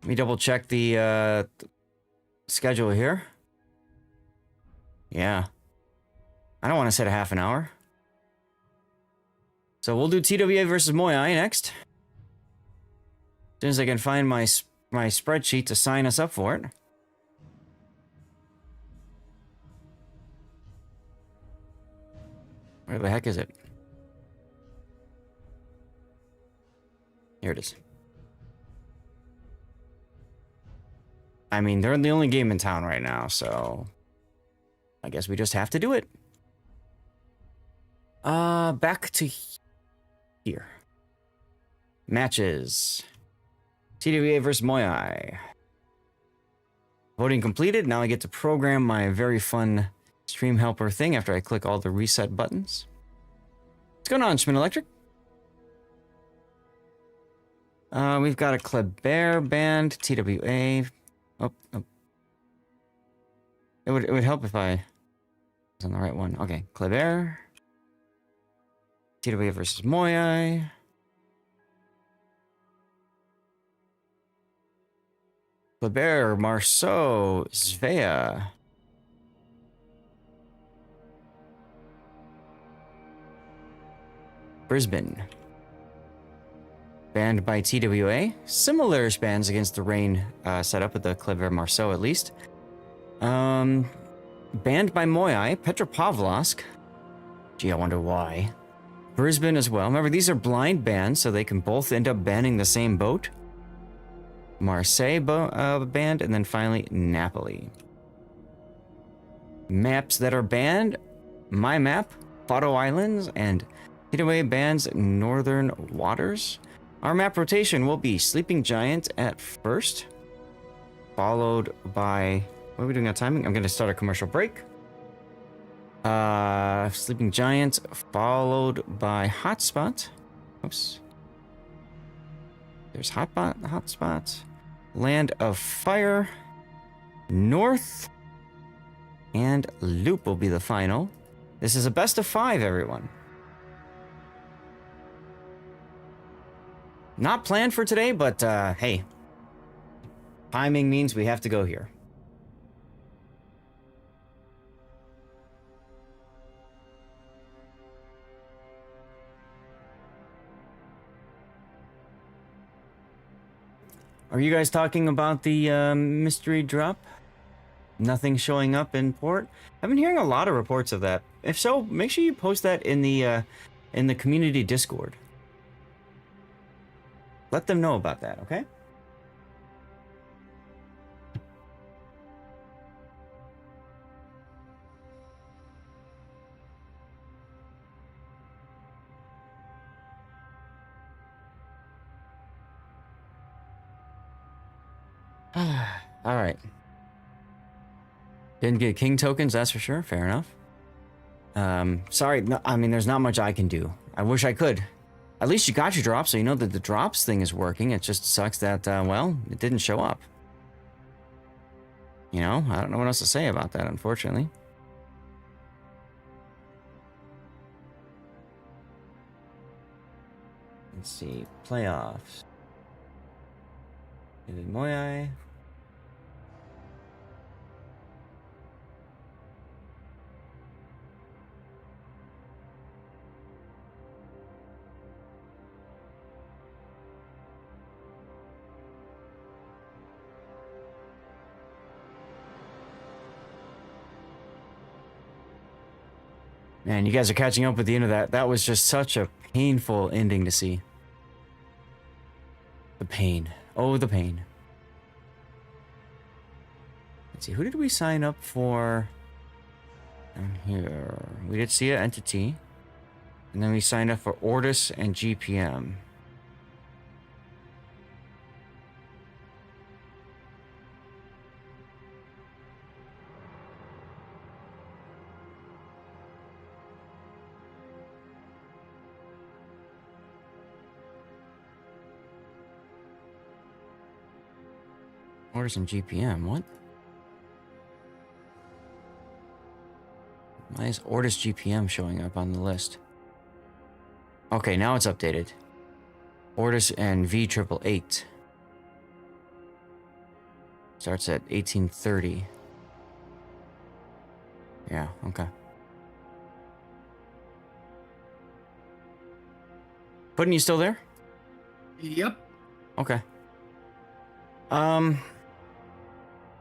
Let me double check the schedule here. Yeah. I don't want to set a half an hour. So we'll do TWA versus Moyai next. As soon as I can find my spreadsheet to sign us up for it. Where the heck is it? Here it is. I mean, they're the only game in town right now, so I guess we just have to do it. Back to here. Matches. TWA versus Moyai. Voting completed. Now I get to program my very fun stream helper thing after I click all the reset buttons. What's going on, Schmidt Electric? We've got a Kleber band, TWA. Oh. It would help if I was on the right one. Okay, Kleber. TWA versus Moyai. Kleber, Marceau, Svea. Brisbane. Banned by TWA. Similar bans against the rain setup with the Kleber Marceau at least. Banned by Moyai. Petropavlovsk. Gee, I wonder why. Brisbane as well. Remember, these are blind bans, so they can both end up banning the same boat. Marseille banned, and then finally Napoli. Maps that are banned. My map, Fado Islands, and TWA bans Northern Waters. Our map rotation will be Sleeping Giant at first, followed by... What are we doing on timing? I'm going to start a commercial break. Sleeping Giant, followed by Hotspot. Oops. There's Hotspot. Land of Fire. North. And Loop will be the final. This is a best of 5, everyone. Not planned for today, but hey. Timing means we have to go here. Are you guys talking about the mystery drop? Nothing showing up in port? I've been hearing a lot of reports of that. If so, make sure you post that in the community Discord. Let them know about that, okay? All right. Didn't get king tokens, that's for sure. Fair enough. Sorry, no, I mean, there's not much I can do. I wish I could. At least you got your drop, so you know that the drops thing is working. It just sucks that, well, it didn't show up. You know, I don't know what else to say about that, unfortunately. Let's see. Playoffs. David Moyai. Man, you guys are catching up with the end of that. That was just such a painful ending to see. The pain. Oh, the pain. Let's see, who did we sign up for? Down here. We did see an entity. And then we signed up for Ortis and GPM. Orders in GPM, what? Why is Orders GPM showing up on the list? Okay, now it's updated. Orders and V888. Starts at 1830. Yeah, okay. Puddin', you still there? Yep. Okay.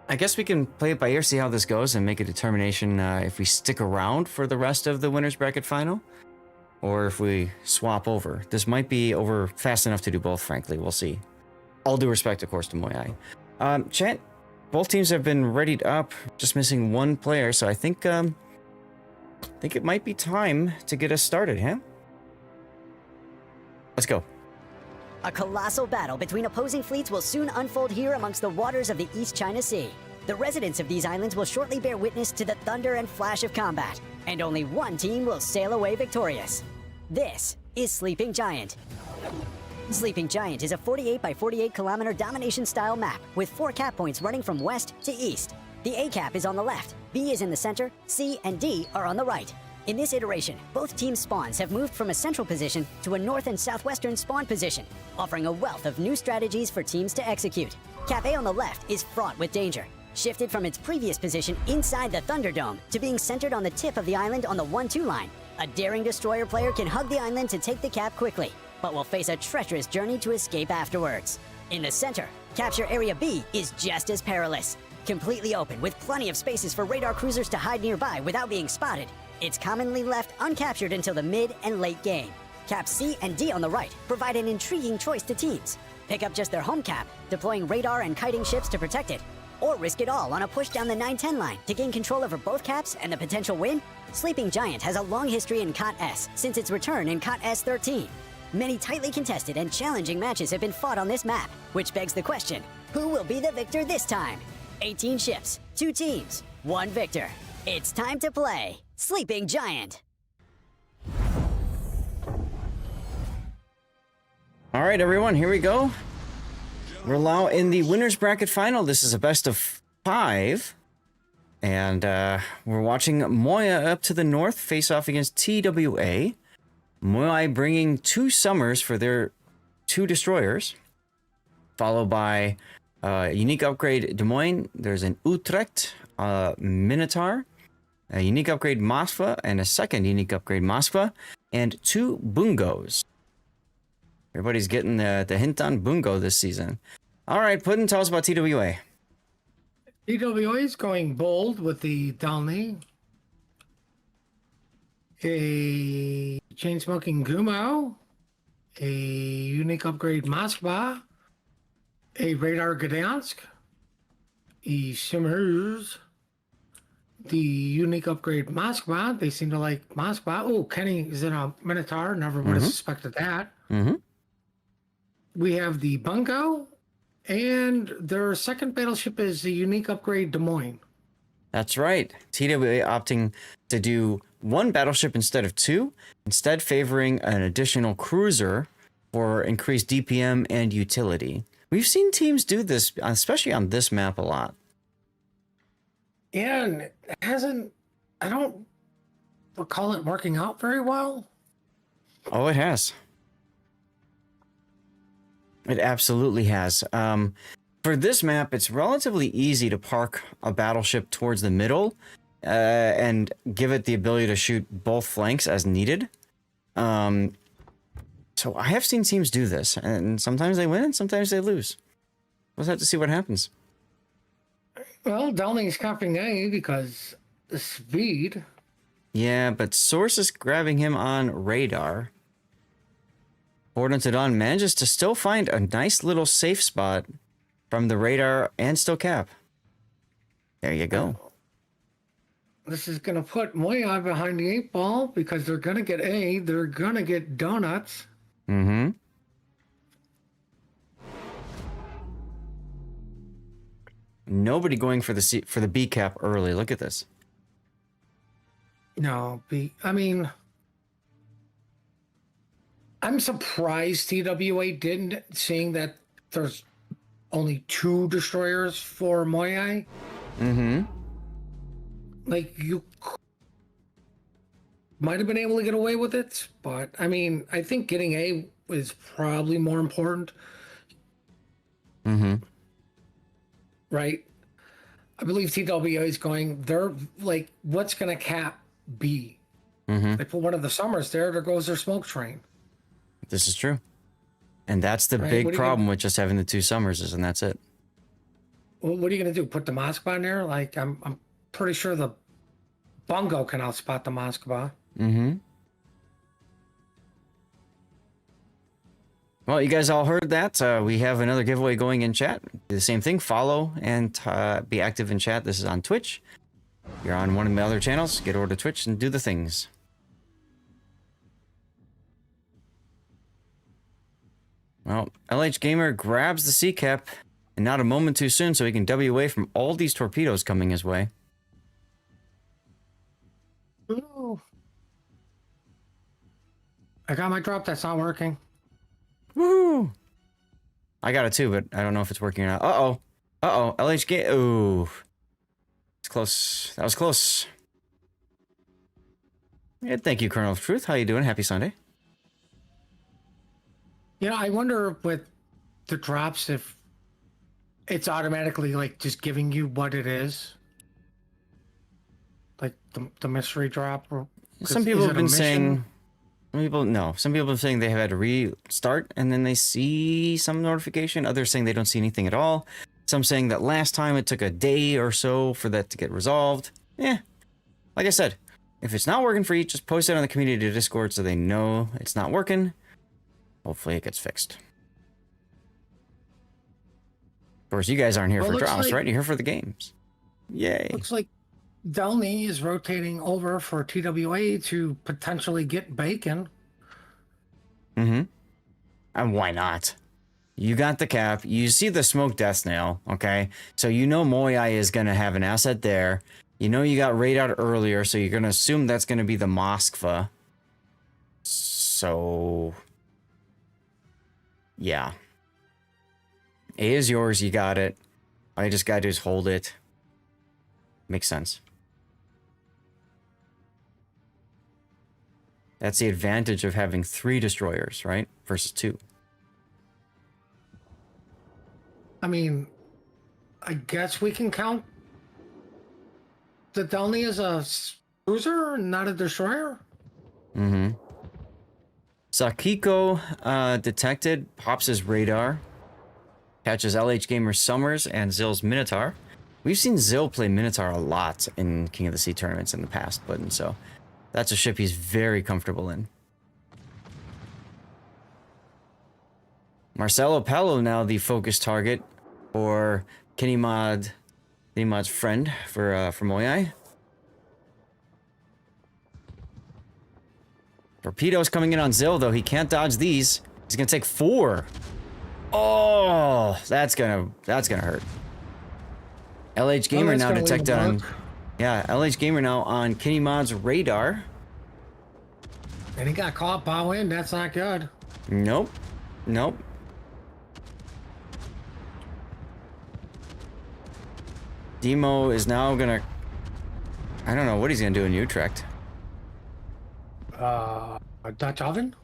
I guess we can play it by ear, see how this goes, and make a determination if we stick around for the rest of the winner's bracket final, or if we swap over. This might be over fast enough to do both, frankly. We'll see. All due respect, of course, to Moyai. Chat, both teams have been readied up, just missing one player, so I think it might be time to get us started, huh? Let's go. A colossal battle between opposing fleets will soon unfold here amongst the waters of the East China Sea. The residents of these islands will shortly bear witness to the thunder and flash of combat, and only one team will sail away victorious. This is Sleeping Giant. Sleeping Giant is a 48 by 48 kilometer domination-style map with 4 cap points running from west to east. The A cap is on the left, B is in the center, C and D are on the right. In this iteration, both teams' spawns have moved from a central position to a north and southwestern spawn position, offering a wealth of new strategies for teams to execute. Cap A on the left is fraught with danger, shifted from its previous position inside the Thunderdome to being centered on the tip of the island on the 1-2 line. A daring destroyer player can hug the island to take the cap quickly, but will face a treacherous journey to escape afterwards. In the center, capture Area B is just as perilous. Completely open with plenty of spaces for radar cruisers to hide nearby without being spotted, it's commonly left uncaptured until the mid and late game. Caps C and D on the right provide an intriguing choice to teams. Pick up just their home cap, deploying radar and kiting ships to protect it, or risk it all on a push down the 9-10 line to gain control over both caps and the potential win. Sleeping Giant has a long history in KOTS since its return in KOTS 13. Many tightly contested and challenging matches have been fought on this map, which begs the question, who will be the victor this time? 18 ships, 2 teams, 1 victor. It's time to play Sleeping Giant. All right, everyone, here we go. We're now in the winner's bracket final. This is a best of 5. And we're watching Moya up to the north face off against TWA. Moya bringing 2 summers for their 2 destroyers. Followed by unique upgrade Des Moines. There's an Utrecht, Minotaur, a unique upgrade Moskva, and a second unique upgrade Moskva, and 2 Bungos. Everybody's getting the hint on Bungo this season. All right, Puddin', tell us about TWA. TWA is going bold with the Dalny. A chain-smoking Gumo. A unique upgrade Moskva. A radar Gdansk. A Simmers. The unique upgrade Moskva. They seem to like Moskva. Oh, Kenny is in a Minotaur. Never would have suspected that. We have the Bungo. And their second battleship is the unique upgrade Des Moines. That's right. TWA opting to do 1 battleship instead of 2, instead favoring an additional cruiser for increased DPM and utility. We've seen teams do this, especially on this map, a lot. Yeah, and it hasn't. I don't recall it working out very well. Oh, it has. It absolutely has. For this map, it's relatively easy to park a battleship towards the middle and give it the ability to shoot both flanks as needed. So I have seen teams do this, and sometimes they win and sometimes they lose. We'll have to see what happens. Well, Downing's copying A because the speed. Yeah, but Source is grabbing him on radar. Bordentown manages to still find a nice little safe spot from the radar and still cap. There you go. This is going to put Moya behind the 8 ball because they're going to get A. They're going to get donuts. Mm-hmm. Nobody going for the B cap early. Look at this. No, B. I mean, I'm surprised TWA didn't, seeing that there's only 2 destroyers for Moya. Mm-hmm. Like, you might have been able to get away with it, but I mean, I think getting A is probably more important. Mm-hmm. Right? I believe TWA is going, they're like, what's going to cap B? Mm-hmm. They put one of the Summers there goes their smoke train. This is true. And that's the Right, big what do you problem think? with just having the 2 Summerses, and that's it. Well, what are you going to do? Put the Moskva in there? Like, I'm pretty sure the Bungo can outspot the Moskva. Mm-hmm. Well, you guys all heard that. We have another giveaway going in chat. Do the same thing. Follow and be active in chat. This is on Twitch. You're on one of my other channels. Get over to Twitch and do the things. Well, LH Gamer grabs the C cap, and not a moment too soon, so he can W away from all these torpedoes coming his way. Ooh. I got my drop. That's not working. Woo! I got it too, but I don't know if it's working or not. Uh-oh. Uh-oh. LH Gamer. Ooh. It's close. That was close. Yeah, thank you, Colonel of Truth. How you doing? Happy Sunday. You know, I wonder with the drops if it's automatically like just giving you what it is. Like the mystery drop. Or, Some people have been saying... Some people have been saying they have had to restart and then they see some notification. Others saying they don't see anything at all. Some saying that last time it took a day or so for that to get resolved. Yeah. Like I said, if it's not working for you, just post it on the community Discord so they know it's not working. Hopefully it gets fixed. Of course, you guys aren't here Well, for looks drops, like- right? You're here for the games. Yay. Looks like Delney is rotating over for TWA to potentially get Bacon. Mm-hmm. And why not? You got the cap. You see the smoke death snail, okay? So you know Moyai is going to have an asset there. You know you got radar earlier, so you're going to assume that's going to be the Moskva. So... yeah. A is yours. You got it. All you just got to do is hold it. Makes sense. That's the advantage of having 3 destroyers, right? Versus 2. I mean, I guess we can count the Delney as a cruiser, not a destroyer. Mm-hmm. Sakiko detected, pops his radar, catches LH Gamer Summers and Zill's Minotaur. We've seen Zill play Minotaur a lot in King of the Sea tournaments in the past, but and so that's a ship he's very comfortable in. Marcelo Pello now the focus target for Kinimod's friend for Moyai. Torpedoes coming in on Zill, though. He can't dodge these. He's gonna take 4. Oh, that's gonna hurt. LH Gamer that's now gonna leave detected a on... mark. Yeah, LH Gamer now on Kinimod's radar. And he got caught bow in. That's not good. Nope. Nope. Demo is now gonna I don't know what he's gonna do in Utrecht. A Dutch oven?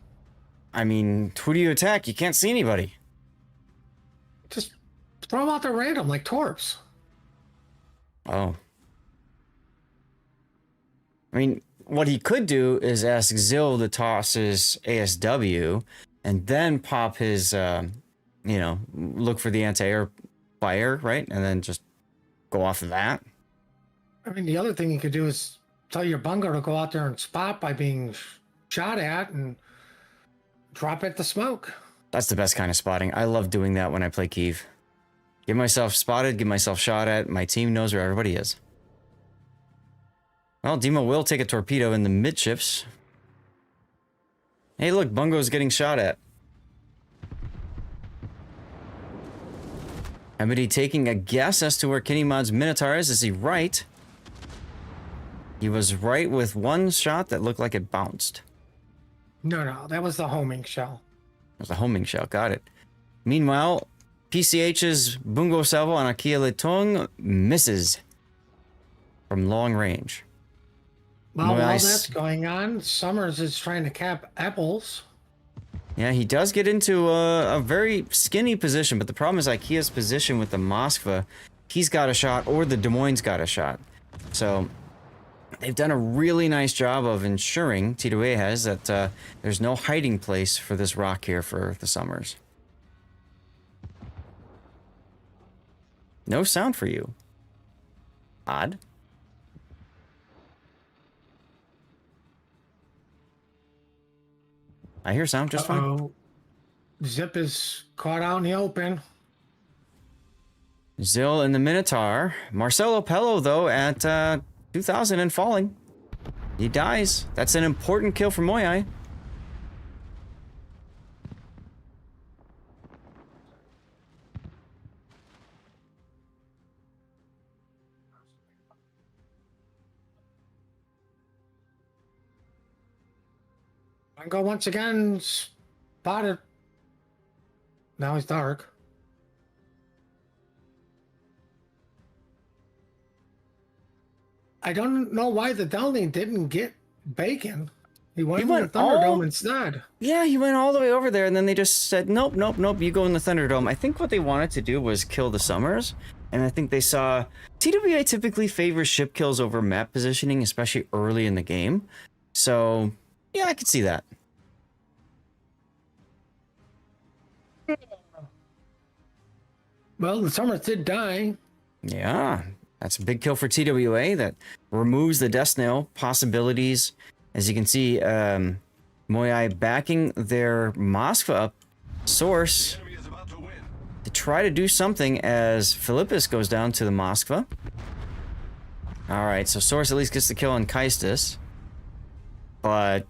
I mean, who do you attack? You can't see anybody. Just throw them out there random like torps. Oh. I mean, what he could do is ask Zill to toss his ASW and then pop his, look for the anti-air fire, right? And then just go off of that. I mean, the other thing you could do is tell your bungo to go out there and spot by being shot at and drop at the smoke. That's the best kind of spotting. I love doing that when I play Kyiv. Get myself spotted, get myself shot at. My team knows where everybody is. Well, Demo will take a torpedo in the midships. Hey, look, Bungo's getting shot at. Amity taking a guess as to where Kinnymod's Minotaur is. Is he right? He was right with one shot that looked like it bounced. No, that was the homing shell. It was a homing shell, got it. Meanwhile, PCH's Bungo Salvo on Akia Letung misses from long range. Well, while Nice. that's going on, Summers is trying to cap apples. Yeah, he does get into a very skinny position, but the problem is Ikea's position with the Moskva. He's got a shot, or the Des Moines got a shot. So they've done a really nice job of ensuring, T2A has, that there's no hiding place for this rock here for the Summers. No sound for you. Odd. I hear sound just fine. Uh-oh. Zip is caught out in the open. Zill and the Minotaur. Marcelo Pello, though, at 2,000 and falling. He dies. That's an important kill for Moyai. Bungo once again spotted. Now it's dark. I don't know why the Delning didn't get bacon. He went in the Thunderdome instead. Yeah, he went all the way over there, and then they just said, nope, nope, nope, you go in the Thunderdome. I think what they wanted to do was kill the Summers, and I think they saw... TWA typically favors ship kills over map positioning, especially early in the game. So, yeah, I could see that. Well, the Summers did die. Yeah, that's a big kill for TWA. That removes the Death Snail possibilities. As you can see, Moyai backing their Moskva up source Enemy is about to win. to try to do something as Philippus goes down to the Moskva. Alright, so Source at least gets the kill on Kaistus. But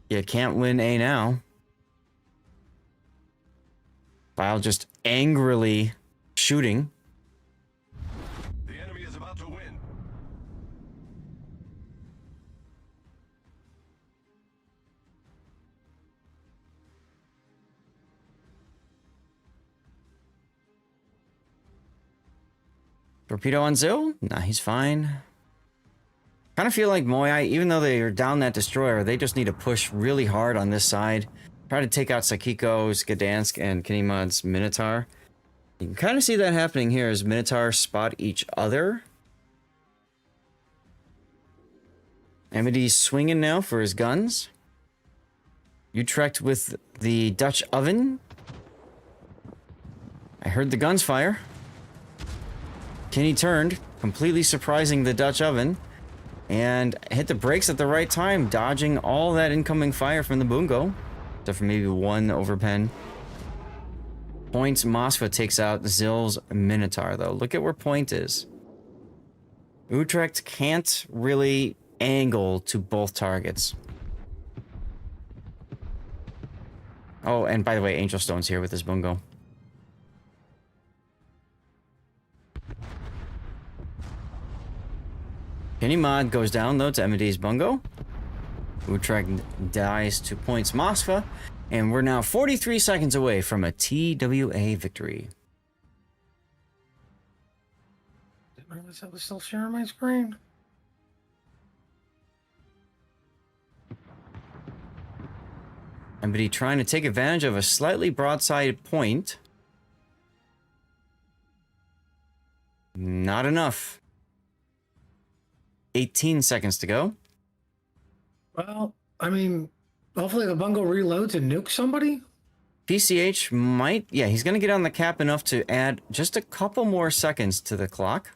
you can't win A now. Vile just angrily shooting. The enemy is about to win. Torpedo on Zill? Nah, he's fine. Kind of feel like Moyai, even though they are down that destroyer, they just need to push really hard on this side. Try to take out Sakiko's Gdansk and Kinnymod's Minotaur. You can kind of see that happening here as Minotaur spot each other. Amity's swinging now for his guns. Utrecht with the Dutch oven. I heard the guns fire. Kinney turned, completely surprising the Dutch oven, and hit the brakes at the right time, dodging all that incoming fire from the Bungo. Except for maybe one overpen. Point's Moskva takes out Zill's Minotaur, though. Look at where Point is. Utrecht can't really angle to both targets. Oh, and by the way, Angel Stone's here with his Bungo. Kinnymod goes down, though, to Emidy's Bungo. Utrecht dies to Point's Moskva, and we're now 43 seconds away from a TWA victory. Didn't realize I was still sharing my screen. Somebody trying to take advantage of a slightly broadside point. Not enough. 18 seconds to go. Well, I mean, hopefully the bungo reloads and nukes somebody. PCH might... Yeah, he's going to get on the cap enough to add just a couple more seconds to the clock.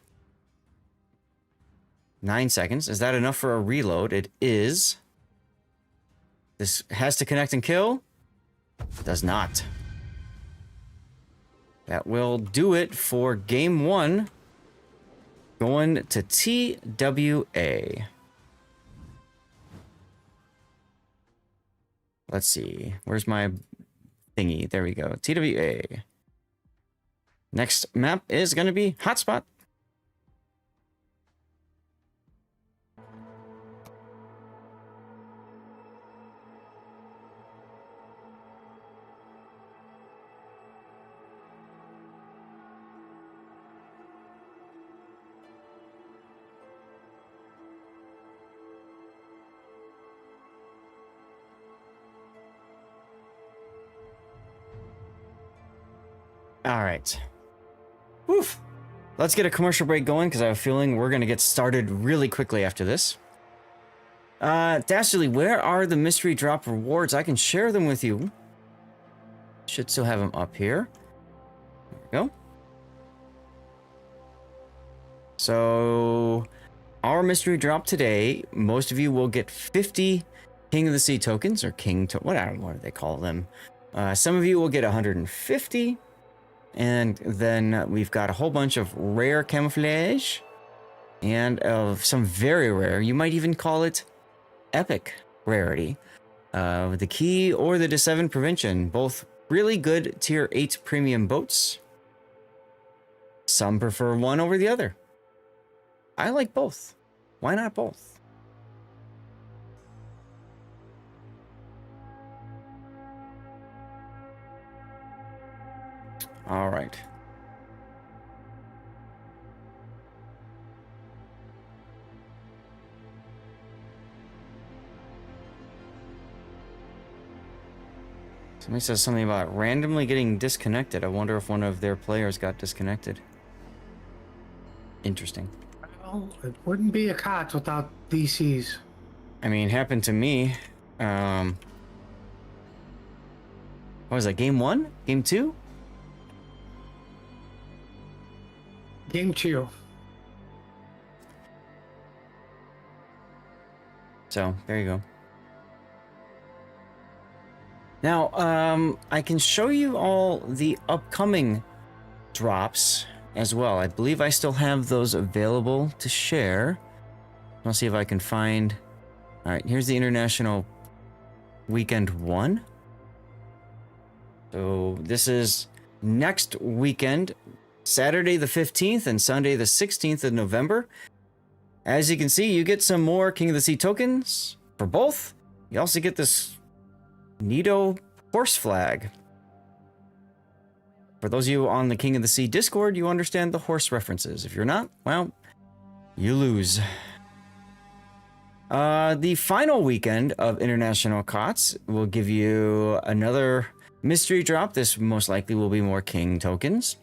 9 seconds. Is that enough for a reload? It is. This has to connect and kill. Does not. That will do it for game 1. Going to TWA. Let's see. Where's my thingy? There we go. TWA. Next map is going to be Hotspot. All right. Woof. Let's get a commercial break going because I have a feeling we're going to get started really quickly after this. Dastardly, where are the mystery drop rewards? I can share them with you. Should still have them up here. There we go. So, our mystery drop today, most of you will get 50 King of the Sea tokens, or what do they call them? Some of you will get 150. And then we've got a whole bunch of rare camouflage and of some very rare, you might even call it epic rarity. The Key or the D7 Prevention, both really good tier 8 premium boats. Some prefer one over the other. I like both. Why not both? All right. Somebody says something about randomly getting disconnected. I wonder if one of their players got disconnected. Interesting. Well, it wouldn't be a KOTS without DCs. I mean, happened to me. What was that? Game 1? Game 2? Game 2. So, there you go. Now, I can show you all the upcoming drops as well. I believe I still have those available to share. I'll see if I can find... All right, here's the International Weekend 1. So, this is next weekend, Saturday the 15th and Sunday the 16th of November. As you can see, you get some more King of the Sea tokens for both. You also get this Nido horse flag. For those of you on the King of the Sea Discord, you understand the horse references. If you're not, well, you lose. The final weekend of International KOTS will give you another mystery drop. This most likely will be more King tokens.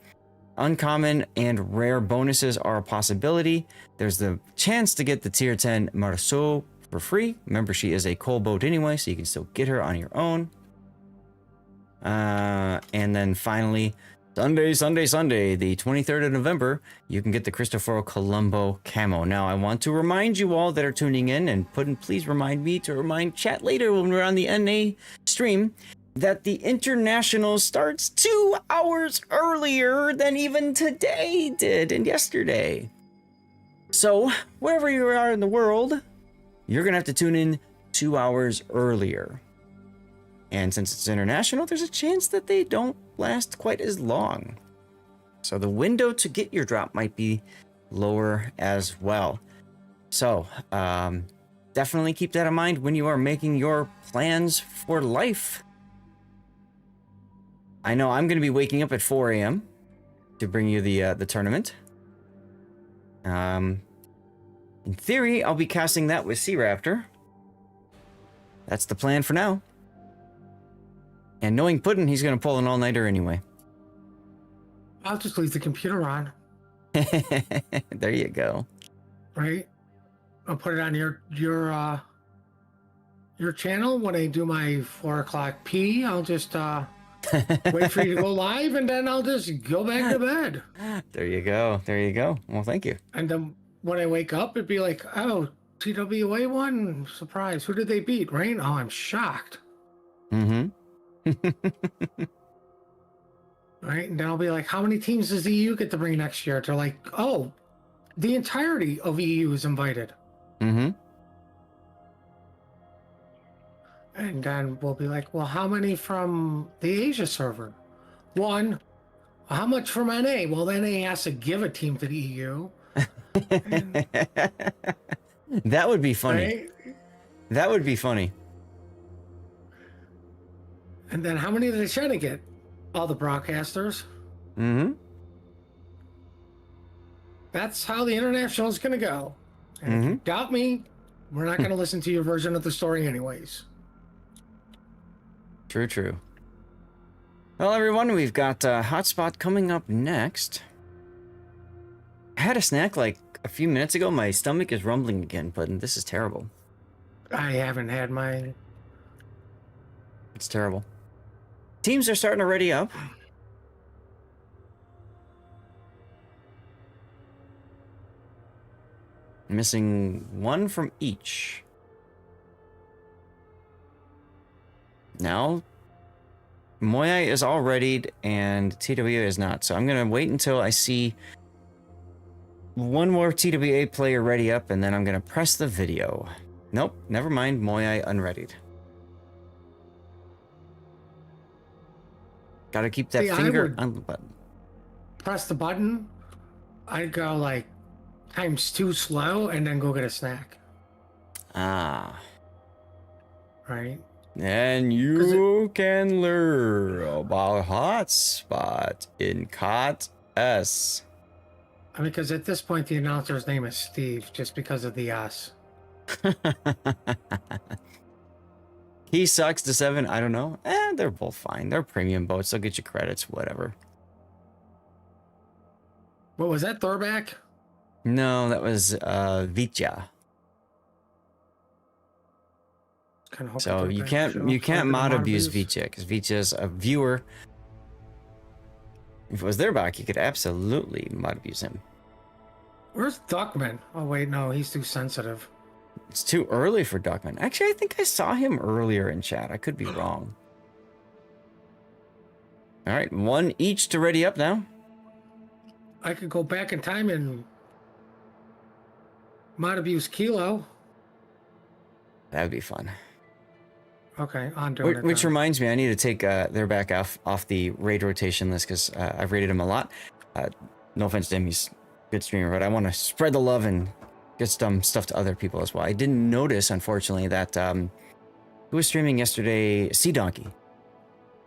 Uncommon and rare bonuses are a possibility. There's the chance to get the tier 10 Marceau for free. Remember, she is a coal boat anyway, so you can still get her on your own. And then finally, Sunday, the 23rd of November, you can get the Cristoforo Colombo camo. Now, I want to remind you all that are tuning in, and please remind me to remind chat later when we're on the NA stream, that the International starts 2 hours earlier than even today did and yesterday. So, wherever you are in the world, you're going to have to tune in 2 hours earlier. And since it's international, there's a chance that they don't last quite as long. So the window to get your drop might be lower as well. So, definitely keep that in mind when you are making your plans for life. I know I'm going to be waking up at 4 a.m. to bring you the tournament. In theory, I'll be casting that with Sea Raptor. That's the plan for now. And knowing Puddin', he's going to pull an all-nighter anyway. I'll just leave the computer on, There you go. right? I'll put it on your channel when I do my 4 o'clock pee. I'll just wait for you to go live, and then I'll just go back to bed. There you go. There you go. Well, thank you. And then when I wake up, it'd be like, oh, TWA won. Surprise. Who did they beat? Right? Oh, I'm shocked. Mm-hmm. Right? And then I'll be like, how many teams does the EU get to bring next year? They're like, oh, the entirety of EU is invited. Mm-hmm. And then we'll be like, well, how many from the Asia server? 1. How much from NA? Well, NA has to give a team to the EU. And, That would be funny. right? That would be funny. And then how many did China get? All the broadcasters. Mm-hmm. That's how the international is going to go. And if you doubt me, we're not going to listen to your version of the story anyways. True, true. Well, everyone, we've got Hotspot coming up next. I had a snack like a few minutes ago. My stomach is rumbling again, but this is terrible. I haven't had my... It's terrible. Teams are starting to ready up. Missing 1 from each. Now, Moyai is all readied and TWA is not. So I'm going to wait until I see 1 more TWA player ready up, and then I'm going to press the video. Nope, never mind. Moyai unreadied. Got to keep that See, I finger would- on the button. Press the button, I'd go like ×2 slow and then go get a snack. Ah. Right? And you can learn about Hotspot in KOTS. Because at this point, the announcer's name is Steve, just because of the S. He sucks to 7. I don't know. They're both fine. They're premium boats. They'll get you credits, whatever. What was that, Thorback? No, that was Vitya. So you can't mod abuse Vitya, because Vitya's a viewer. If it was their back, you could absolutely mod abuse him. Where's Duckman? Oh wait, no, he's too sensitive. It's too early for Duckman. Actually, I think I saw him earlier in chat. I could be wrong. All right, 1 each to ready up now. I could go back in time and mod abuse Kilo. That would be fun. Okay, on doing it. Which then. reminds me, I need to take their back off the raid rotation list, because I've rated him a lot. No offense to him, he's a good streamer, but I want to spread the love and get some stuff to other people as well. I didn't notice, unfortunately, that who was streaming yesterday? Sea Donkey.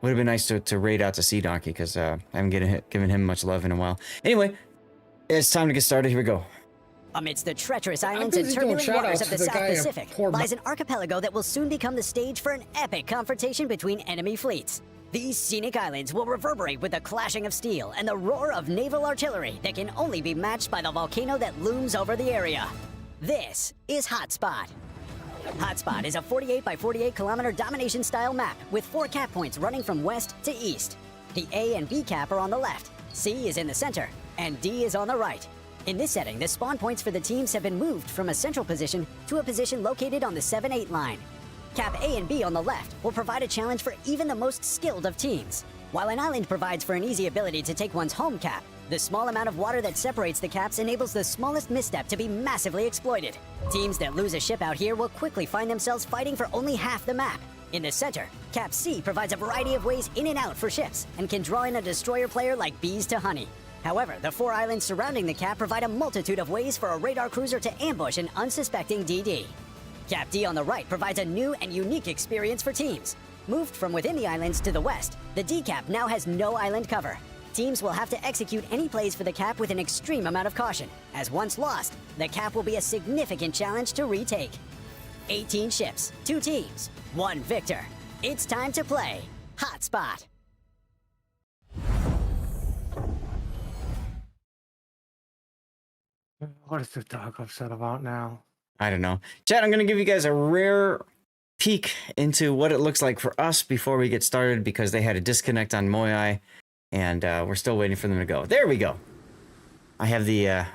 Would have been nice to raid out to Sea Donkey, because I haven't given him much love in a while. Anyway, it's time to get started. Here we go. Amidst the treacherous islands and busy doing turbulent waters shout-outs of the to the South guy in Pacific Port lies an archipelago that will soon become the stage for an epic confrontation between enemy fleets. These scenic islands will reverberate with the clashing of steel and the roar of naval artillery that can only be matched by the volcano that looms over the area. This is Hotspot. Hotspot is a 48 by 48 kilometer domination-style map with 4 cap points running from west to east. The A and B cap are on the left, C is in the center, and D is on the right. In this setting, the spawn points for the teams have been moved from a central position to a position located on the 7-8 line. Cap A and B on the left will provide a challenge for even the most skilled of teams. While an island provides for an easy ability to take one's home cap, the small amount of water that separates the caps enables the smallest misstep to be massively exploited. Teams that lose a ship out here will quickly find themselves fighting for only half the map. In the center, Cap C provides a variety of ways in and out for ships and can draw in a destroyer player like bees to honey. However, the 4 islands surrounding the cap provide a multitude of ways for a radar cruiser to ambush an unsuspecting DD. Cap D on the right provides a new and unique experience for teams. Moved from within the islands to the west, the D cap now has no island cover. Teams will have to execute any plays for the cap with an extreme amount of caution, as once lost, the cap will be a significant challenge to retake. 18 ships, 2 teams, 1 victor. It's time to play Hotspot. What is the dog upset about now? I don't know. Chat, I'm going to give you guys a rare peek into what it looks like for us before we get started because they had a disconnect on Moyai, and we're still waiting for them to go. There we go. I have the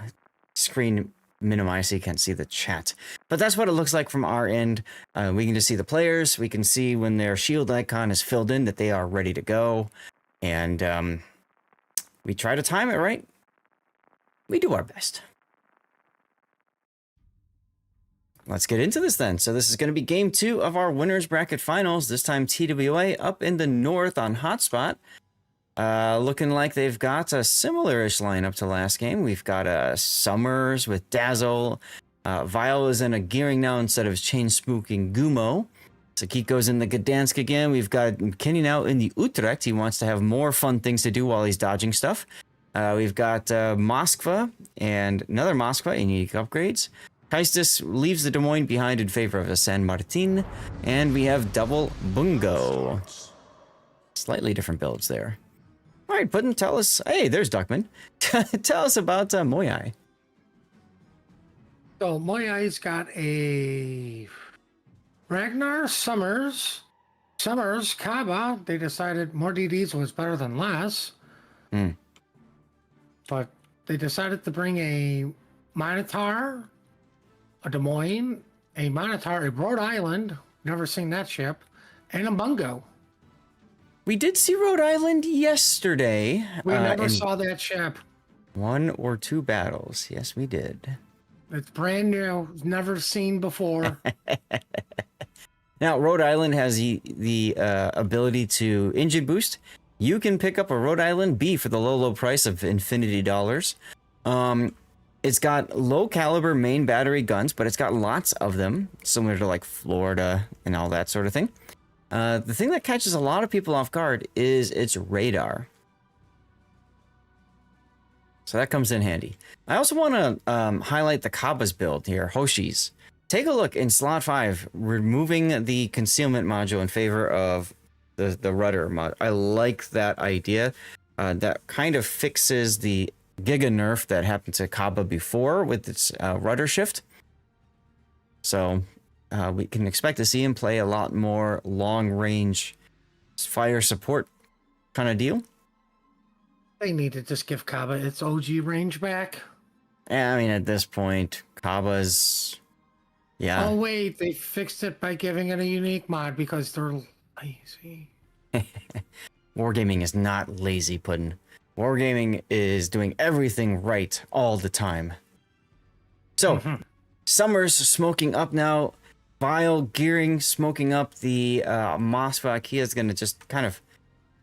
screen minimized so you can't see the chat. But that's what it looks like from our end. We can just see the players. We can see when their shield icon is filled in that they are ready to go. And we try to time it right. We do our best. Let's get into this then. So this is going to be game 2 of our winners bracket finals. This time TWA up in the north on Hotspot. Looking like they've got a similar-ish lineup to last game. We've got Summers with Dazzle. Vile is in a gearing now instead of chain-spooking Gumo. Sakiko's in the Gdansk again. We've got Kenny now in the Utrecht. He wants to have more fun things to do while he's dodging stuff. We've got Moskva and another Moskva in unique upgrades. Kaistis leaves the Des Moines behind in favor of a San Martin. And we have double Bungo. Slightly different builds there. All right, Puddin', tell us. Hey, there's Duckman. Tell us about Moyai. So Moyai's got a Ragnar, Summers, Kaba. They decided more DDs was better than less. But they decided to bring a Minotaur, a Des Moines, a Minotaur, a Rhode Island, never seen that ship, and a Bungo. We did see Rhode Island yesterday. We never saw that ship. 1 or 2 battles. Yes, we did. It's brand new, never seen before. Now, Rhode Island has the ability to engine boost. You can pick up a Rhode Island B for the low price of infinity dollars. It's got low caliber main battery guns, but it's got lots of them, similar to like Florida and all that sort of thing. The thing that catches a lot of people off guard is its radar. So that comes in handy. I also want to highlight the Kaba's build here, Hoshi's. Take a look in slot 5, removing the concealment module in favor of the rudder mod. I like that idea. That kind of fixes the giga nerf that happened to Kaba before with its rudder shift. So we can expect to see him play a lot more long range fire support kind of deal. They need to just give Kaba its OG range back. I mean, at this point, Kaba's... Yeah. Oh, wait, they fixed it by giving it a unique mod because they're lazy. Wargaming is not lazy, Puddin'. Wargaming is doing everything right all the time. So, Summers smoking up now. Vile gearing, smoking up. The Moskva Ikea is going to just kind of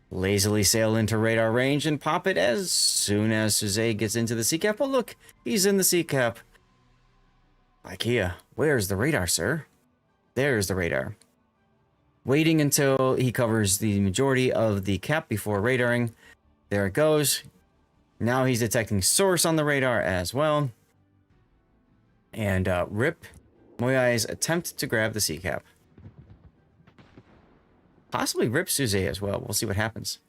lazily sail into radar range and pop it as soon as Suze gets into the sea cap. Oh, look, he's in the sea cap. Ikea, where's the radar, sir? There's the radar. Waiting until he covers the majority of the cap before radaring. There it goes. Now he's detecting source on the radar as well. And rip Moyai's attempt to grab the sea cap. Possibly rip Suze as well. We'll see what happens.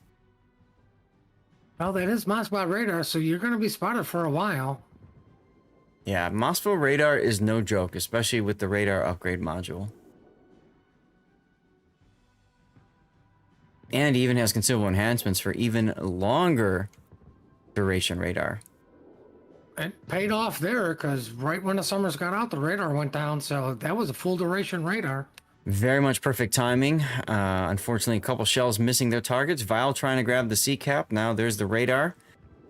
Well, that is Moskva radar, so you're going to be spotted for a while. Yeah, Moskva radar is no joke, especially with the radar upgrade module. And even has considerable enhancements for even longer duration radar. It paid off there because right when the Summers got out, the radar went down, so that was a full duration radar. Very much perfect timing. Unfortunately, a couple shells missing their targets. Vile trying to grab the sea cap. Now there's the radar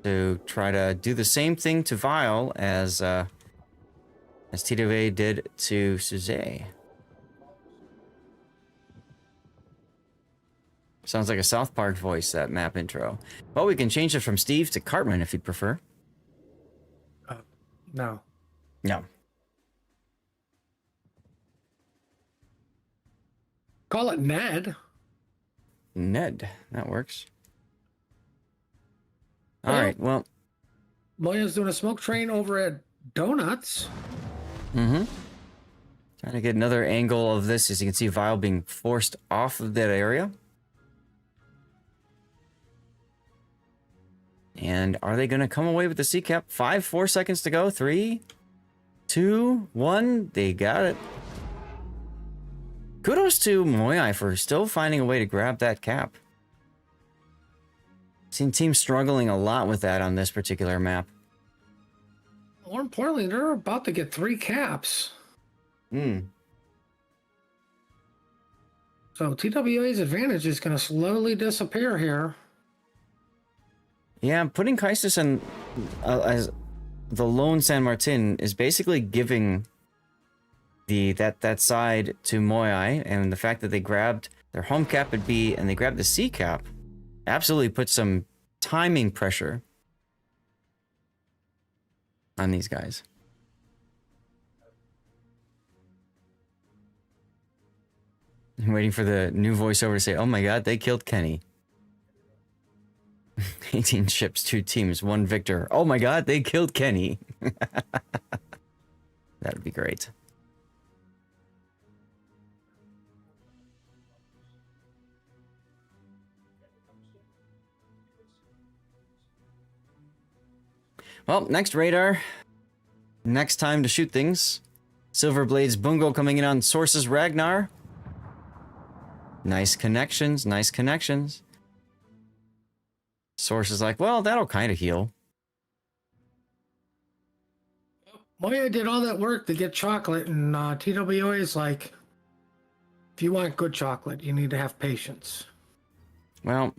to try to do the same thing to Vile as TWA did to Suze. Sounds like a South Park voice, that map intro. Well, we can change it from Steve to Cartman if you'd prefer. No. No. Call it Ned. Ned. That works. All right, well. Moya's doing a smoke train over at Donuts. Trying to get another angle of this. As you can see, Vile being forced off of that area. And are they going to come away with the sea cap? 4 seconds to go. 3, 2, 1. They got it. Kudos to Moyai for still finding a way to grab that cap. Seen teams struggling a lot with that on this particular map. More importantly, they're about to get 3 caps. So TWA's advantage is going to slowly disappear here. Yeah, putting Kaistus in as the lone San Martin is basically giving that side to Moyai, and the fact that they grabbed their home cap at B and they grabbed the C cap absolutely put some timing pressure on these guys. I'm waiting for the new voiceover to say, "Oh my god, they killed Kenny." 18 ships, 2 teams, 1 victor. Oh my god, they killed Kenny. That would be great. Well, next radar. Next time to shoot things. Silverblade's Bungo coming in on Sources Ragnar. Nice connections, nice connections. Source is like, well, that'll kind of heal. Moya did all that work to get chocolate, and TWA is like, if you want good chocolate, you need to have patience. Well,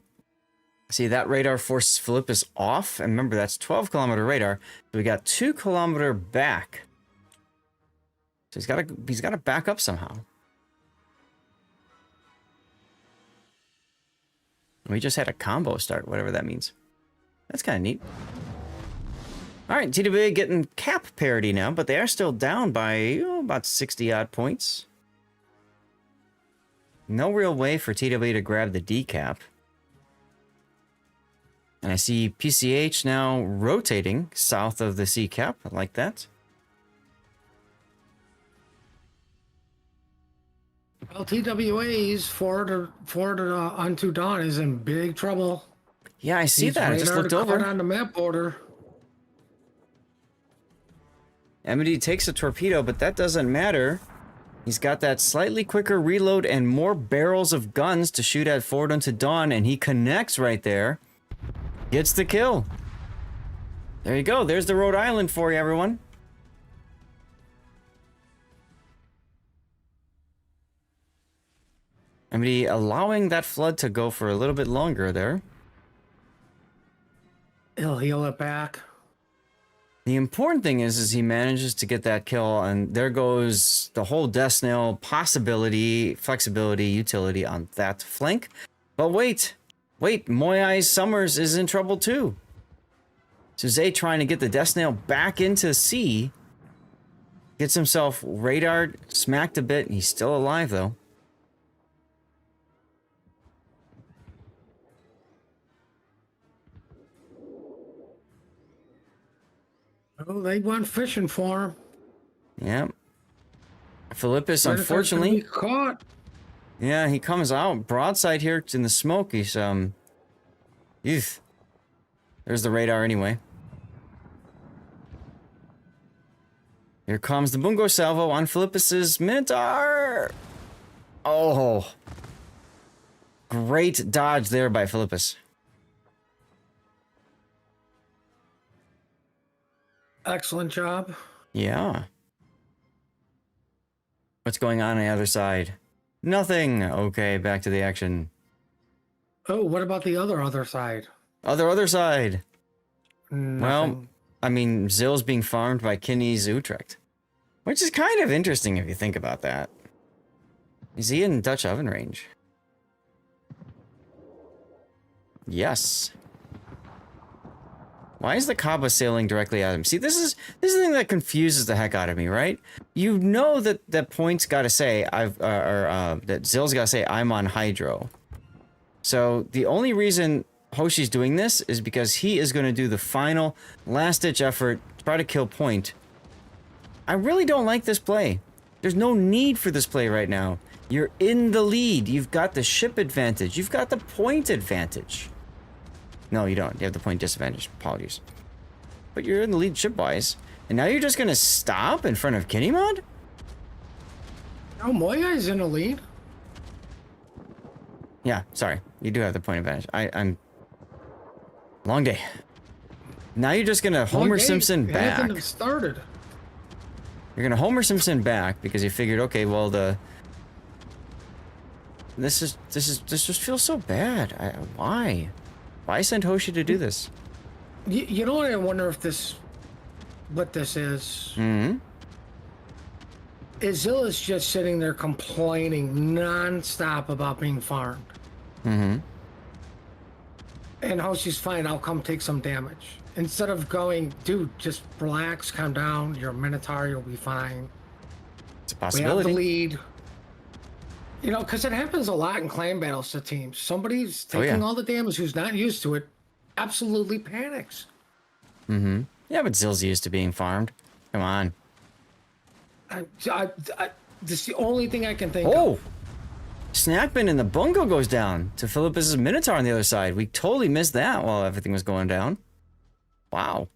see, that radar forces Philippus off. And remember, that's 12-kilometer radar. So we got 2-kilometer back. So he's got to back up somehow. We just had a combo start, whatever that means. That's kind of neat. All right, TWA getting cap parity now, but they are still down by about 60-odd points. No real way for TWA to grab the D cap. And I see PCH now rotating south of the C cap. I like that. Well, TWA's forward onto Dawn is in big trouble. Yeah, I see that. I just looked over. On the map border. Amity takes a torpedo, but that doesn't matter. He's got that slightly quicker reload and more barrels of guns to shoot at forward onto Dawn, and he connects right there. Gets the kill. There you go. There's the Rhode Island for you, everyone. Amity allowing that flood to go for a little bit longer there. He'll heal it back. The important thing is he manages to get that kill, and there goes the whole Death Snail possibility, flexibility, utility on that flank. But wait, Moyai Summers is in trouble too. Suze trying to get the Death Snail back into C. Gets himself radared, smacked a bit. He's still alive though. Oh, they went fishing for him. Yep. Philippus, unfortunately, caught. Yeah, he comes out broadside here in the smoke. He's There's the radar anyway. Here comes the Bungo salvo on Philippus's Minotaur. Oh, great dodge there by Philippus. Excellent job. Yeah. What's going on the other side? Nothing. Okay, back to the action. Oh, what about the other side? Other side. Nothing. Well, I mean, Zill's being farmed by Kinney's Utrecht. Which is kind of interesting if you think about that. Is he in Dutch oven range? Yes. Why is the Kaba sailing directly at him? See, this is the thing that confuses the heck out of me, right? You know that Point's got to say that Zill's got to say I'm on Hydro. So the only reason Hoshi's doing this is because he is going to do the final last-ditch effort to try to kill Point. I really don't like this play. There's no need for this play right now. You're in the lead. You've got the ship advantage. You've got the point advantage. No, you don't. You have the point disadvantage. Apologies. But you're in the lead ship-wise. And now you're just going to stop in front of Kinnymod? Oh, Moyai's in the lead. Yeah, sorry. You do have the point advantage. I'm... Long day. Now you're just going to Homer Simpson It back. hasn't started. You're going to Homer Simpson back because you figured, okay, well, This just feels so bad. Why? Why send Hoshi to do this? You know what? I wonder if what this is. Mm-hmm. Zilla's just sitting there complaining non-stop about being farmed. Mm-hmm. And Hoshi's fine, I'll come take some damage. Instead of going, dude, just relax, calm down, you're a Minotaur, you'll be fine. It's a We have possibility. the lead. You know, because it happens a lot in clan battles to teams. Somebody's taking all the damage who's not used to it, absolutely panics. Mm-hmm. Yeah, but Zill's used to being farmed. Come on. This is the only thing I can think Oh! of. Snackbin and the Bungo goes down to Philippus's Minotaur on the other side. We totally missed that while everything was going down. Wow.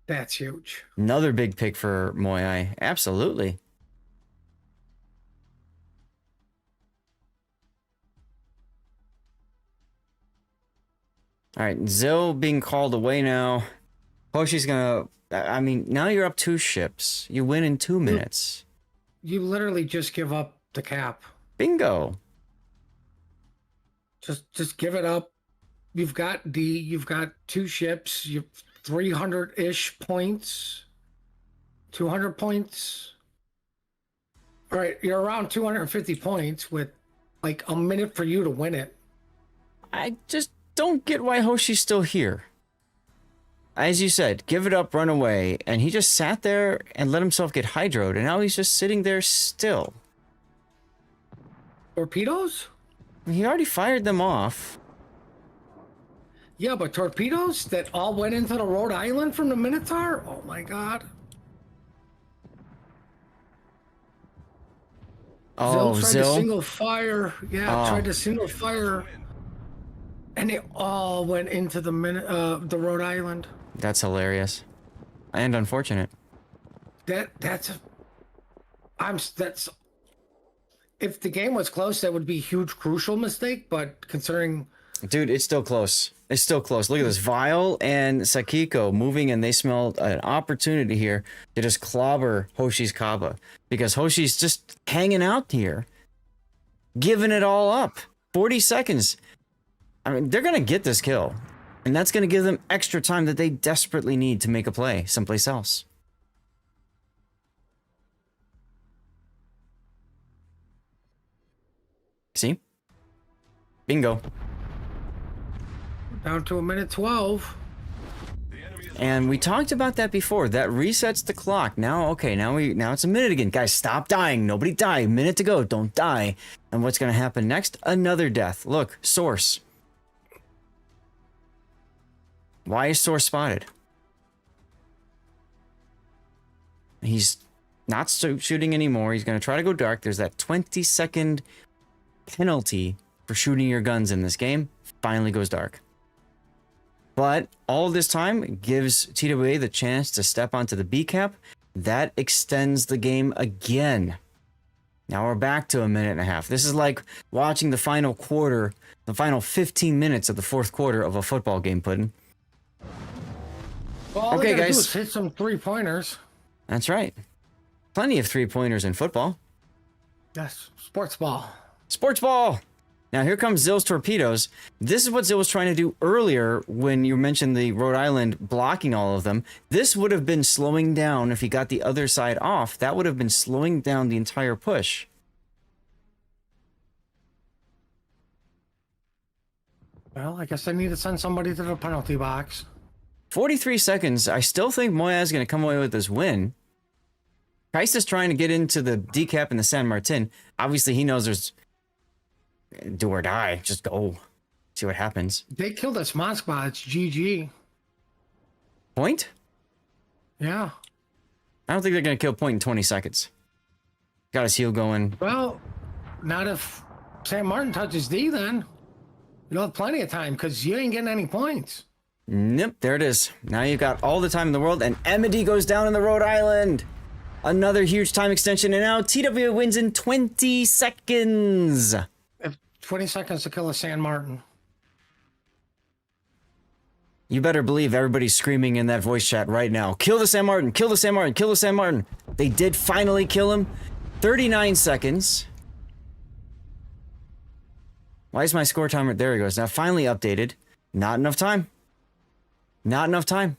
That's huge. Another big pick for Moyai. Absolutely. All right, Zill being called away now. Hoshi's gonna... I mean, now you're up 2 ships. You win in 2 minutes. You literally just give up the cap. Bingo. Just give it up. You've got you've got 2 ships, you've 300-ish points. 200 points. All right, you're around 250 points with like a minute for you to win it. I just don't get why Hoshi's still here. As you said, give it up, run away. And he just sat there and let himself get hydroed. And now he's just sitting there still. Torpedoes? He already fired them off. Yeah, but torpedoes that all went into the Rhode Island from the Minotaur? Oh my god. Oh, Zill tried to Zill? single fire. Yeah, Oh. tried to single fire. And they all went into the Rhode Island. That's hilarious. And unfortunate. That's if the game was close, that would be a huge crucial mistake, but considering Dude, it's still close. It's still close. Look at this. Vile and Sakiko moving, and they smelled an opportunity here to just clobber Hoshi's Kaba. Because Hoshi's just hanging out here. Giving it all up. 40 seconds. I mean, they're going to get this kill. And that's going to give them extra time that they desperately need to make a play someplace else. See? Bingo. down to a minute 12. And we talked about that before. That resets the clock. Now, okay, now it's a minute again. Guys, stop dying. Nobody die. Minute to go. Don't die. And what's going to happen next? Another death. Look, Source. Why is Source spotted? He's not shooting anymore. He's going to try to go dark. There's that 20-second penalty for shooting your guns in this game. Finally goes dark. But all this time gives TWA the chance to step onto the B cap. That extends the game again. Now we're back to a minute and a half. This is like watching the final quarter, the final 15 minutes of the fourth quarter of a football game, Puddin'. Well, all Okay, they gotta guys. do is hit some 3-pointers. That's right. Plenty of 3-pointers in football. Yes, sports ball. Sports ball! Now here comes Zill's torpedoes. This is what Zill was trying to do earlier when you mentioned the Rhode Island blocking all of them. This would have been slowing down if he got the other side off. That would have been slowing down the entire push. Well, I guess I need to send somebody to the penalty box. 43 seconds. I still think Moya is going to come away with this win. Price is trying to get into the decap in the San Martin. Obviously, he knows there's do or die. Just go. See what happens. They killed us Moskva. It's GG. Point? Yeah. I don't think they're going to kill Point in 20 seconds. Got his heel going. Well, not if San Martin touches D then. You'll have plenty of time because you ain't getting any points. Nope, there it is. Now you've got all the time in the world, and Amity goes down in the Rhode Island. Another huge time extension, and now TW wins in 20 seconds. 20 seconds to kill a San Martin. You better believe everybody's screaming in that voice chat right now. Kill the San Martin, kill the San Martin, kill the San Martin. They did finally kill him. 39 seconds. Why is my score timer? There he goes. Now finally updated. Not enough time. Not enough time.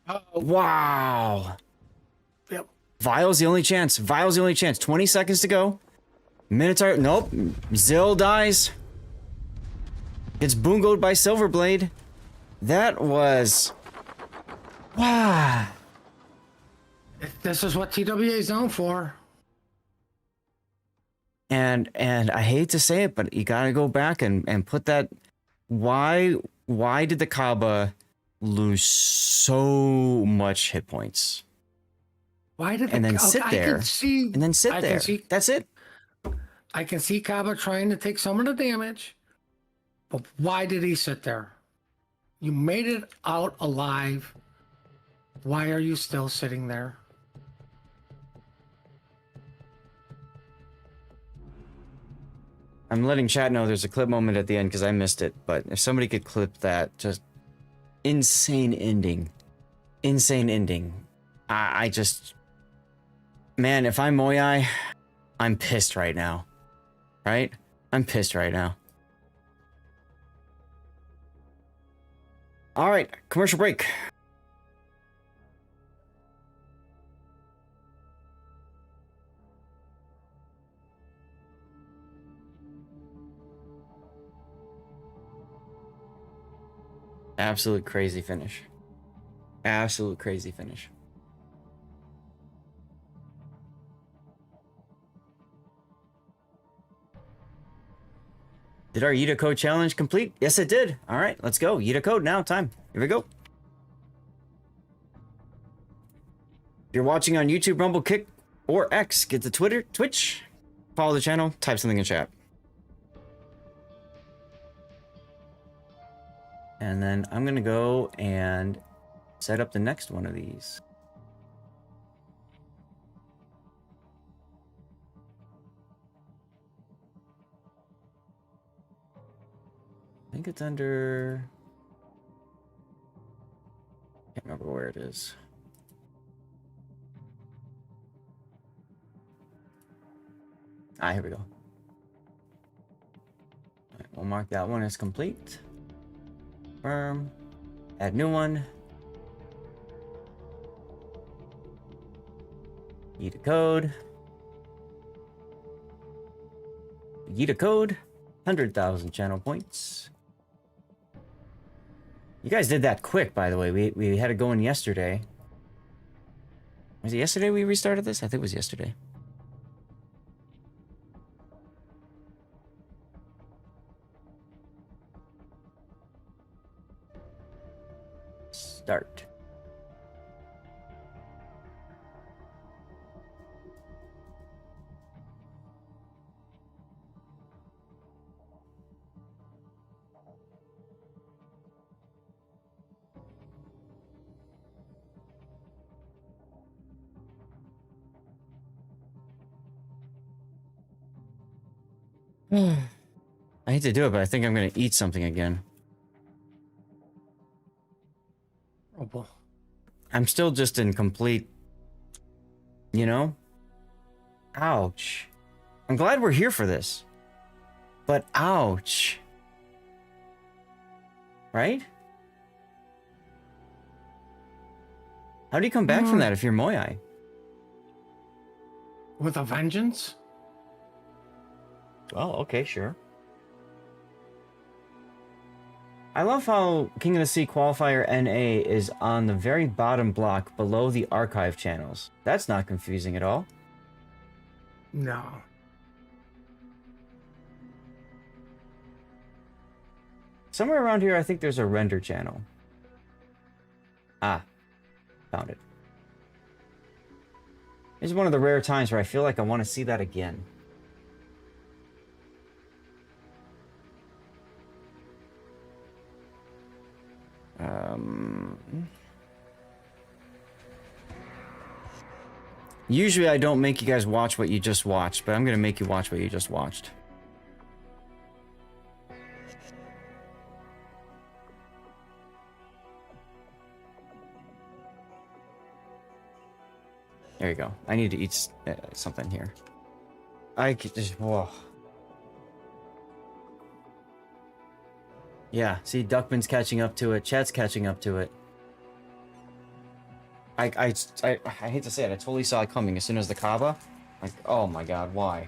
Uh-oh. Wow. Yep. Vile's the only chance. Vile's the only chance. 20 seconds to go. Minotaur. Nope. Zill dies. Gets boongoed by Silverblade. That was... Wow. This is what TWA is known for. And I hate to say it, but you gotta go back and put that... Why did the Kaaba lose so much hit points? Why did And then sit there. And then sit there. That's it. I can see Kaba trying to take some of the damage, but why did he sit there? You made it out alive. Why are you still sitting there? I'm letting chat know there's a clip moment at the end because I missed it, but if somebody could clip that, just insane ending. Insane ending. I just... Man, if I'm Moyai, I'm pissed right now. Right? I'm pissed right now. Alright, commercial break. Absolute crazy finish. Absolute crazy finish. Did our Yida code challenge complete? Yes, it did. All right, let's go. Yida code now. Time. Here we go. If you're watching on YouTube, Rumble, Kick, or X, get to Twitter, Twitch, follow the channel, type something in chat. And then I'm gonna go and set up the next one of these. I think it's under... Can't remember where it is. Ah, here we go. All right, we'll mark that one as complete. Confirm. Add new one. Yida code. Yida code. 100,000 channel points. You guys did that quick, by the way. We had it going yesterday. Was it yesterday we restarted this? I think it was yesterday. Start. I hate to do it, but I think I'm gonna eat something again. Oh boy. I'm still just in complete, you know? Ouch. I'm glad we're here for this. But ouch. Right? How do you come back from that if you're Moyai? With a vengeance? Oh, okay, sure. I love how King of the Sea Qualifier NA is on the very bottom block below the archive channels. That's not confusing at all. No. Somewhere around here, I think there's a render channel. Ah, found it. This is one of the rare times where I feel like I want to see that again. Usually I don't make you guys watch what you just watched, but I'm gonna make you watch what you just watched. There you go. I need to eat something here. I could just, whoa. Yeah, see, Duckman's catching up to it. Chat's catching up to it. I hate to say it, I totally saw it coming as soon as the Kava. Like, oh my god, why?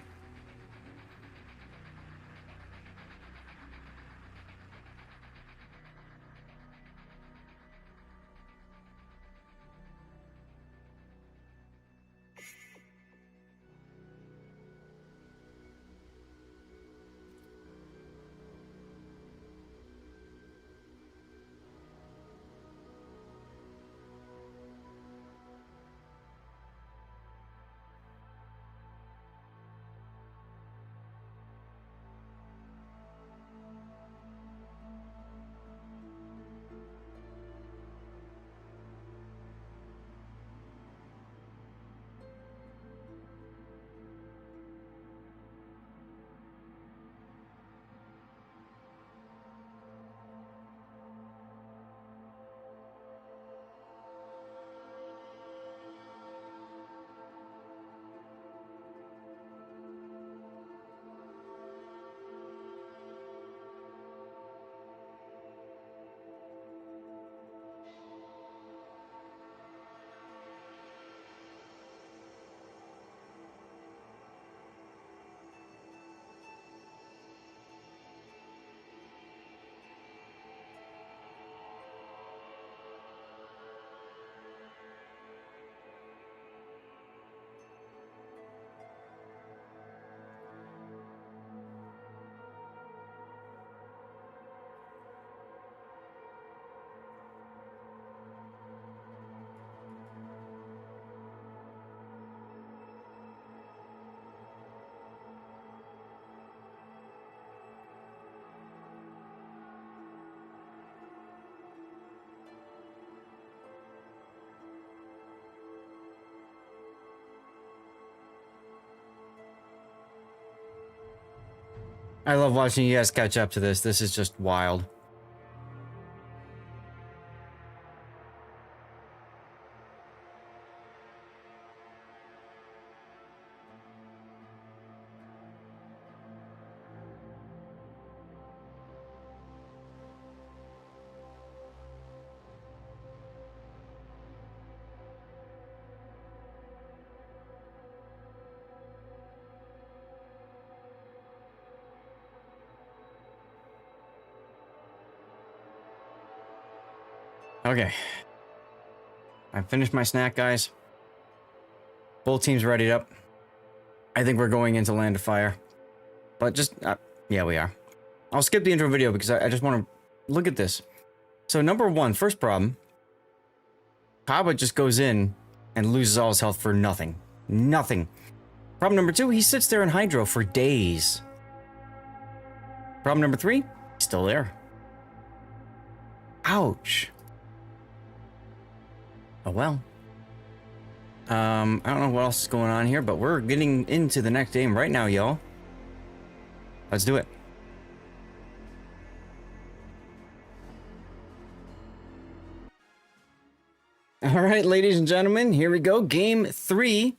I love watching you guys catch up to this. This is just wild. Okay. I finished my snack, guys. Both teams readied up. I think we're going into Land of Fire. But just, yeah, we are. I'll skip the intro video because I just want to look at this. So number one, first problem. Kaba just goes in and loses all his health for nothing. Nothing. Problem number two, he sits there in Hydro for days. Problem number three, he's still there. Ouch. Oh well. I don't know what else is going on here, but we're getting into the next game right now, y'all. Let's do it. All right, ladies and gentlemen, here we go. Game 3.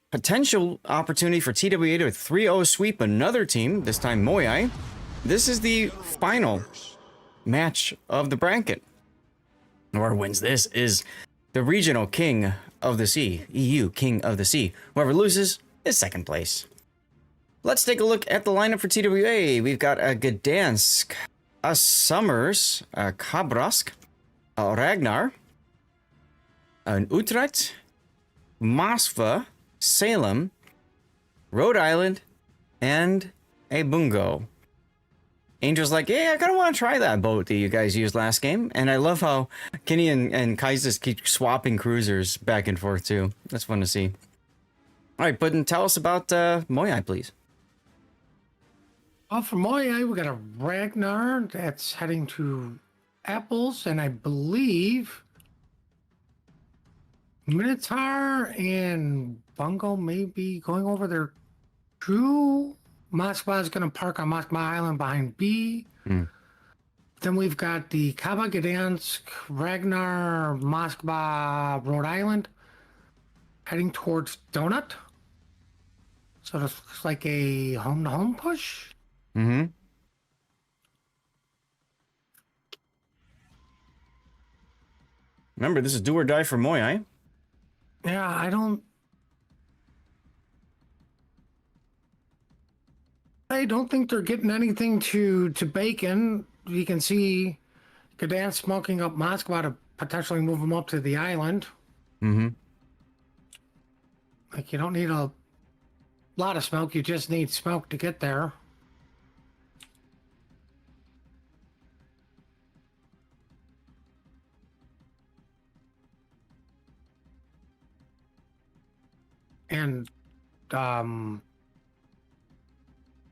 Potential opportunity for TWA to 3-0 sweep another team, this time Moyai. This is the final match of the bracket. Whoever wins this is the regional king of the sea, EU king of the sea. Whoever loses is second place. Let's take a look at the lineup for TWA. We've got a Gdansk, a Summers, a Kabrask, a Ragnar, an Utrecht, Moskva, Salem, Rhode Island, and a Bungo. Angel's like, yeah, I kind of want to try that boat that you guys used last game. And I love how Kenny and Kaiser keep swapping cruisers back and forth, too. That's fun to see. All right, Puddin, tell us about Moyai, please. Well, for Moyai, we got a Ragnar that's heading to apples, and I believe Minotaur and Bungo may be going over there. True. Moskva is going to park on Moskva Island behind B. Hmm. Then we've got the Kaba Gdansk, Ragnar, Moskva, Rhode Island, heading towards Donut. So this looks like a home-to-home push. Mm-hmm. Remember, this is do or die for Moyai. Yeah, I don't think they're getting anything to Bacon. You can see Gdansk smoking up Moskva to potentially move them up to the island. Mm-hmm. Like, you don't need a lot of smoke, you just need smoke to get there. And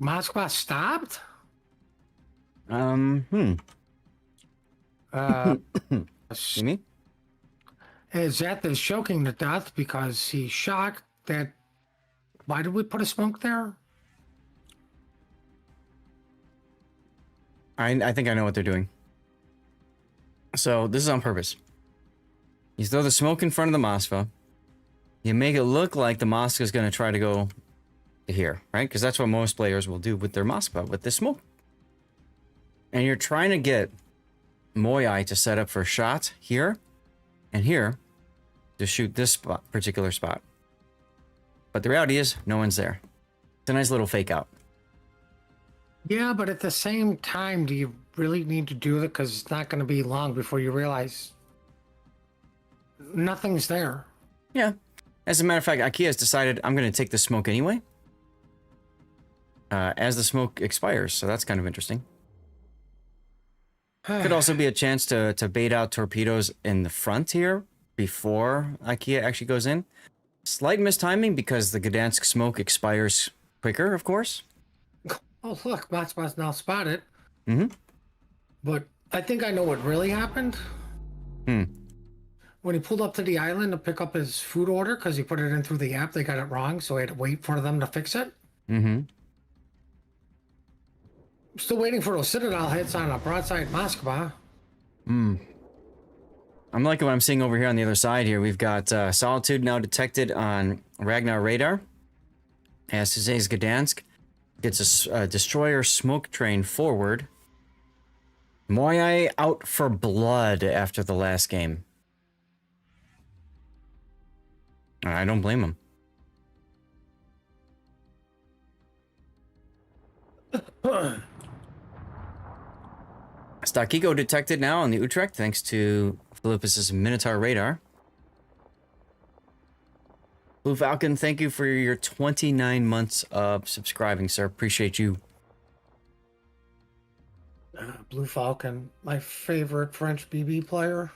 Moskva stopped? Hmm. Uh, See me? Zeth is choking to death because he's shocked that. Why did we put a smoke there? I think I know what they're doing. So this is on purpose. You throw the smoke in front of the Moskva. You make it look like the Moskva is going to try to go to here, right? Because that's what most players will do with their Moskva, with the smoke. And you're trying to get Moyai to set up for shots here and here to shoot this particular spot. But the reality is, no one's there. It's a nice little fake out. Yeah, but at the same time, do you really need to do it? Because it's not going to be long before you realize nothing's there. Yeah. As a matter of fact, IKEA has decided I'm going to take the smoke anyway. As the smoke expires, so that's kind of interesting. Could also be a chance to bait out torpedoes in the front here before IKEA actually goes in. Slight mistiming because the Gdansk smoke expires quicker, of course. Oh, look, Moskva's now spotted. Mm-hmm. But I think I know what really happened. Hmm. When he pulled up to the island to pick up his food order, because he put it in through the app, they got it wrong, so he had to wait for them to fix it. Mm-hmm. Still waiting for those Citadel hits on a broadside Moskva. Hmm. I'm liking what I'm seeing over here on the other side here. We've got Solitude now detected on Ragnar radar. As Suze's Gdansk gets a destroyer smoke train forward. Moyai out for blood after the last game. I don't blame him. Stakiko detected now on the Utrecht thanks to Philippus's Minotaur radar. Blue Falcon, thank you for your 29 months of subscribing, sir. Appreciate you. Blue Falcon, my favorite French BB player.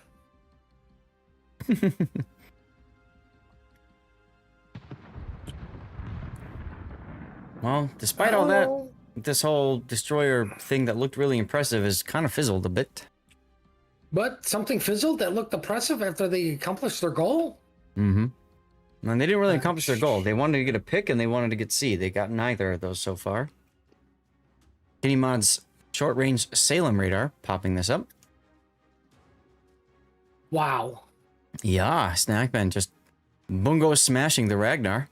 Well, despite all that, this whole destroyer thing that looked really impressive has kind of fizzled a bit. But something fizzled that looked impressive after they accomplished their goal? Mm-hmm. And they didn't really accomplish their goal. They wanted to get a pick and they wanted to get C. They got neither of those so far. Kitty Mod's short-range Salem radar popping this up. Wow. Yeah, Snackman just bungo smashing the Ragnar.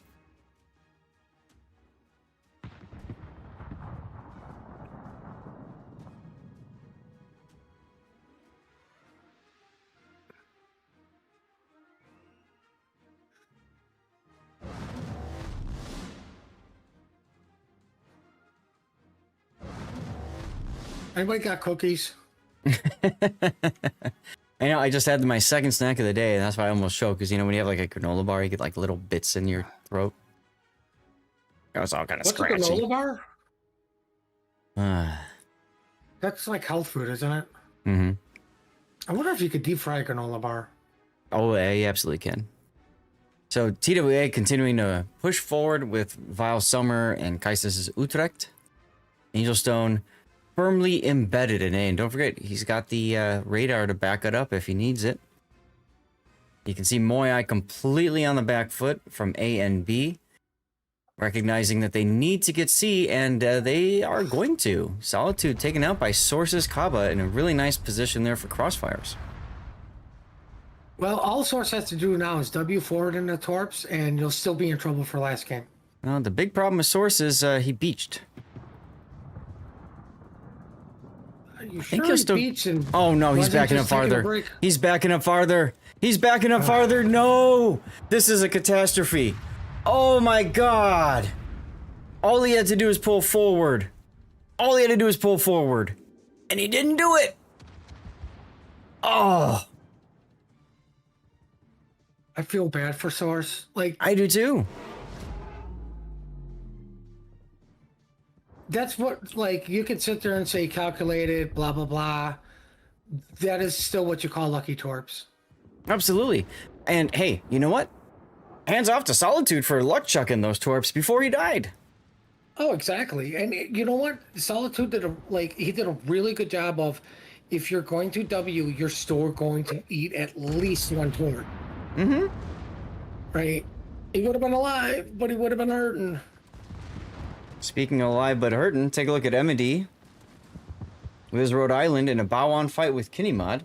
Anybody got cookies? I know, I just had my second snack of the day, and that's why I almost choked, because, you know, when you have, like, a granola bar, you get, like, little bits in your throat. It was all kind of scratchy. What's a granola bar? Uh, That's like health food, isn't it? mm-hmm. I wonder if you could deep fry a granola bar. Oh, yeah, you absolutely can. So, TWA continuing to push forward with Vile Summer and Kaiser's Utrecht. Angelstone firmly embedded in A. And don't forget, he's got the radar to back it up if he needs it. You can see Moai completely on the back foot from A and B, recognizing that they need to get C, and they are going to. Solitude taken out by Source's Kaba in a really nice position there for crossfires. Well, all Source has to do now is W forward in the torps, and you'll still be in trouble for last game. The big problem with Source is he beached. Are you I think sure he'll he still... beats and Oh no, he's wasn't backing up just taking a farther. break? He's backing up farther. He's backing up farther. No! This is a catastrophe. Oh my god. All he had to do is pull forward. All he had to do is pull forward. And he didn't do it. Oh. I feel bad for Source. Like, I do too. that's what, like, you could sit there and say calculated, blah, blah, blah. That is still what you call lucky torps. Absolutely. And hey, you know what? Hands off to Solitude for luck chucking those torps before he died. Oh, exactly. And you know what? Solitude did he did a really good job of, if you're going to W, you're still going to eat at least one tort. Mm-hmm. Right? He would have been alive, but he would have been hurting. Speaking of alive but hurting, take a look at Emedy with his Rhode Island in a bow-on fight with Kinnymod.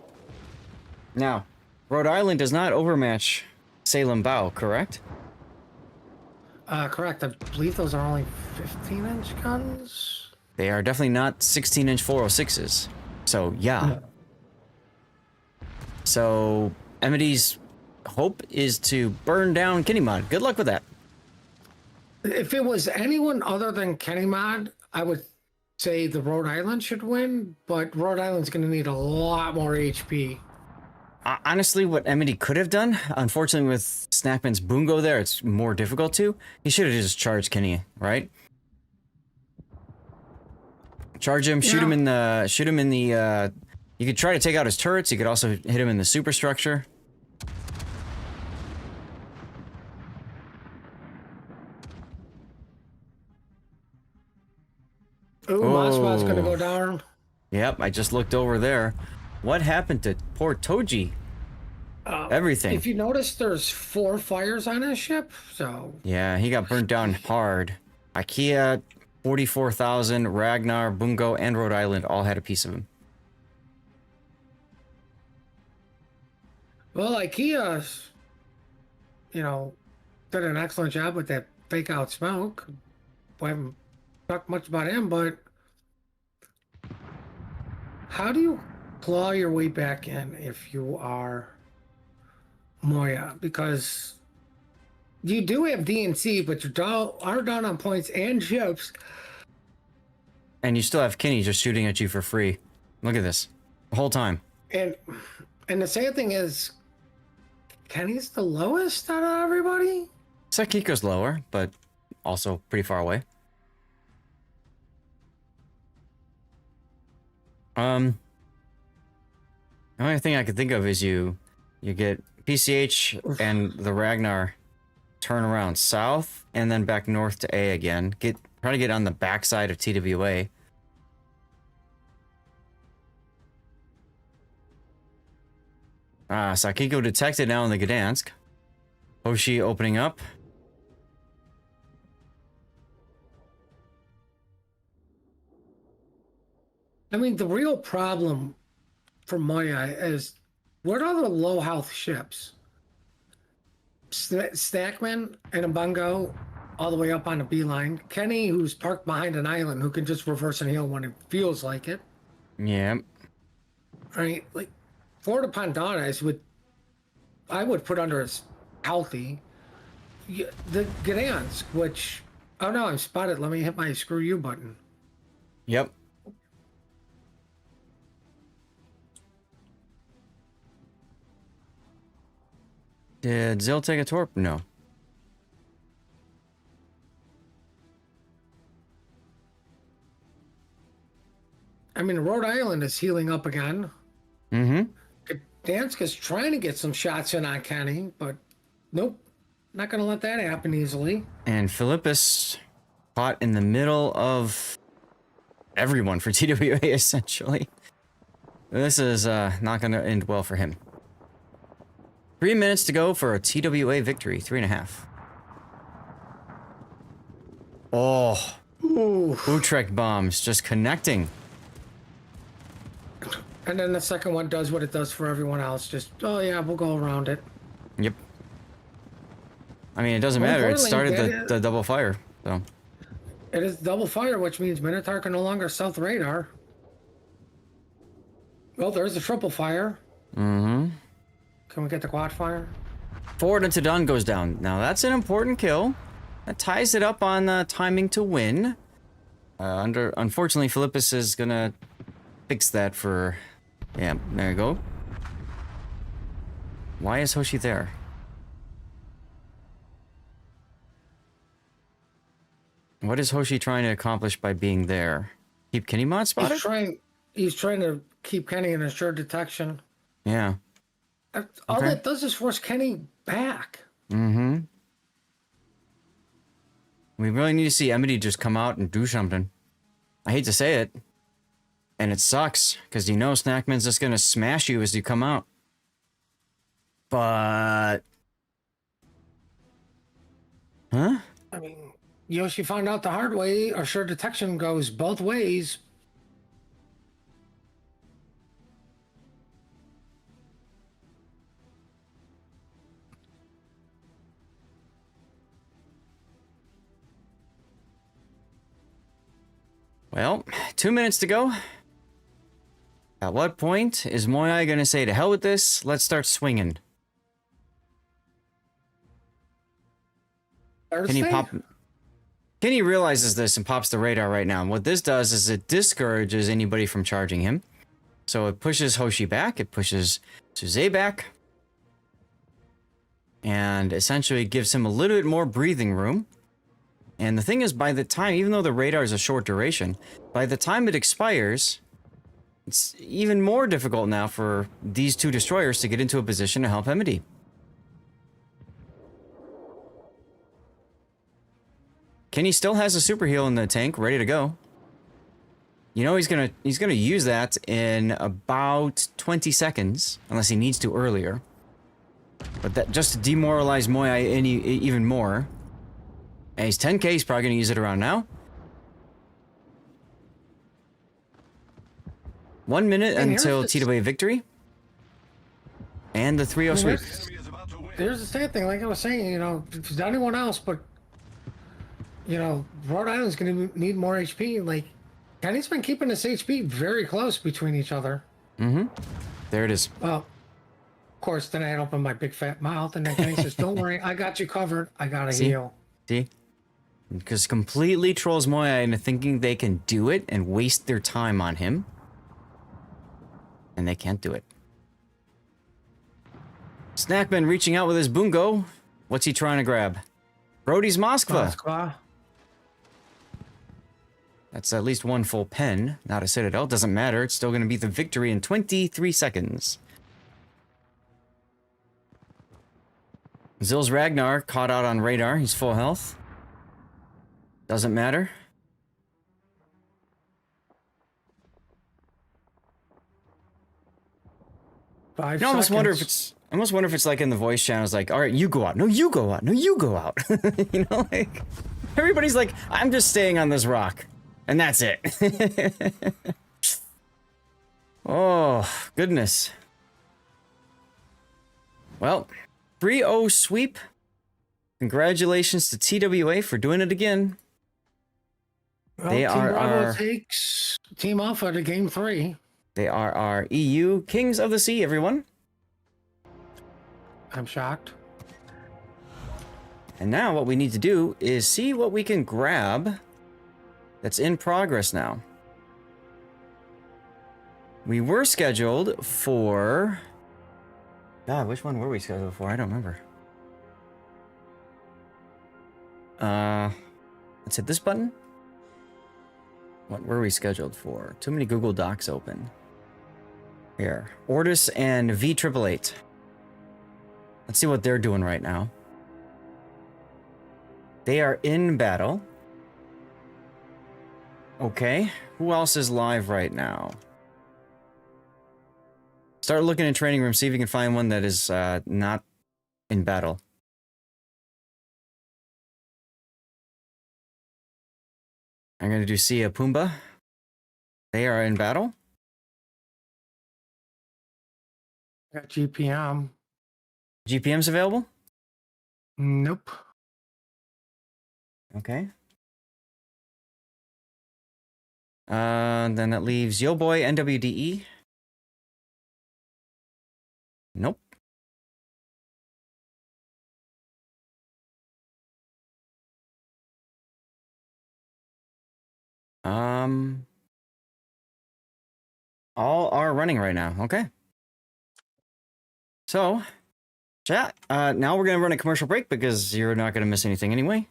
Now, Rhode Island does not overmatch Salem Bow, correct? Correct. I believe those are only 15-inch guns. They are definitely not 16-inch 406s. So, yeah. No. So, Emedy's hope is to burn down Kinnymod. Good luck with that. If it was anyone other than Kinnymod, I would say the Rhode Island should win, but Rhode Island's going to need a lot more HP. Honestly, what Emedy could have done, unfortunately with Snapman's Bungo there, it's more difficult to. He should have just charged Kenny, right? Charge him, shoot him in the, you could try to take out his turrets. You could also hit him in the superstructure. Ooh, Mossbot's going to go down. Yep, I just looked over there. What happened to poor Toji? Everything. If you notice, there's 4 fires on his ship, so... Yeah, he got burnt down hard. IKEA, 44,000, Ragnar, Bungo, and Rhode Island all had a piece of him. Well, IKEA, did an excellent job with that fake out smoke. We haven't talked much about him, but how do you claw your way back in if you are Moya? Because you do have DNC, but you are down on points and ships. And you still have Kenny just shooting at you for free. Look at this. The whole time. And the sad thing is, Kenny's the lowest out of everybody? Sakiko's lower, but also pretty far away. The only thing I could think of is you get PCH and the Ragnar turn around south and then back north to A again. Try to get on the backside of TWA. Sakiko detected now in the Gdansk. Hoshi opening up. I mean, the real problem for Moya is, what are the low health ships? Stackman and a Bungo all the way up on the B line. Kenny, who's parked behind an island, who can just reverse and heal when it feels like it. Yeah. Right? Like, Fort of Pandora I would put under as healthy. The Gdansk, which, oh no, I'm spotted. Let me hit my screw you button. Yep. Did Zill take a torp? No. I mean, Rhode Island is healing up again. Mm-hmm. Gdansk is trying to get some shots in on Kenny, but nope. Not going to let that happen easily. And Philippus caught in the middle of everyone for TWA, essentially. This is not going to end well for him. 3 minutes to go for a TWA victory. 3.5. Oh. Utrecht bombs just connecting. And then the second one does what it does for everyone else. Just, oh yeah, we'll go around it. Yep. I mean, it doesn't Well, matter. It importantly, started the double fire, so. It is double fire, which means Minotaur can no longer stealth radar. Well, there's a triple fire. Mm-hmm. Can we get the quad fire? Forward into Dun goes down. Now, that's an important kill. That ties it up on timing to win. Unfortunately, Philippus is gonna fix that for... Yeah, there you go. Why is Hoshi there? What is Hoshi trying to accomplish by being there? Keep Kenny mod spotted? He's trying to keep Kenny in assured detection. Yeah. All that does is force Kenny back. Mm-hmm. We really need to see Emity just come out and do something. I hate to say it. And it sucks, because you know Snackman's just going to smash you as you come out. But... Huh? I mean, Yoshi found out the hard way. Assured detection goes both ways. Well, 2 minutes to go. At what point is Moyai going to say, to hell with this, let's start swinging? Kenny realizes this and pops the radar right now. And what this does is it discourages anybody from charging him. So it pushes Hoshi back, it pushes Suze back. And essentially gives him a little bit more breathing room. And the thing is, by the time, even though the radar is a short duration, by the time it expires, it's even more difficult now for these two destroyers to get into a position to help Emity. Kenny still has a super heal in the tank, ready to go. You know he's gonna use that in about 20 seconds, unless he needs to earlier. But that just to demoralize Moyai even more. And he's 10k, he's probably going to use it around now. 1 minute until TWA victory. And the 3-0 sweep. There's the same thing, like I was saying, you know, if it's anyone else, but, you know, Rhode Island's going to need more HP. Like, Kenny's been keeping this HP very close between each other. Mm-hmm. There it is. Well, of course, then I open my big fat mouth, and then Kenny says, don't worry, I got you covered. I got a heal. See? Because completely trolls Moya into thinking they can do it and waste their time on him. And they can't do it. Snackman reaching out with his bungo. What's he trying to grab? Brody's Moskva. That's at least one full pen, not a citadel. Doesn't matter. It's still going to be the victory in 23 seconds. Zill's Ragnar caught out on radar. He's full health. Doesn't matter. I almost wonder if it's. I almost wonder if it's like in the voice channels, like, all right, you go out. No, you go out. No, you go out. You know, like everybody's like, I'm just staying on this rock, and that's it. Oh goodness. Well, 3-0 sweep. Congratulations to TWA for doing it again. Well, They are our takes Team Alpha to game 3. They are our EU Kings of the Sea, everyone. I'm shocked. And now what we need to do is see what we can grab that's in progress now. We were scheduled for... God, which one were we scheduled for? I don't remember. Let's hit this button. What were we scheduled for? Too many Google Docs open. Here. Ortis and V888. Let's see what they're doing right now. They are in battle. Okay. Who else is live right now? Start looking in training room. See if you can find one that is not in battle. I'm going to do Sia Pumbaa. They are in battle. Got GPM. GPM's available? Nope. Okay. Then that leaves Yo Boy NWDE. Nope. All are running right now. Okay. So, chat. Now we're gonna run a commercial break because you're not gonna miss anything anyway.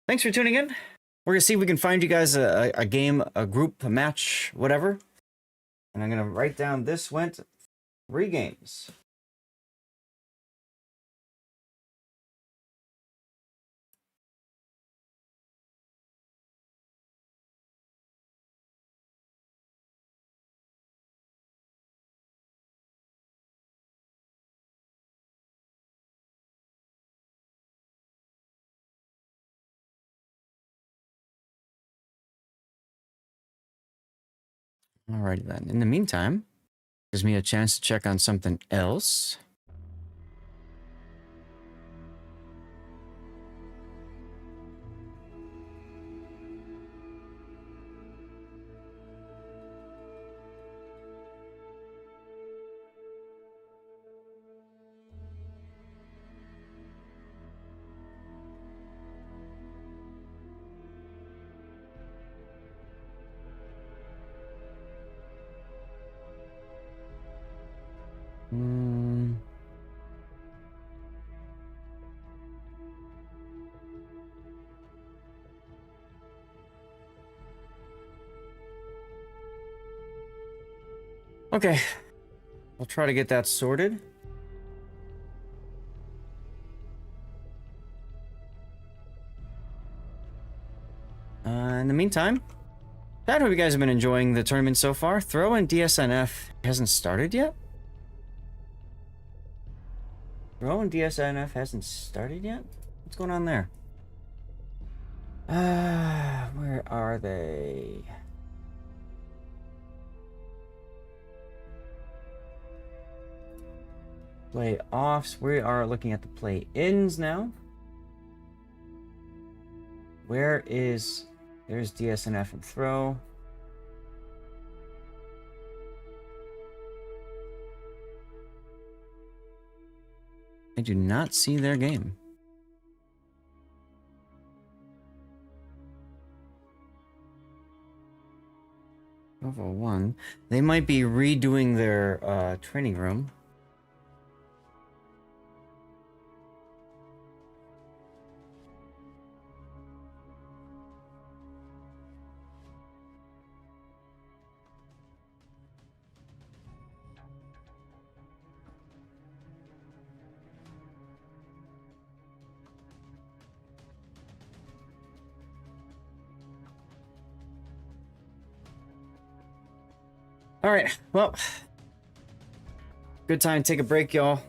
Thanks for tuning in. We're gonna see if we can find you guys a game, a group, a match, whatever. And I'm gonna write down this went 3 games. Alrighty then. In the meantime, gives me a chance to check on something else. Okay, we'll try to get that sorted. In the meantime, I hope you guys have been enjoying the tournament so far. Throw in DSNF hasn't started yet? Throw in DSNF hasn't started yet? What's going on there? Where are they? Playoffs. We are looking at the play-ins now. Where is... There's DSNF and throw. I do not see their game. Over 1. They might be redoing their training room. All right, well, good time to take a break, y'all.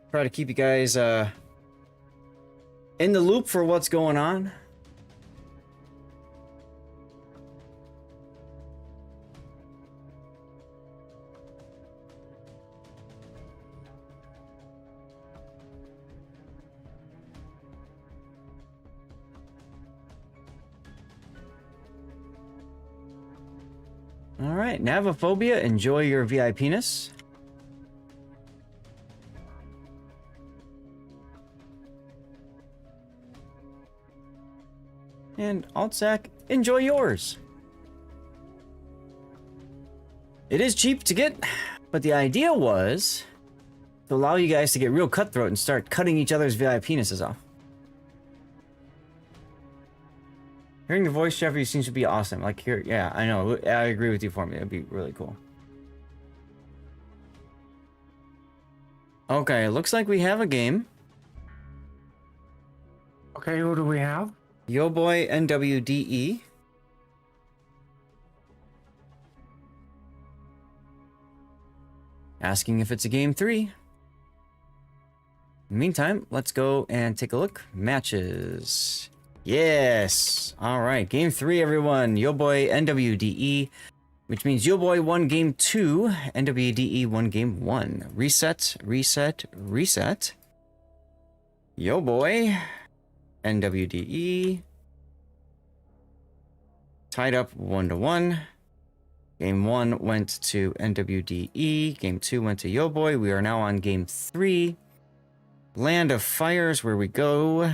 Try to keep you guys in the loop for what's going on. All right, Navophobia, enjoy your VIP-ness. And Altsac, enjoy yours. It is cheap to get, but the idea was to allow you guys to get real cutthroat and start cutting each other's VIP-nesses off. Hearing the voice, Jeffrey, seems to be awesome. Like, here, yeah, I know. I agree with you, for me. It'd be really cool. Okay, looks like we have a game. Okay, who do we have? Yo Boy NWDE asking if it's a game 3. In the meantime, let's go and take a look. Matches. Yes. All right. Game 3, everyone. Yo boy NWDE, which means Yo boy won game 2. NWDE won game 1. Reset, reset, reset. Yo boy NWDE tied up 1-1. Game 1 went to NWDE. Game 2 went to Yo boy. We are now on game 3. Land of Fires, where we go.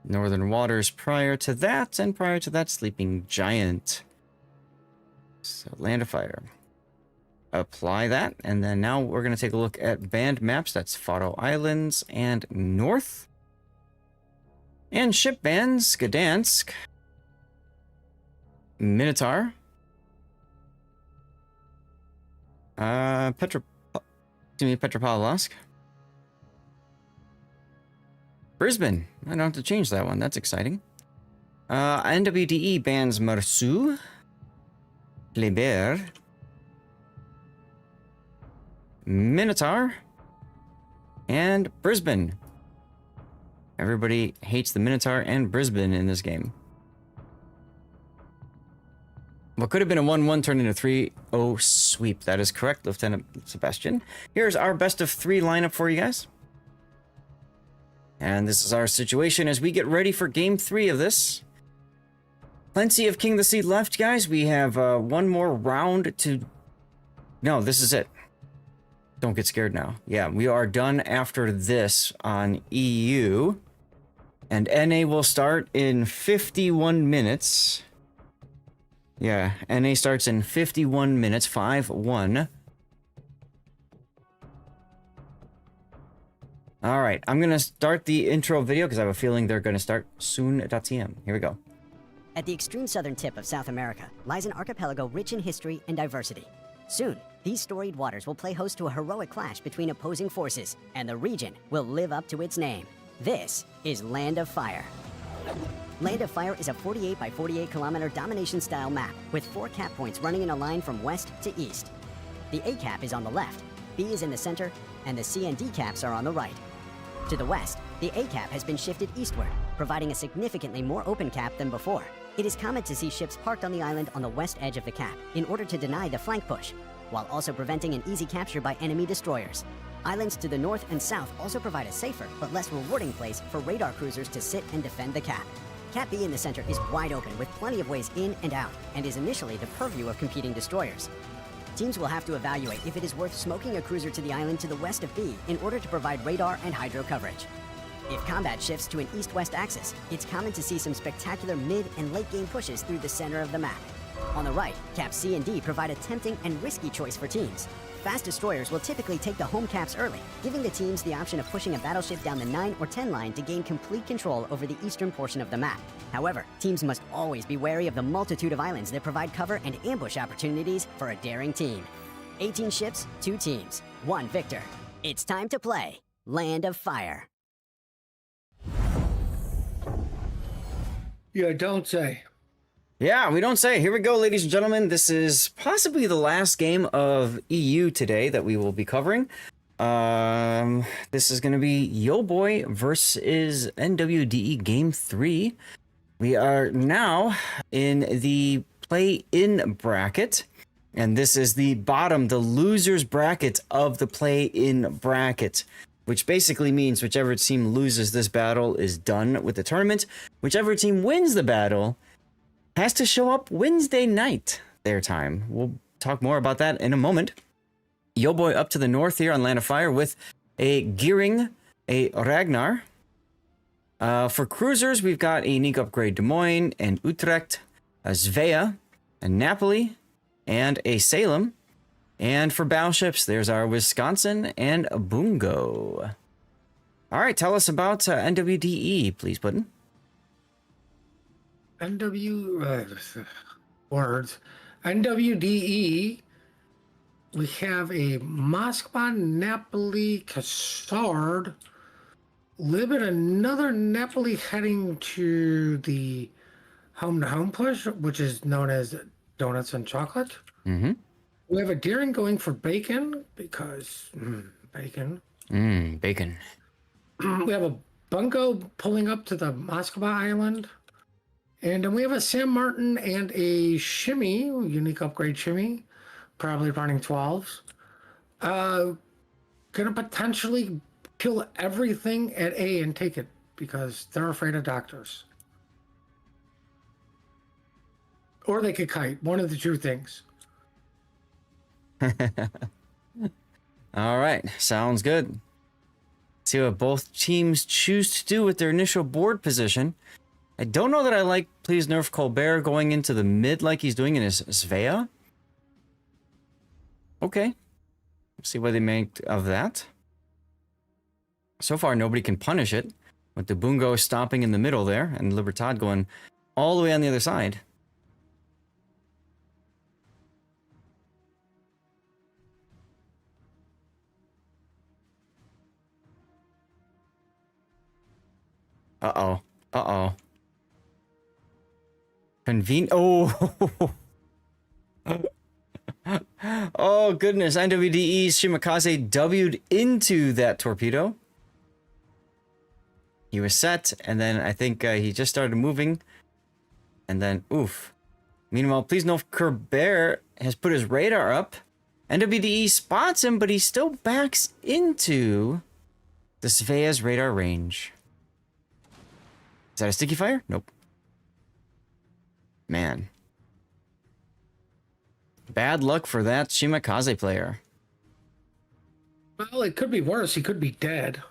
Northern Waters prior to that, and prior to that, Sleeping Giant. So, Land of Fire. Apply that, and then now we're going to take a look at banned maps. That's Faro Islands and North. And ship bans, Gdansk, Minotaur, Petropavlovsk, Brisbane. I don't have to change that one. That's exciting. NWDE bans Marseille, Kleber, Minotaur, and Brisbane. Everybody hates the Minotaur and Brisbane in this game. What could have been a 1-1 turned into a 3-0 sweep. That is correct, Lieutenant Sebastian. Here's our best of 3 lineup for you guys. And this is our situation as we get ready for game 3 of this. Plenty of King of the Sea left, guys. We have one more round to... No, this is it. Don't get scared now. Yeah, we are done after this on EU. And NA will start in 51 minutes. Yeah, NA starts in 51 minutes, 5-1. All right, I'm going to start the intro video because I have a feeling they're going to start soon.tm. Here we go. At the extreme southern tip of South America lies an archipelago rich in history and diversity. Soon, these storied waters will play host to a heroic clash between opposing forces, and the region will live up to its name. This is Land of Fire. Land of Fire is a 48 by 48 kilometer domination-style map with 4 cap points running in a line from west to east. The A cap is on the left, B is in the center, and the C and D caps are on the right. To the west, the A cap has been shifted eastward, providing a significantly more open cap than before. It is common to see ships parked on the island on the west edge of the cap in order to deny the flank push, while also preventing an easy capture by enemy destroyers. Islands to the north and south also provide a safer but less rewarding place for radar cruisers to sit and defend the cap. Cap B in the center is wide open with plenty of ways in and out, and is initially the purview of competing destroyers. Teams will have to evaluate if it is worth smoking a cruiser to the island to the west of B in order to provide radar and hydro coverage. If combat shifts to an east-west axis, it's common to see some spectacular mid- and late-game pushes through the center of the map. On the right, caps C and D provide a tempting and risky choice for teams. Fast destroyers will typically take the home caps early, giving the teams the option of pushing a battleship down the 9 or 10 line to gain complete control over the eastern portion of the map. However, teams must always be wary of the multitude of islands that provide cover and ambush opportunities for a daring team. 18 ships, 2 teams, 1 victor. It's time to play Land of Fire. Yeah, don't say. Yeah, we don't say. Here we go, ladies and gentlemen. This is possibly the last game of EU today that we will be covering. This is going to be Yo Boy versus NWDE Game 3. We are now in the play-in bracket, and this is the bottom, the loser's bracket of the play-in bracket, which basically means whichever team loses this battle is done with the tournament. Whichever team wins the battle has to show up Wednesday night, their time. We'll talk more about that in a moment. Yo Boy up to the north here on Land of Fire with a Gearing, a Ragnar. For cruisers, we've got a Unique Upgrade Des Moines and Utrecht, a Svea, a Napoli, and a Salem. And for battleships, there's our Wisconsin and a Bungo. All right, tell us about NWDE, please, Puddin. NWDE, we have a Moskva, Napoli, Cassard, Libet, another Napoli heading to the home-to-home push, which is known as Donuts and Chocolate. Mm-hmm. We have a Deering going for bacon because bacon. Bacon. We have a Bungo pulling up to the Moskva Island. And then we have a San Martin and a Shimmy, unique upgrade Shimmy, probably running 12s. Gonna potentially kill everything at A and take it because they're afraid of doctors. Or they could kite, one of the two things. All right, sounds good. See what both teams choose to do with their initial board position. I don't know that I like Please Nerf Colbert going into the mid like he's doing in his Svea. Okay. Let's see what they make of that. So far, nobody can punish it, with the Bungo stopping in the middle there, and Libertad going all the way on the other side. Uh-oh. Uh-oh. Oh. Oh, goodness. NWDE's Shimakaze W'd into that torpedo. He was set, and then I think he just started moving. And then, oof. Meanwhile, Please No Colbert has put his radar up. NWDE spots him, but he still backs into the Svea's radar range. Is that a sticky fire? Nope. Man. Bad luck for that Shimakaze player. Well, it could be worse. He could be dead.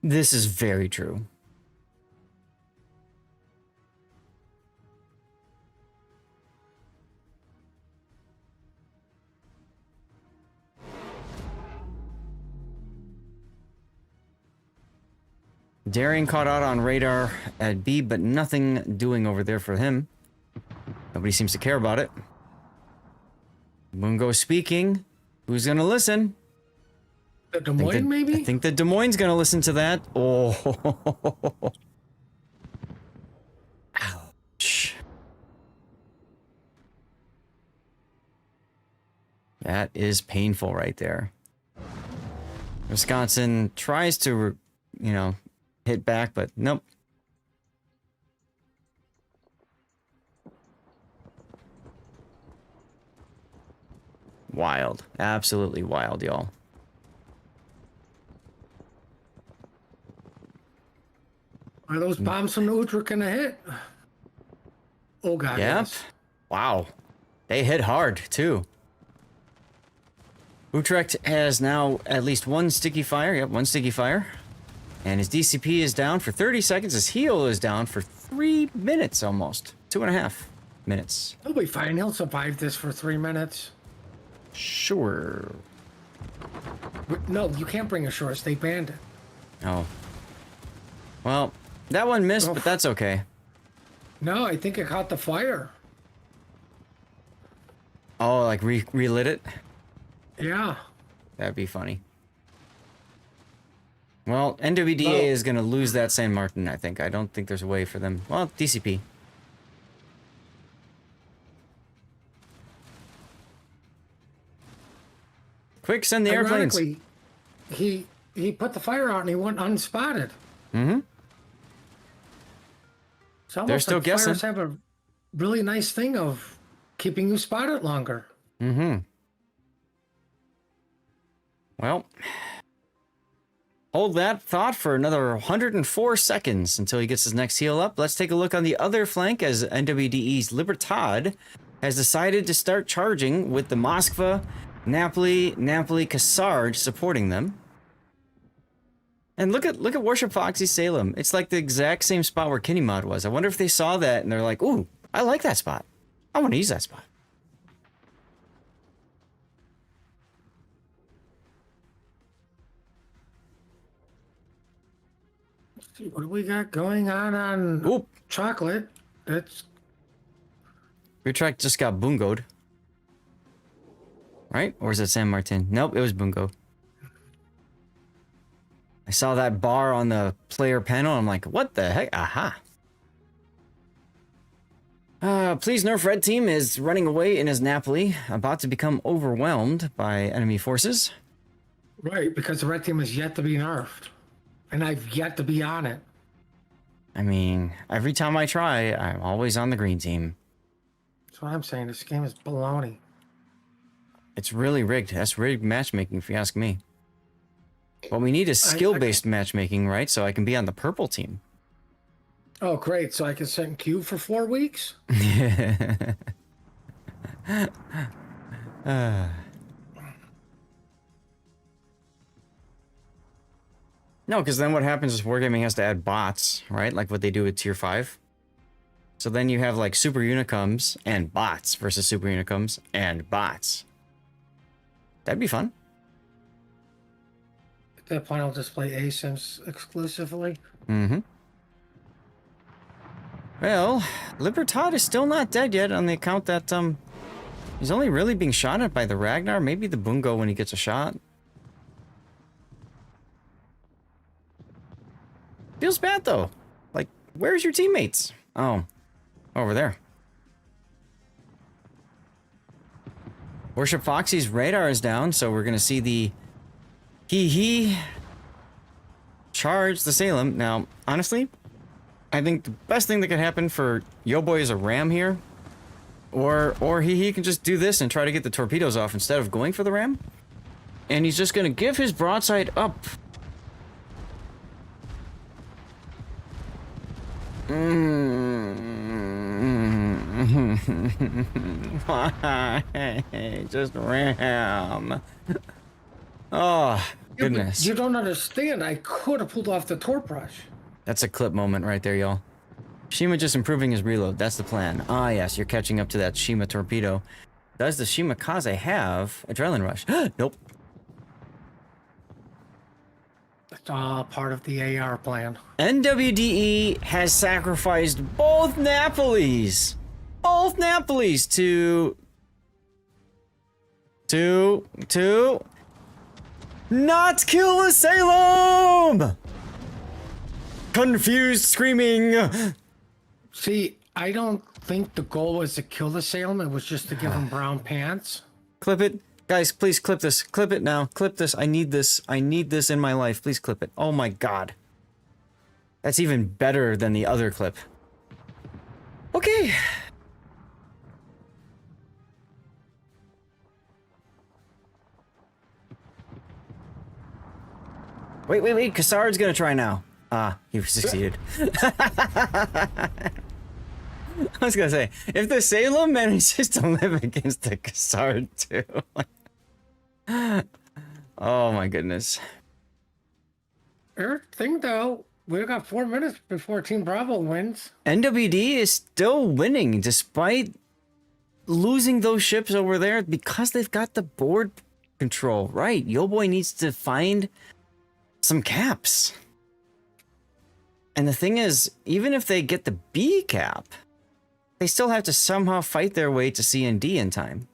This is very true. Daring caught out on radar at B, but nothing doing over there for him. Nobody seems to care about it. Bungo speaking. Who's gonna listen? The Des Moines, maybe? I think the Des Moines gonna listen to that. Oh. Ouch. That is painful right there. Wisconsin tries to, hit back, but nope. Wild. Absolutely wild, y'all. Are those bombs from the Utrecht gonna hit? Oh, God. Yep. Yes. Wow. They hit hard, too. Utrecht has now at least one sticky fire. Yep, one sticky fire. And his DCP is down for 30 seconds. His heal is down for 3 minutes almost. 2.5 minutes. He'll be fine. He'll survive this for 3 minutes. Sure. No, you can't bring ashores. They banned it. Oh. Well, that one missed, but that's okay. No, I think it caught the fire. Oh, like relit it? Yeah. That'd be funny. Well, NWDA is going to lose that San Martin, I think. I don't think there's a way for them. Well, DCP. Quick, send the airplanes. He put the fire out and he went unspotted. Mm-hmm. It's almost They're still like guessing. fires have a really nice thing of keeping you spotted longer. Mm-hmm. Well, hold that thought for another 104 seconds until he gets his next heal up. Let's take a look on the other flank as NWDE's Libertad has decided to start charging with the Moskva, Napoli, Kassarge supporting them. And look at Warship Foxy Salem. It's like the exact same spot where Kinnymod was. I wonder if they saw that and they're like, ooh, I like that spot. I want to use that spot. Let's see, what do we got going on Oop. chocolate? That's Your track just got bungoed. Right? Or is it San Martin? Nope, it was bungo. I saw that bar on the player panel. I'm like, what the heck? Aha. Please nerf red team is running away in his Napoli, about to become overwhelmed by enemy forces. Right, because the red team is yet to be nerfed. And I've yet to be on it. I mean, every time I try, I'm always on the green team. That's what I'm saying. This game is baloney. It's really rigged. That's rigged matchmaking, if you ask me. What we need is skill-based matchmaking, right? So I can be on the purple team. Oh, great. So I can sit in queue for 4 weeks? No, because then what happens is Wargaming has to add bots, right? Like what they do with Tier 5. So then you have like Super Unicums and bots versus Super Unicums and bots. That'd be fun. At that point, I'll just play ASIMs exclusively. Mm-hmm. Well, Libertad is still not dead yet on the account that, he's only really being shot at by the Ragnar, maybe the Bungo when he gets a shot. Feels bad, though. Like, where's your teammates? Oh, over there. Warship Foxy's radar is down, so we're gonna see the he charge the Salem. Now, honestly, I think the best thing that could happen for Yo Boy is a ram here. Or he can just do this and try to get the torpedoes off instead of going for the ram. And he's just gonna give his broadside up. Why? Just ram. Oh, goodness. You don't understand. I could have pulled off the torp rush. That's a clip moment right there, y'all. Shima just improving his reload. That's the plan. Ah, yes, you're catching up to that Shima torpedo. Does the Shima Kaze have Adrenaline Rush? Nope. It's all part of the AR plan. NWDE has sacrificed both Napolis. Both Napolis to not kill a Salem! Confused screaming. See, I don't think the goal was to kill the Salem. It was just to give him brown pants. Clip it. Guys, please clip this. Clip it now. Clip this. I need this. I need this in my life. Please clip it. Oh my god. That's even better than the other clip. Okay. Wait. Cassard's gonna try now. Ah, he succeeded. I was gonna say, if the Salem manages to live against the Cassard too. Oh my goodness. Thing though, we've got 4 minutes before Team Bravo wins. NWD is still winning despite losing those ships over there because they've got the board control. Right, Yo Boy needs to find some caps. And the thing is, even if they get the B cap, they still have to somehow fight their way to C and D in time.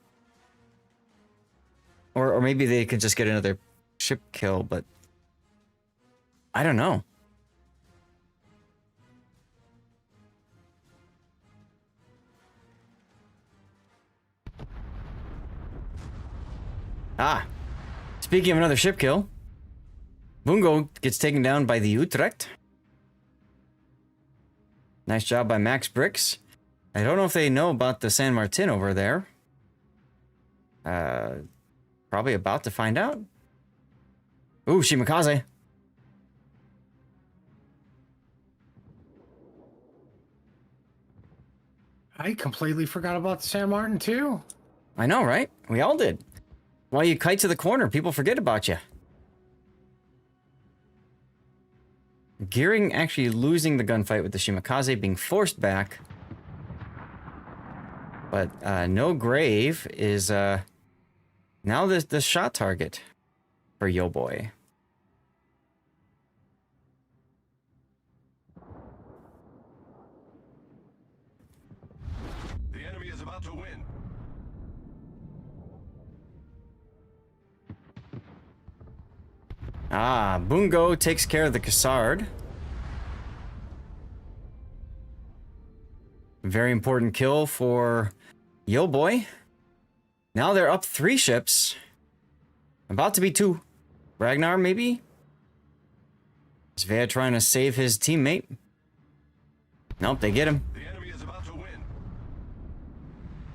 Or maybe they could just get another ship kill, but I don't know. Ah, speaking of another ship kill, Bungo gets taken down by the Utrecht. Nice job by Max Bricks. I don't know if they know about the San Martin over there. Probably about to find out. Ooh, Shimakaze. I completely forgot about the San Martin too. I know, right? We all did. While you kite to the corner, people forget about you. Gearing actually losing the gunfight with the Shimakaze, being forced back. But no Grave is now the shot target for Yo Boy. The enemy is about to win. Ah, Bungo takes care of the Cassard. Very important kill for Yo Boy. Now they're up 3 ships. About to be 2. Ragnar, maybe? Svea trying to save his teammate. Nope, they get him. The enemy is about to win.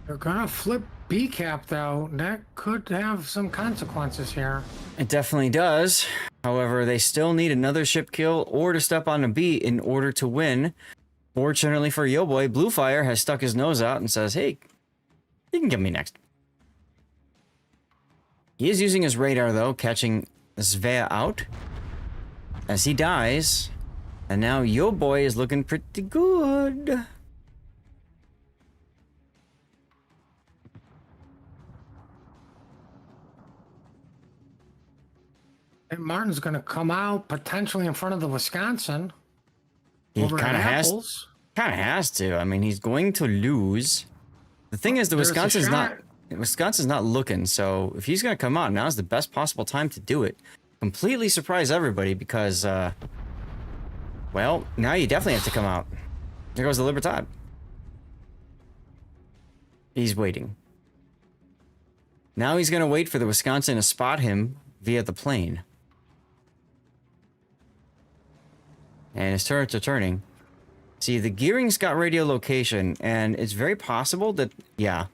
They're gonna flip B cap though. That could have some consequences here. It definitely does. However, they still need another ship kill or to step on a B in order to win. Fortunately for Yo Boy, Bluefire has stuck his nose out and says, hey, you can get me next. He is using his radar, though, catching Svea out as he dies. And now Yo Boy is looking pretty good. And Martin's going to come out potentially in front of the Wisconsin. He over kind of at has, Apples. to. I mean, he's going to lose. The thing is, There's a Wisconsin's not looking. So if he's going to come out, now's the best possible time to do it. Completely surprise everybody because, well, now you definitely have to come out. There goes the Libertad. He's waiting. Now he's going to wait for the Wisconsin to spot him via the plane. And his turrets are turning. See, the gearing's got radio location, and it's very possible that, yeah,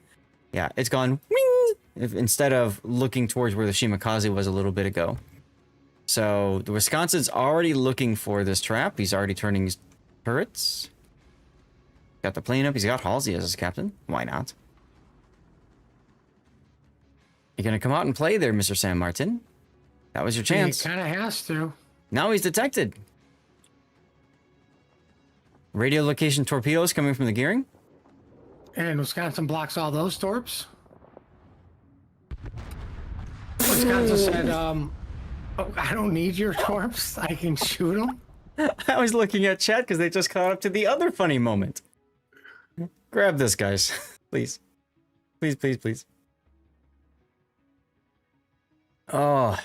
it's gone wing, instead of looking towards where the Shimakaze was a little bit ago. So the Wisconsin's already looking for this trap. He's already turning his turrets. Got the plane up. He's got Halsey as his captain. Why not? You're gonna come out and play there, Mr. San Martin. That was your chance. He kind of has to. Now he's detected. Radio location torpedoes coming from the gearing. And Wisconsin blocks all those torps. Wisconsin said, oh, I don't need your torps. I can shoot them. I was looking at chat because they just caught up to the other funny moment. Grab this, guys. Please. Please, please, please. Oh.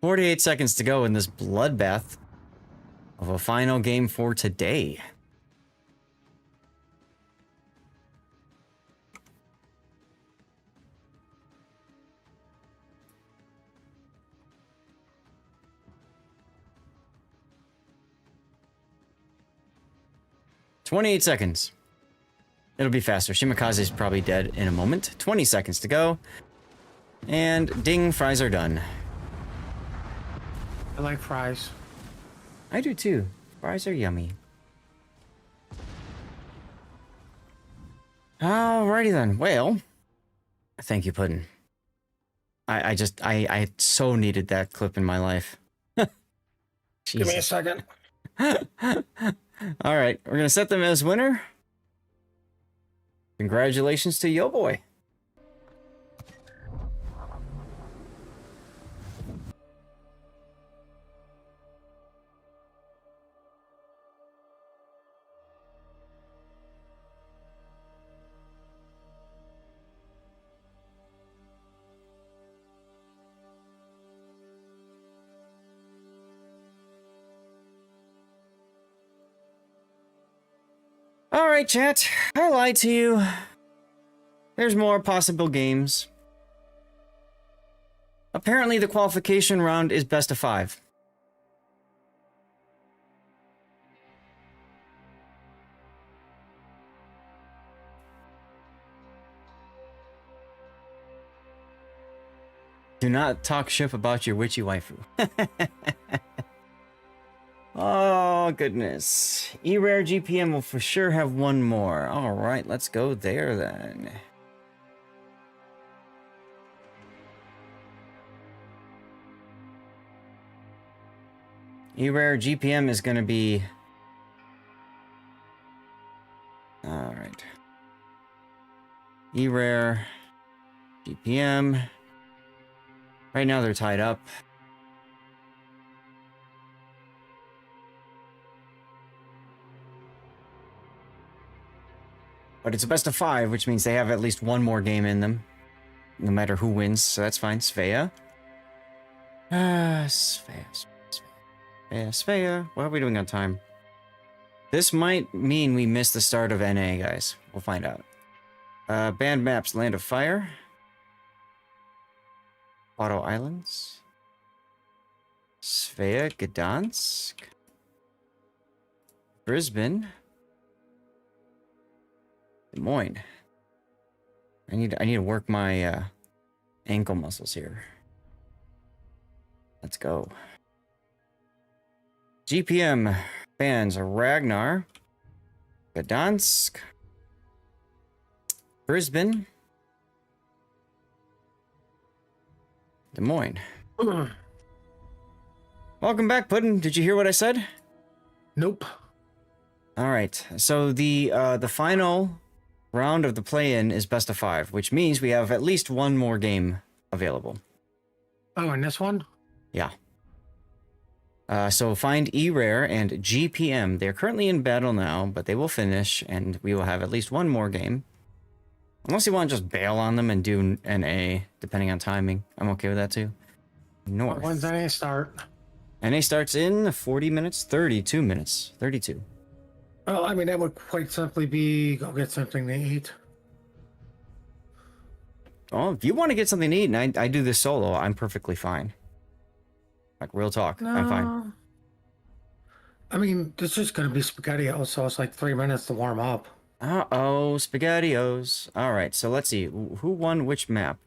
48 seconds to go in this bloodbath of a final game for today. "28 seconds. It'll be faster. Shimakaze's probably dead in a moment. 20 seconds to go. And ding, fries are done. I like fries. I do too. Fries are yummy. Alrighty then. Well, thank you, Puddin'. I so needed that clip in my life. Give me a second. All right, we're gonna set them as winner. Congratulations to Yo Boy. Alright, chat. I lied to you. There's more possible games. Apparently, the qualification round is best of 5. Do not talk shit about your witchy waifu. Oh, goodness. E-Rare GPM will for sure have one more. Alright, let's go there then. E-Rare GPM is going to be... Alright. E-Rare GPM. Right now they're tied up. But it's a best of 5, which means they have at least one more game in them. No matter who wins, so that's fine. Svea. Svea. What are we doing on time? This might mean we missed the start of NA, guys. We'll find out. Banned maps, Land of Fire. Auto Islands. Svea, Gdansk. Brisbane. Des Moines. I need to work my ankle muscles here. Let's go. GPM bans Ragnar, Gdansk, Brisbane, Des Moines. Welcome back, Puddin'. Did you hear what I said? Nope. All right. So the final round of the play-in is best of 5, which means we have at least one more game available. Oh, and this one? Yeah. So find E-Rare and GPM. They're currently in battle now, but they will finish, and we will have at least one more game. Unless you want to just bail on them and do an A, depending on timing. I'm okay with that too. North. When's NA start? NA starts in 40 minutes, 32 minutes, 32. Well, I mean, that would quite simply be go get something to eat. Oh, if you want to get something to eat, and I do this solo, I'm perfectly fine. Like, real talk, I'm fine. I mean, this is going to be SpaghettiOs, so it's like 3 minutes to warm up. Uh-oh, SpaghettiOs. All right, so let's see. Who won which map?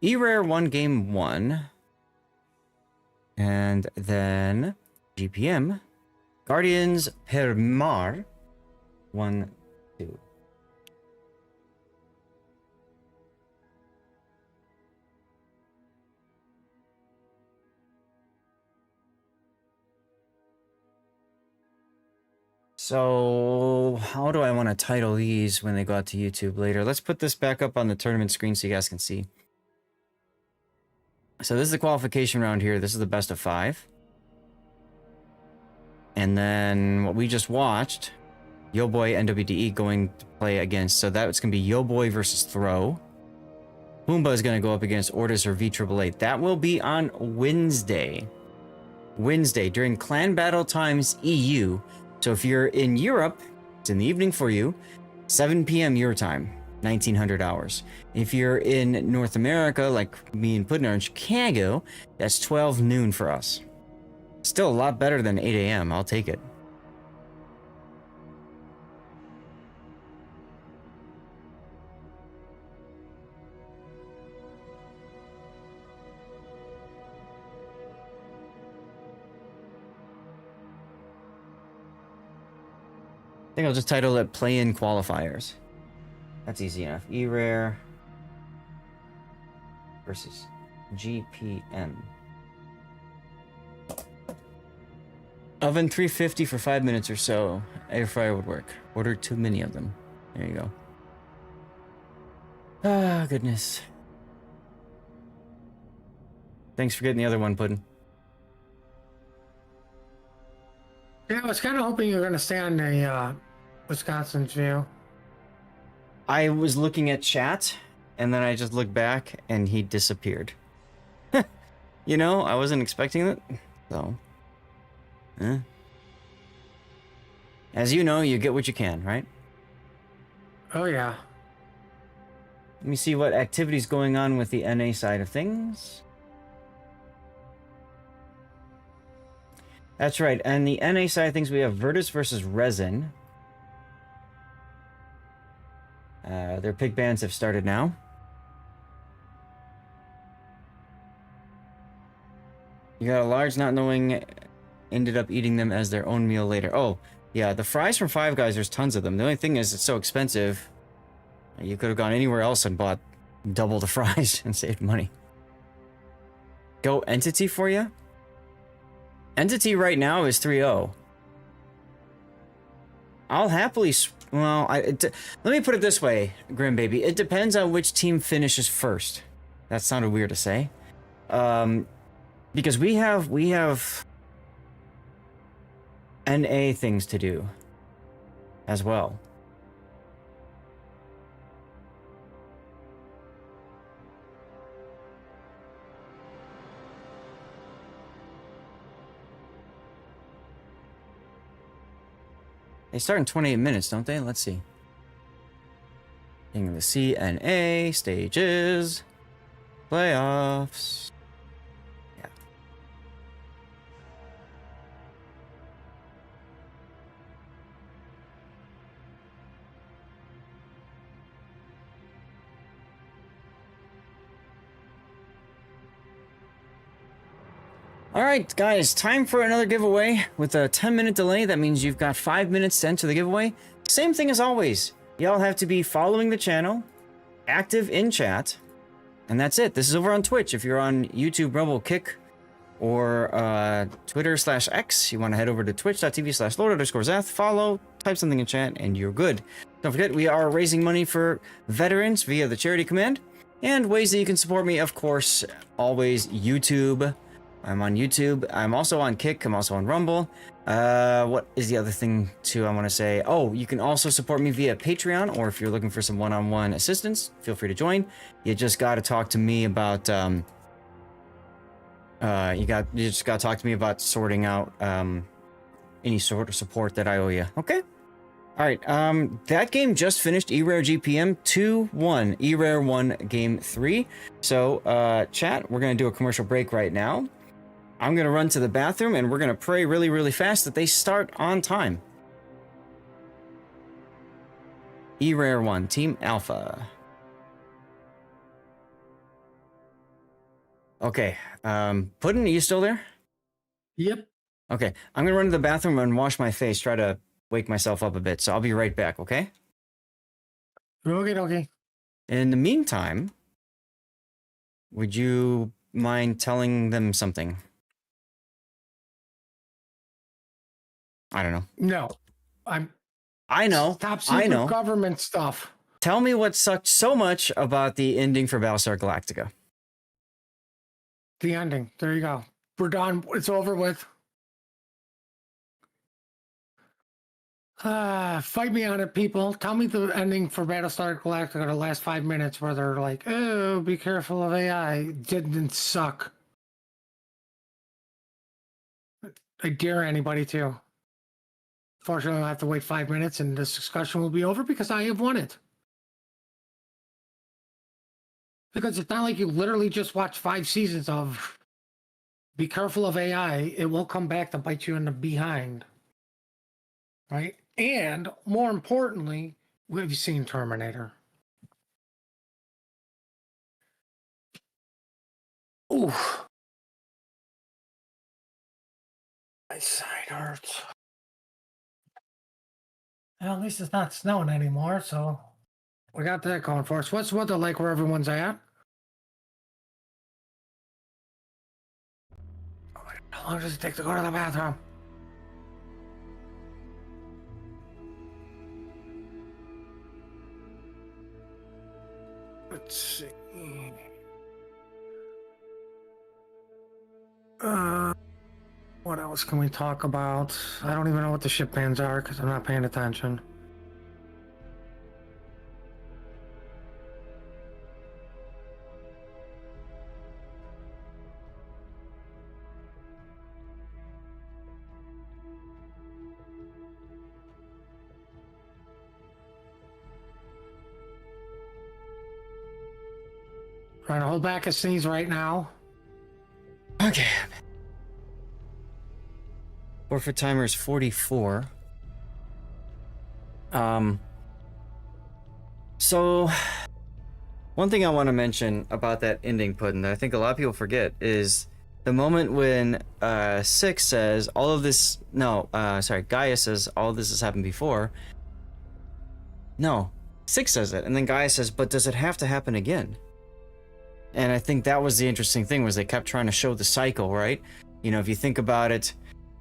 E-Rare won game 1. And then GPM. Guardians per Mar. 1, 2. So, how do I want to title these when they go out to YouTube later? Let's put this back up on the tournament screen so you guys can see. So this is the qualification round here. This is the best of 5. And then what we just watched, Yo Boy NWDE going to play against. So that's going to be Yo Boy versus Throw. Pumbaa is going to go up against Ortis or V888. That will be on Wednesday. Wednesday during Clan Battle Times EU. So if you're in Europe, it's in the evening for you, 7 p.m. your time, 1900 hours. If you're in North America, like me and Puddin' are in Chicago, that's 12 noon for us. Still a lot better than 8 a.m. I'll take it. I think I'll just title it Play-In Qualifiers. That's easy enough. E-Rare versus GPM. Oven 350 for 5 minutes or so. Air fryer would work. Order too many of them. There you go. Ah, goodness. Thanks for getting the other one, Puddin'. Yeah, I was kind of hoping you were going to stay on the Wisconsin view. I was looking at chat, and then I just looked back, and he disappeared. You know, I wasn't expecting it, so... As you know, you get what you can, right? Oh, yeah. Let me see what activity's going on with the NA side of things. That's right, and the NA side of things, we have Virtus versus Resin. Their pick bans have started now. You got a large not knowing ended up eating them as their own meal later. Oh, yeah, the fries from Five Guys, there's tons of them. The only thing is it's so expensive. You could have gone anywhere else and bought double the fries and saved money. Go Entity for you? Entity right now is 3-0. I'll happily... Well, let me put it this way, Grim Baby. It depends on which team finishes first. That sounded weird to say. Because we have NA things to do as well. They start in 28 minutes, don't they? Let's see. King of the CNA stages, playoffs. Yeah. All right, guys, time for another giveaway. With a 10-minute delay, that means you've got 5 minutes to enter the giveaway. Same thing as always. Y'all have to be following the channel, active in chat, and that's it. This is over on Twitch. If you're on YouTube, Rumble, Kick, or Twitter/X, you want to head over to twitch.tv/Lord_Zath, follow, type something in chat, and you're good. Don't forget, we are raising money for veterans via the charity command, and ways that you can support me, of course, always YouTube. I'm on YouTube. I'm also on Kick. I'm also on Rumble. What is the other thing too I want to say? Oh, you can also support me via Patreon, or if you're looking for some one-on-one assistance, feel free to join. You just got to talk to me about you just got to talk to me about sorting out any sort of support that I owe you. Okay? All right. That game just finished. E-Rare GPM 2-1. E-Rare 1 game 3. So, chat, we're going to do a commercial break right now. I'm going to run to the bathroom, and we're going to pray really, really fast that they start on time. E-Rare 1, Team Alpha. Okay, Puddin', are you still there? Yep. Okay, I'm going to run to the bathroom and wash my face, try to wake myself up a bit, so I'll be right back, okay? Okay. In the meantime, would you mind telling them something? I don't know. No. I know. Top secret government stuff. Tell me what sucked so much about the ending for Battlestar Galactica. The ending. There you go. We're done. It's over with. Fight me on it, people. Tell me the ending for Battlestar Galactica, the last 5 minutes where they're like, oh, be careful of AI. It didn't suck. I dare anybody to. Fortunately, I'll have to wait 5 minutes and this discussion will be over because I have won it. Because it's not like you literally just watched 5 seasons of be careful of AI. It will come back to bite you in the behind. Right? And more importantly, we've seen Terminator. Oof. My side hurts. Well, at least it's not snowing anymore, so we got that going for us. What's the weather like where everyone's at? How long does it take to go to the bathroom? Let's see. What else can we talk about? I don't even know what the ship bands are because I'm not paying attention. Trying to hold back a sneeze right now. Okay. Forfeit timer is 44. So one thing I want to mention about that ending, Puddin', that I think a lot of people forget is the moment when Six says all of this. No, Gaia says all of this has happened before. No, Six says it, and then Gaia says, "But does it have to happen again?" And I think that was the interesting thing, was they kept trying to show the cycle, right? You know, if you think about it,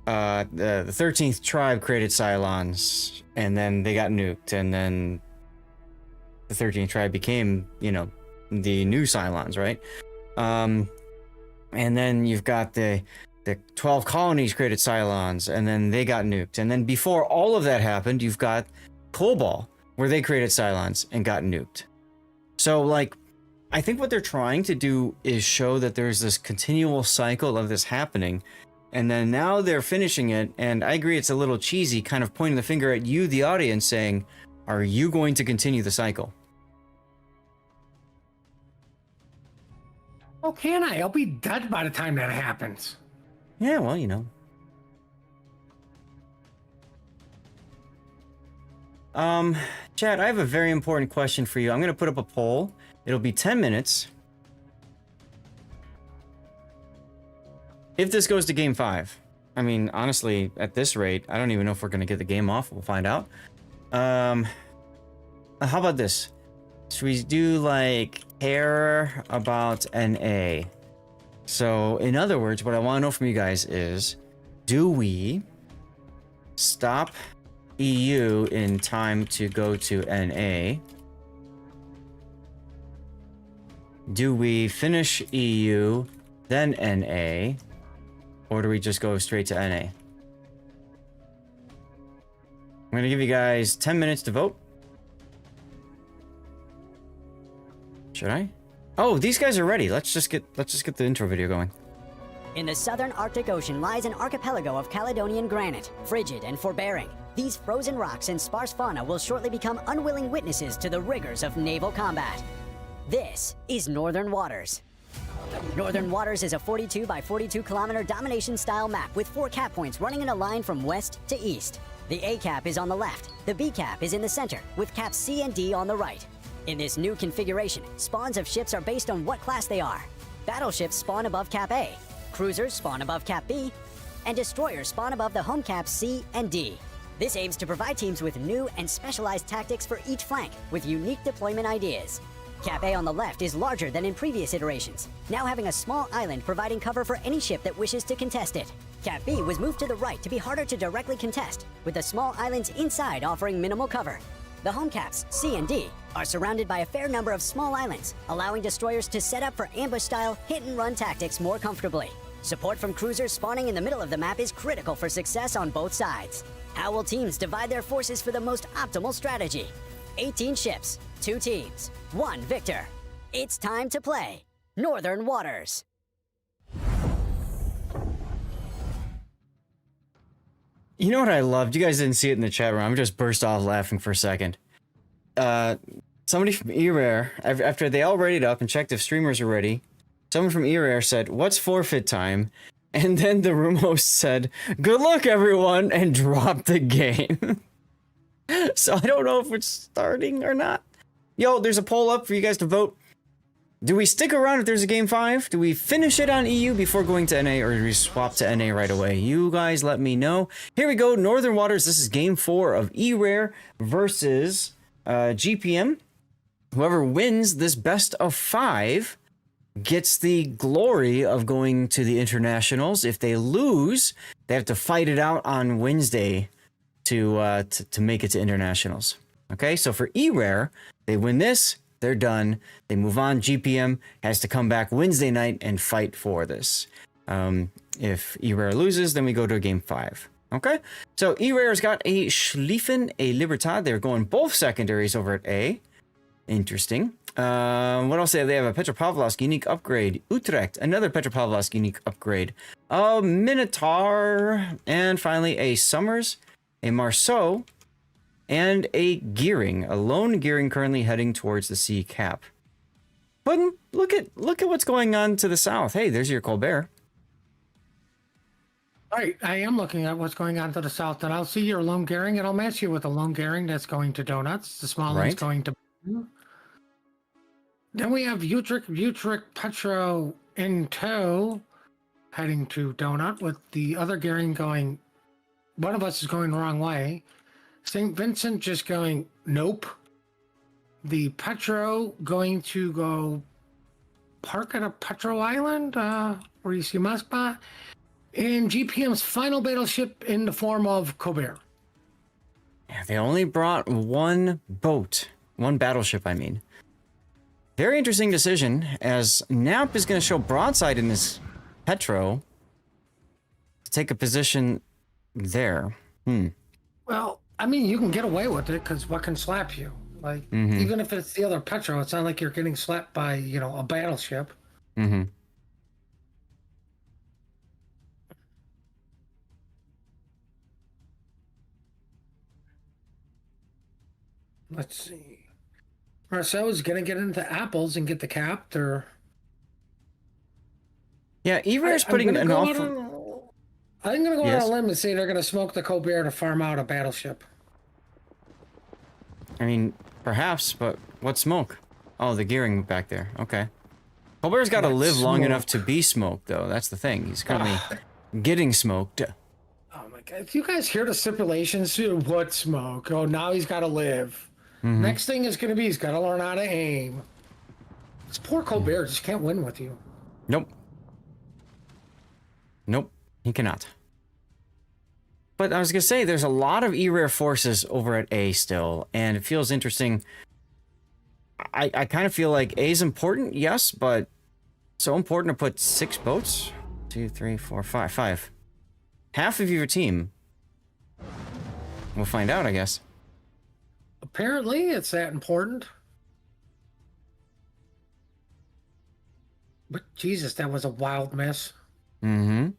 the 13th tribe created Cylons, and then they got nuked, and then the 13th tribe became, you know, the new Cylons, right? And then you've got the 12 colonies created Cylons, and then they got nuked. And then before all of that happened, you've got Cobol, where they created Cylons and got nuked. So, like, I think what they're trying to do is show that there's this continual cycle of this happening, And then now they're finishing it, and I agree it's a little cheesy, kind of pointing the finger at you, the audience, saying, are you going to continue the cycle? Oh, can I? I'll be dead by the time that happens. Yeah, well, you know. Chad, I have a very important question for you. I'm going to put up a poll. It'll be 10 minutes. If this goes to game 5, I mean, honestly, at this rate, I don't even know if we're going to get the game off. We'll find out. How about this? Should we do, like, care about NA? So, in other words, what I want to know from you guys is, do we stop EU in time to go to NA? Do we finish EU, then NA? Or do we just go straight to NA? I'm going to give you guys 10 minutes to vote. Should I? Oh, these guys are ready. Let's just get the intro video going. In the southern Arctic Ocean lies an archipelago of Caledonian granite, frigid and forbearing. These frozen rocks and sparse fauna will shortly become unwilling witnesses to the rigors of naval combat. This is Northern Waters. Northern Waters is a 42 by 42 kilometer domination-style map with 4 cap points running in a line from west to east. The A cap is on the left, the B cap is in the center, with caps C and D on the right. In this new configuration, spawns of ships are based on what class they are. Battleships spawn above cap A, cruisers spawn above cap B, and destroyers spawn above the home caps C and D. This aims to provide teams with new and specialized tactics for each flank, with unique deployment ideas. Cap A on the left is larger than in previous iterations, now having a small island providing cover for any ship that wishes to contest it. Cap B was moved to the right to be harder to directly contest, with the small islands inside offering minimal cover. The home caps, C and D, are surrounded by a fair number of small islands, allowing destroyers to set up for ambush-style hit-and-run tactics more comfortably. Support from cruisers spawning in the middle of the map is critical for success on both sides. How will teams divide their forces for the most optimal strategy? 18 ships, 2 teams, 1 victor. It's time to play Northern Waters. You know what I loved? You guys didn't see it in the chat room. I'm just burst off laughing for a second. Somebody from eRare, after they all readied up and checked if streamers are ready, someone from eRare said, "What's forfeit time?" And then the room host said, "Good luck, everyone," and dropped the game. So I don't know if it's starting or not. Yo, there's a poll up for you guys to vote. Do we stick around if there's a game 5? Do we finish it on EU before going to NA, or do we swap to NA right away? You guys let me know. Here we go, Northern Waters. This is game 4 of eRare versus GPM. Whoever wins this best of 5 gets the glory of going to the internationals. If they lose, they have to fight it out on Wednesday to make it to internationals. Okay, so for eRare, they win this, they're done. They move on. GPM has to come back Wednesday night and fight for this. If eRare loses, then we go to game 5. Okay, so eRare's got a Schlieffen, a Libertad. They're going both secondaries over at A. Interesting. What else? They have a Petropavlovsk unique upgrade. Utrecht, another Petropavlovsk unique upgrade. A Minotaur, and finally a Summers, a Marceau, and a Gearing, a lone Gearing currently heading towards the sea cap. But look at what's going on to the south. Hey, there's your Colbert. All right, I am looking at what's going on to the south, and I'll see your lone Gearing, and I'll match you with a lone Gearing that's going to Donuts. The small one's going to. Then we have Utrecht Petro in tow, heading to Donut, with the other Gearing going. One of us is going the wrong way. St. Vincent just going nope. The Petro going to go park at a Petro Island, where you see Moskva. And GPM's final battleship in the form of Colbert. Yeah, they only brought one boat. One battleship, I mean. Very interesting decision, as Knapp is going to show broadside in his Petro to take a position there. Well, I mean, you can get away with it, because what can slap you? Like, even if it's the other Petro, it's not like you're getting slapped by, a battleship. Let's see. Marcel's gonna get into apples and get the capped, or Yeah, Era's I'm putting gonna an go awful. I'm gonna go Yes? on a limb and say they're gonna smoke the Colbert to farm out a battleship. I mean, perhaps, but what smoke? Oh, the gearing back there. Okay. Colbert's got to What live long enough to smoke? be smoked, though. That's the thing. He's currently getting smoked. Oh my god! If you guys hear the stipulations, what smoke? Oh, now he's got to live. Next thing is gonna be he's got to learn how to aim. This poor Colbert just can't win with you. Nope. Nope. He cannot. But I was going to say, there's a lot of E-Rare forces over at A still, and it feels interesting. I kind of feel like A is important, yes, but so important to put 6 boats? 2, 3, 4, 5. 5. Half of your team. We'll find out, I guess. Apparently, it's that important. But Jesus, that was a wild mess. Mm-hmm.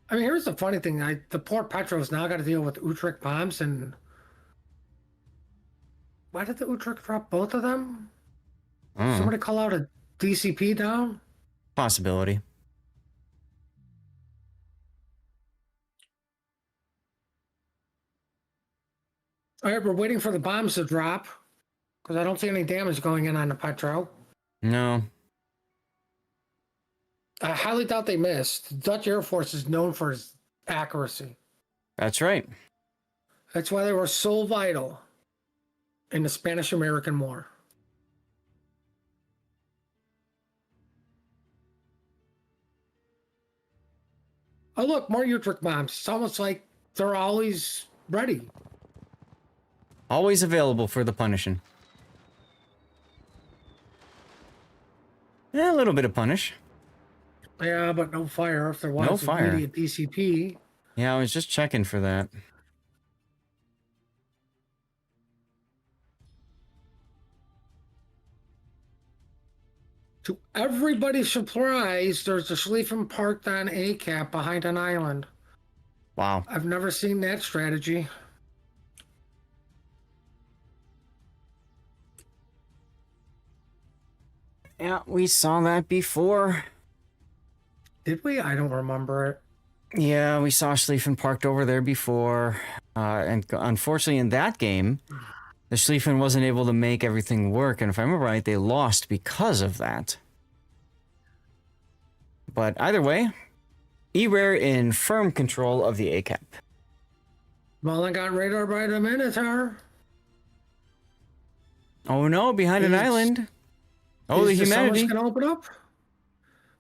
I mean, here's the funny thing. The poor Petros now got to deal with Utrecht bombs, and why did the Utrecht drop both of them? Somebody call out a DCP down? Possibility. All right, we're waiting for the bombs to drop because I don't see any damage going in on the Petro. No. I highly doubt they missed. The Dutch Air Force is known for its accuracy. That's right. That's why they were so vital in the Spanish-American War. Oh, look, more Utrecht bombs. It's almost like they're always ready. Always available for the punishing. Yeah, a little bit of punish. Yeah, but no fire. If there was No fire. immediate DCP. Yeah, I was just checking for that. To everybody's surprise, there's a Schlieffen parked on A cap behind an island. Wow. I've never seen that strategy. Yeah, we saw that before. Did we? I don't remember it. Yeah, we saw Schlieffen parked over there before. And unfortunately, in that game, the Schlieffen wasn't able to make everything work. And if I remember right, they lost because of that. But either way, E-Rare in firm control of the A-cap. Mullen got radar by the Minotaur. Oh no, behind an Is- island. Oh, the Is humanity. summer's gonna open up?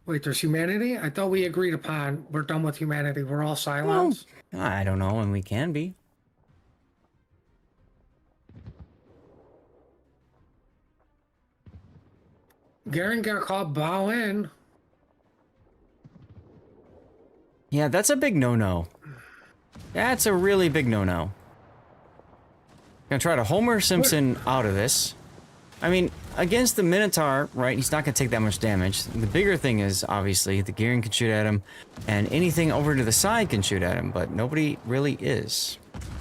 Wait, there's humanity? I thought we agreed upon we're done with humanity. We're all silence. I don't know, and we can be. Garen got caught bow in. Yeah, that's a big no-no. That's a really big no-no. Gonna try to Homer Simpson out of this. I mean, against the Minotaur, right, he's not gonna take that much damage. The bigger thing is, obviously, the Gearing can shoot at him, and anything over to the side can shoot at him, but nobody really is.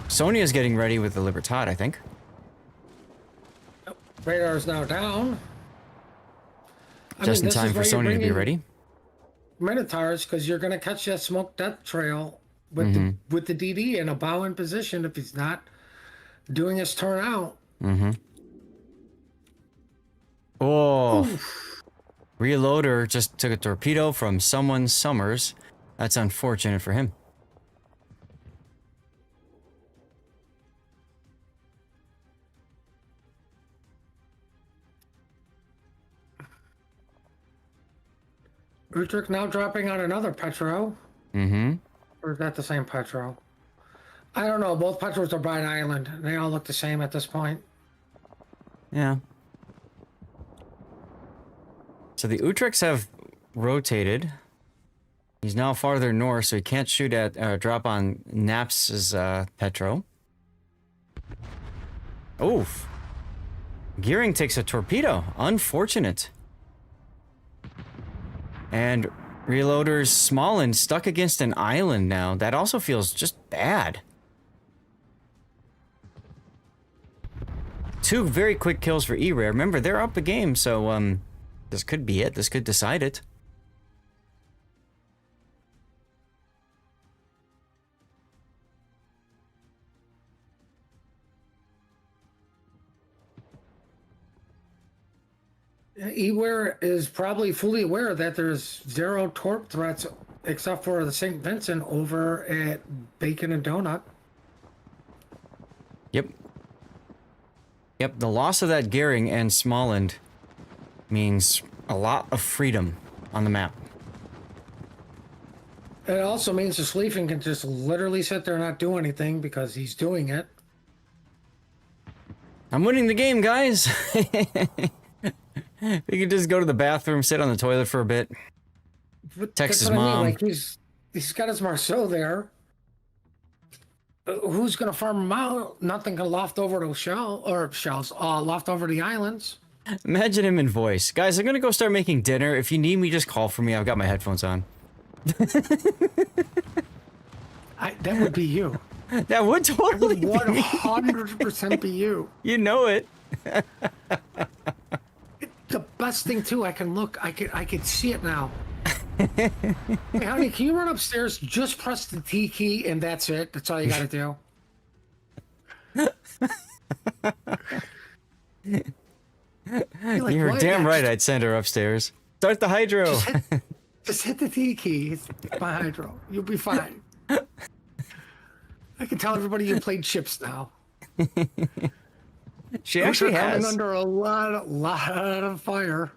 Sonia's getting ready with the Libertad, I think. Radar is now down. Just in this time is for why you're Sonia to be bringing ready. Minotaurs, because you're going to catch that smoke death trail with the DD in a bow in position if he's not doing his turn out. Oh. Reloader just took a torpedo from someone's Summers. That's unfortunate for him. Utrecht now dropping on another Petro. Or is that the same Petro? I don't know. Both Petros are by an island. They all look the same at this point. Yeah. So the Utrechts have rotated. He's now farther north, so he can't shoot at drop on Naps's Petro. Oof. Gearing takes a torpedo. Unfortunate. And Reloader's Smolin stuck against an island now. That also feels just bad. 2 very quick kills for E-Rare. Remember, they're up a game, so this could be it. This could decide it. Eware is probably fully aware that there's 0 torp threats except for the St. Vincent over at Bacon and Donut. Yep. Yep, the loss of that Gehring and Smolland means a lot of freedom on the map. It also means the Schlieffen can just literally sit there and not do anything because he's doing it. I'm winning the game, guys! We could just go to the bathroom, sit on the toilet for a bit. Text his mom. Like he's got his Marceau there. Who's gonna farm him out? Nothing can loft over to shells. Loft over the islands. Imagine him in voice. Guys, I'm gonna go start making dinner. If you need me, just call for me. I've got my headphones on. That would be you. That would totally be 100% be you. You know it. The best thing too, I could see it now. Hey, honey, can you run upstairs? Just press the T key and that's it. That's all you gotta do. You're damn right I'd send her upstairs. Start the hydro. Just hit the T key. It's my hydro. You'll be fine. I can tell everybody you played chips now. She actually has. Coming under a lot of fire.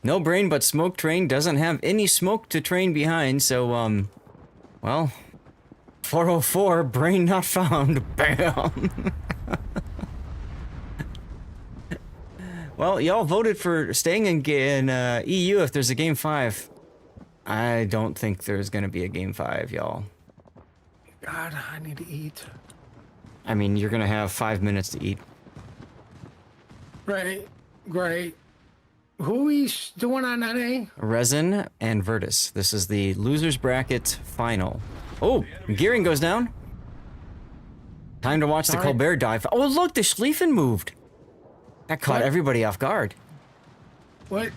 No brain, but Smoke Train doesn't have any smoke to train behind, so, well, 404, brain not found. Bam! Well, y'all voted for staying in EU if there's a Game 5. I don't think there's gonna be a Game 5, y'all. God, I need to eat. I mean, you're gonna have 5 minutes to eat. Great. Who are we doing on NA? Resin and Virtus. This is the losers bracket final. Oh, Gehring goes down. Time to watch the Colbert dive. Oh, look, the Schlieffen moved. That caught everybody off guard. What?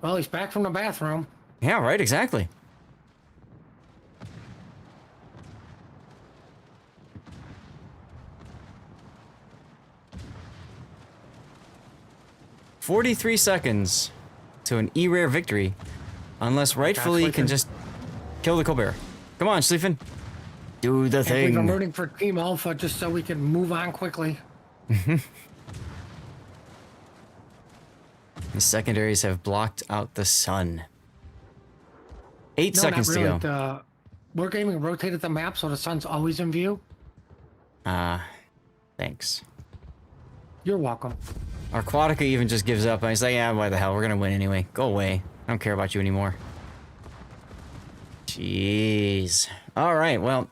Well, he's back from the bathroom. Yeah, right, exactly. "43 seconds to an E-Rare victory, unless rightfully can just kill the Colbert. Come on, Schlieffen. Do the thing. I'm rooting for Team Alpha just so we can move on quickly. The secondaries have blocked out the sun. 8 seconds to go. Wargaming rotated the map so the sun's always in view. Thanks. You're welcome. Aquatica even just gives up, and he's like, yeah, why the hell, we're gonna win anyway. Go away. I don't care about you anymore. Jeez. Alright, well,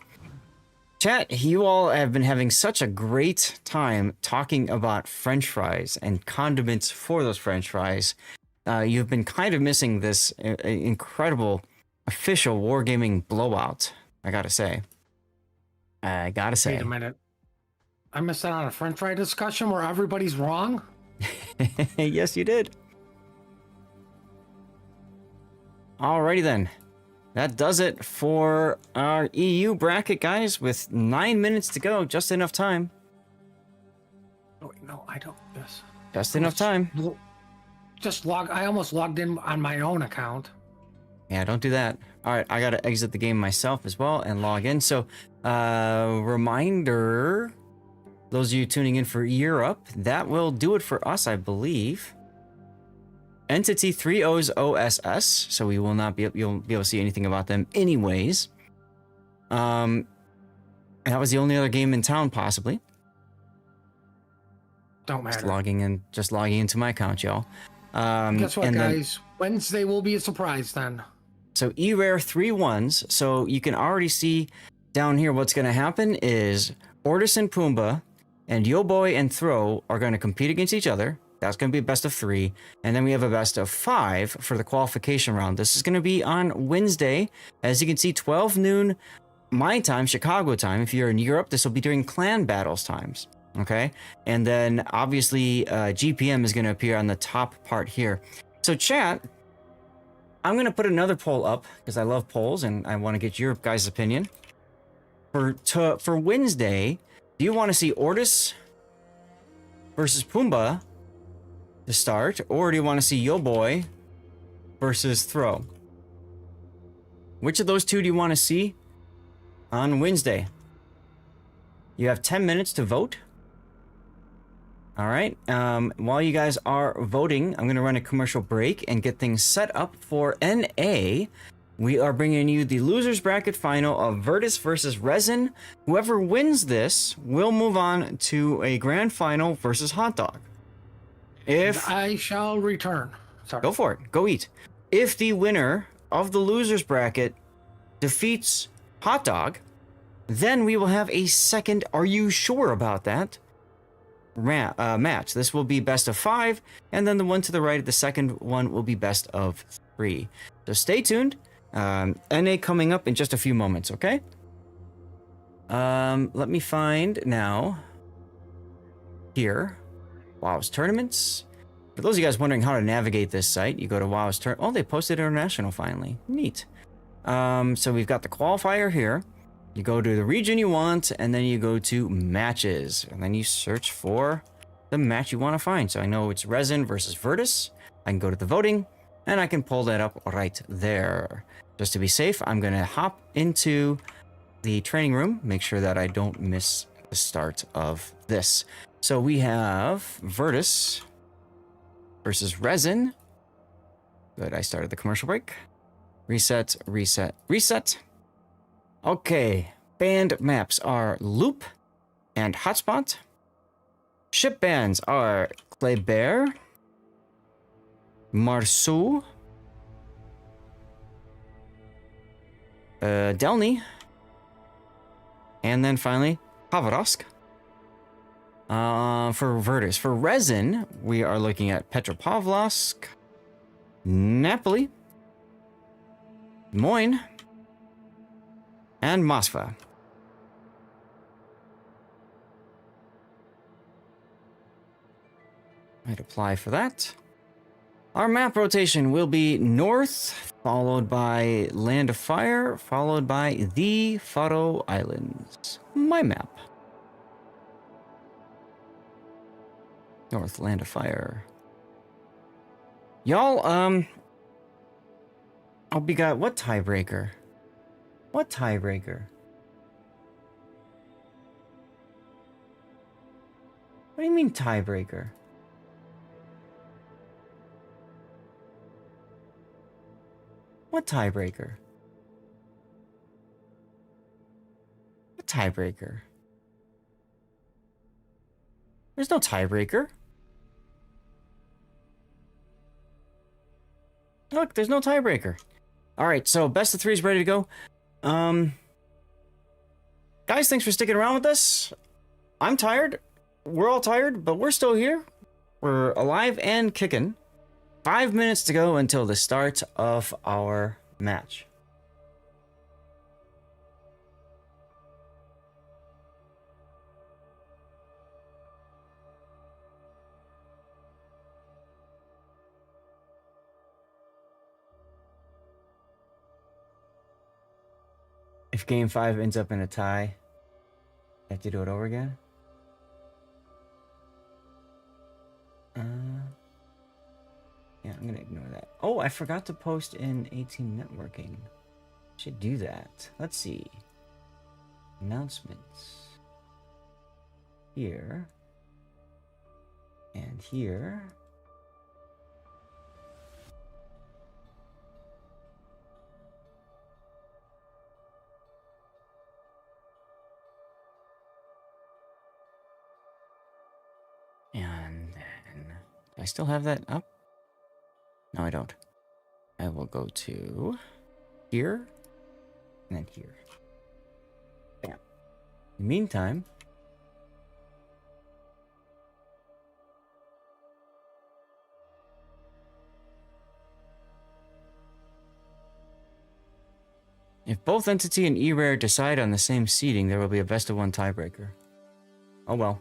chat, you all have been having such a great time talking about French fries and condiments for those French fries. You've been kind of missing this incredible official wargaming blowout, I gotta say. Wait a minute. I missed out on a French fry discussion where everybody's wrong? Yes, you did. Alrighty then. That does it for our EU bracket, guys, with 9 minutes to go. Just enough time. Oh, no, I don't. Yes. Just enough time. I almost logged in on my own account. Yeah, don't do that. Alright, I gotta exit the game myself as well and log in. So, reminder, those of you tuning in for Europe, that will do it for us, I believe. Entity 30's OSS, so we will not be you'll be able to see anything about them anyways. That was the only other game in town, possibly. Don't matter. Just logging into my account, y'all. Guess what, guys? Wednesday will be a surprise then. So E-Rare 3-1s. So you can already see down here what's going to happen is Ortis and Pumbaa and Yo Boy and Throw are going to compete against each other. That's going to be a best of 3. And then we have a best of 5 for the qualification round. This is going to be on Wednesday. As you can see, 12 noon my time, Chicago time. If you're in Europe, this will be during clan battles times. Okay. And then obviously GPM is going to appear on the top part here. So chat, I'm going to put another poll up because I love polls and I want to get your guys' opinion. For Wednesday, do you want to see Ortis versus Pumbaa to start, or do you want to see Yo Boy versus Throw? Which of those two do you want to see on Wednesday? You have 10 minutes to vote. All right. While you guys are voting, I'm going to run a commercial break and get things set up for NA. We are bringing you the losers bracket final of Virtus versus Resin. Whoever wins this will move on to a grand final versus Hot Dog. If I shall return. Sorry. Go for it. Go eat. If the winner of the losers bracket defeats Hot Dog, then we will have a second Are You Sure About That match. This will be best of 5, and then the one to the right, the second one will be best of 3. So stay tuned. NA coming up in just a few moments, okay? Let me find now here WoW's tournaments. For those of you guys wondering how to navigate this site, you go to WoW's tournament. Oh, they posted international finally. Neat. So we've got the qualifier here. You go to the region you want, and then you go to matches, and then you search for the match you want to find. So I know it's Resin versus Virtus. I can go to the voting, and I can pull that up right there. Just to be safe, I'm going to hop into the training room, make sure that I don't miss the start of this. So we have Virtus versus Resin. Good, I started the commercial break. Reset, reset, reset. Okay, banned maps are Loop and Hotspot. Ship bans are Kleber, Marceau, Delny, and then finally Pavlovsk. For Virtus. For Resin, we are looking at Petropavlovsk, Napoli, Moyne, and Moskva. I'd apply for that. Our map rotation will be north, followed by Land of Fire, followed by the Faroe Islands. My map. North, Land of Fire. Y'all, oh, we got what tiebreaker? What tiebreaker? What do you mean tiebreaker? What tiebreaker? What tiebreaker? There's no tiebreaker. Look, there's no tiebreaker. All right, so best of 3 is ready to go. Guys, thanks for sticking around with us. I'm tired. We're all tired, but we're still here. We're alive and kicking. 5 minutes to go until the start of our match. If game 5 ends up in a tie, I have to do it over again? Yeah, I'm gonna ignore that. Oh, I forgot to post in A-Team Networking. Should do that. Let's see. Announcements. Here. And here. And then, do I still have that up? No, I don't. I will go to here, and then here. Bam. In the meantime, If both entity and E-Rare decide on the same seeding, there will be a best of one tiebreaker. Oh well.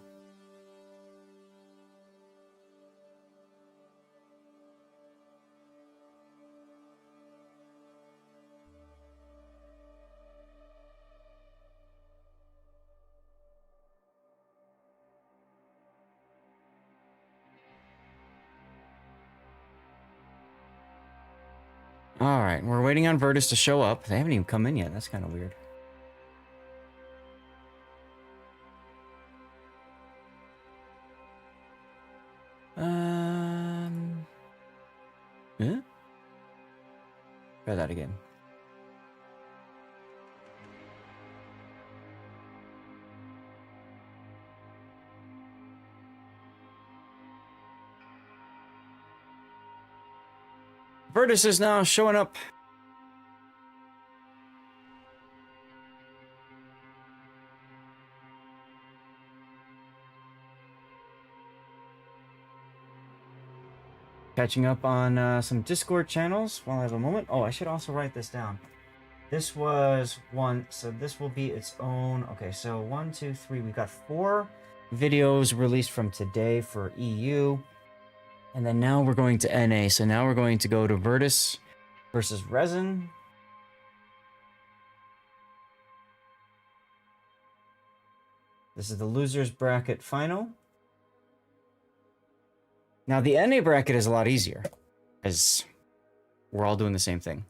Alright, we're waiting on Virtus to show up. They haven't even come in yet. That's kind of weird. Yeah? Try that again. Virtus is now showing up. Catching up on some Discord channels while I have a moment. Oh, I should also write this down. This was one, so this will be its own. Okay, so 1, 2, 3. We got 4 videos released from today for EU. And then now we're going to NA. So now we're going to go to Virtus versus Resin. This is the losers bracket final. Now the NA bracket is a lot easier, as we're all doing the same thing.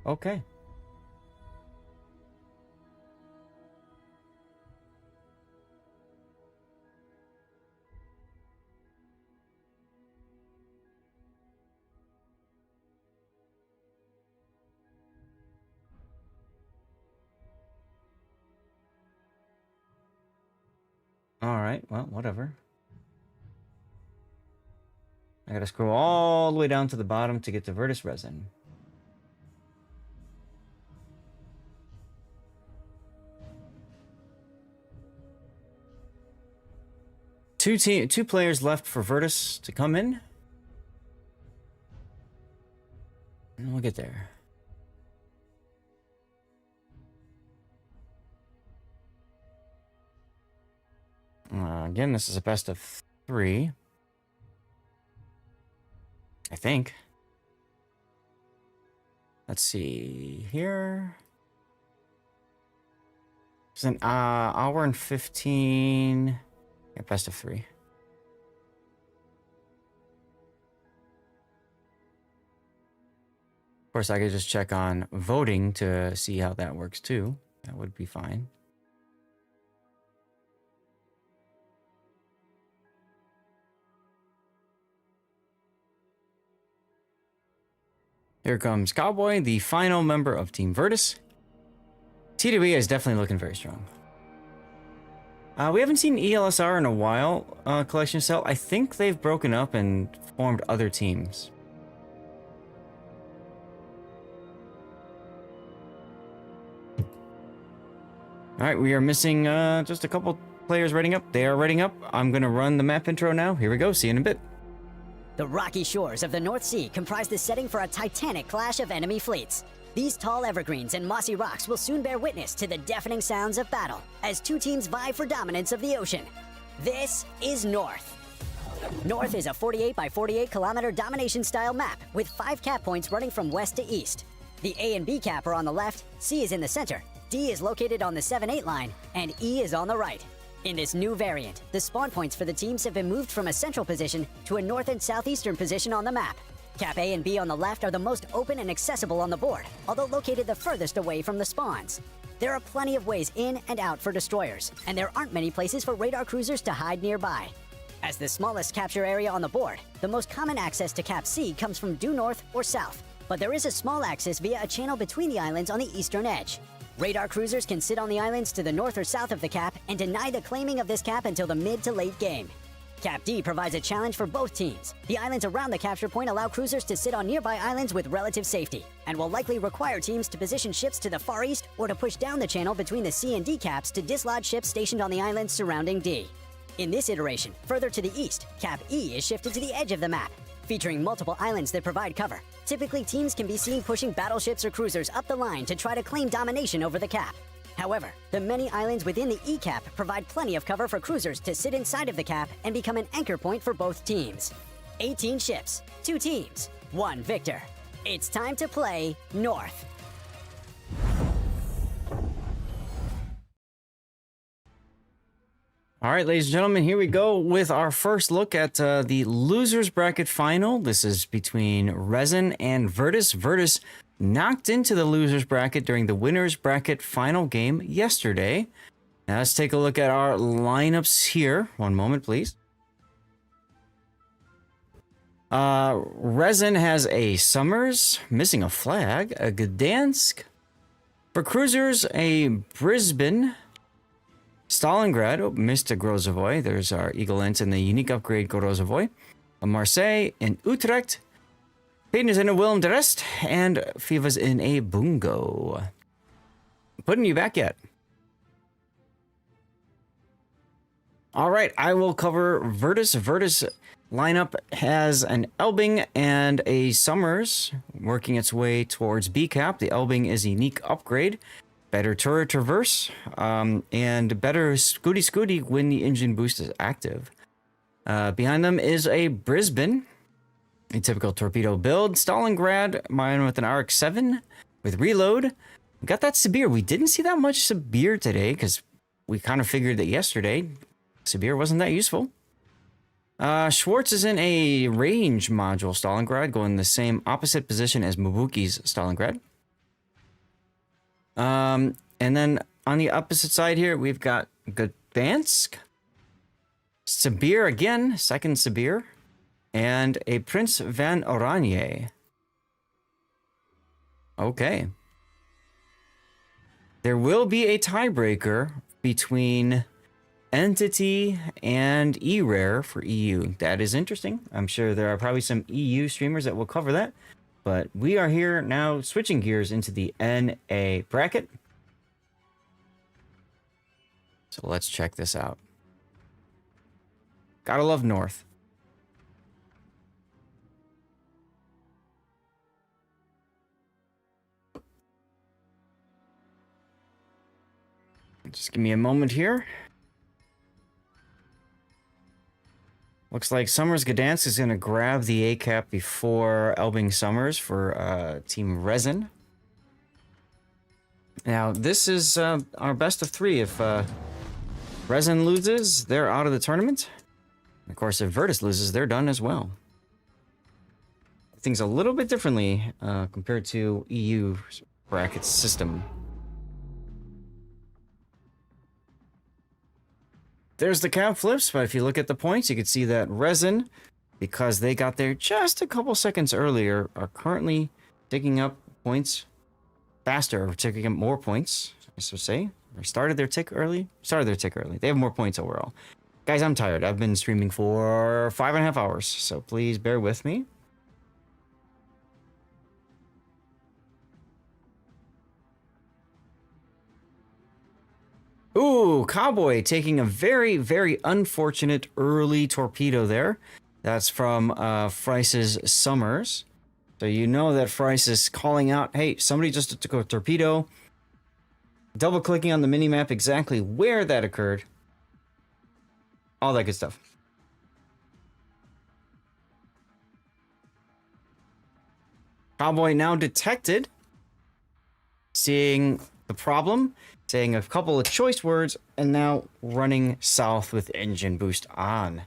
Okay. Alright, well, whatever. I gotta scroll all the way down to the bottom to get to Virtus Resin. Two players left for Virtus to come in. And we'll get there. Again, this is a best of 3. I think. Let's see here. It's an hour and 15. Yeah, best of 3. Of course, I could just check on voting to see how that works too. That would be fine. Here comes Cowboy, the final member of Team Virtus. TWE is definitely looking very strong. We haven't seen ELSR in a while, Collection Cell. I think they've broken up and formed other teams. Alright, we are missing just a couple players reading up. They are reading up. I'm going to run the map intro now. Here we go. See you in a bit. The rocky shores of the North Sea comprise the setting for a titanic clash of enemy fleets. These tall evergreens and mossy rocks will soon bear witness to the deafening sounds of battle as two teams vie for dominance of the ocean. This is North. North is a 48 by 48 kilometer domination-style map with 5 cap points running from west to east. The A and B cap are on the left, C is in the center, D is located on the 7-8 line, and E is on the right. In this new variant, the spawn points for the teams have been moved from a central position to a north and southeastern position on the map. Cap A and B on the left are the most open and accessible on the board, although located the furthest away from the spawns. There are plenty of ways in and out for destroyers, and there aren't many places for radar cruisers to hide nearby. As the smallest capture area on the board, the most common access to Cap C comes from due north or south, but there is a small access via a channel between the islands on the eastern edge. Radar cruisers can sit on the islands to the north or south of the cap and deny the claiming of this cap until the mid to late game. Cap D provides a challenge for both teams. The islands around the capture point allow cruisers to sit on nearby islands with relative safety, and will likely require teams to position ships to the far east or to push down the channel between the C and D caps to dislodge ships stationed on the islands surrounding D. In this iteration, further to the east, Cap E is shifted to the edge of the map, featuring multiple islands that provide cover. Typically, teams can be seen pushing battleships or cruisers up the line to try to claim domination over the cap. However, the many islands within the E-cap provide plenty of cover for cruisers to sit inside of the cap and become an anchor point for both teams. 18 ships, 2 teams, 1 victor. It's time to play North. All right, ladies and gentlemen, here we go with our first look at the losers bracket final. This is between Resin and Virtus. Virtus knocked into the losers bracket during the winners bracket final game yesterday. Now let's take a look at our lineups here. One moment, please. Resin has a Summers, missing a flag, a Gdansk. For cruisers, a Brisbane, Stalingrad, oh, missed a Grozovoy. There's our Eagle Ent and the unique upgrade Grozovoy. A Marseille and Utrecht. Peyton is in a Willem de Rest, and Fiva's in a Bungo. Putting you back yet? All right, I will cover Virtus. Virtus lineup has an Elbing and a Summers working its way towards B-Cap. The Elbing is a unique upgrade. Better turret traverse, and better scooty when the engine boost is active. Behind them is a Brisbane, a typical torpedo build. Stalingrad, mine with an RX-7 with reload. We got that Sibir. We didn't see that much Sibir today because we kind of figured that yesterday Sibir wasn't that useful. Schwartz is in a range module Stalingrad, going the same opposite position as Mabuki's Stalingrad. And then on the opposite side here, we've got Gdansk, Sibir again, second Sibir, and a Prince van Oranje. Okay. There will be a tiebreaker between Entity and E-Rare for EU. That is interesting. I'm sure there are probably some EU streamers that will cover that. But we are here now switching gears into the NA bracket. So let's check this out. Gotta love North. Just give me a moment here. Looks like Summers Gdansk is going to grab the A-cap before Elbing Summers for Team Resin. Now, this is our best of 3. If Resin loses, they're out of the tournament. Of course, if Virtus loses, they're done as well. Things a little bit differently compared to EU bracket system. There's the cap flips, but if you look at the points, you can see that Resin, because they got there just a couple seconds earlier, are currently taking up points faster, or taking up more points, I should say. They started their tick early. They have more points overall. Guys, I'm tired. I've been streaming for 5.5 hours, so please bear with me. Ooh, Cowboy taking a very, very unfortunate early torpedo there. That's from Frice's Summers. So you know that Frice is calling out, hey, somebody just took a torpedo. Double clicking on the minimap exactly where that occurred. All that good stuff. Cowboy now detected, seeing the problem, saying a couple of choice words, and now running south with engine boost on.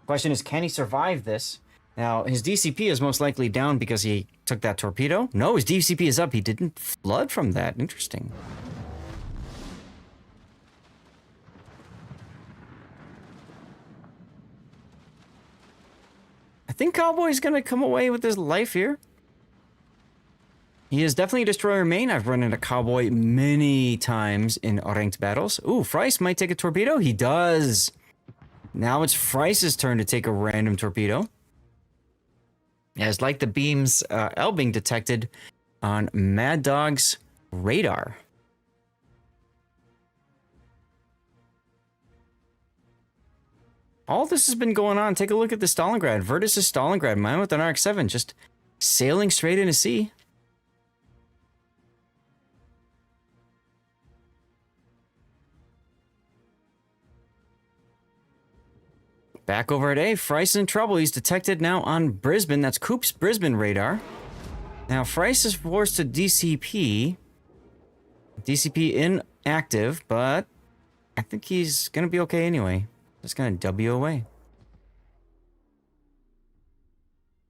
Question is, can he survive this? Now, his DCP is most likely down because he took that torpedo. No, his DCP is up. He didn't flood from that. Interesting. I think Cowboy's going to come away with his life here. He is definitely a destroyer main. I've run into Cowboy many times in ranked battles. Ooh, Fryce might take a torpedo. He does. Now it's Fryce's turn to take a random torpedo. As like the beams L being detected on Mad Dog's radar. All this has been going on. Take a look at the Stalingrad. Virtus is Stalingrad. Mine with an RX-7 just sailing straight into sea. Back over at A, Fryce in trouble. He's detected now on Brisbane. That's Coop's Brisbane radar. Now, Fryce is forced to DCP. DCP inactive, but I think he's going to be okay anyway. Just going to W away.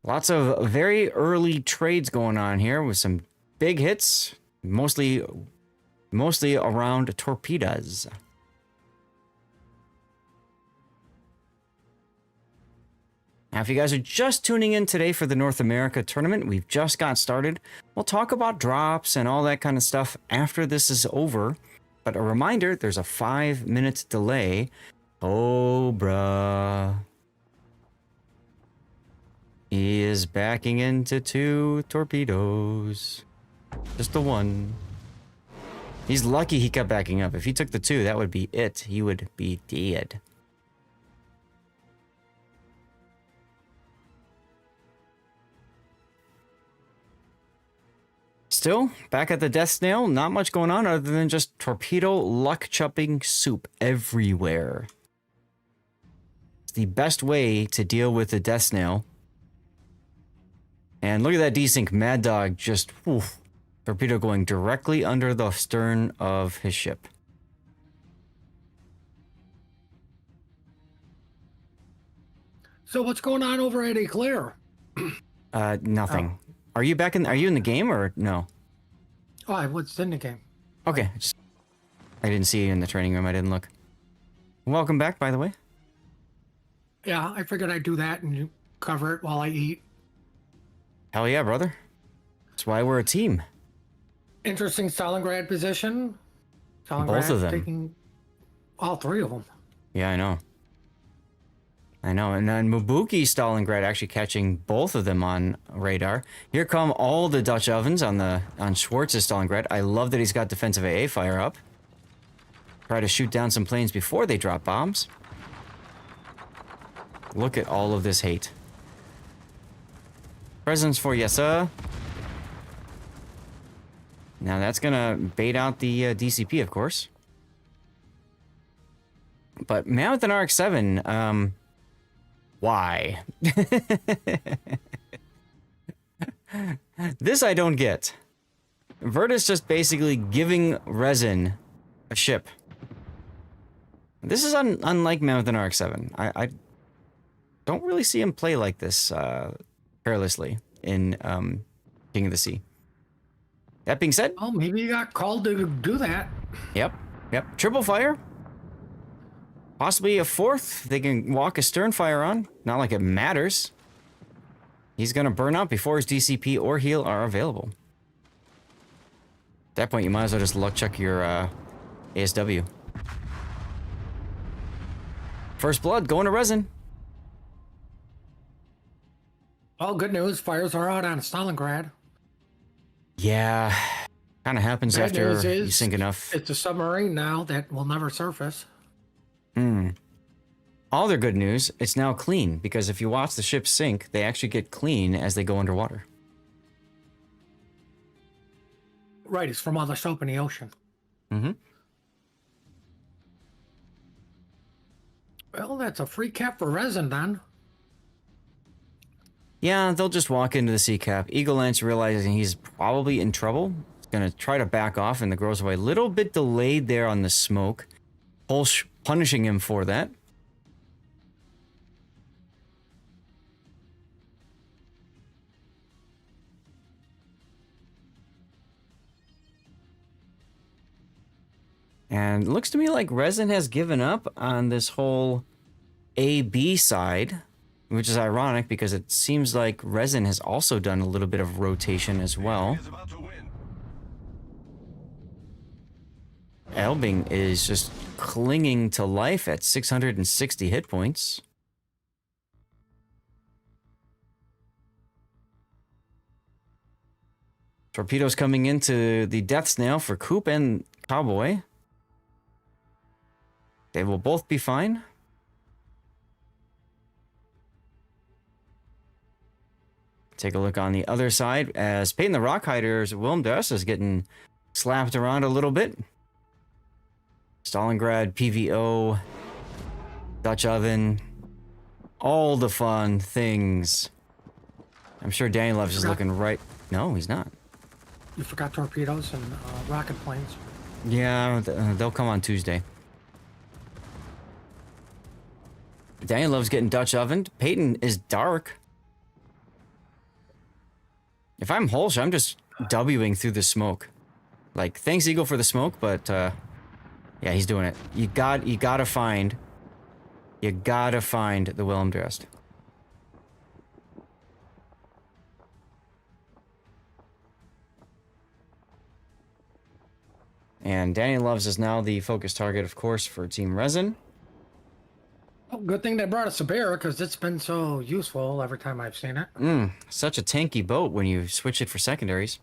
Lots of very early trades going on here with some big hits, mostly around torpedoes. Now, if you guys are just tuning in today for the North America tournament, we've just got started. We'll talk about drops and all that kind of stuff after this is over. But a reminder, there's a 5-minute delay. Oh, bruh. He is backing into 2 torpedoes. Just the 1. He's lucky he kept backing up. If he took the 2, that would be it. He would be dead. Still, back at the Death Snail, not much going on other than just torpedo luck-chupping soup everywhere. It's the best way to deal with the Death Snail. And look at that desync, Mad Dog just, oof, torpedo going directly under the stern of his ship. So what's going on over at Eclair? Nothing. Are you in the game or no? Oh, I was in the game. Okay, I didn't see you in the training room. I didn't look. Welcome back, by the way. Yeah, I figured I'd do that and you cover it while I eat. Hell yeah, brother. That's why we're a team. Interesting Stalingrad position. Stalingrad Both of them. taking all 3 of them. Yeah, I know. And then Mabuki Stalingrad actually catching both of them on radar. Here come all the Dutch ovens on Schwartz's Stalingrad. I love that he's got defensive AA fire up. Try to shoot down some planes before they drop bombs. Look at all of this hate. Presents for you, sir. Now that's gonna bait out the DCP, of course. But man with an RX-7, why? This I don't get. Virtus just basically giving Resin a ship. This is unlike man with an RX-7. I don't really see him play like this carelessly in King of the Sea. That being said... Oh, maybe you got called to do that. Yep. Triple fire. Possibly a 4th. They can walk a stern fire on. Not like it matters. He's going to burn out before his DCP or heal are available. At that point, you might as well just luck check your ASW. First blood going to Resin. Oh, good news. Fires are out on Stalingrad. Yeah. Kind of happens Bad after news you is sink enough. It's a submarine now that will never surface. All their good news, it's now clean, because if you watch the ship sink, they actually get clean as they go underwater. Right, it's from all the soap in the ocean. Well, that's a free cap for Resin then. Yeah, they'll just walk into the sea cap. Eagle Lance realizing he's probably in trouble. He's going to try to back off and the grows away. A little bit delayed there on the smoke. Pulse punishing him for that. And it looks to me like Resin has given up on this whole A-B side, which is ironic because it seems like Resin has also done a little bit of rotation as well. Is about to win. Elbing is just clinging to life at 660 hit points. Torpedoes coming into the death snail for Coop and Cowboy. They will both be fine. Take a look on the other side as Peyton the Rockhider's Willem Dust is getting slapped around a little bit. Stalingrad, PVO, Dutch Oven, all the fun things. I'm sure Danny Loves is looking right. No, he's not. You forgot torpedoes and rocket planes. Yeah, they'll come on Tuesday. Danny Loves getting Dutch Ovened. Peyton is dark. If I'm Holsch, I'm just Wing through the smoke. Like, thanks Eagle for the smoke, but yeah, he's doing it. You gotta find the Willem Drest. And Danny Loves is now the focus target, of course, for Team Resin. Oh, good thing they brought us a bear because it's been so useful every time I've seen it. Such a tanky boat when you switch it for secondaries.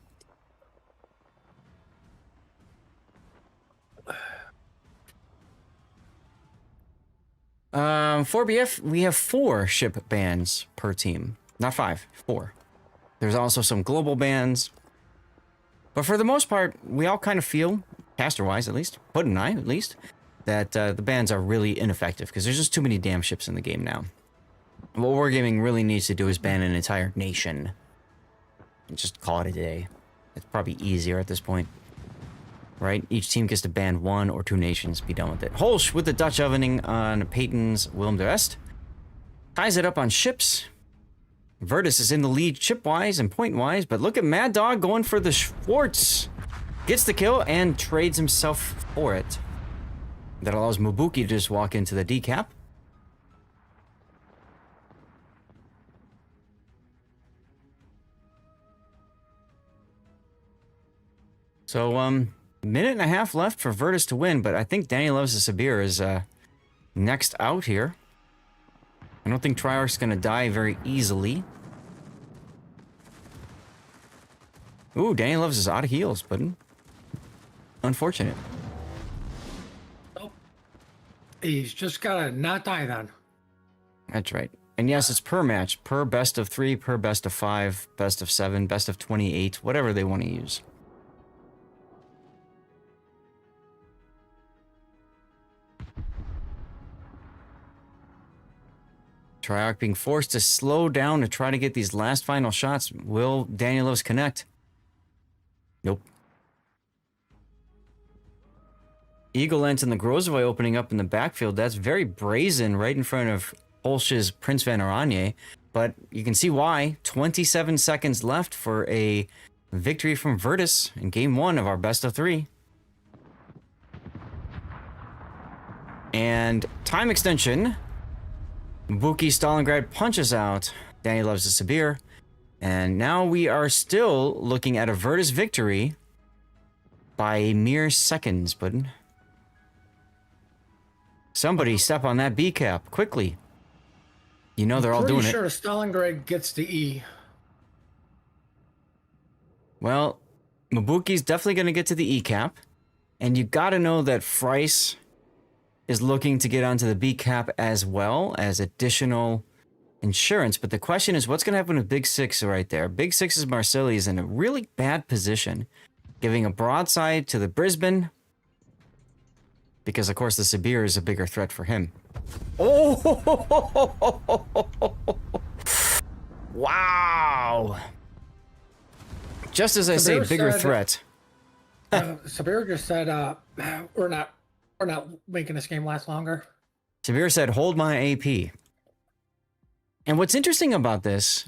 For BF, we have 4 ship bans per team. Not 5, 4. There's also some global bans. But for the most part, we all kind of feel, caster-wise at least, Put and I at least, that the bans are really ineffective because there's just too many damn ships in the game now. What Wargaming really needs to do is ban an entire nation. And just call it a day. It's probably easier at this point. Right? Each team gets to ban 1 or 2 nations, be done with it. Holsch with the Dutch ovening on Peyton's Willem de West. Ties it up on ships. Virtus is in the lead ship-wise and point-wise, but look at Mad Dog going for the Schwartz. Gets the kill and trades himself for it. That allows Mubuki to just walk into the decap. So, minute and a half left for Virtus to win, but I think Danny Loves the Sabir is next out here. I don't think Triarch's gonna die very easily. Ooh, Danny Loves is out of heals, but unfortunate. Oh, he's just gotta not die then. That's right. And yes, it's per match, per best of 3, per best of 5, best of 7, best of 28, whatever they want to use. Triarch being forced to slow down to try to get these last final shots. Will Danny Loves connect? Nope. Eagle Lens and the Grozavoy opening up in the backfield. That's very brazen right in front of Holsch's Prince Van Oranje. But you can see why. 27 seconds left for a victory from Virtus in game 1 of our best of 3. And time extension. Buki Stalingrad punches out Danny Loves the Sabir. And now we are still looking at a Virtus victory by mere seconds, Puddin. Somebody step on that B cap quickly. You know they're all doing it. Pretty sure Stalingrad gets the E. Well, Mabuki's definitely going to get to the E cap. And you got to know that Frice is looking to get onto the B cap as well as additional insurance. But the question is, what's going to happen with Big Six right there? Big Six's Marseille is in a really bad position, giving a broadside to the Brisbane, because of course the Sabir is a bigger threat for him. Oh! Wow! Just as I say, bigger threat. Sabir just said, we're not making this game last longer. Sabir said, hold my AP. And what's interesting about this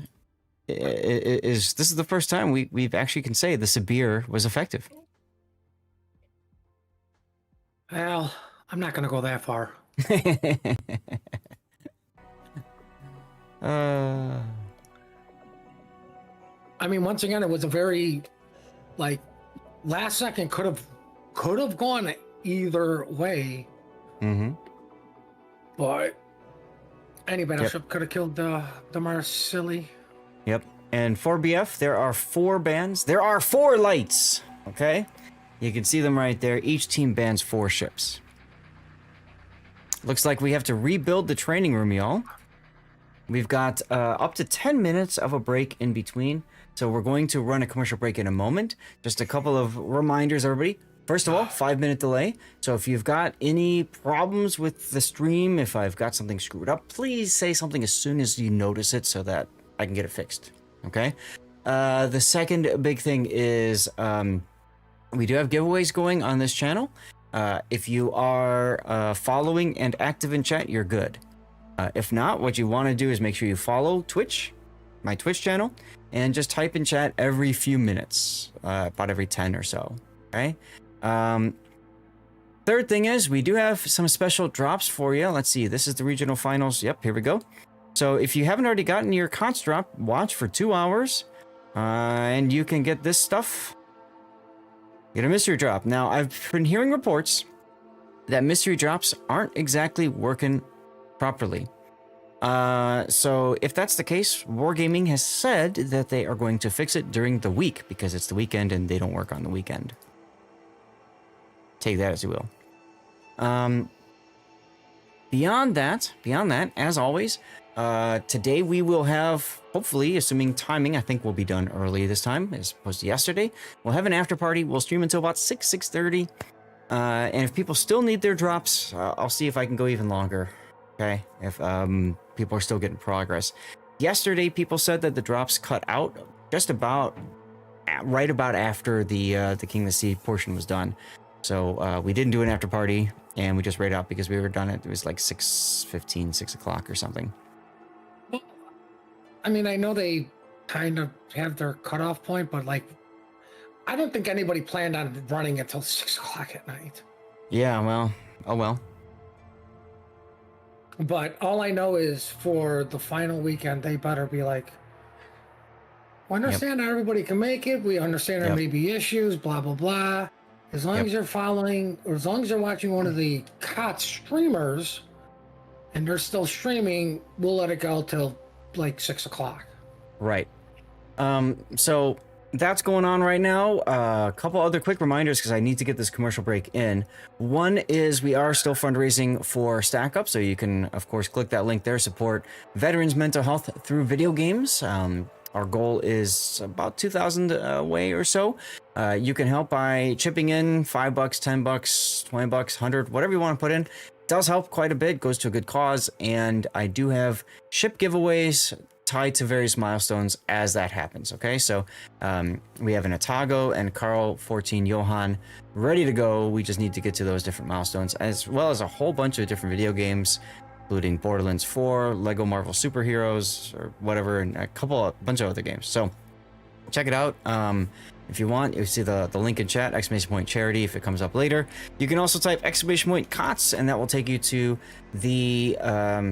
is this is the first time we've actually can say the Sabir was effective. Well, I'm not going to go that far. I mean, once again, it was a very, like, last second could have gone either way. Mm-hmm. But any battleship could have killed the Marsilli. Yep. And for BF, there are 4 bans. There are 4 lights. Okay? You can see them right there. Each team bans 4 ships. Looks like we have to rebuild the training room, y'all. We've got up to 10 minutes of a break in between. So we're going to run a commercial break in a moment. Just a couple of reminders, everybody. First of all, 5-minute delay. So if you've got any problems with the stream, if I've got something screwed up, please say something as soon as you notice it so that I can get it fixed. Okay? The second big thing is we do have giveaways going on this channel. If you are following and active in chat, you're good. If not, what you want to do is make sure you follow Twitch, my Twitch channel, and just type in chat every few minutes, about every 10 or so. Okay? Third thing is we do have some special drops for you. Let's see. This is the regional finals. Yep, here we go. So if you haven't already gotten your KOTS drop, watch for 2 hours, and you can get this stuff. Get a mystery drop. Now, I've been hearing reports that mystery drops aren't exactly working properly. So if that's the case, Wargaming has said that they are going to fix it during the week because it's the weekend and they don't work on the weekend. Take that as you will. Beyond that, as always, today we will have, hopefully, assuming timing, I think we'll be done early this time as opposed to yesterday. We'll have an after party. We'll stream until about 6:30. And if people still need their drops, I'll see if I can go even longer. Okay, if people are still getting progress. Yesterday, people said that the drops cut out just about right about after the King of the Sea portion was done. So we didn't do an after party, and we just raid out because we were done it was like 6:15, 6 o'clock or something. I mean, I know they kind of have their cutoff point, but like, I don't think anybody planned on running until 6 o'clock at night. Yeah, well, oh well. But all I know is for the final weekend, they better be like, we understand not everybody can make it. We understand there may be issues, blah, blah, blah. As long as you're following, or as long as you're watching one of the KOTS streamers and they're still streaming, we'll let it go till like 6 o'clock. Right. So that's going on right now. A couple other quick reminders because I need to get this commercial break in. One is we are still fundraising for Stack Up, so you can, of course, click that link there, support veterans' mental health through video games. Our goal is about 2,000 away or so. You can help by chipping in $5, $10, $20, 100, whatever you want to put in. It does help quite a bit, goes to a good cause, and I do have ship giveaways tied to various milestones as that happens. Okay, so we have an Atago and Carl 14 Johan ready to go. We just need to get to those different milestones, as well as a whole bunch of different video games, including Borderlands 4, Lego Marvel Superheroes, or whatever, and a bunch of other games. So check it out. If you want, you see the link in chat, ! charity, if it comes up later. You can also type ! KOTS, and that will take you to the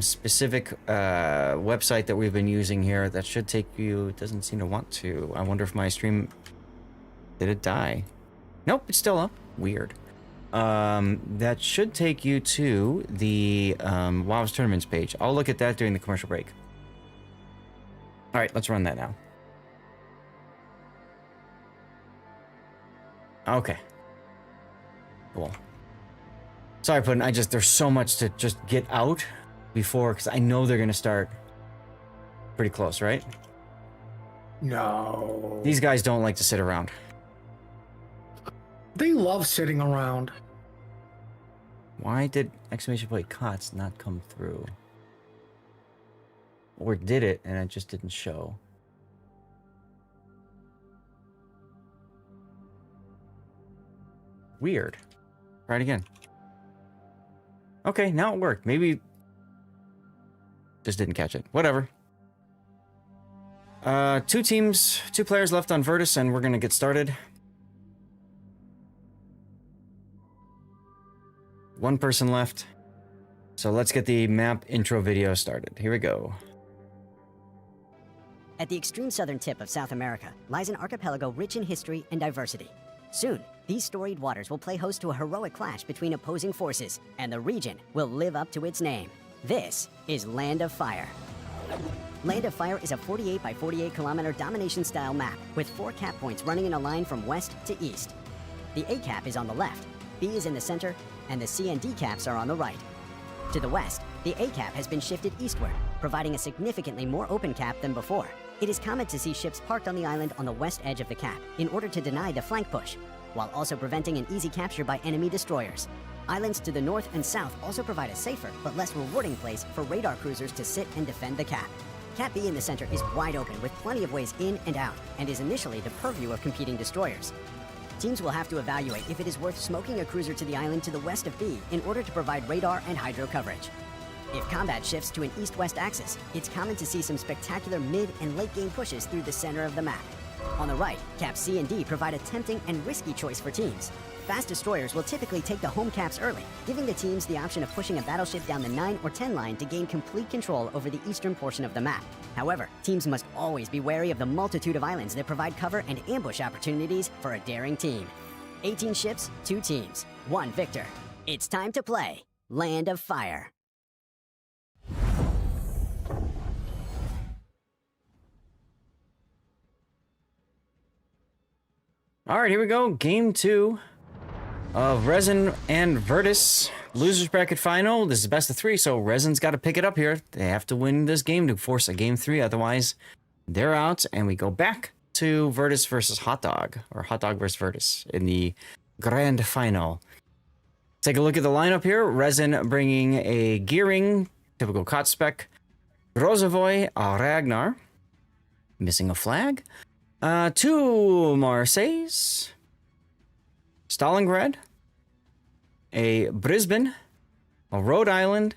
specific website that we've been using here. That should take you, it doesn't seem to want to. I wonder if my stream, did it die? Nope, it's still up. Weird. That should take you to the WoW's Tournaments page. I'll look at that during the commercial break. All right, let's run that now. Okay. Cool. Sorry, Puddin', there's so much to just get out before, because I know they're going to start pretty close, right? No. These guys don't like to sit around. They love sitting around. Why did ! KOTS not come through? Or did it and it just didn't show? Weird. Try it again. Okay, now it worked. Maybe just didn't catch it. Whatever. 2 players left on Virtus, and we're gonna get started. 1 person left. So let's get the map intro video started. Here we go. At the extreme southern tip of South America lies an archipelago rich in history and diversity. Soon, these storied waters will play host to a heroic clash between opposing forces, and the region will live up to its name. This is Land of Fire. Land of Fire is a 48 by 48 kilometer domination-style map with 4 cap points running in a line from west to east. The A cap is on the left, B is in the center, and the C and D caps are on the right. To the west, the A cap has been shifted eastward, providing a significantly more open cap than before. It is common to see ships parked on the island on the west edge of the cap in order to deny the flank push, while also preventing an easy capture by enemy destroyers. Islands to the north and south also provide a safer but less rewarding place for radar cruisers to sit and defend the cap. Cap B in the center is wide open with plenty of ways in and out, and is initially the purview of competing destroyers. Teams will have to evaluate if it is worth smoking a cruiser to the island to the west of B in order to provide radar and hydro coverage. If combat shifts to an east-west axis, it's common to see some spectacular mid and late game pushes through the center of the map. On the right, caps C and D provide a tempting and risky choice for teams. Fast destroyers will typically take the home caps early, giving the teams the option of pushing a battleship down the 9 or 10 line to gain complete control over the eastern portion of the map. However, teams must always be wary of the multitude of islands that provide cover and ambush opportunities for a daring team. 18 ships, 2 teams, 1 victor. It's time to play Land of Fire. All right, here we go. Game 2 of Resin and Virtus. Losers bracket final. This is best of 3, so Resin's got to pick it up here. They have to win this game to force a game 3, otherwise they're out, and we go back to Virtus versus Hot Dog, or Hot Dog versus Virtus in the grand final. Take a look at the lineup here. Resin bringing a Gearing, typical KOTS spec. Rozovoy, Ragnar, missing a flag. 2 Marseilles, Stalingrad, a Brisbane, a Rhode Island,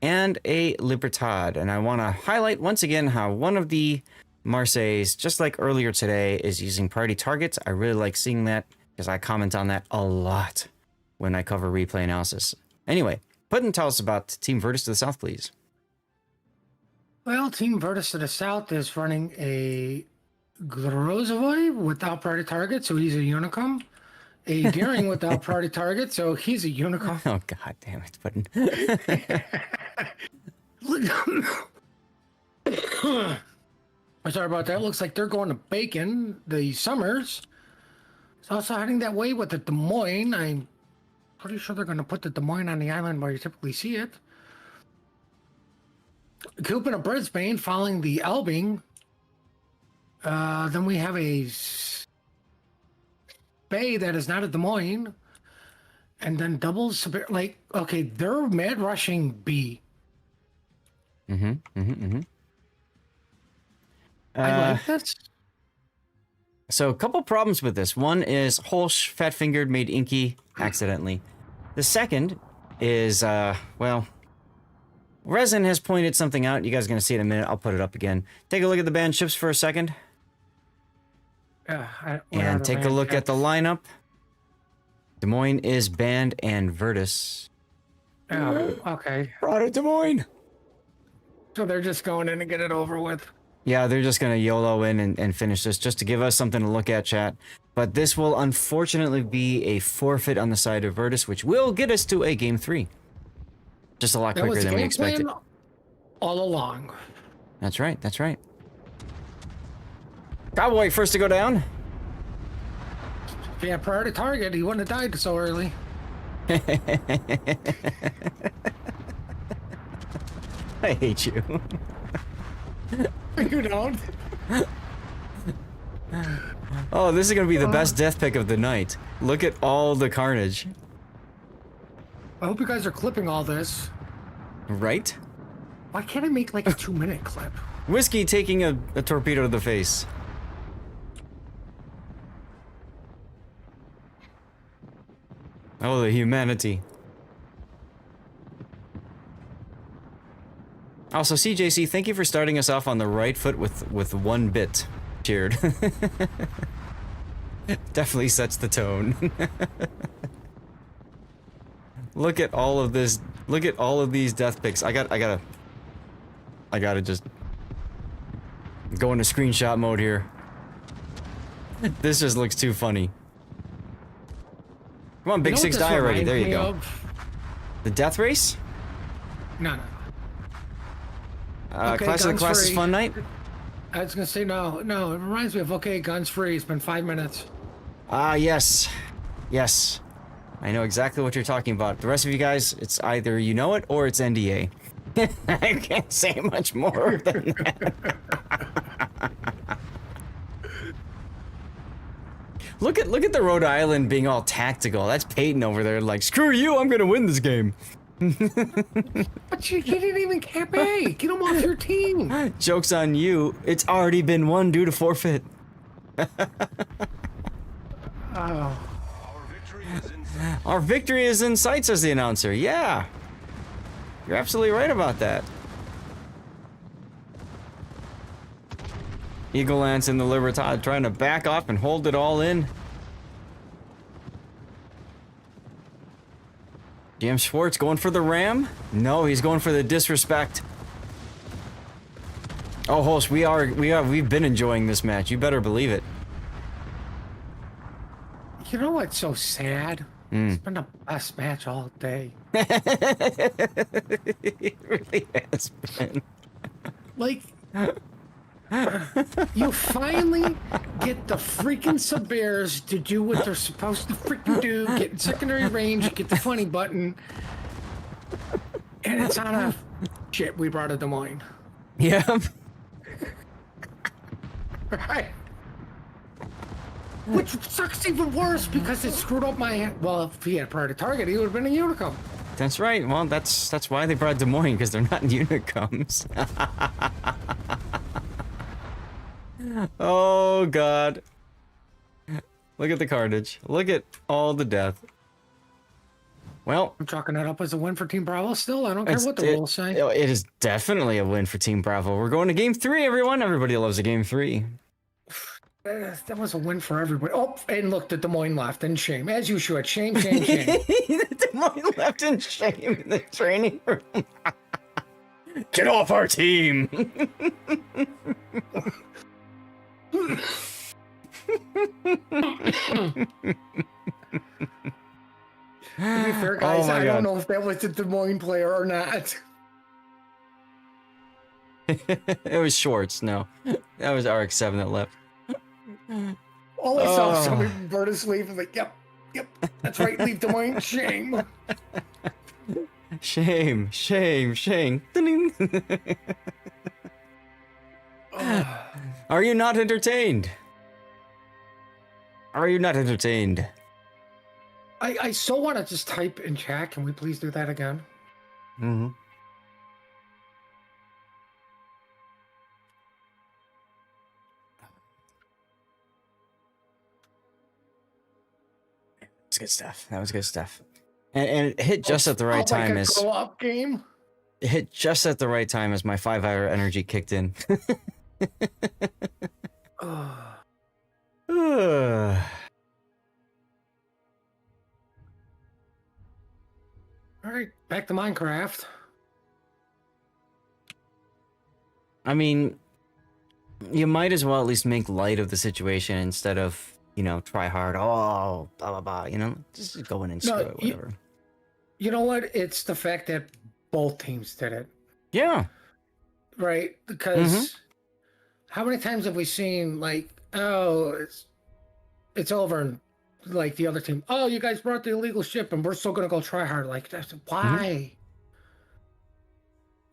and a Libertad. And I want to highlight once again how one of the Marseilles, just like earlier today, is using priority targets. I really like seeing that because I comment on that a lot when I cover replay analysis. Anyway, Puddin, tell us about Team Virtus to the south, please. Well, Team Virtus to the south is running a Grozovoy without priority target, so he's a Unicum. A Gearing without priority target, so he's a Unicum. Oh, god damn it, Puddin. Sorry about that. Looks like they're going to Bacon. The Summers is also heading that way with the Des Moines. I'm pretty sure they're going to put the Des Moines on the island where you typically see it. Coopin of Brisbane following the Elbing. Then we have a Bay that is not a Des Moines. And then doubles, like, okay, they're mad rushing B. I like this. So a couple problems with this. One is Holsch, fat-fingered, made inky accidentally. The second is, well, Resin has pointed something out. You guys are going to see it in a minute. I'll put it up again. Take a look at the banned ships for a second. And take a look at the lineup. Des Moines is banned and Virtus. Oh, okay. Brought it Des Moines. So they're just going in and get it over with. Yeah, they're just going to YOLO in and finish this just to give us something to look at, chat. But this will unfortunately be a forfeit on the side of Virtus, which will get us to a game 3. Just a lot quicker than we expected. All along. That's right, that's right. Cowboy first to go down. If he had priority target, he wouldn't have died so early. I hate you. You don't. Oh, this is going to be the best death pick of the night. Look at all the carnage. I hope you guys are clipping all this. Right? Why can't I make like a 2-minute clip? Whiskey taking a torpedo to the face. Oh, the humanity. Also, CJC, thank you for starting us off on the right foot with 1 bit. Cheered. Definitely sets the tone. Look at all of this. Look at all of these death picks. I gotta just go into screenshot mode here. This just looks too funny. Come on, You Big know what Six, this die already. reminds There you me go. of? The death race? No. Okay, Clash of the guns Classes free. fun night? I was gonna say no. It reminds me of okay, guns free. It's been 5 minutes. Ah, yes. Yes. I know exactly what you're talking about. The rest of you guys, it's either you know it or it's NDA. I can't say much more than that. Look at the Rhode Island being all tactical. That's Peyton over there like, screw you, I'm gonna win this game. But you didn't even campaign. Get him off your team. Joke's on you. It's already been won due to forfeit. Oh. Our victory is in sight. Our victory is in sight, says the announcer. Yeah. You're absolutely right about that. Eagle Lance and the Libertad trying to back off and hold it all in. GM Schwartz going for the ram? No, he's going for the disrespect. Oh, host, we've been enjoying this match. You better believe it. You know what's so sad? It's been the best match all day. It really has been. Like, you finally get the freaking Sub-Bears to do what they're supposed to freaking do, get in secondary range, get the funny button, and it's on a shit. We brought a Des Moines, Yep. right? Which sucks even worse because it screwed up my. Well, if he had prior to target, he would have been a Unicum. That's right. Well, that's why they brought Des Moines, because they're not Unicums. Oh God! Look at the carnage. Look at all the death. Well, I'm chalking that up as a win for Team Bravo. Still, I don't care what the rules say. It is definitely a win for Team Bravo. We're going to Game 3, everyone. Everybody loves a Game 3. That was a win for everybody. Oh, and look, the Des Moines left, and shame. As you should. Shame, shame, shame. Des Moines left in shame in the training room. Get off our team! To be fair, guys, Oh my I God. don't know if that was the Des Moines player or not. It was Schwartz, no. That was RX-7 that left. All I saw was Oh. somebody burn his sleeve and like, yep, that's right, leave Des Moines. Shame. Shame, shame, shame. Ding. Are you not entertained? Are you not entertained? I so want to just type in chat. Can we please do that again? Mm-hmm. That's good stuff. That was good stuff. And it hit just at the right Felt like time a as co-op game. it hit just at the right time as my 5-hour energy kicked in. All right, back to Minecraft. I mean, you might as well at least make light of the situation instead of, try hard. Oh, blah, blah, blah. Just go in and screw it, whatever. You know what? It's the fact that both teams did it, Yeah. right? Because how many times have we seen like, oh, it's over, and like the other team, oh, you guys brought the illegal ship, and we're still gonna go try hard. Like, that's why.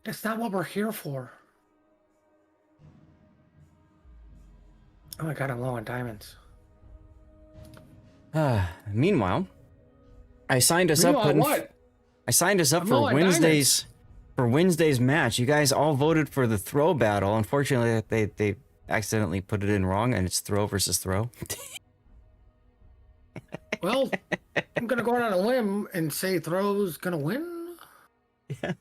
That's not what we're here for. Oh my god, I'm low on diamonds. Meanwhile, I signed us Meanwhile, up. what? I signed us up I'm for low on Wednesday's match. You guys all voted for the throw battle. Unfortunately, they accidentally put it in wrong, and it's throw versus throw. Well, I'm gonna go out on a limb and say Throw's gonna win. Yeah.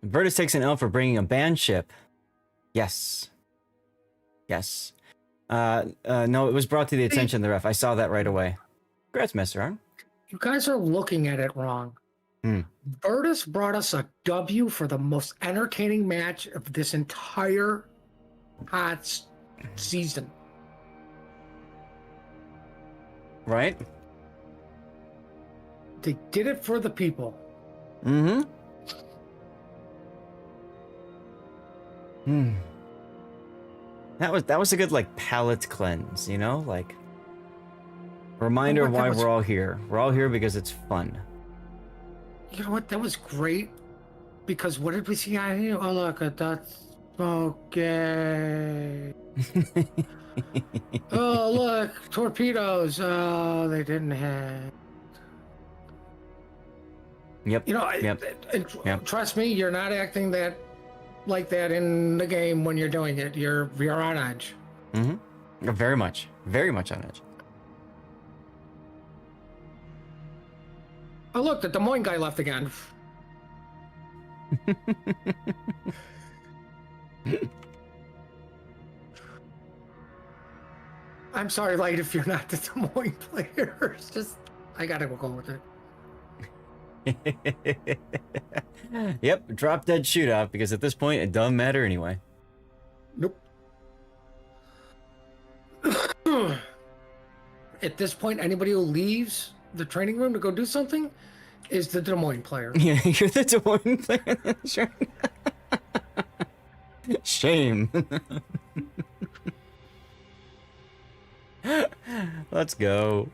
Virtus takes an L for bringing a band ship. Yes. Yes. No, it was brought to the attention of the ref. I saw that right away. Congrats, Master Arm. You guys are looking at it wrong. Virtus brought us a W for the most entertaining match of this entire KOTS season. Right? They did it for the people. Mm-hmm. That was a good like palate cleanse, you know, like reminder Oh, what, that why was- we're all here. We're all here because it's fun. You know what? That was great. Because what did we see out here? Oh, look at that. Okay. Oh, look. Torpedoes. Oh, they didn't have. Yep. You know, Yep. trust me, you're not acting that like that in the game when you're doing it. You're on edge. Mm-hmm. Very much on edge. Oh, look, the Des Moines guy left again. I'm sorry, Light, if you're not the Des Moines player. It's just, I gotta go with it. Yep, drop dead shootout because at this point it doesn't matter anyway. Nope. At this point, anybody who leaves the training room to go do something is the Des Moines player. Yeah, you're the Des Moines player. That's right. Shame. Let's go.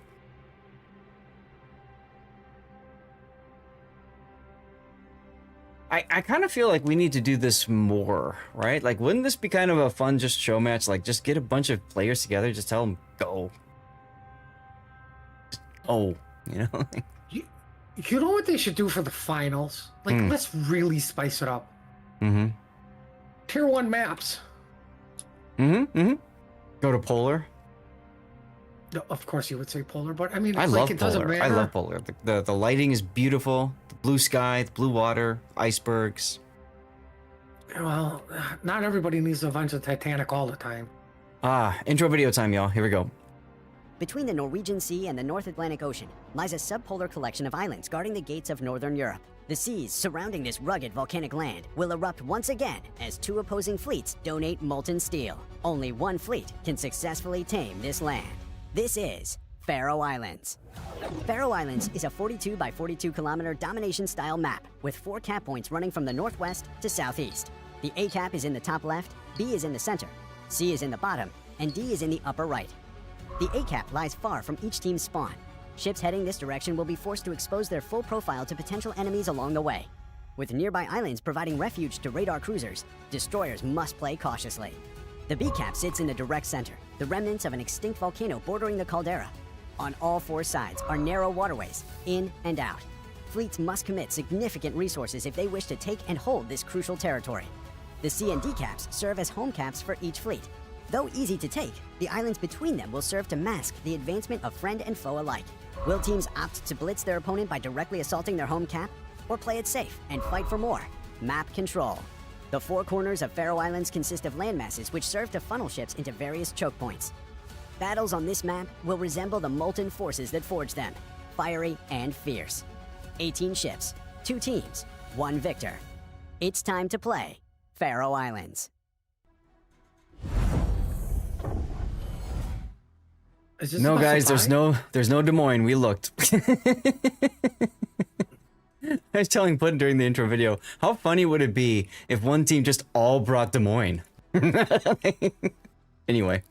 I kind of feel like we need to do this more, right? Like, wouldn't this be kind of a fun just show match? Like, just get a bunch of players together, just tell them, go. Just, oh, you know? You know what they should do for the finals? Like, let's really spice it up. Mm-hmm. Tier 1 maps. Mm-hmm. Mm-hmm. Go to Polar. No, of course you would say Polar, but I mean, I like, love it doesn't Polar. matter. I love Polar. The lighting is beautiful. The blue sky, the blue water, icebergs. Well, not everybody needs to avenge the Titanic all the time. Intro video time, y'all. Here we go. Between the Norwegian Sea and the North Atlantic Ocean lies a subpolar collection of islands guarding the gates of northern Europe. The seas surrounding this rugged volcanic land will erupt once again as two opposing fleets donate molten steel. Only one fleet can successfully tame this land. This is Faroe Islands. Faroe Islands is a 42 by 42 kilometer domination-style map with 4 cap points running from the northwest to southeast. The A cap is in the top left, B is in the center, C is in the bottom, and D is in the upper right. The A cap lies far from each team's spawn. Ships heading this direction will be forced to expose their full profile to potential enemies along the way. With nearby islands providing refuge to radar cruisers, destroyers must play cautiously. The B cap sits in the direct center, the remnants of an extinct volcano bordering the caldera. On all 4 sides are narrow waterways, in and out. Fleets must commit significant resources if they wish to take and hold this crucial territory. The C and D caps serve as home caps for each fleet. Though easy to take, the islands between them will serve to mask the advancement of friend and foe alike. Will teams opt to blitz their opponent by directly assaulting their home cap, or play it safe and fight for more? Map control. The 4 corners of Faroe Islands consist of landmasses which serve to funnel ships into various choke points. Battles on this map will resemble the molten forces that forged them, fiery and fierce. 18 ships, 2 teams, 1 victor. It's time to play Faroe Islands. Is this No, about guys, supply? there's no Des Moines. We looked. I was telling Puddin during the intro video, how funny would it be if one team just all brought Des Moines? Anyway,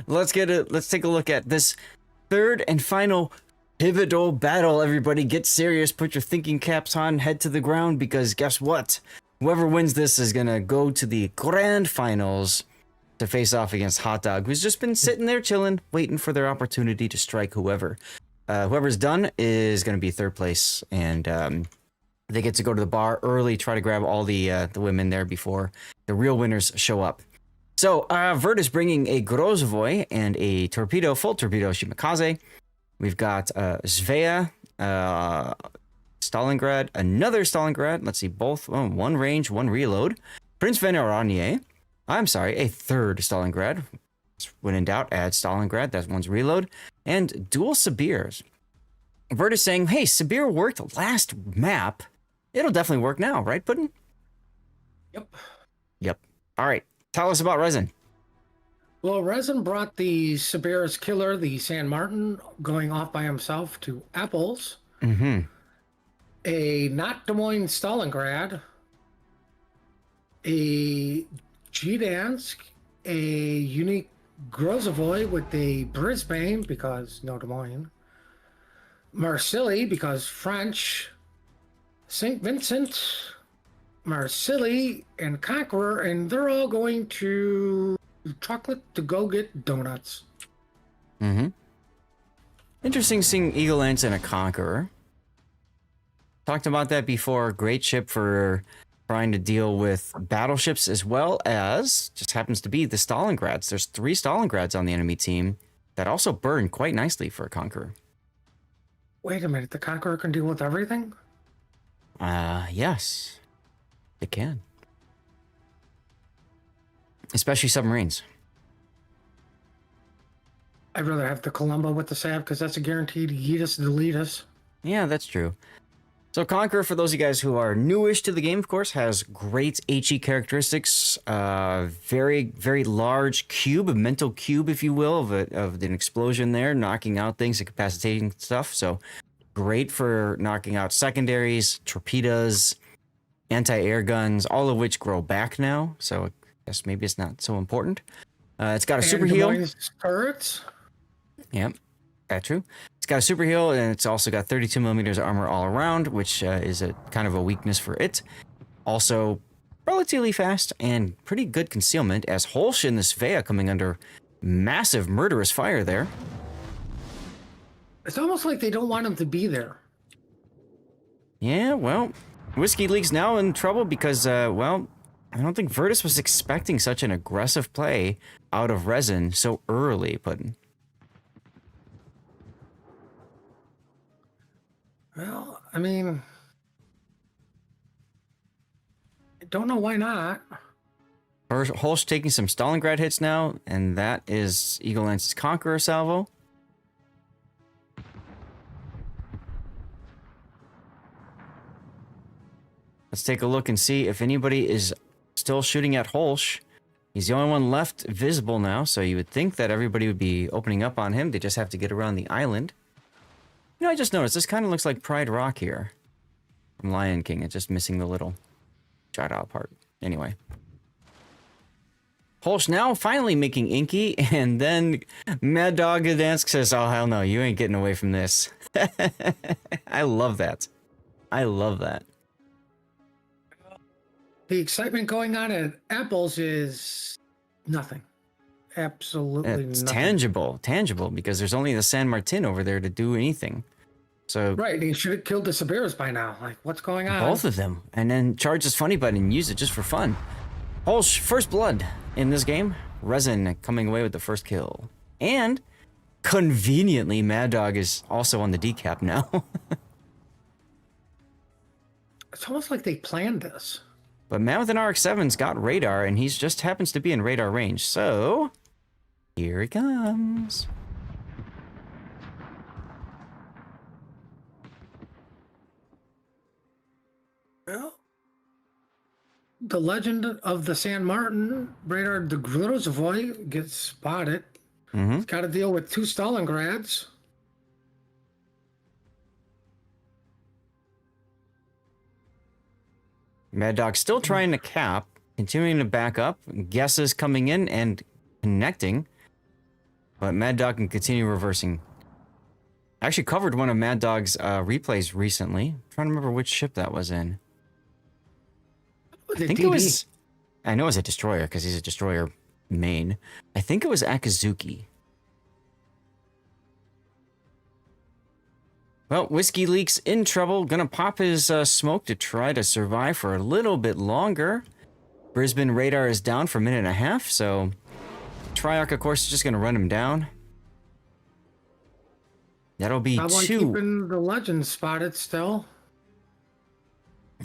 let's take a look at this third and final pivotal battle. Everybody get serious, put your thinking caps on, head to the ground, because guess what? Whoever wins this is gonna go to the grand finals to face off against Hot Dog, who's just been sitting there chilling, waiting for their opportunity to strike whoever. Whoever's done is going to be third place, and they get to go to the bar early, try to grab all the women there before the real winners show up. So, Vert is bringing a Grozvoy and a torpedo, full torpedo Shimakaze. We've got Svea, Stalingrad, another Stalingrad. Let's see, both, one range, one reload. Prince Veneranier. I'm sorry, a third Stalingrad. When in doubt, add Stalingrad. That one's reload. And dual Sibirs. Vert is saying, hey, Sibir worked last map. It'll definitely work now, right, Puddin'? Yep. Yep. All right. Tell us about Resin. Well, Resin brought the Sibir's killer, the San Martin, going off by himself to Apples. Mm-hmm. A not Des Moines Stalingrad. A Gdansk. A unique Grozovoy with a Brisbane, because no Des Moines. Marsilly, because French. St. Vincent, Marsilly, and Conqueror, and they're all going to chocolate to go get donuts. Mm-hmm. Interesting seeing Eagle Lance and a Conqueror. Talked about that before. Great ship for trying to deal with battleships as well as, just happens to be, the Stalingrads. There's 3 Stalingrads on the enemy team that also burn quite nicely for a Conqueror. Wait a minute, the Conqueror can deal with everything? Yes. It can. Especially submarines. I'd rather have the Columbo with the Sav, because that's a guaranteed yeet us, delete us. Yeah, that's true. So Conqueror, for those of you guys who are newish to the game, of course, has great HE characteristics. Very, very large cube, a mental cube, if you will, of an explosion there, knocking out things, incapacitating stuff. So great for knocking out secondaries, torpedoes, anti-air guns, all of which grow back now. So I guess maybe it's not so important. It's got a super heal. Turrets. Yep, that's true. It's got a super heal, and it's also got 32 millimeters armor all around, which is a kind of a weakness for it. Also, relatively fast and pretty good concealment, as Holsch and the Svea coming under massive murderous fire there. It's almost like they don't want him to be there. Yeah, well, Whiskey League's now in trouble because, well, I don't think Virtus was expecting such an aggressive play out of Resin so early, Puddin'. Well, I mean, I don't know why not. Holsch taking some Stalingrad hits now, and that is Eagle Lance's Conqueror salvo. Let's take a look and see if anybody is still shooting at Holsch. He's the only one left visible now, so you would think that everybody would be opening up on him. They just have to get around the island. You know, I just noticed this kind of looks like Pride Rock here from Lion King. It's just missing the little shout-out part. Anyway. Holsch now finally making Inky, and then Mad Dog Gdansk says, oh, hell no, you ain't getting away from this. I love that. I love that. The excitement going on at Apples is nothing. Absolutely It's nothing. tangible, because there's only the San Martin over there to do anything. So Right, he should have killed the Sibirs by now. Like, what's going on? both of them, and then charge this funny button and use it just for fun. Holsch, first blood in this game. Resin coming away with the first kill. And conveniently, Mad Dog is also on the decap now. It's almost like they planned this. But man with an RX-7's got radar, and he just happens to be in radar range. So, here he comes. Well, the legend of the San Martin radar, the Grozovoy, gets spotted. Mm-hmm. He's got to deal with 2 Stalingrads. Mad Dog still trying to cap, continuing to back up, guesses coming in and connecting, but Mad Dog can continue reversing. I actually covered one of Mad Dog's replays recently. I'm trying to remember which ship that was in. I think it was... I know it was a destroyer, because he's a destroyer main. I think it was Akazuki. Well, Whiskey Leak's in trouble. Gonna pop his smoke to try to survive for a little bit longer. Brisbane radar is down for a minute and a half, so Triarch, of course, is just gonna run him down. That'll be Probably 2. keeping the legend spotted still.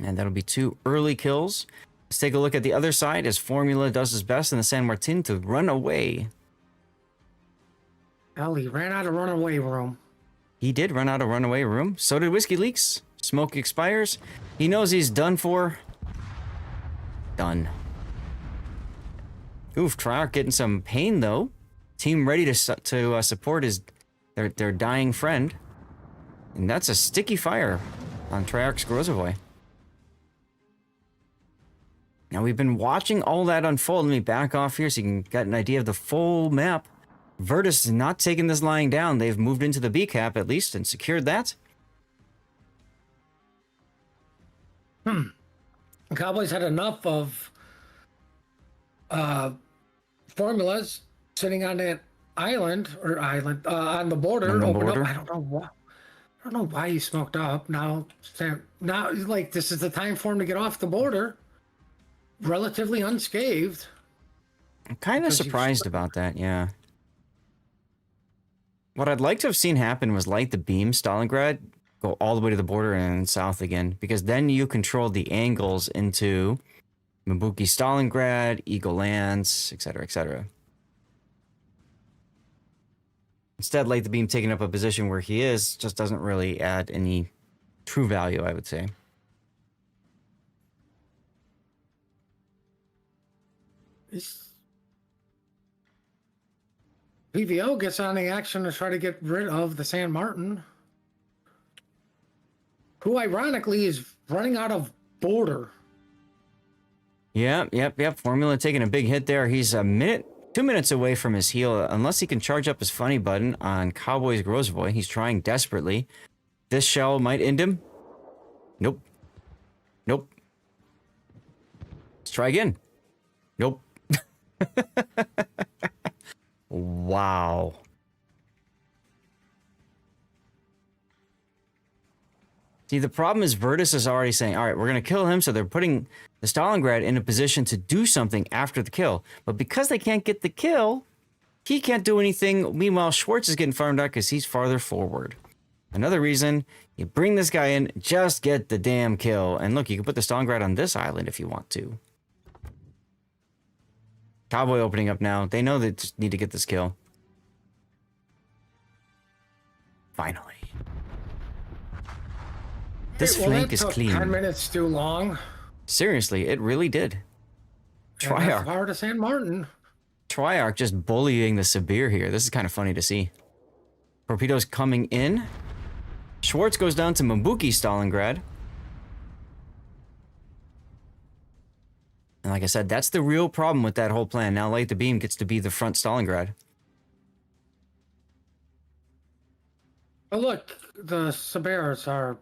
And that'll be 2 early kills. Let's take a look at the other side as Formula does his best in the San Martin to run away. Hell, he ran out of runaway room. He did run out of runaway room. So did Whiskey Leaks. Smoke expires. He knows he's done for. Done. Oof, Treyarch getting some pain though. Team ready to support their dying friend. And that's a sticky fire on Treyarch's Grozovoy. Now we've been watching all that unfold. Let me back off here so you can get an idea of the full map. Virtus is not taking this lying down. They've moved into the B cap at least and secured that. The Cowboys had enough of formulas sitting on that island on the border. On the open border. Up. I don't know why he smoked up. Now like this is the time for him to get off the border, relatively unscathed. I'm kind of surprised about that, yeah. What I'd like to have seen happen was light the beam, Stalingrad, go all the way to the border and south again, because then you control the angles into Mabuki, Stalingrad, Eagle Lands, etc., etc. Instead, light the beam taking up a position where he is just doesn't really add any true value, I would say. PVO gets on the action to try to get rid of the San Martin, who ironically is running out of border. Yep. Formula taking a big hit there. He's 2 minutes away from his heal, unless he can charge up his funny button on Cowboy's Grozovoy. He's trying desperately. This shell might end him. Nope. Let's try again. Nope. Wow. See, the problem is Virtus is already saying, all right, we're going to kill him, so they're putting the Stalingrad in a position to do something after the kill. But because they can't get the kill, he can't do anything. Meanwhile, Schwartz is getting farmed out because he's farther forward. Another reason, you bring this guy in, just get the damn kill. And look, you can put the Stalingrad on this island if you want to. Cowboy opening up now. They know they just need to get this kill. Finally. This flank is clean. 10 minutes too long. Seriously, it really did. Treyarch. Power to San Martin. Treyarch just bullying the Sibir here. This is kind of funny to see. Torpedoes coming in. Schwartz goes down to Mabuki Stalingrad. And like I said, that's the real problem with that whole plan. Now Light the Beam gets to be the front Stalingrad. Oh, look, the Sibirs are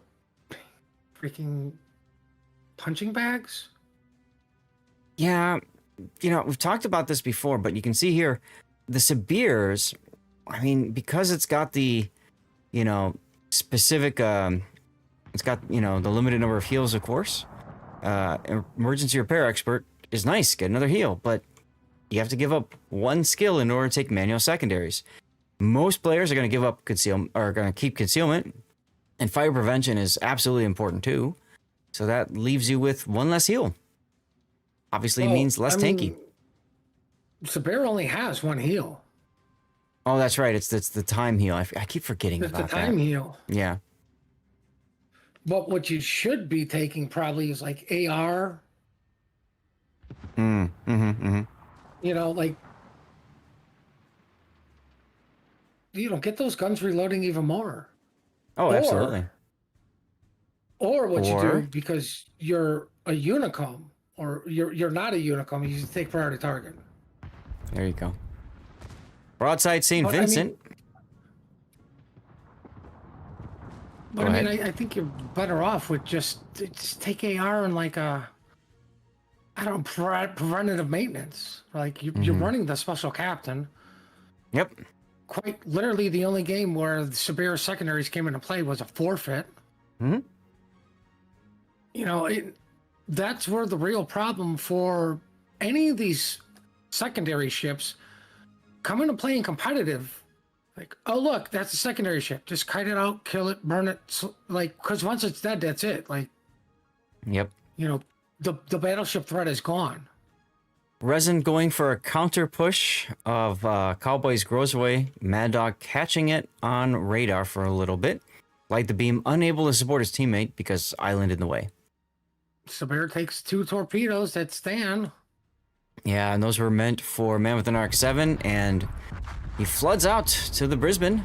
freaking punching bags. Yeah, you know, we've talked about this before, but you can see here, the Sibirs, I mean, because it's got the, you know, specific, it's got, you know, the limited number of heals, of course. Emergency repair expert is nice, get another heal, but you have to give up one skill in order to take manual secondaries. Most players are going to give up concealment, or going to keep concealment, and fire prevention is absolutely important too. So that leaves you with one less heal. Obviously means less tanky. Sibir only has one heal. Oh, that's right. It's the time heal. I keep forgetting It's about the time that. heal. Yeah. But what you should be taking probably is like AR. You know, like, you know, get those guns reloading even more. Oh, absolutely. Or what you Or- do, because you're a Unicom, or you're not a Unicom, you take priority target. There you go. Broadside St. But, I mean- Vincent. But Go I mean, ahead. I think you're better off with just take AR and like a, I don't know, preventative maintenance. Like you're running the special captain. Yep. Quite literally, the only game where the Sibir secondaries came into play was a forfeit. Mhm. You know, that's where the real problem for any of these secondary ships come into play in competitive. Like, oh look, that's a secondary ship. Just kite it out, kill it, burn it. Like, because once it's dead, that's it. Like, Yep. you know, the battleship threat is gone. Resin going for a counter push of Cowboys grows away. Mad Dog catching it on radar for a little bit. Light the beam, unable to support his teammate because island in the way. Sabir takes 2 torpedoes that stand. Yeah, and those were meant for Man with an Arc 7, and he floods out to the Brisbane.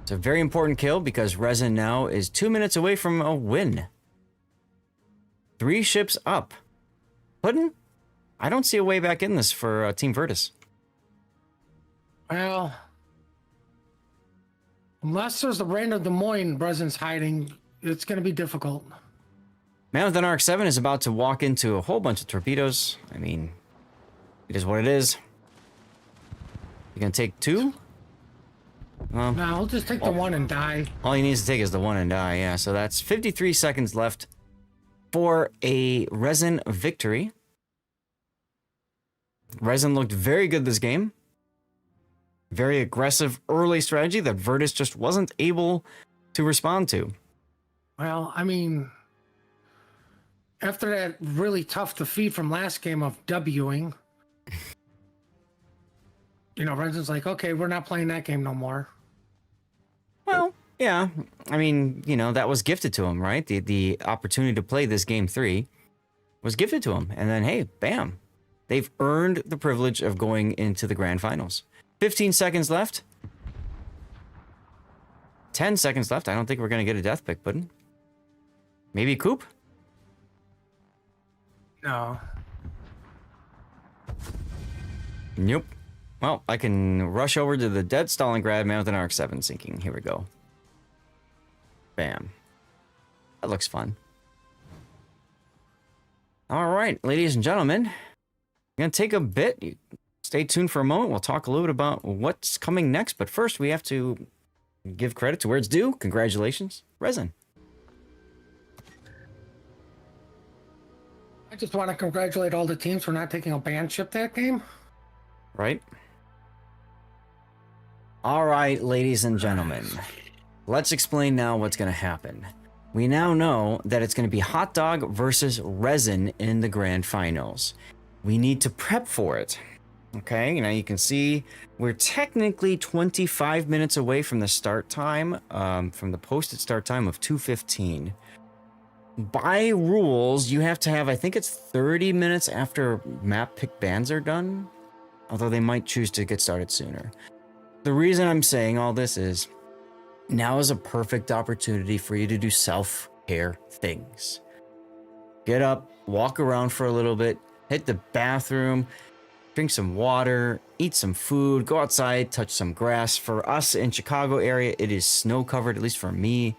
It's a very important kill because Resin now is 2 minutes away from a win. 3 ships up. Puddin'? I don't see a way back in this for Team Virtus. Well, unless there's a random Des Moines Resin's hiding, it's going to be difficult. Man with an Arc 7 is about to walk into a whole bunch of torpedoes. I mean, it is what it is. You gonna take 2? Well, No, I'll just take the 1 and die. all he needs to take is the 1 and die, yeah. So that's 53 seconds left for a Resin victory. Resin looked very good this game. Very aggressive early strategy that Virtus just wasn't able to respond to. Well, I mean, after that really tough defeat from last game of Wing, Resin's like, okay, we're not playing that game no more. Well, yeah. I mean, that was gifted to him, right? The opportunity to play this game 3 was gifted to him. And then, hey, bam. They've earned the privilege of going into the grand finals. 15 seconds left. 10 seconds left. I don't think we're going to get a death pick, Puddin'. Maybe Coop? No. Nope. Well, I can rush over to the dead Stalingrad, Man with an Arc 7 sinking. Here we go. Bam. That looks fun. All right, ladies and gentlemen. I'm going to take a bit. Stay tuned for a moment. We'll talk a little bit about what's coming next. But first, we have to give credit to where it's due. Congratulations, Resin. I just want to congratulate all the teams for not taking a banned ship that game. Right? All right, ladies and gentlemen. Let's explain now what's going to happen. We now know that it's going to be Hot Dog versus Resin in the grand finals. We need to prep for it. Okay, you can see we're technically 25 minutes away from the start time, from the posted start time of 2:15. By rules, you have to have, I think it's 30 minutes after map pick bans are done, although they might choose to get started sooner. The reason I'm saying all this is now is a perfect opportunity for you to do self-care things. Get up, walk around for a little bit, hit the bathroom, drink some water, eat some food, go outside, touch some grass. For us in Chicago area, it is snow covered, at least for me.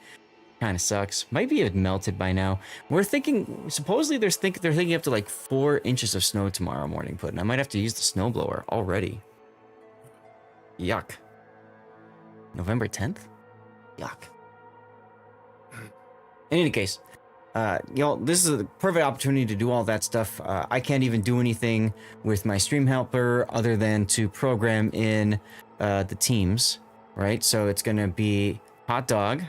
Kind of sucks. Might be even melted by now. We're thinking, supposedly they're thinking up to like 4 inches of snow tomorrow morning, Puddin'. I might have to use the snowblower already. Yuck. November 10th? Yuck. In any case, this is a perfect opportunity to do all that stuff. I can't even do anything with my stream helper other than to program in the teams, right? So it's going to be Hot Dog,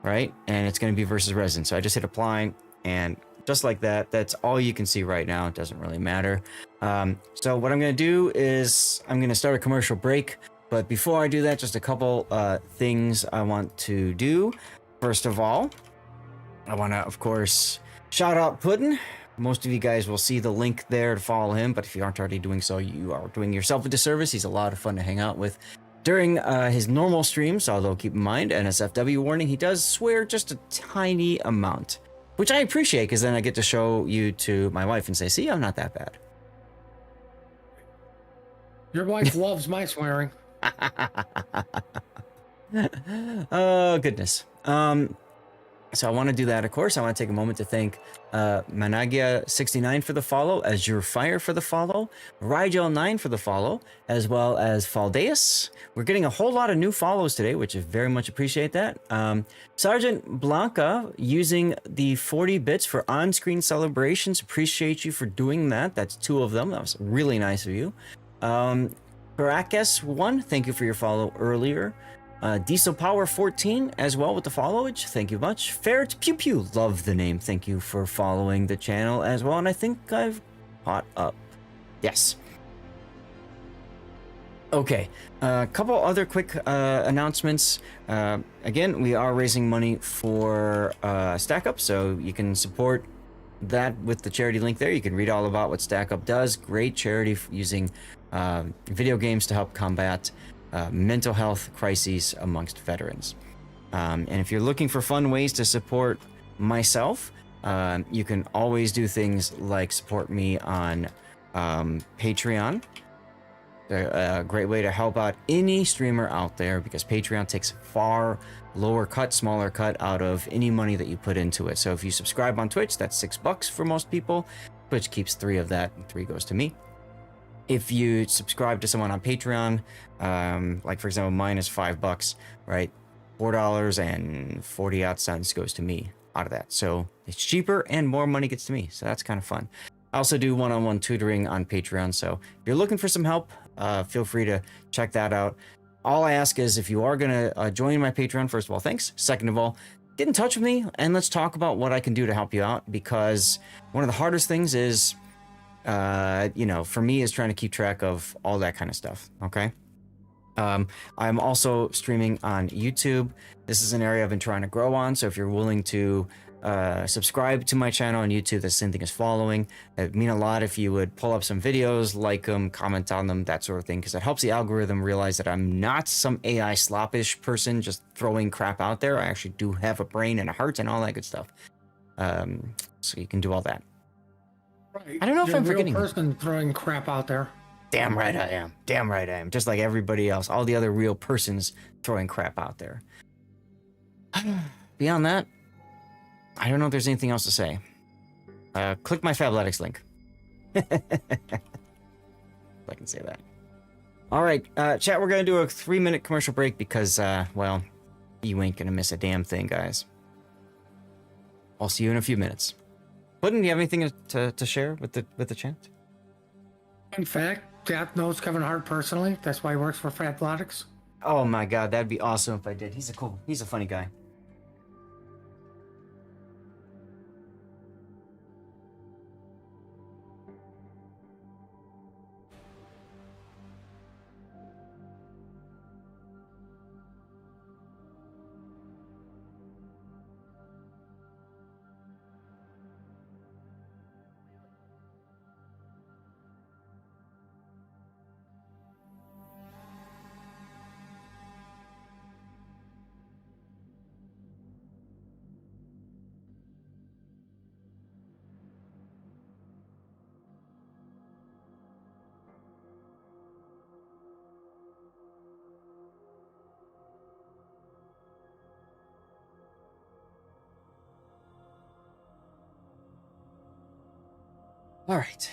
right? And it's going to be versus Resin. So I just hit apply, and just like that, that's all you can see right now. It doesn't really matter. So what I'm going to do is I'm going to start a commercial break. But before I do that, just a couple things I want to do. First of all, I want to, of course, shout out Puddin'. Most of you guys will see the link there to follow him, but if you aren't already doing so, you are doing yourself a disservice. He's a lot of fun to hang out with during his normal streams, although keep in mind, NSFW warning, he does swear just a tiny amount, which I appreciate, because then I get to show you to my wife and say, see, I'm not that bad. Your wife loves my swearing. Oh, goodness. So I want to do that, of course. I want to take a moment to thank Managia69 for the follow, Azure Fire for the follow, Rigel9 for the follow, as well as Faldeus. We're getting a whole lot of new follows today, which I very much appreciate that. Sergeant Blanca using the 40 bits for on-screen celebrations. Appreciate you for doing that. That's 2 of them. That was really nice of you. Caracas1, thank you for your follow earlier. Diesel Power 14 as well with the followage. Thank you much. Ferret Pew Pew, love the name. Thank you for following the channel as well. And I think I've caught up. Yes. Okay, a couple other quick announcements. Again, we are raising money for Stack Up, so you can support that with the charity link there. You can read all about what Stack Up does. Great charity using video games to help combat mental health crises amongst veterans. And if you're looking for fun ways to support myself, you can always do things like support me on Patreon. A great way to help out any streamer out there, because Patreon takes far lower cut, smaller cut out of any money that you put into it. So if you subscribe on Twitch, that's $6 for most people. Twitch keeps 3 of that, and 3 goes to me. If you subscribe to someone on Patreon, like for example, mine is $5, right? $4.40 goes to me out of that. So it's cheaper and more money gets to me. So that's kind of fun. I also do one-on-one tutoring on Patreon. So if you're looking for some help, feel free to check that out. All I ask is, if you are going to join my Patreon, first of all, thanks. Second of all, get in touch with me and let's talk about what I can do to help you out, because one of the hardest things is, for me, is trying to keep track of all that kind of stuff. Okay. I'm also streaming on YouTube. This is an area I've been trying to grow on. So if you're willing to subscribe to my channel on YouTube, the same thing as following, it'd mean a lot if you would pull up some videos, like them, comment on them, that sort of thing, because it helps the algorithm realize that I'm not some AI sloppish person just throwing crap out there. I actually do have a brain and a heart and all that good stuff. So you can do all that. Right. I don't know if You're I'm a real forgetting. person throwing crap out there. Damn right I am. Damn right I am. Just like everybody else, all the other real persons throwing crap out there. Beyond that, I don't know if there's anything else to say. Click my Fabletics link. If I can say that. All right, chat, we're going to do a 3-minute commercial break because, well, you ain't going to miss a damn thing, guys. I'll see you in a few minutes. Puddin', do you have anything to share with the chat? In fact, Jack knows Kevin Hart personally. That's why he works for Fabletics. Oh my god, that'd be awesome if I did. He's a funny guy. All right.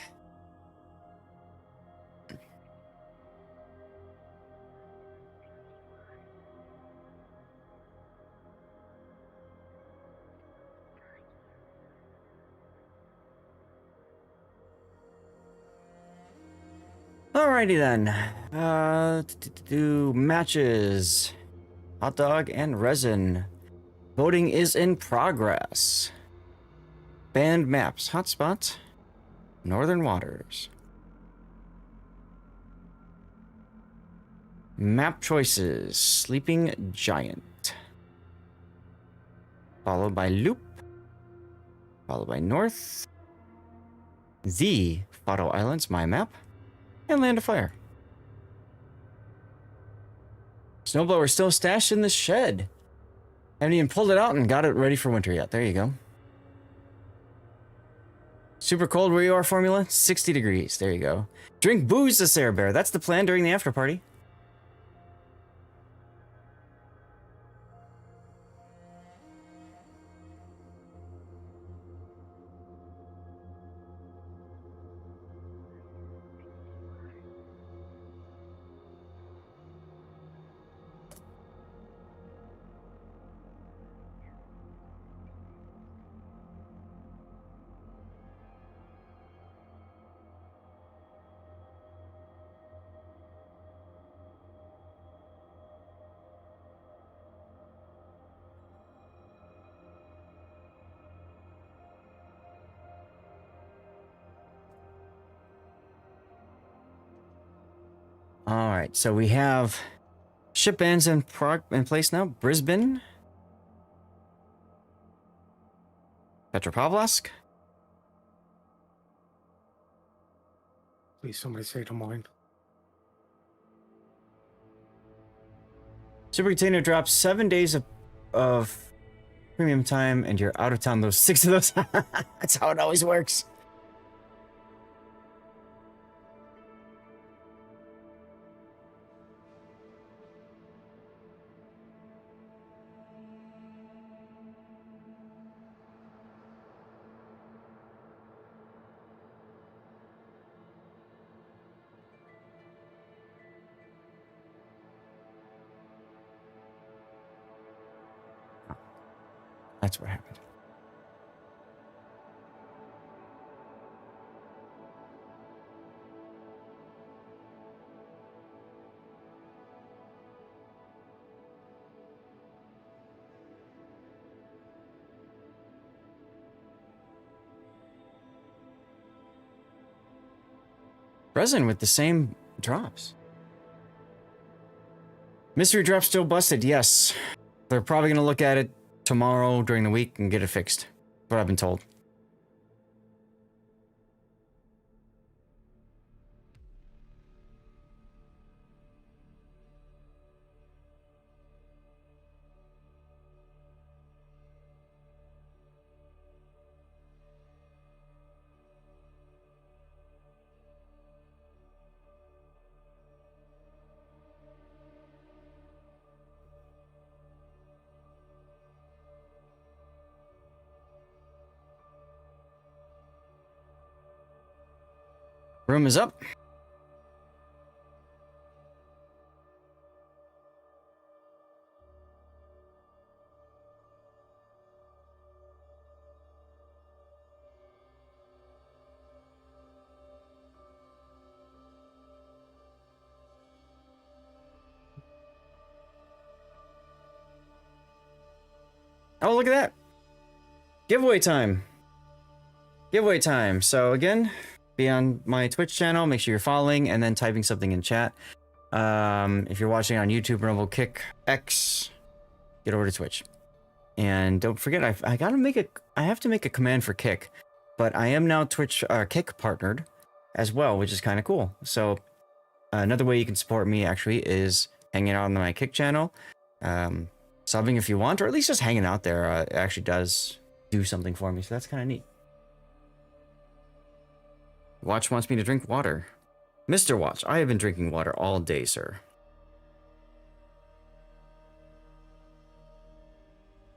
Alrighty then. Do matches. Hot dog and resin. Voting is in progress. Banned maps. Hotspot. Northern Waters. Map choices. Sleeping Giant. Followed by Loop. Followed by North. The Fado Islands, my map. And Land of Fire. Snowblower still stashed in the shed. Haven't even pulled it out and got it ready for winter yet. There you go. Super cold where you are, Formula? 60 degrees. There you go. Drink booze to Sarah Bear. That's the plan during the after party. All right, so we have ship bans in place now. Brisbane, Petropavlovsk, Please, somebody say Des Moines. Super Container drops 7 days of premium time, and you're out of town those 6 of those. That's how it always works. That's what happened. Resin with the same drops. Mystery drop still busted, yes. They're probably going to look at it tomorrow during the week and get it fixed. That's what I've been told. Room is up. Oh, look at that. Giveaway time. Giveaway time. So again, be on my Twitch channel. Make sure you're following and then typing something in chat. If you're watching on YouTube, Rumble Kick X, get over to Twitch. And don't forget, I have to make a command for Kick, but I am now Twitch Kick partnered as well, which is kind of cool. So another way you can support me actually is hanging out on my Kick channel, subbing if you want, or at least just hanging out there. It actually does do something for me, so that's kind of neat. Watch wants me to drink water. Mr. Watch, I have been drinking water all day, sir.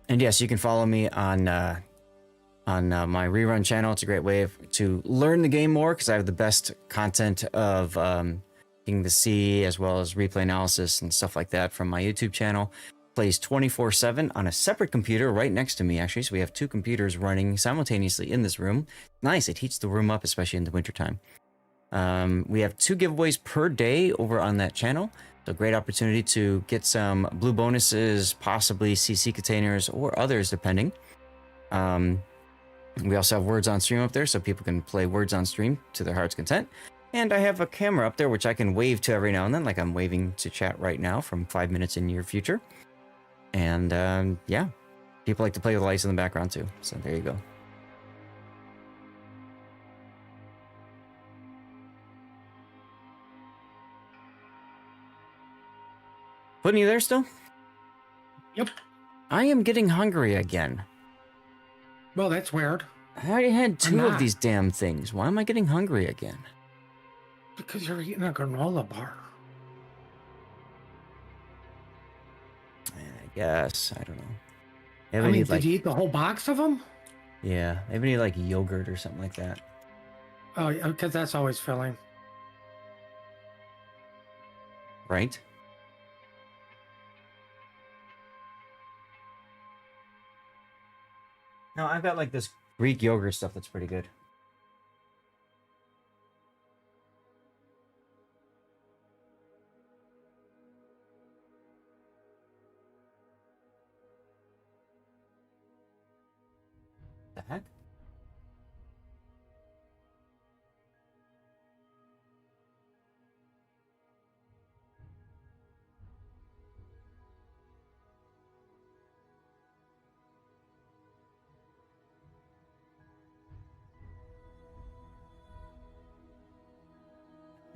And yes, you can follow me on my rerun channel. It's a great way to learn the game more because I have the best content of King the Sea as well as replay analysis and stuff like that from my YouTube channel. Plays 24/7 on a separate computer right next to me, actually. So we have 2 computers running simultaneously in this room. Nice, it heats the room up, especially in the wintertime. We have 2 giveaways per day over on that channel. So great opportunity to get some blue bonuses, possibly CC containers or others, depending. We also have words on stream up there, so people can play words on stream to their heart's content. And I have a camera up there, which I can wave to every now and then, like I'm waving to chat right now from 5 minutes in your future. And yeah, people like to play with lights in the background too. So there you go. Putting you there still? Yep. I am getting hungry again. Well, that's weird. I already had 2 of not. these damn things. Why am I getting hungry again? Because you're eating a granola bar. I guess. I don't know. I Maybe mean, need, did you eat the whole box of them? Yeah, maybe need like yogurt or something like that. Oh, because that's always filling. Right? No, I've got like this Greek yogurt stuff that's pretty good. The heck?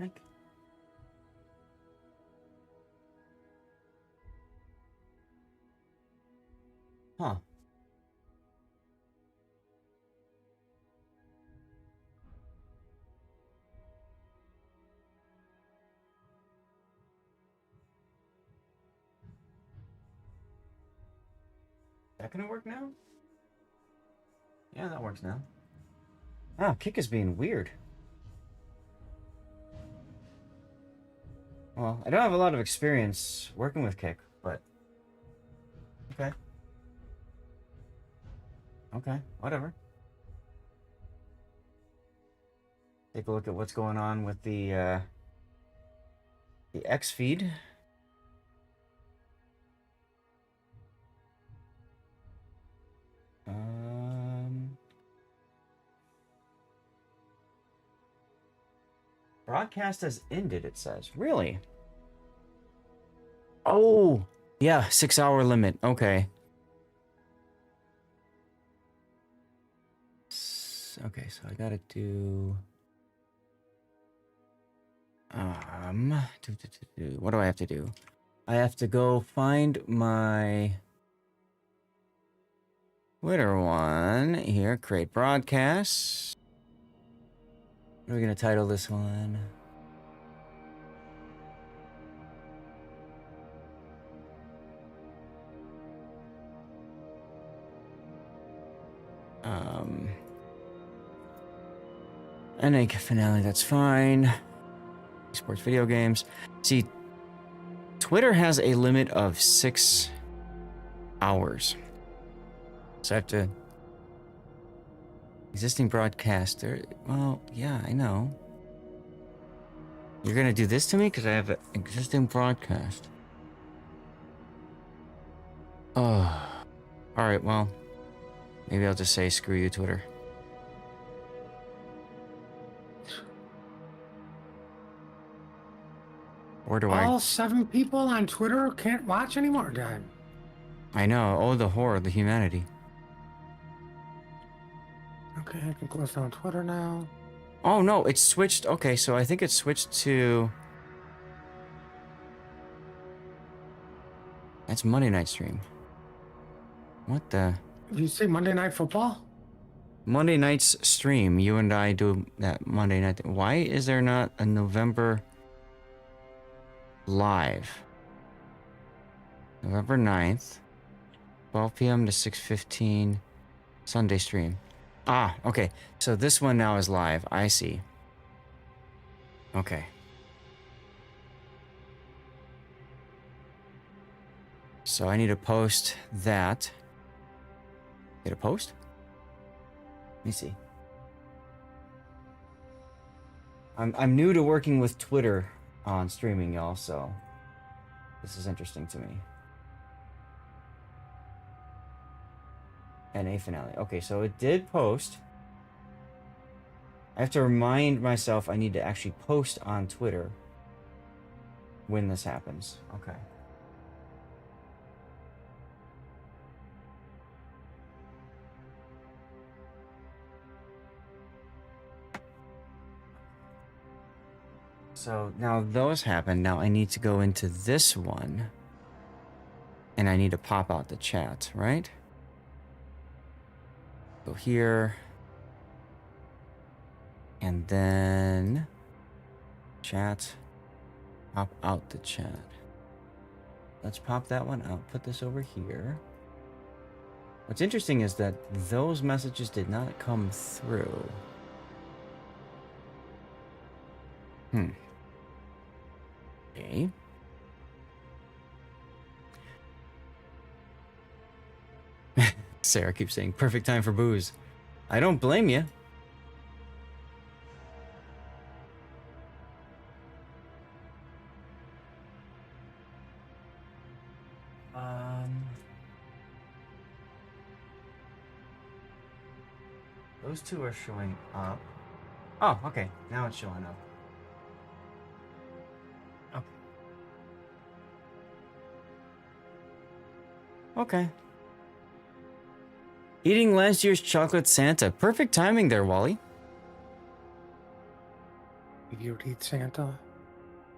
Heck? Huh. That gonna work now? Yeah, that works now. Ah, Kick is being weird. Well, I don't have a lot of experience working with Kick, but okay. Okay, whatever. Take a look at what's going on with the X feed. Broadcast has ended, it says. Really? Oh, yeah, 6-hour limit. Okay. Okay, so I gotta do. What do I have to do? I have to go find my Twitter one here. Create broadcast. What are we gonna title this one? NA finale. That's fine. Sports video games. See, Twitter has a limit of 6 hours. So I have to. Existing broadcaster. Well, yeah, I know. You're gonna do this to me because I have an existing broadcast. Oh. Alright, well. Maybe I'll just say screw you, Twitter. Or do All 7 people on Twitter can't watch anymore, God. I know. Oh, the horror, the humanity. Okay, I can close down Twitter now. Oh, no, it's switched. Okay, so I think it's switched to... That's Monday night stream. What the... Did you say Monday Night Football? Monday night's stream. You and I do that Monday night. Why is there not a November live? November 9th, 12 p.m. to 6:15, Sunday stream. Ah, okay. So this one now is live. I see. Okay. So I need to post that. Get a post? Let me see. I'm new to working with Twitter on streaming, y'all, so this is interesting to me. NA finale. Okay, so it did post. I have to remind myself I need to actually post on Twitter when this happens. Okay. So now those happen. Now I need to go into this one. And I need to pop out the chat, right? Go here. And then chat. Pop out the chat. Let's pop that one out. Put this over here. What's interesting is that those messages did not come through. Okay. Sarah keeps saying, perfect time for booze. I don't blame you. Those two are showing up. Oh, okay. Now it's showing up. Okay. Eating last year's chocolate Santa. Perfect timing there, Wally. believe you'd eat Santa.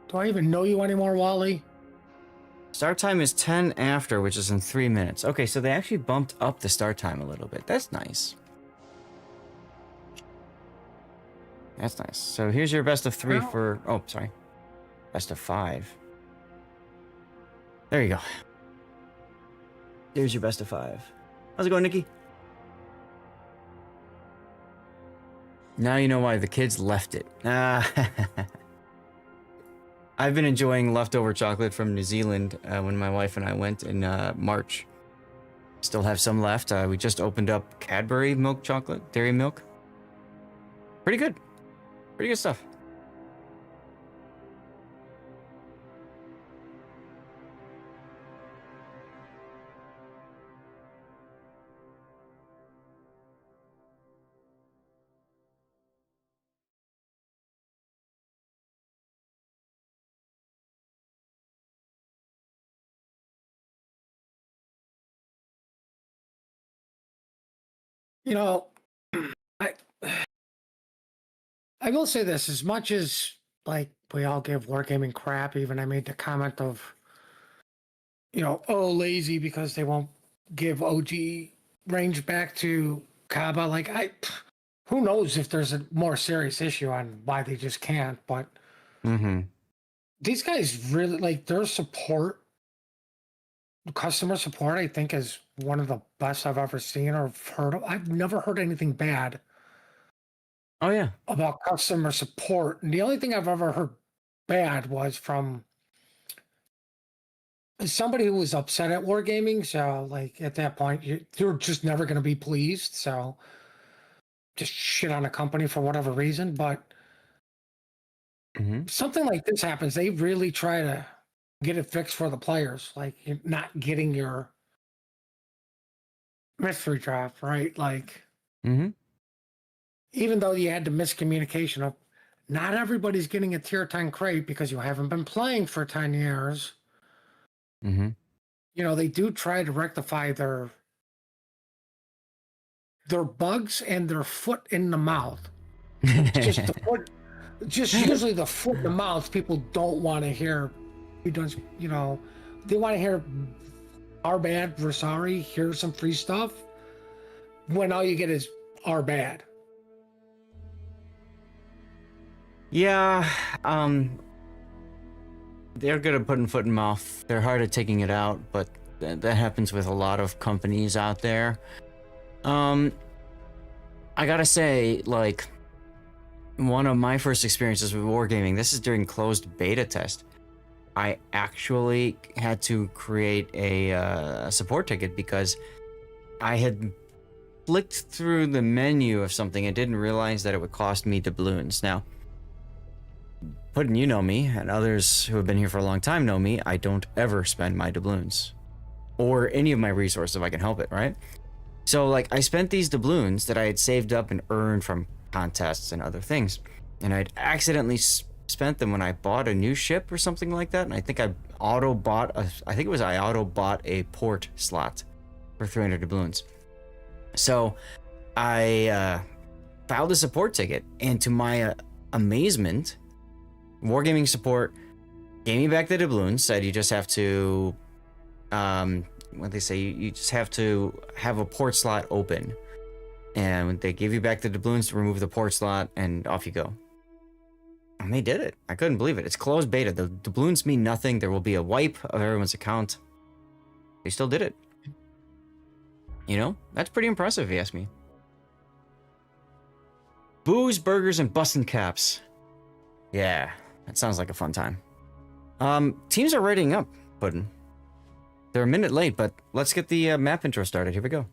Do I even know you anymore, Wally? Start time is 10 after, which is in 3 minutes. Okay, so they actually bumped up the start time a little bit. That's nice. That's nice. So here's your best of 3 Well- for... Oh, sorry. Best of 5. There you go. Here's your best of 5. How's it going, Nikki? Now you know why the kids left it. I've been enjoying leftover chocolate from New Zealand when my wife and I went in March. Still have some left. We just opened up Cadbury milk chocolate, dairy milk. Pretty good. Pretty good stuff. You know, I I will say this: as much as like we all give wargaming crap, even I made the comment of, oh, lazy because they won't give OG range back to Kaba. Like who knows if there's a more serious issue on why they just can't? But these guys really like their support. Customer support, I think, is one of the best I've ever seen or heard of. I've never heard anything bad Oh, yeah. about customer support. And the only thing I've ever heard bad was from somebody who was upset at Wargaming. So, like, at that point, you're just never going to be pleased. So, just shit on a company for whatever reason. But something like this happens, they really try to get it fixed for the players. Like, you're not getting your mystery drop, right? Like, even though you had the miscommunication of not everybody's getting a tier 10 crate because you haven't been playing for 10 years. They do try to rectify their bugs and their foot in the mouth. It's just the foot, just usually the foot in the mouth. People don't want to hear. They want to hear our bad, we're sorry, here's some free stuff. When all you get is our bad. Yeah, they're good at putting foot in mouth. They're hard at taking it out, but that happens with a lot of companies out there. I gotta say, like, one of my first experiences with wargaming, this is during closed beta test. I actually had to create a support ticket because I had flicked through the menu of something and didn't realize that it would cost me doubloons. Now, Puddin', you know me, and others who have been here for a long time know me, I don't ever spend my doubloons. Or any of my resources if I can help it, right? So, like, I spent these doubloons that I had saved up and earned from contests and other things. And I'd accidentally spent them when I bought a new ship or something like that. And I think I auto-bought a port slot for 300 doubloons. So, I filed a support ticket, and to my amazement, Wargaming support gave me back the doubloons, said you just have to, what they say, you just have to have a port slot open. And they give you back the doubloons to remove the port slot, and off you go. And they did it. I couldn't believe it. It's closed beta. The doubloons mean nothing. There will be a wipe of everyone's account. They still did it. That's pretty impressive if you ask me. Booze, burgers, and bustin' caps. Yeah, that sounds like a fun time. Teams are readying up, Puddin'. They're a minute late, but let's get the map intro started. Here we go.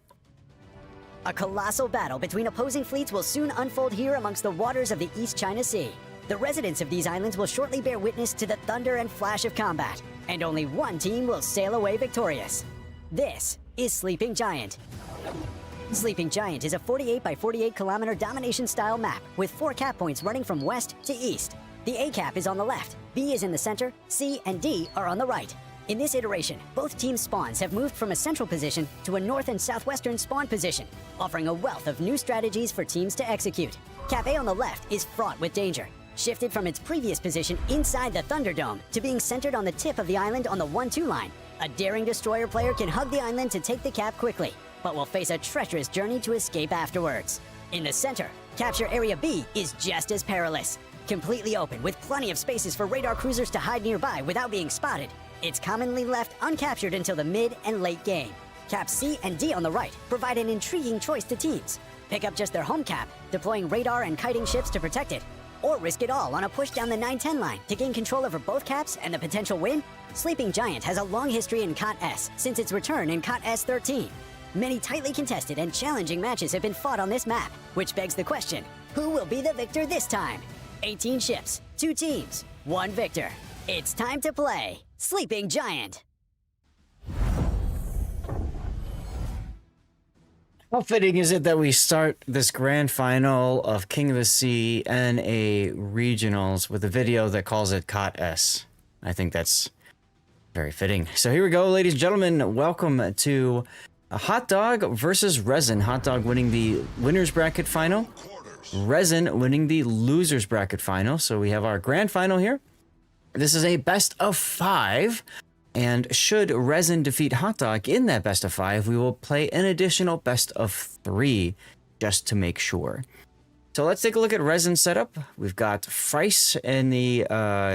A colossal battle between opposing fleets will soon unfold here amongst the waters of the East China Sea. The residents of these islands will shortly bear witness to the thunder and flash of combat, and only one team will sail away victorious. This is Sleeping Giant. Sleeping Giant is a 48 by 48 kilometer domination-style map with 4 cap points running from west to east. The A cap is on the left, B is in the center, C and D are on the right. In this iteration, both teams' spawns have moved from a central position to a north and southwestern spawn position, offering a wealth of new strategies for teams to execute. Cap A on the left is fraught with danger. shifted from its previous position inside the Thunderdome to being centered on the tip of the island on the 1-2 line. A daring destroyer player can hug the island to take the cap quickly, but will face a treacherous journey to escape afterwards. In the center, Capture Area B is just as perilous. Completely open, with plenty of spaces for radar cruisers to hide nearby without being spotted, it's commonly left uncaptured until the mid and late game. Caps C and D on the right provide an intriguing choice to teams. Pick up just their home cap, deploying radar and kiting ships to protect it, or risk it all on a push down the 9-10 line to gain control over both caps and the potential win. Sleeping Giant has a long history in KOTS since its return in KOTS 13. Many tightly contested and challenging matches have been fought on this map, which begs the question, who will be the victor this time? 18 ships, 2 teams, 1 victor. It's time to play Sleeping Giant. How fitting is it that we start this grand final of King of the Sea NA Regionals with a video that calls it KOTS? I think that's very fitting. So here we go, ladies and gentlemen. Welcome to a Hot Dog versus Resin. Hot Dog winning the winner's bracket final. Resin winning the loser's bracket final. So we have our grand final here. This is a best of 5. And should Resin defeat Hot Dog in that best of 5, we will play an additional best of 3 just to make sure. So let's take a look at Resin's setup. We've got Frice in the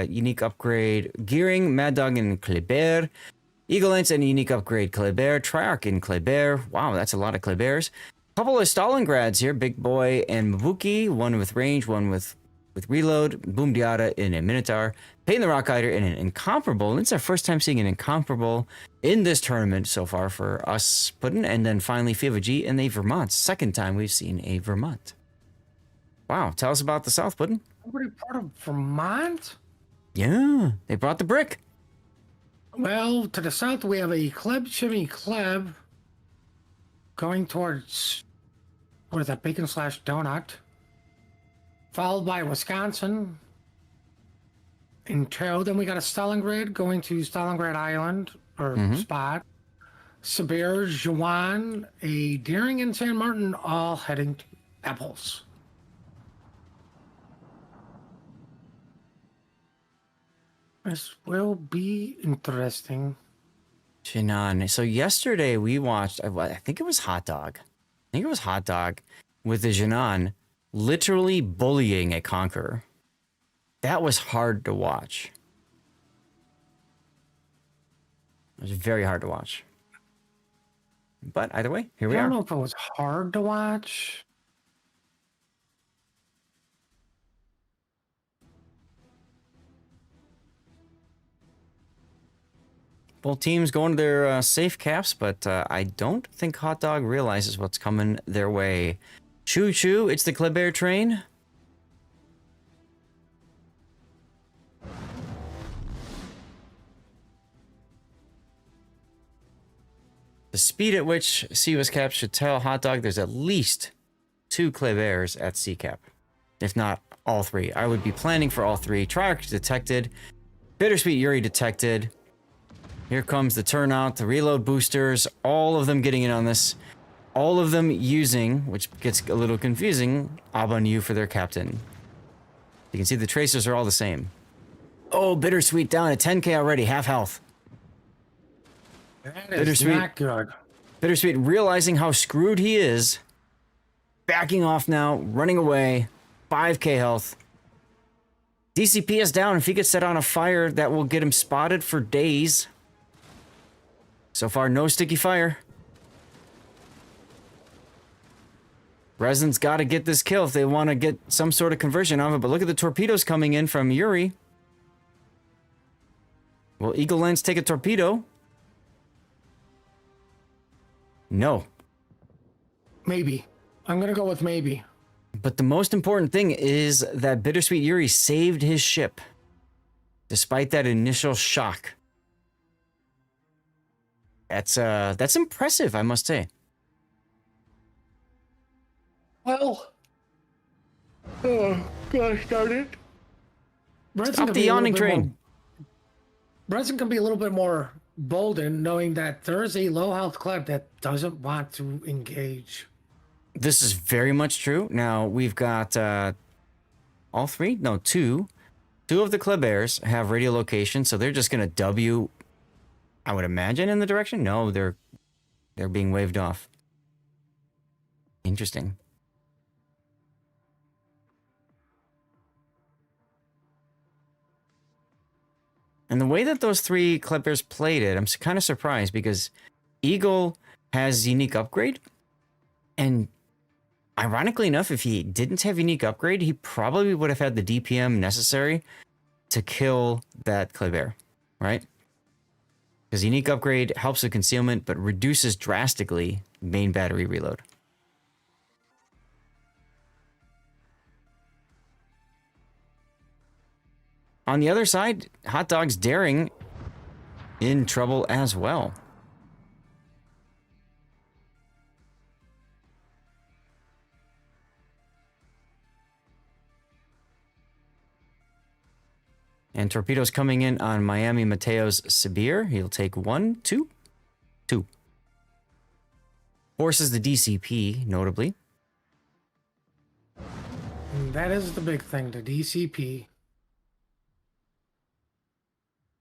unique upgrade Gearing, Mad Dog in Kleber, Eagle Lance in unique upgrade Kleber, Triarch in Kleber. Wow, that's a lot of Klebers. Couple of Stalingrads here, Big Boy and Mabuki, one with range, one with reload, Boom Diata in a Minotaur, Pain the Rock Hider in an Incomparable. It's our first time seeing an Incomparable in this tournament so far for us, Puddin', and then finally Fiva G in a Vermont. Second time we've seen a Vermont. Wow, tell us about the South, Puddin'. Somebody part of Vermont? Yeah, they brought the brick. Well, to the south we have a Kleb Shimmy Kleb going towards, what is that, Bacon slash Donut, followed by Wisconsin in tow. Then we got a Stalingrad going to Stalingrad Island, or spot. Sibir, Juan, a Deering, and San Martin, all heading to Apples. This will be interesting. Shinan. So yesterday we watched, I think it was Hot Dog. With the Jinan literally bullying a Conqueror. That was hard to watch. It was very hard to watch. But either way, here we are. I don't know if it was hard to watch. Both teams going to their safe caps, but I don't think Hot Dog realizes what's coming their way. Choo choo, it's the Kleber train. The speed at which CUS cap should tell Hot Dog there's at least 2 Klebers at C cap, if not all 3. I would be planning for all 3. Triarch detected. Bittersweet Yuri detected. Here comes the turnout, the reload boosters, all of them getting in on this. All of them using, which gets a little confusing, Abanyu for their captain. You can see the tracers are all the same. Oh, Bittersweet down at 10k already, half health. That is not good. Bittersweet realizing how screwed he is. Backing off now, running away. 5k health. DCP is down. If he gets set on a fire, that will get him spotted for days. So far, no sticky fire. Resin's got to get this kill if they want to get some sort of conversion of it. But look at the torpedoes coming in from Yuri. Will Eagle Lens take a torpedo? No. Maybe. I'm going to go with maybe. But the most important thing is that Bittersweet Yuri saved his ship. Despite that initial shock. That's impressive, I must say. Well, gosh darn it. Stop the yawning train. Resin can be a little bit more bolden, knowing that there is a low health club that doesn't want to engage. This is very much true. Now, we've got all three? No, two. Two of the Klebears have radio location, so they're just going to W, I would imagine, in the direction. No, they're being waved off. Interesting. And the way that those three Klebears played it, I'm kind of surprised because Eagle has unique upgrade, and ironically enough, if he didn't have unique upgrade, he probably would have had the DPM necessary to kill that Klebear, right? Because unique upgrade helps with concealment, but reduces drastically main battery reload. On the other side, Hot Dog's Daring in trouble as well. And torpedoes coming in on Miami Mateo's Sibir. He'll take 1, 2, 2. Forces the DCP, notably. And that is the big thing, the DCP.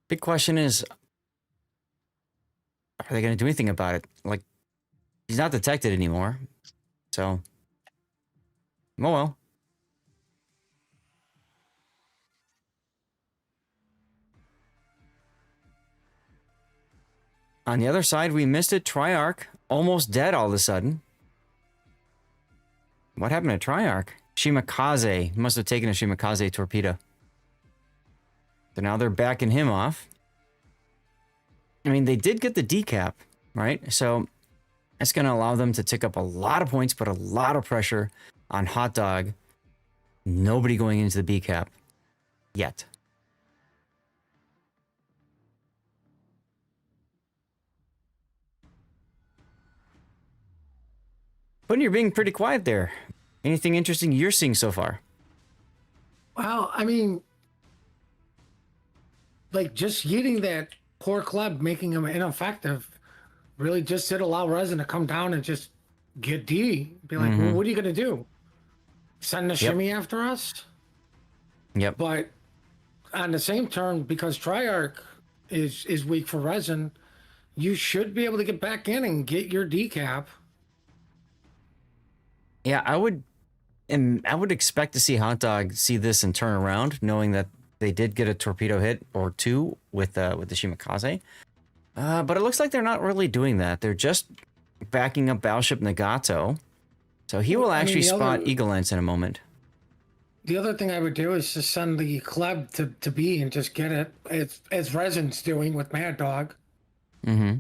Big question is, are they going to do anything about it? Like, he's not detected anymore. So, oh well. On the other side, we missed it. Triarch, almost dead all of a sudden. What happened to Triarch? Shimakaze. Must have taken a Shimakaze torpedo. So now they're backing him off. I mean, they did get the decap, right? So it's going to allow them to tick up a lot of points, put a lot of pressure on Hot Dog. Nobody going into the B cap yet. But you're being pretty quiet there. Anything interesting you're seeing so far? Well, I mean, like just getting that poor club, making him ineffective, really just did allow Resin to come down and just get D. Be like, well, what are you going to do? Send the shimmy after us? Yep. But on the same turn, because Triarch is weak for Resin, you should be able to get back in and get your decap. Yeah, I would expect to see Hot Dog see this and turn around, knowing that they did get a torpedo hit or two with the Shimakaze. But it looks like they're not really doing that. They're just backing up Battleship Nagato. So he will actually spot Eagle Lance in a moment. The other thing I would do is just send the club to B and just get it, as Resin's doing with Mad Dog. Mm-hmm.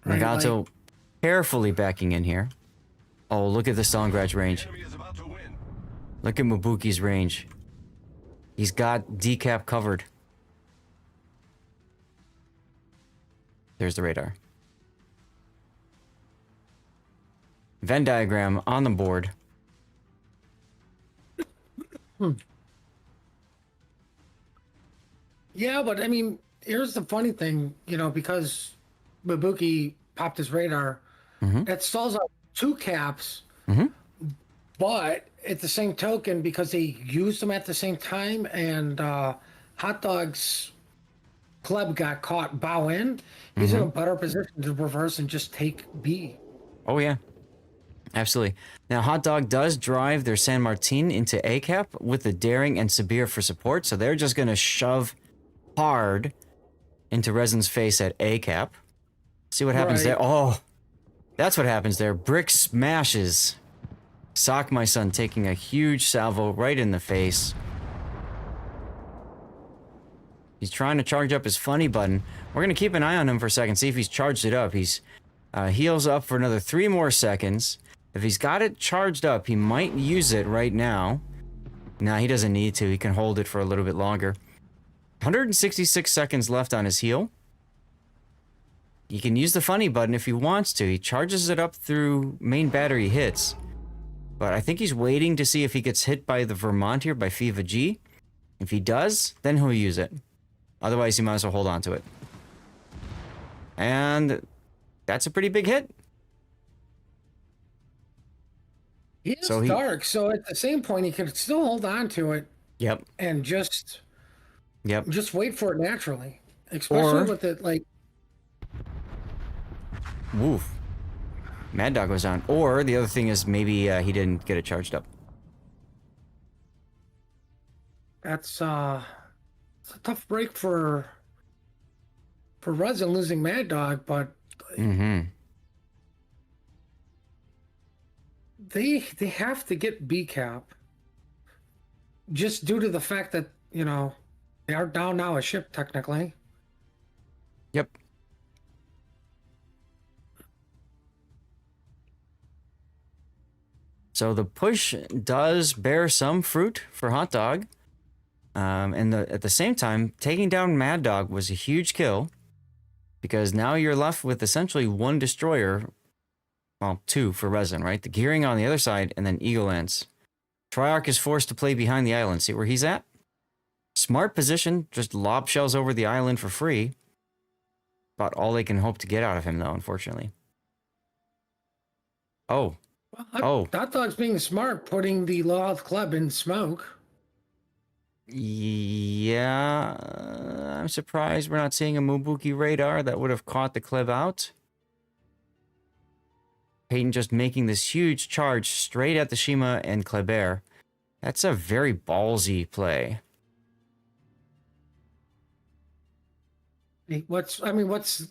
Right, Nagato like, carefully backing in here. Oh, look at the Stongraj range. Enemy is about to win. Look at Mabuki's range. He's got decap covered. There's the radar. Venn diagram on the board. Yeah, but I mean, here's the funny thing, because Mabuki popped his radar, that stalls out 2 caps, but at the same token, because they used them at the same time, and Hot Dog's club got caught bow in, he's in a better position to reverse and just take B. Oh, yeah. Absolutely. Now, Hot Dog does drive their San Martin into A cap with the Daring and Sibir for support, so they're just going to shove hard into Resin's face at A cap. See what happens there. Oh, that's what happens there. Brick smashes. Sock my son taking a huge salvo right in the face. He's trying to charge up his funny button. We're going to keep an eye on him for a second, see if he's charged it up. He's heals up for another 3 more seconds. If he's got it charged up, he might use it right now. Nah, he doesn't need to. He can hold it for a little bit longer. 166 seconds left on his heal. He can use the funny button if he wants to. He charges it up through main battery hits. But I think he's waiting to see if he gets hit by the Vermont here, by FIFA G. If he does, then he'll use it. Otherwise, he might as well hold on to it. And that's a pretty big hit. He is So he, dark, so at the same point, he could still hold on to it yep, and just yep. wait for it naturally. Especially Or, with it, like, woof, Mad Dog goes on. Or the other thing is maybe he didn't get it charged up. that's it's a tough break for Resin losing Mad Dog, but Mm-hmm. they have to get B cap just due to the fact that, you know, they are down now a ship technically. Yep. So the push does bear some fruit for Hot Dog. And at the same time, taking down Mad Dog was a huge kill because now you're left with essentially one destroyer. Well, two for Resin, right? The Gearing on the other side and then Eagle Lance. Triarch is forced to play behind the island. See where he's at? Smart position, just lob shells over the island for free. About all they can hope to get out of him, though, unfortunately. Oh. Well, Hot Dog's being smart, putting the Low Health Club in smoke. Yeah. I'm surprised we're not seeing a Mubuki radar that would have caught the Kleb out. Peyton just making this huge charge straight at the Shima and Kleber. That's a very ballsy play. What's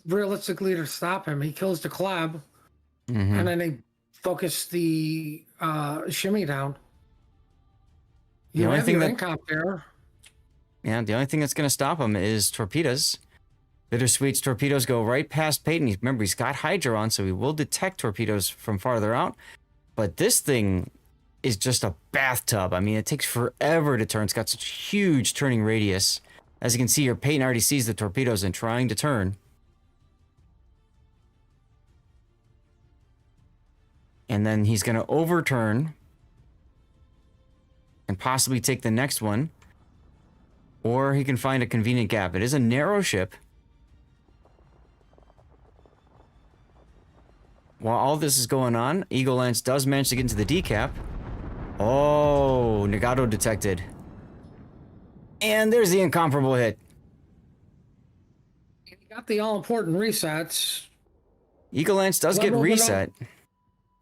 realistically to stop him? He kills the Club, Mm-hmm. and then they focus the Shimmy down. The You only have thing your that- incomp there. Yeah, the only thing that's going to stop him is torpedoes. Bittersweet's torpedoes go right past Peyton. Remember, he's got Hydra on, so he will detect torpedoes from farther out. But this thing is just a bathtub. I mean, it takes forever to turn. It's got such huge turning radius. As you can see here, Peyton already sees the torpedoes and trying to turn. And then he's going to overturn and possibly take the next one. Or he can find a convenient gap. It is a narrow ship. While all this is going on, Eagle Lance does manage to get into the decap. Oh, Nagato detected. And there's the incomparable hit. He got the all-important resets. Eagle Lance does get Club opened reset.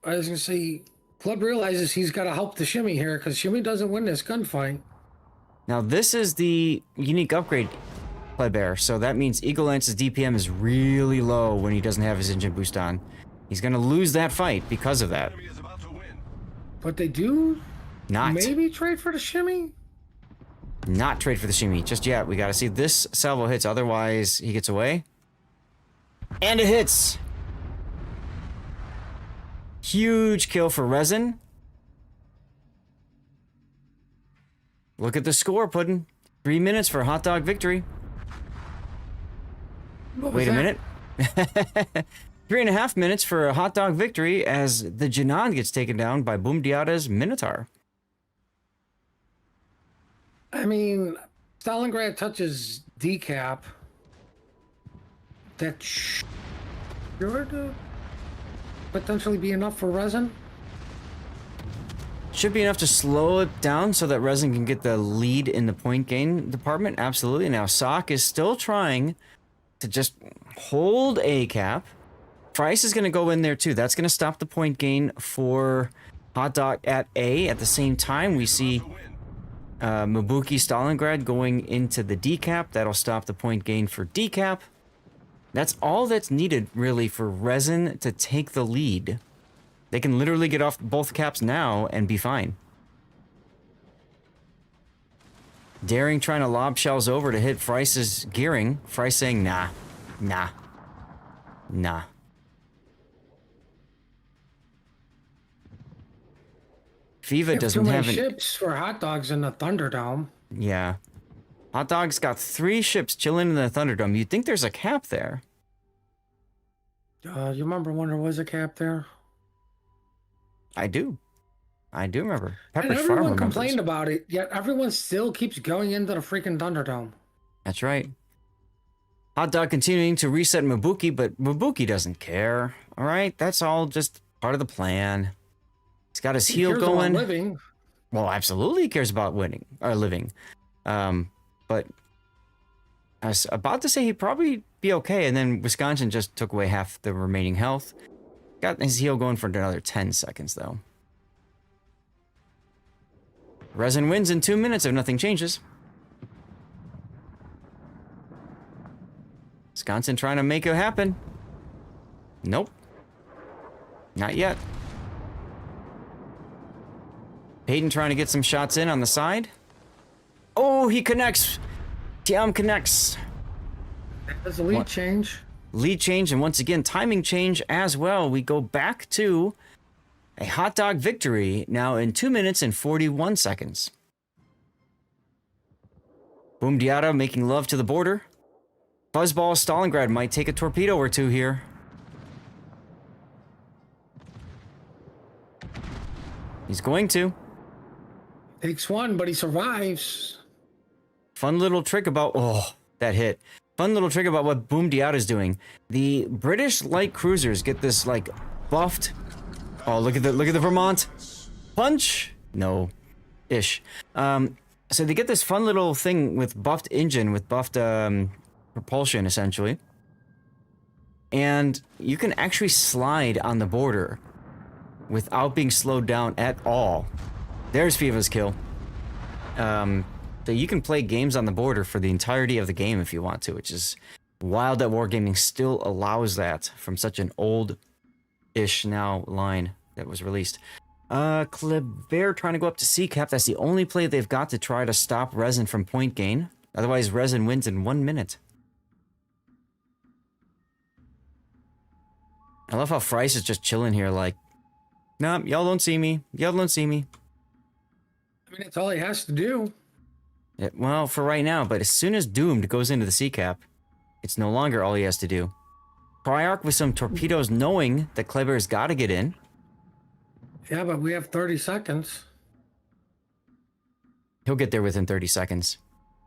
I was going to say, Club realizes he's got to help the Shimmy here because Shimmy doesn't win this gunfight. Now, this is the unique upgrade, Kleber. So that means Eagle Lance's DPM is really low when he doesn't have his engine boost on. He's going to lose that fight because of that. Enemy is about to win. But they do Not. maybe trade for the Shimmy? Not trade for the Shimmy just yet. We got to see this salvo hits. Otherwise, he gets away. And it hits. Huge kill for Resin. Look at the score, Puddin'. 3 minutes for Hot Dog victory. What was Wait a that? minute. 3.5 minutes for a Hot Dog victory as the Jinan gets taken down by Boom Diata's Minotaur. I mean, Stalingrad touches decap. That sure to potentially be enough for Resin. Should be enough to slow it down so that Resin can get the lead in the point gain department. Absolutely. Now, Sock is still trying to just hold A cap. Price is going to go in there too. That's going to stop the point gain for Hot Dog at A. At the same time, we see Mabuki Stalingrad going into the decap. That'll stop the point gain for decap. That's all that's needed, really, for Resin to take the lead. They can literally get off both caps now and be fine. Daring trying to lob shells over to hit Fryce's gearing. Fryce saying, nah, nah, nah. Viva Too doesn't many have an... ships for Hot Dogs in the Thunderdome. Yeah. Hot Dog's got 3 ships chilling in the Thunderdome. You'd think there's a cap there. You remember when there was a cap there? I do. I do remember. And Pepperidge Farm everyone remembers. complained about it, yet everyone still keeps going into the freaking Thunderdome. That's right. Hot Dog continuing to reset Mabuki, but Mabuki doesn't care. All right? That's all just part of the plan. He's got his He heel cares about going. living. Well, absolutely he cares about winning or living. But I was about to say he'd probably be okay, and then Wisconsin just took away half the remaining health. Got his heel going for another 10 seconds, though. Resin wins in 2 minutes if nothing changes. Wisconsin trying to make it happen. Nope. Not yet. Peyton trying to get some shots in on the side. Oh, he connects. Tiam connects. There's a lead change. Lead change, and once again, timing change as well. We go back to a hot dog victory now in 2 minutes and 41 seconds. Boom Diata making love to the border. Fuzzball Stalingrad might take a torpedo or two here. He's going to. Takes one, but he survives. Fun little trick about... Oh, that hit. Fun little trick about what Boom Diata is doing. The British light cruisers get this, like, buffed... Oh, look at the Vermont. Punch? No. Ish. So they get this fun little thing with buffed engine, with buffed propulsion, essentially. And you can actually slide on the border without being slowed down at all. There's Fiva's kill. So you can play games on the border for the entirety of the game if you want to, which is wild that Wargaming still allows that from such an old-ish now line that was released. Kleber trying to go up to C-cap. That's the only play they've got to try to stop Resin from point gain. Otherwise, Resin wins in 1 minute. I love how Fries is just chilling here like, nah, y'all don't see me. Y'all don't see me. I mean, that's all he has to do. Yeah, well, for right now, but as soon as Doomed goes into the C-cap, it's no longer all he has to do. Priarch with some torpedoes knowing that Kleber's got to get in. Yeah, but we have 30 seconds. He'll get there within 30 seconds.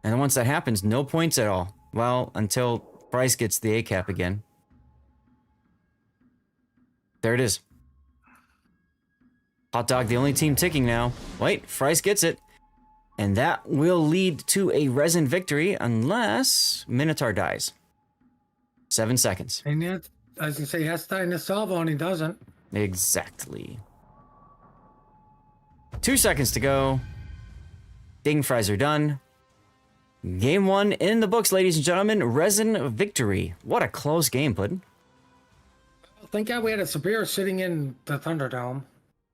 And once that happens, no points at all. Well, until Price gets the A-cap again. There it is. Hot Dog, the only team ticking now. Wait, Price gets it. And that will lead to a Resin victory unless Minotaur dies. 7 seconds. And yet, I was going to say, he has to die in the salvo, and he doesn't. Exactly. 2 seconds to go. Ding fries are done. Game 1 in the books, ladies and gentlemen. Resin victory. What a close game, Puddin'. Well, thank God we had a Sabir sitting in the Thunderdome.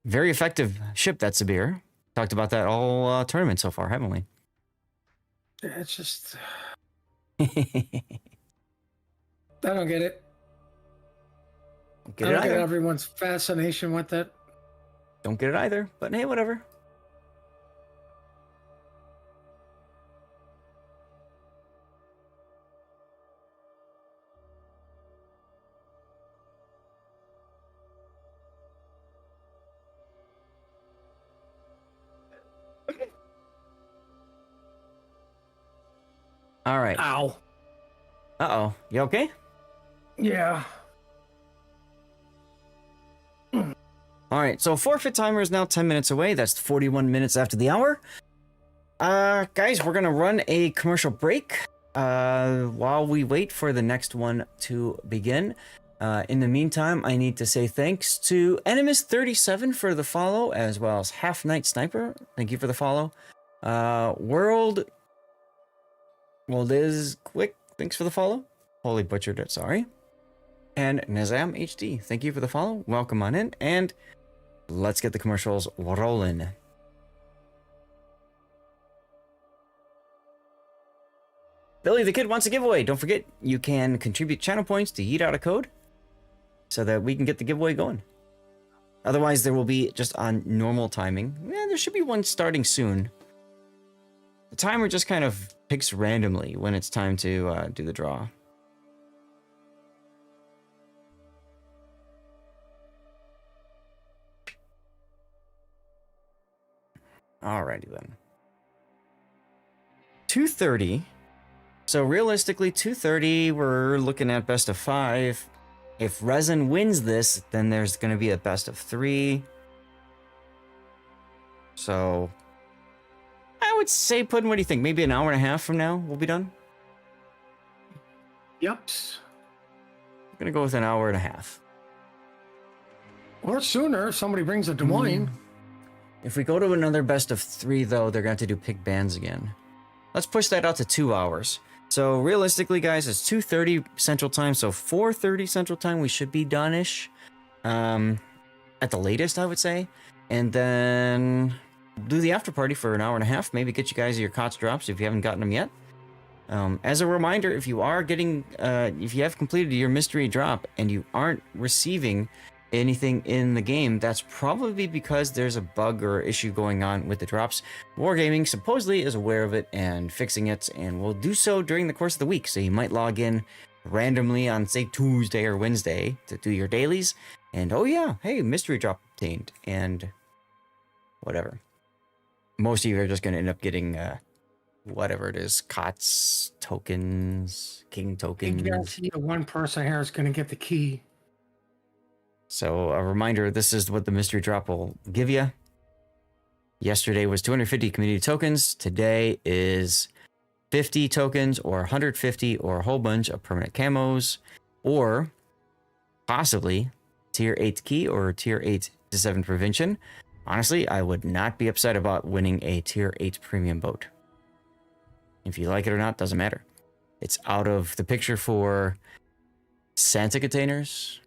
Very effective ship, that Sabir. Talked about that all tournament so far, haven't we? It's just... I don't get it. I don't get everyone's fascination with it. Don't get it either, but hey, whatever. All right. Ow. Uh-oh. You okay? Yeah. All right, so forfeit timer is now 10 minutes away. That's 41 minutes after the hour. Guys, we're going to run a commercial break while we wait for the next one to begin. In the meantime, I need to say thanks to Enemies37 for the follow, as well as Half Night Sniper. Thank you for the follow. World is quick. Thanks for the follow. Holy butchered it, sorry. And Nizam HD, thank you for the follow. Welcome on in, and let's get the commercials rolling. Billy the Kid wants a giveaway. Don't forget, you can contribute channel points to yeet out a code so that we can get the giveaway going. Otherwise, there will be just on normal timing. Yeah, there should be one starting soon. The timer just kind of picks randomly when it's time to do the draw. Alrighty then. 230. So realistically, 230, we're looking at best of 5. If Resin wins this, then there's going to be a best of 3. So I would say, Puddin', what do you think? Maybe an hour and a half from now we'll be done? Yep. I'm going to go with an hour and a half. Or sooner if somebody brings a Des Moines. If we go to another best of 3, though, they're going to have to do pick bands again. Let's push that out to 2 hours. So realistically, guys, it's 2:30 Central Time, so 4:30 Central Time we should be done-ish. At the latest, I would say. And then do the after party for an hour and a half. Maybe get you guys your KOTS drops if you haven't gotten them yet. As a reminder, if you are getting, if you have completed your mystery drop and you aren't receiving anything in the game, that's probably because there's a bug or issue going on with the drops. Wargaming supposedly is aware of it and fixing it, and will do so during the course of the week. So you might log in randomly on, say, Tuesday or Wednesday to do your dailies, and oh yeah, hey, mystery drop obtained, and whatever. Most of you are just going to end up getting whatever it is, KOTS tokens, king I tokens. guarantee you one person here is going to get the key. So a reminder, this is what the mystery drop will give you. Yesterday was 250 community tokens. Today is 50 tokens or 150 or a whole bunch of permanent camos, or possibly tier 8 key or tier 8 to 7 prevention. Honestly, I would not be upset about winning a tier 8 premium boat. If you like it or not, doesn't matter. It's out of the picture for Santa containers,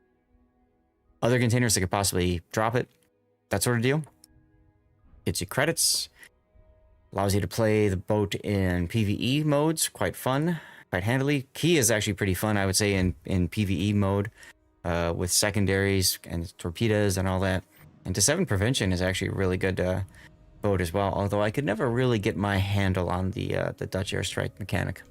other containers that could possibly drop it, that sort of deal. Gets you credits, allows you to play the boat in PvE modes, quite fun, quite handily. Key is actually pretty fun, I would say, in PvE mode, with secondaries and torpedoes and all that. And to 7 prevention is actually a really good boat as well, although I could never really get my handle on the Dutch airstrike mechanic.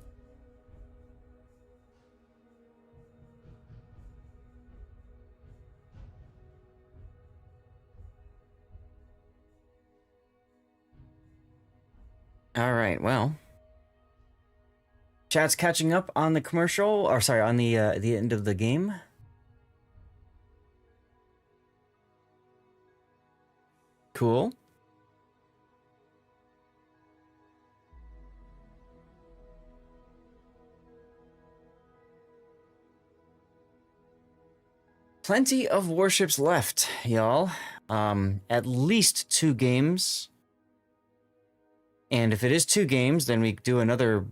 All right, well, chat's catching up on the commercial, or sorry, on the end of the game. Cool. Plenty of warships left, y'all. At least 2 games. And if it is 2 games, then we do another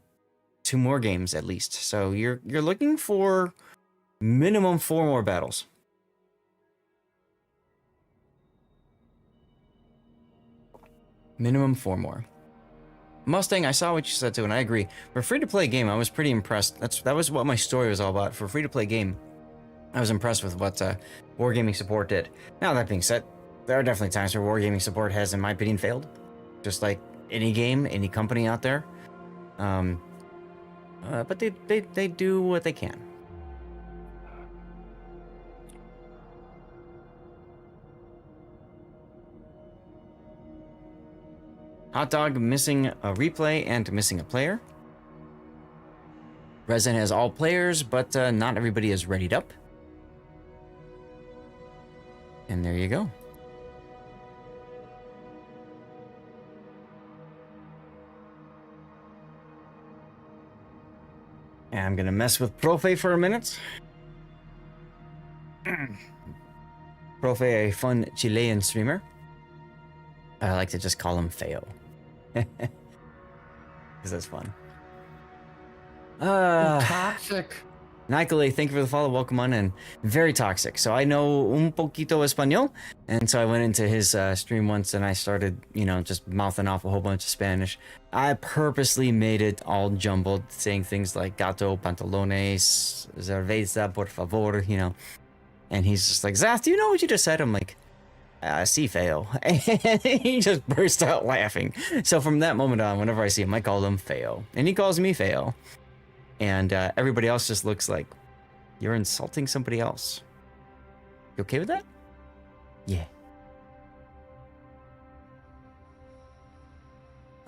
2 more games at least. So you're looking for minimum 4 more battles. Minimum 4 more. Mustang, I saw what you said too, and I agree. For a free-to-play game, I was pretty impressed. That was what my story was all about. For a free-to-play game, I was impressed with what Wargaming support did. Now, that being said, there are definitely times where Wargaming support has, in my opinion, failed. Just like any game, any company out there. But they do what they can. Hot Dog missing a replay and missing a player. Resin has all players, but not everybody is readied up. And there you go. And I'm gonna mess with Profe for a minute. Profe, a fun Chilean streamer. I like to just call him Feo. Because that's fun. Toxic. Nikole, thank you for the follow. Welcome on in. Very toxic. So I know un poquito español. And so I went into his stream once and I started, just mouthing off a whole bunch of Spanish. I purposely made it all jumbled, saying things like gato, pantalones, cerveza, por favor, And he's just like, Zath, do you know what you just said? I'm like, sí, Feo. And he just burst out laughing. So from that moment on, whenever I see him, I call him Feo. And he calls me Feo. And everybody else just looks like, you're insulting somebody else. You okay with that? Yeah.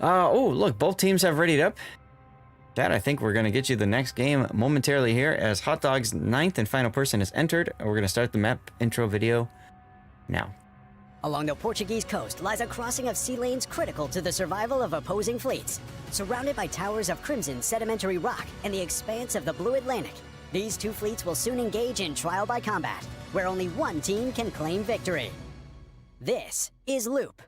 Oh, look, both teams have readied up. Dad, I think we're going to get you the next game momentarily here as Hot Dog's 9th and final person is entered. We're going to start the map intro video now. Along the Portuguese coast lies a crossing of sea lanes critical to the survival of opposing fleets. Surrounded by towers of crimson sedimentary rock and the expanse of the blue Atlantic, these two fleets will soon engage in trial by combat, where only one team can claim victory. This is Loop.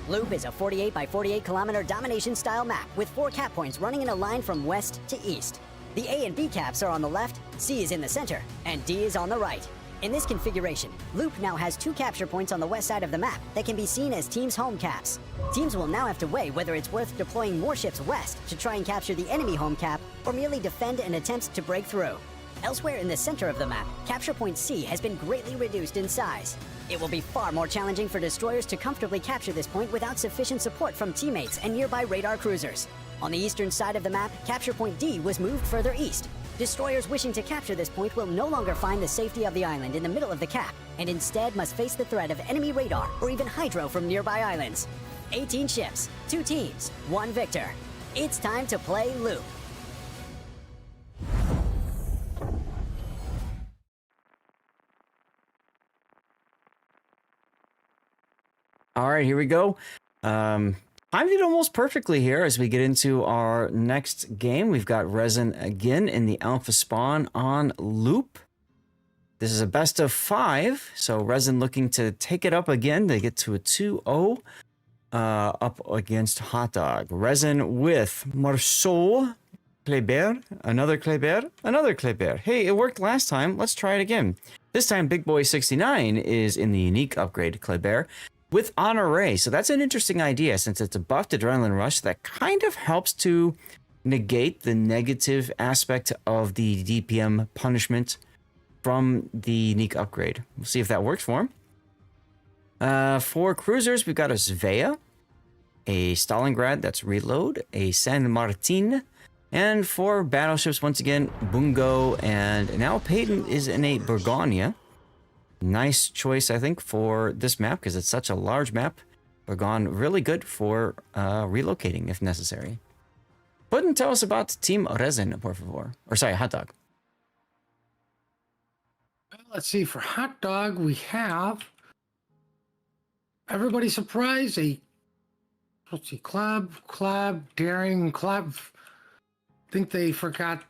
Loop is a 48 by 48 kilometer domination style map with 4 cap points running in a line from west to east. The A and B caps are on the left, C is in the center, and D is on the right. In this configuration, Loop now has 2 capture points on the west side of the map that can be seen as teams' home caps. Teams will now have to weigh whether it's worth deploying warships west to try and capture the enemy home cap, or merely defend and attempt to break through. Elsewhere in the center of the map, capture point C has been greatly reduced in size. It will be far more challenging for destroyers to comfortably capture this point without sufficient support from teammates and nearby radar cruisers. On the eastern side of the map, capture point D was moved further east. Destroyers wishing to capture this point will no longer find the safety of the island in the middle of the cap, and instead must face the threat of enemy radar or even hydro from nearby islands. 18 ships, 2 teams, 1 victor. It's time to play Loop. All right, here we go. Timed it almost perfectly here as we get into our next game. We've got Resin again in the Alpha Spawn on Loop. This is a best of 5, so Resin looking to take it up again. They get to a 2-0 up against Hot Dog. Resin with Marceau, Kleber, another Kleber, another Kleber. Hey, it worked last time. Let's try it again. This time, Big Boy 69 is in the unique upgrade Kleber with Honore. So that's an interesting idea since it's a buffed adrenaline rush that kind of helps to negate the negative aspect of the DPM punishment from the unique upgrade. We'll see if that works for him. For cruisers, we've got a Svea, a Stalingrad, that's reload, a San Martin, and for battleships, once again, Bungo, and now Peyton is in a Burgonia. Nice choice, I think, for this map because it's such a large map. Burgon really good for relocating if necessary. Puddin, tell us about Team Resin, por favor. Or sorry, Hot Dog. Let's see, for Hot Dog, we have everybody surprised, let's see, Club, Daring, Club. I think they forgot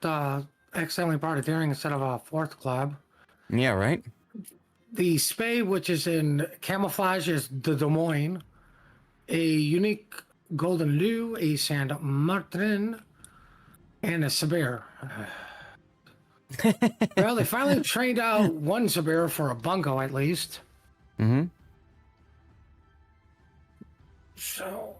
accidentally brought a Daring instead of a 4th Club. Yeah, right? The Spade, which is in camouflage, is the Des Moines. A unique Golden Lou, a Saint Martin, and a Sabir. Well, they finally trained out one Sabir for a Bungo, at least. Mm-hmm. So,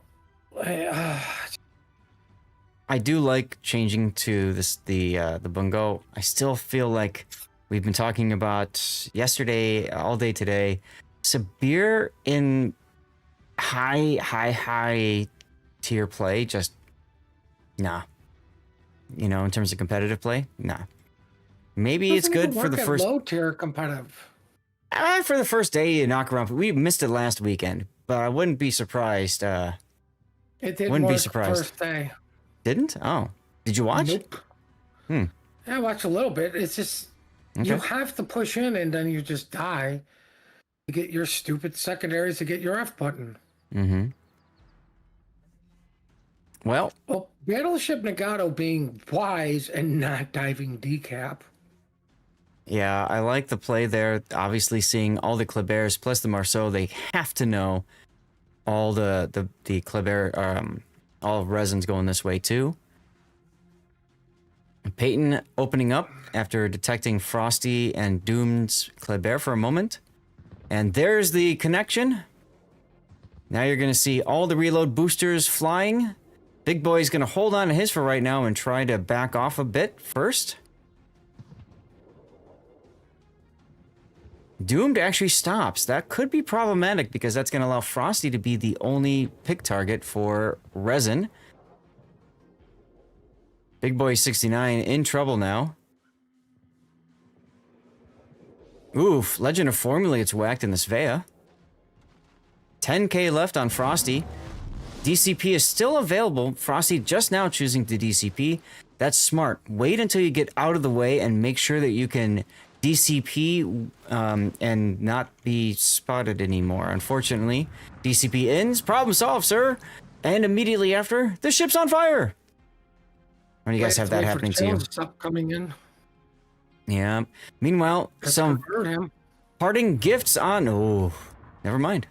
I do like changing to the Bungo. I still feel like we've been talking about yesterday, all day today. Sabir in high tier play, just nah. You know, in terms of competitive play, nah. Maybe it's good for the first low tier competitive. For the first day you knock around. We missed it last weekend, but I wouldn't be surprised. It didn't wouldn't work be surprised. First day. Didn't? Oh, did you watch? Nope. Yeah, I watched a little bit. It's just you have to push in, and then you just die. You get your stupid secondaries to get your F button. Mm-hmm. Well, Battleship Nagato being wise and not diving decap. yeah, I like the play there. Obviously, seeing all the Klebers plus the Marceau, they have to know all the Kleber, all of Resin's going this way too. Peyton opening up after detecting Frosty and Doomed's Kleber for a moment. And there's the connection. Now you're going to see all the reload boosters flying. Big Boy's going to hold on to his for right now and try to back off a bit first. Doomed actually stops. That could be problematic because that's going to allow Frosty to be the only pick target for Resin. Big Boy 69 in trouble now. Oof, Legend of Formula gets whacked in the Svea. 10k left on Frosty. DCP is still available. Frosty just now choosing to DCP. That's smart. Wait until you get out of the way and make sure that you can DCP and not be spotted anymore. Unfortunately, DCP ends. Problem solved, sir. And immediately after, the ship's on fire. When you guys have that happening to you. Stop coming in. Yeah. Meanwhile, some Hurt him. parting gifts on. Oh, never mind.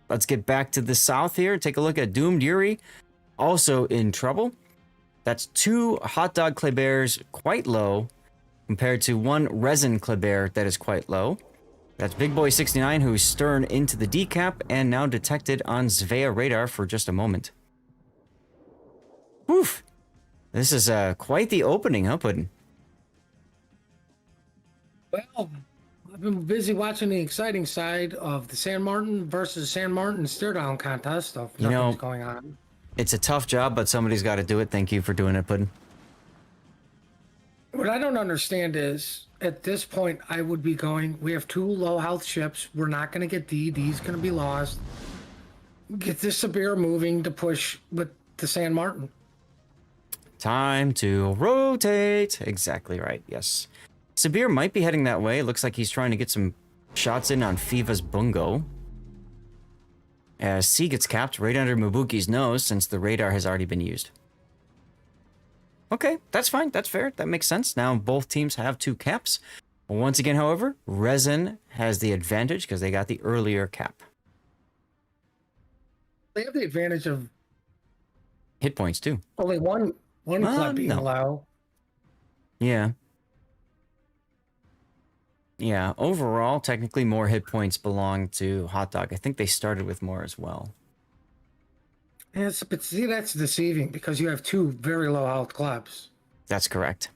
Let's get back to the south here. Take a look at Doomed Yuri. Also in trouble. That's 2 hot dog Klebers, quite low, compared to 1 resin Kleber that is quite low. That's Big Boy 69, who's stern into the decap and now detected on Zvea radar for just a moment. Woof. This is quite the opening, huh, Puddin'? Well, I've been busy watching the exciting side of the San Martin versus San Martin stare down contest of nothing's going on. It's a tough job, but somebody's got to do it. Thank you for doing it, Puddin'. What I don't understand is, at this point, I would be going, we have 2 low health ships. We're not going to get D. D's going to be lost. Get this Sabir moving to push with the San Martin. Time to rotate. Exactly right, yes. Sabir might be heading that way. It looks like he's trying to get some shots in on Fiva's Bungo. As C gets capped right under Mabuki's nose since the radar has already been used. Okay, that's fine. That's fair. That makes sense. Now both teams have 2 caps. Once again, however, Resin has the advantage because they got the earlier cap. They have the advantage of Hit points, too. only one club being no. low. Yeah. Yeah, overall, technically more hit points belong to Hot Dog. I think they started with more as well. Yes, but see, that's deceiving because you have 2 very low health clubs. That's correct.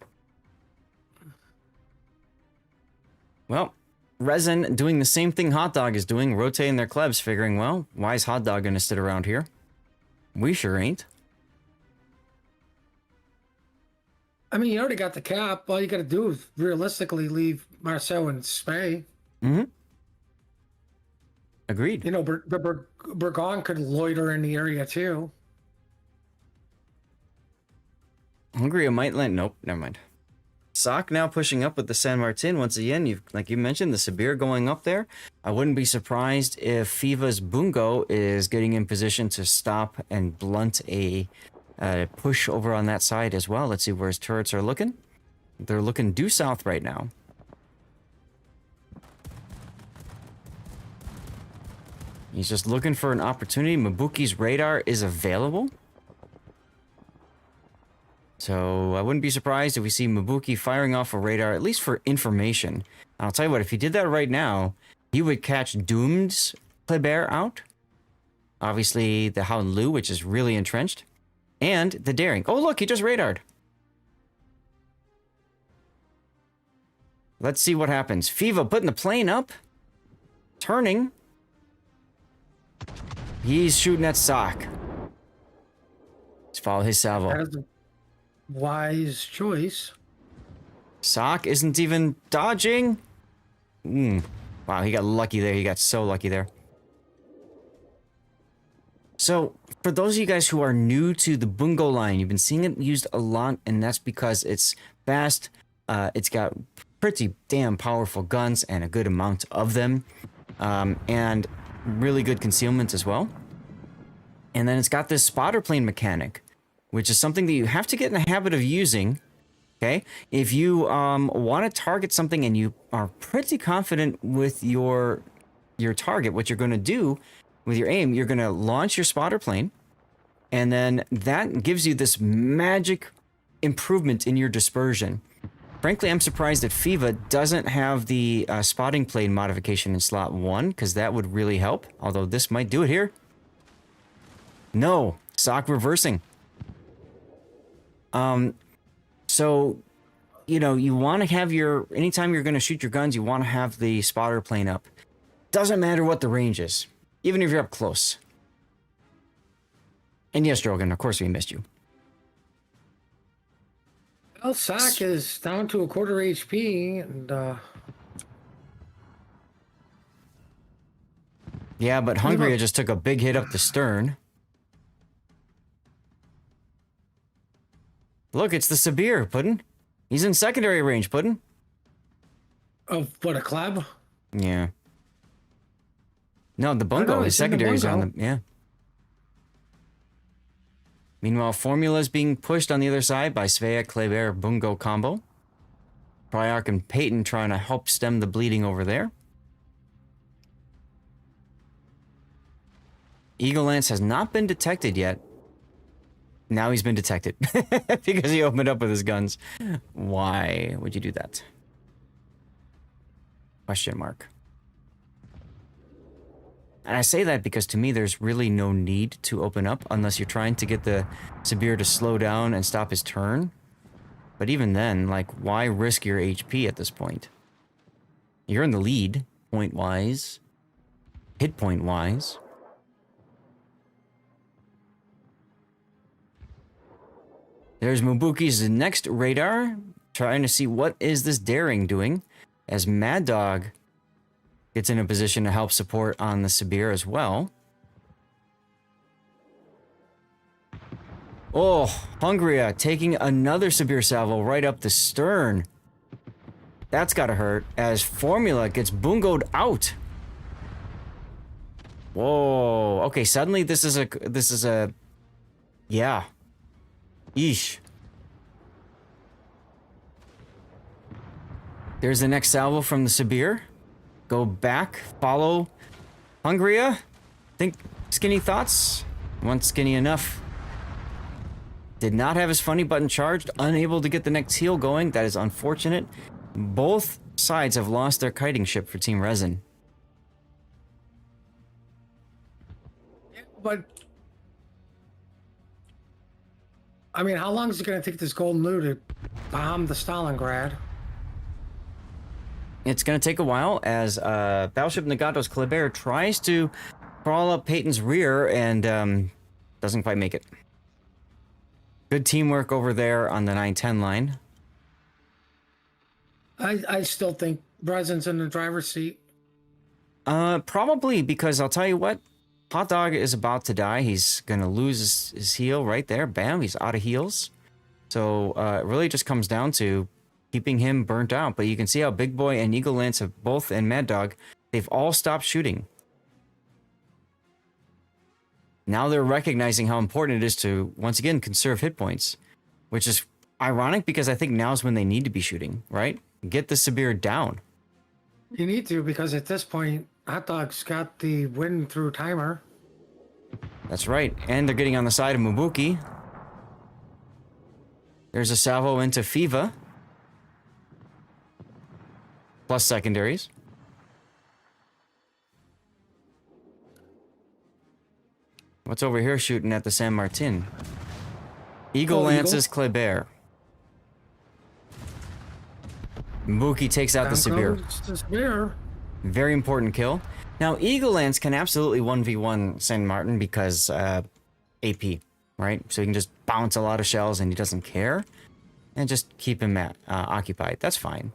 Well, Resin doing the same thing Hot Dog is doing, rotating their clubs, figuring, well, why is Hot Dog going to sit around here? We sure ain't. I mean, you already got the cap. All you got to do is realistically leave Marcel and Spay. Mm-hmm. Agreed. You know, Burgon could loiter in the area too. Hungria might land. Nope, never mind. Sock now pushing up with the San Martin. Once again, like you mentioned, the Sabir going up there. I wouldn't be surprised if Fiva's Bungo is getting in position to stop and blunt a push over on that side as well. Let's see where his turrets are looking. They're looking due south right now. He's just looking for an opportunity. Mabuki's radar is available. So I wouldn't be surprised if we see Mabuki firing off a radar, at least for information. I'll tell you what, if he did that right now, he would catch Doomed's Kleber out. Obviously, the Hound Lu, which is really entrenched. And the Daring. Oh, look, he just radared. Let's see what happens. Fiva putting the plane up. Turning. He's shooting at Sock. Let's follow his salvo. That is a wise choice. Sock isn't even dodging. Wow, he got lucky there. He got so lucky there. So, for those of you guys who are new to the Bungo line, you've been seeing it used a lot, and that's because it's fast. It's got pretty damn powerful guns and a good amount of them. And really good concealment as well. And then it's got this spotter plane mechanic, which is something that you have to get in the habit of using. Okay, if you want to target something and you are pretty confident with your target, what you're going to do with your aim, you're going to launch your spotter plane, and then that gives you this magic improvement in your dispersion. Frankly, I'm surprised that Fiva doesn't have the spotting plane modification in slot 1, because that would really help, although this might do it here. No, Sock reversing. So, you know, you want to have anytime you're going to shoot your guns, you want to have the spotter plane up. Doesn't matter what the range is, even if you're up close. And yes, Drogon, of course we missed you. Well, Sock is down to a quarter HP, and yeah, but Hungria just took a big hit up the stern. Look, it's the Sabir, Puddin'. He's in secondary range, Puddin'. Of what, a club? Yeah. No, the bungo. know, His it's in the secondaries are on bungo. the yeah. Meanwhile, Formula is being pushed on the other side by Svea, Kleber, Bungo combo. Priarch and Peyton trying to help stem the bleeding over there. Eagle Lance has not been detected yet. Now he's been detected because he opened up with his guns. Why would you do that? Question mark. And I say that because to me, there's really no need to open up unless you're trying to get the Sabir to slow down and stop his turn. But even then, like, why risk your HP at this point? You're in the lead, point-wise. Hit point-wise. There's Mubuki's next radar, trying to see what is this daring doing, as Mad Dog gets in a position to help support on the Sabir as well. Oh, Hungria taking another Sabir salvo right up the stern. That's gotta hurt, as Formula gets bungoed out. Whoa, okay, suddenly this is a, yeah. Yeesh. There's the next salvo from the Sabir. Go back, follow Hungria. Think skinny thoughts? Wasn't skinny enough. Did not have his funny button charged, unable to get the next heal going. That is unfortunate. Both sides have lost their kiting ship for Team Resin. But I mean, how long is it going to take this Golden Lou to bomb the Stalingrad? It's going to take a while as Battleship Nagato's Kleber tries to crawl up Peyton's rear and doesn't quite make it. Good teamwork over there on the 910 line. I still think Resin's in the driver's seat. Probably because I'll tell you what, Hot Dog is about to die. He's going to lose his heal right there. Bam, he's out of heals. So it really just comes down to keeping him burnt out. But you can see how Big Boy and Eagle Lance have both, and Mad Dog, they've all stopped shooting. Now they're recognizing how important it is to, once again, conserve hit points. Which is ironic because I think now's when they need to be shooting, right? Get the Sabir down. You need to, because at this point, Hot Dog's got the win through timer. That's right. And they're getting on the side of Mubuki. There's a salvo into Fiva. Plus secondaries. What's over here shooting at the San Martin? Eagle lances Kleber. Mubuki takes out the Sabir. Very important kill. Now, Eagle Lance can absolutely 1v1 San Martin because AP, right? So he can just bounce a lot of shells and he doesn't care. And just keep him occupied. That's fine.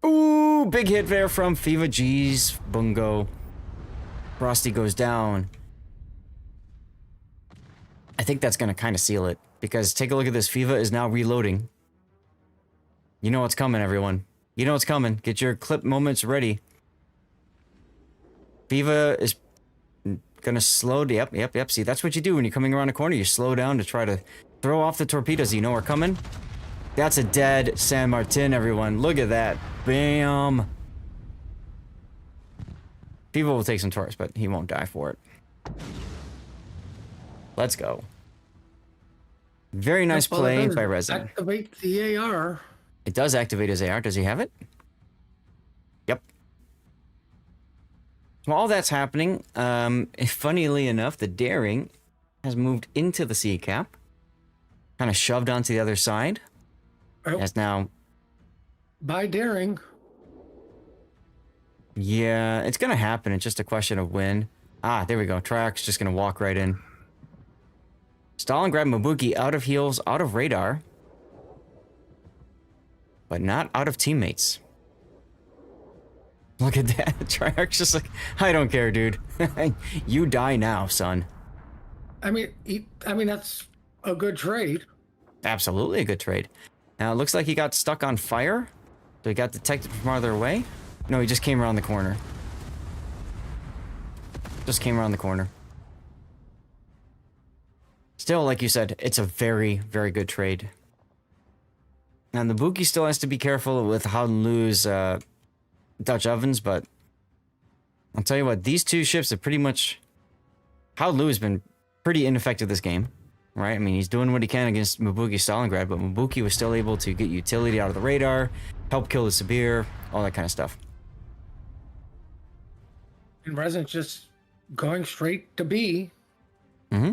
Ooh, big hit there from Fiva. G's Bungo. Frosty goes down. I think that's going to kind of seal it. Because take a look at this. Fiva is now reloading. You know what's coming, everyone. You know what's coming. Get your clip moments ready. Fiva is gonna slow. Yep. See, that's what you do when you're coming around a corner. You slow down to try to throw off the torpedoes you know are coming. That's a dead San Martin, everyone. Look at that. Bam. Fiva will take some torps, but he won't die for it. Let's go. Very nice play by Resin. Activate the AR. It does activate his AR. Does he have it? Yep. While all that's happening, funnily enough, the Daring has moved into the sea cap. Kind of shoved onto the other side. Oh. Has now... By Daring. Yeah, it's going to happen. It's just a question of when. Ah, there we go. Triarch's just going to walk right in. Stalingrad Mubuki out of heals, out of radar. But not out of teammates. Look at that. Triarch's just like, I don't care, dude. You die now, son. I mean, that's a good trade. Absolutely a good trade. Now, it looks like he got stuck on fire. So he got detected from farther away? No, he just came around the corner. Just came around the corner. Still, like you said, it's a very, very good trade. And the Buki still has to be careful with how to lose Dutch ovens, but I'll tell you what, these two ships have pretty much... Howlu has been pretty ineffective this game, right? I mean, he's doing what he can against Mabuki Stalingrad, but Mabuki was still able to get utility out of the radar, help kill the Sibir, all that kind of stuff. And Resin's just going straight to B. Mm-hmm.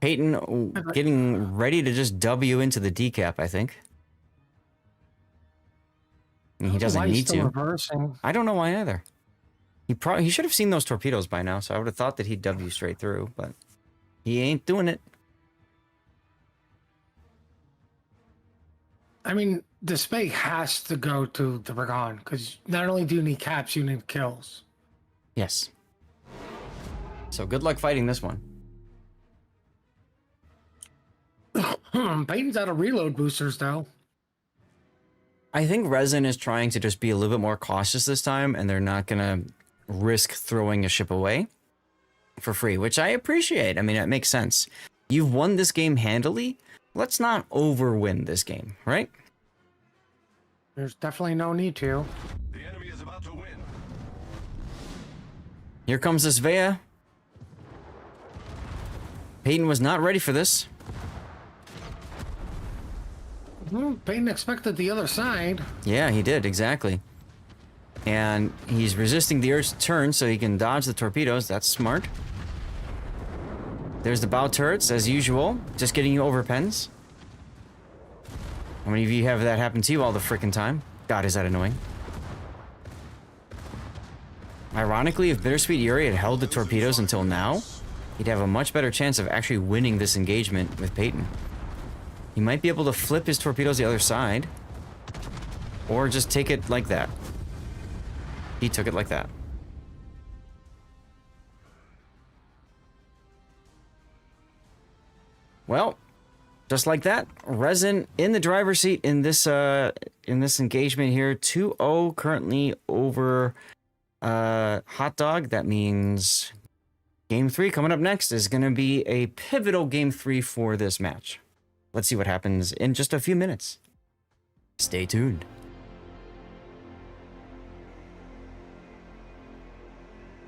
Peyton getting ready to just W into the decap, I think. I mean, he doesn't need to. Reversing. I don't know why either. He should have seen those torpedoes by now, so I would have thought that he'd W straight through, but he ain't doing it. I mean, the Spay has to go to the Ragon, because not only do you need caps, you need kills. Yes. So good luck fighting this one. Peyton's out of reload boosters, though. I think Resin is trying to just be a little bit more cautious this time, and they're not going to risk throwing a ship away for free, which I appreciate. I mean, it makes sense. You've won this game handily. Let's not overwin this game, right? There's definitely no need to. The enemy is about to win. Here comes this Vea. Peyton was not ready for this. Peyton expected the other side. Yeah, he did, exactly. And he's resisting the Earth's turn so he can dodge the torpedoes. That's smart. There's the bow turrets, as usual. Just getting you over pens. How many of you have that happen to you all the frickin' time? God, is that annoying. Ironically, if Bittersweet Yuri had held the torpedoes until now, he'd have a much better chance of actually winning this engagement with Peyton. He might be able to flip his torpedoes the other side, or just take it like that. He took it like that. Well, just like that, Resin in the driver's seat in this engagement here. 2-0 currently over Hot Dog. That means Game 3 coming up next is going to be a pivotal Game 3 for this match. Let's see what happens in just a few minutes. Stay tuned.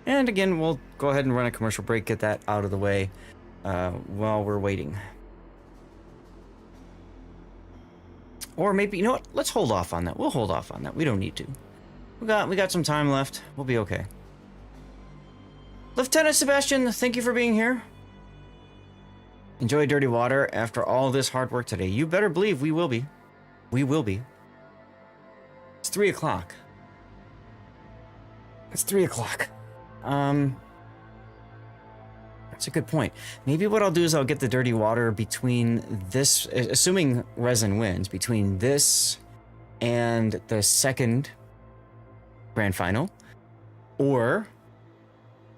And again, we'll go ahead and run a commercial break, get that out of the way while we're waiting. Or maybe, you know what? Let's hold off on that. We'll hold off on that. We don't need to. We got some time left. We'll be okay. Lieutenant Sebastian, thank you for being here. Enjoy dirty water after all this hard work today. You better believe we will be. We will be. It's 3 o'clock. It's 3 o'clock. That's a good point. Maybe what I'll do is I'll get the dirty water between this, assuming Resin wins, between this and the second grand final. Or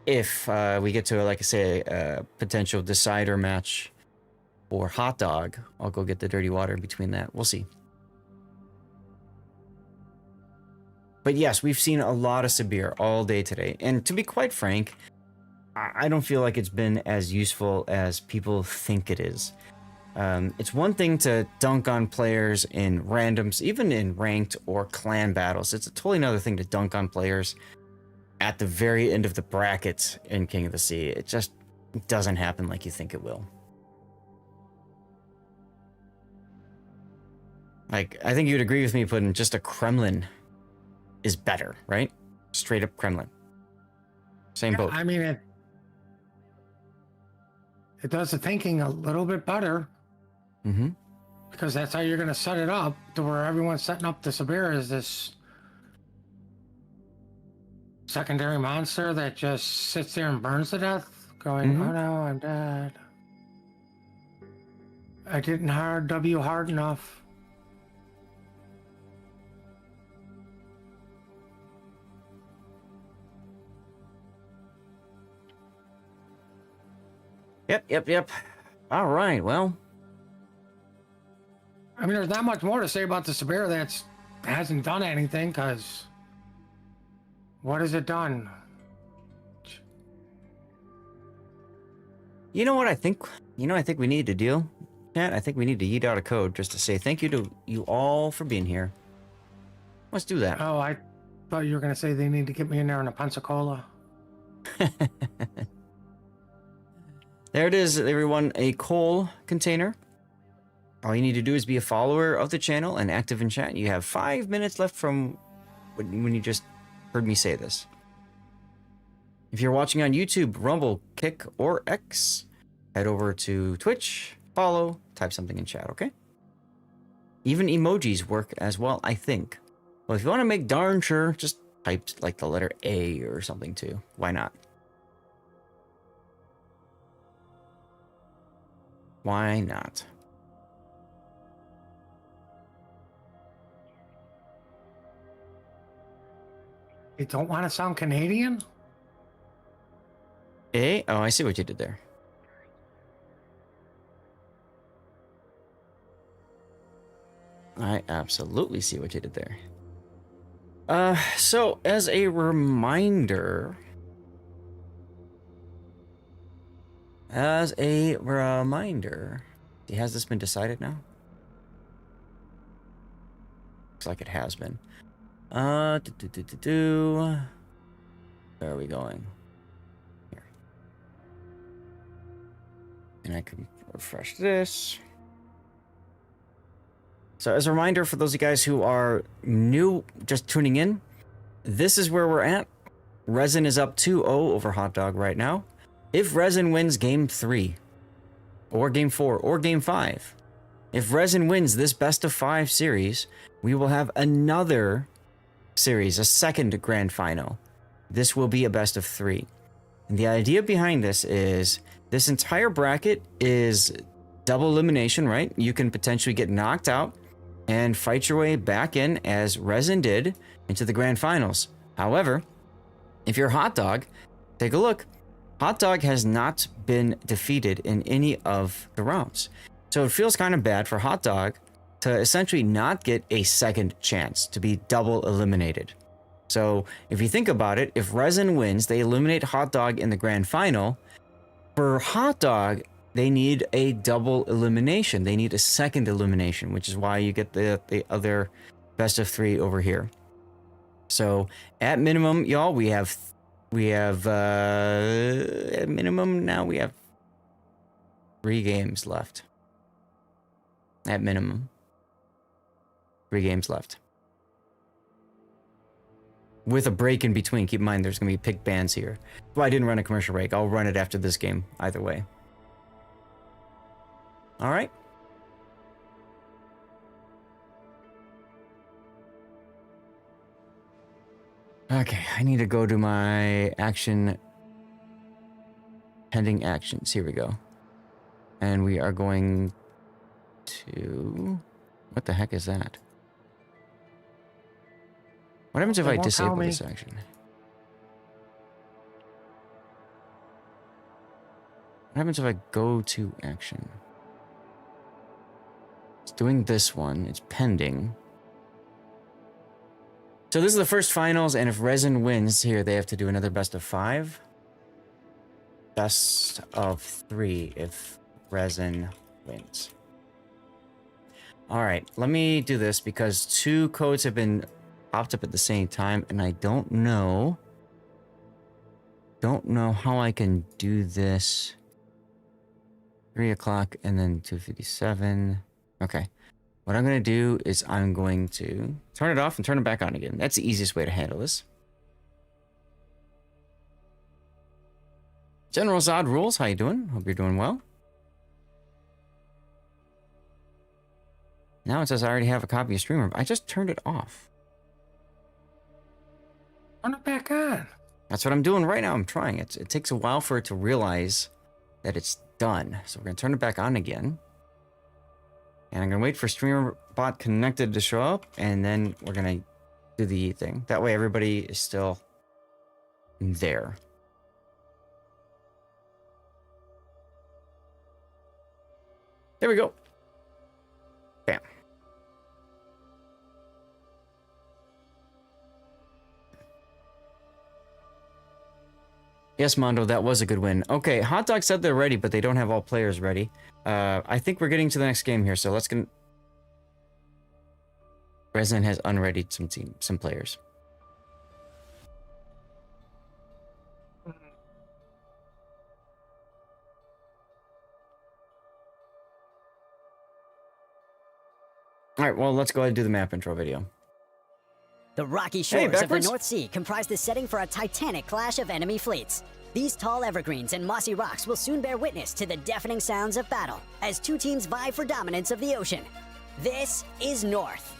if we get to, like I say, a potential decider match or Hot Dog, I'll go get the dirty water between that. We'll see. But yes, we've seen a lot of Sibir all day today. And to be quite frank, I don't feel like it's been as useful as people think it is. It's one thing to dunk on players in randoms, even in ranked or clan battles. It's a totally another thing to dunk on players at the very end of the bracket in King of the Sea. It just doesn't happen like you think it will. Like, I think you'd agree with me, putting just a Kremlin is better, right? Straight up Kremlin. Same boat. I mean, it does the thinking a little bit better. Mm-hmm. Because that's how you're going to set it up, to where everyone's setting up the Sibir as this secondary monster that just sits there and burns to death, going, oh no, I'm dead. I didn't W hard enough. Yep. All right, well. I mean, there's not much more to say about the Sabera that hasn't done anything, because what has it done? You know what I think? I think we need to do? Chat, I think we need to yeet out a code just to say thank you to you all for being here. Let's do that. Oh, I thought you were going to say they need to get me in there in a Pensacola. There it is, everyone. A coal container. All you need to do is be a follower of the channel and active in chat. You have 5 minutes left from when you just heard me say this. If you're watching on YouTube, Rumble, Kick, or X, head over to Twitch, follow, type something in chat, okay? Even emojis work as well, I think. Well, if you want to make darn sure, just type like the letter A or something too. Why not? Why not? You don't want to sound Canadian? A? Oh, I see what you did there. I absolutely see what you did there. So as a reminder, has this been decided now? Looks like it has been. Where are we going? Here. And I can refresh this. So as a reminder for those of you guys who are new, just tuning in, this is where we're at. Resin is up 2-0 over Hot Dog right now. If Resin wins Game 3, or Game 4, or Game 5, if Resin wins this best of 5 series, we will have another series, a second grand final. This will be a best of 3. And the idea behind this is this entire bracket is double elimination, right? You can potentially get knocked out and fight your way back in, as Resin did, into the grand finals. However, if you're Hot Dog, take a look. Hot Dog has not been defeated in any of the rounds. So it feels kind of bad for Hot Dog to essentially not get a second chance to be double eliminated. So if you think about it, if Resin wins, they eliminate Hot Dog in the grand final. For Hot Dog, they need a double elimination. They need a second elimination, which is why you get the other best of 3 over here. So at minimum, y'all, we have at minimum now we have 3 games left. At minimum, 3 games left. With a break in between. Keep in mind, there's going to be pick bans here. Well, I didn't run a commercial break. I'll run it after this game, either way. All right. Okay, I need to go to my pending actions. Here we go. And we are going to... What the heck is that? What happens if I disable this action? What happens if I go to action? It's doing this one. It's pending. So this is the first finals, and if Resin wins here, they have to do another best of 5. Best of 3 if Resin wins. All right, let me do this because 2 codes have been popped up at the same time, and I don't know how I can do this. 3 o'clock and then 2:57. Okay. What I'm going to do is I'm going to turn it off and turn it back on again. That's the easiest way to handle this. General Zod Rules, how you doing? Hope you're doing well. Now it says I already have a copy of Streamer. I just turned it off. Turn it back on. That's what I'm doing right now. I'm trying it. It takes a while for it to realize that it's done. So we're going to turn it back on again. And I'm going to wait for Streamer Bot Connected to show up. And then we're going to do the thing. That way everybody is still there. There we go. Bam. Yes, Mondo, that was a good win. Okay, Hot Dog said they're ready, but they don't have all players ready. I think we're getting to the next game here, so let's get... Resident has unreadied some players. All right, well, let's go ahead and do the map intro video. The rocky shores of the backwards. North Sea comprise the setting for a titanic clash of enemy fleets. These tall evergreens and mossy rocks will soon bear witness to the deafening sounds of battle as two teams vie for dominance of the ocean. This is North.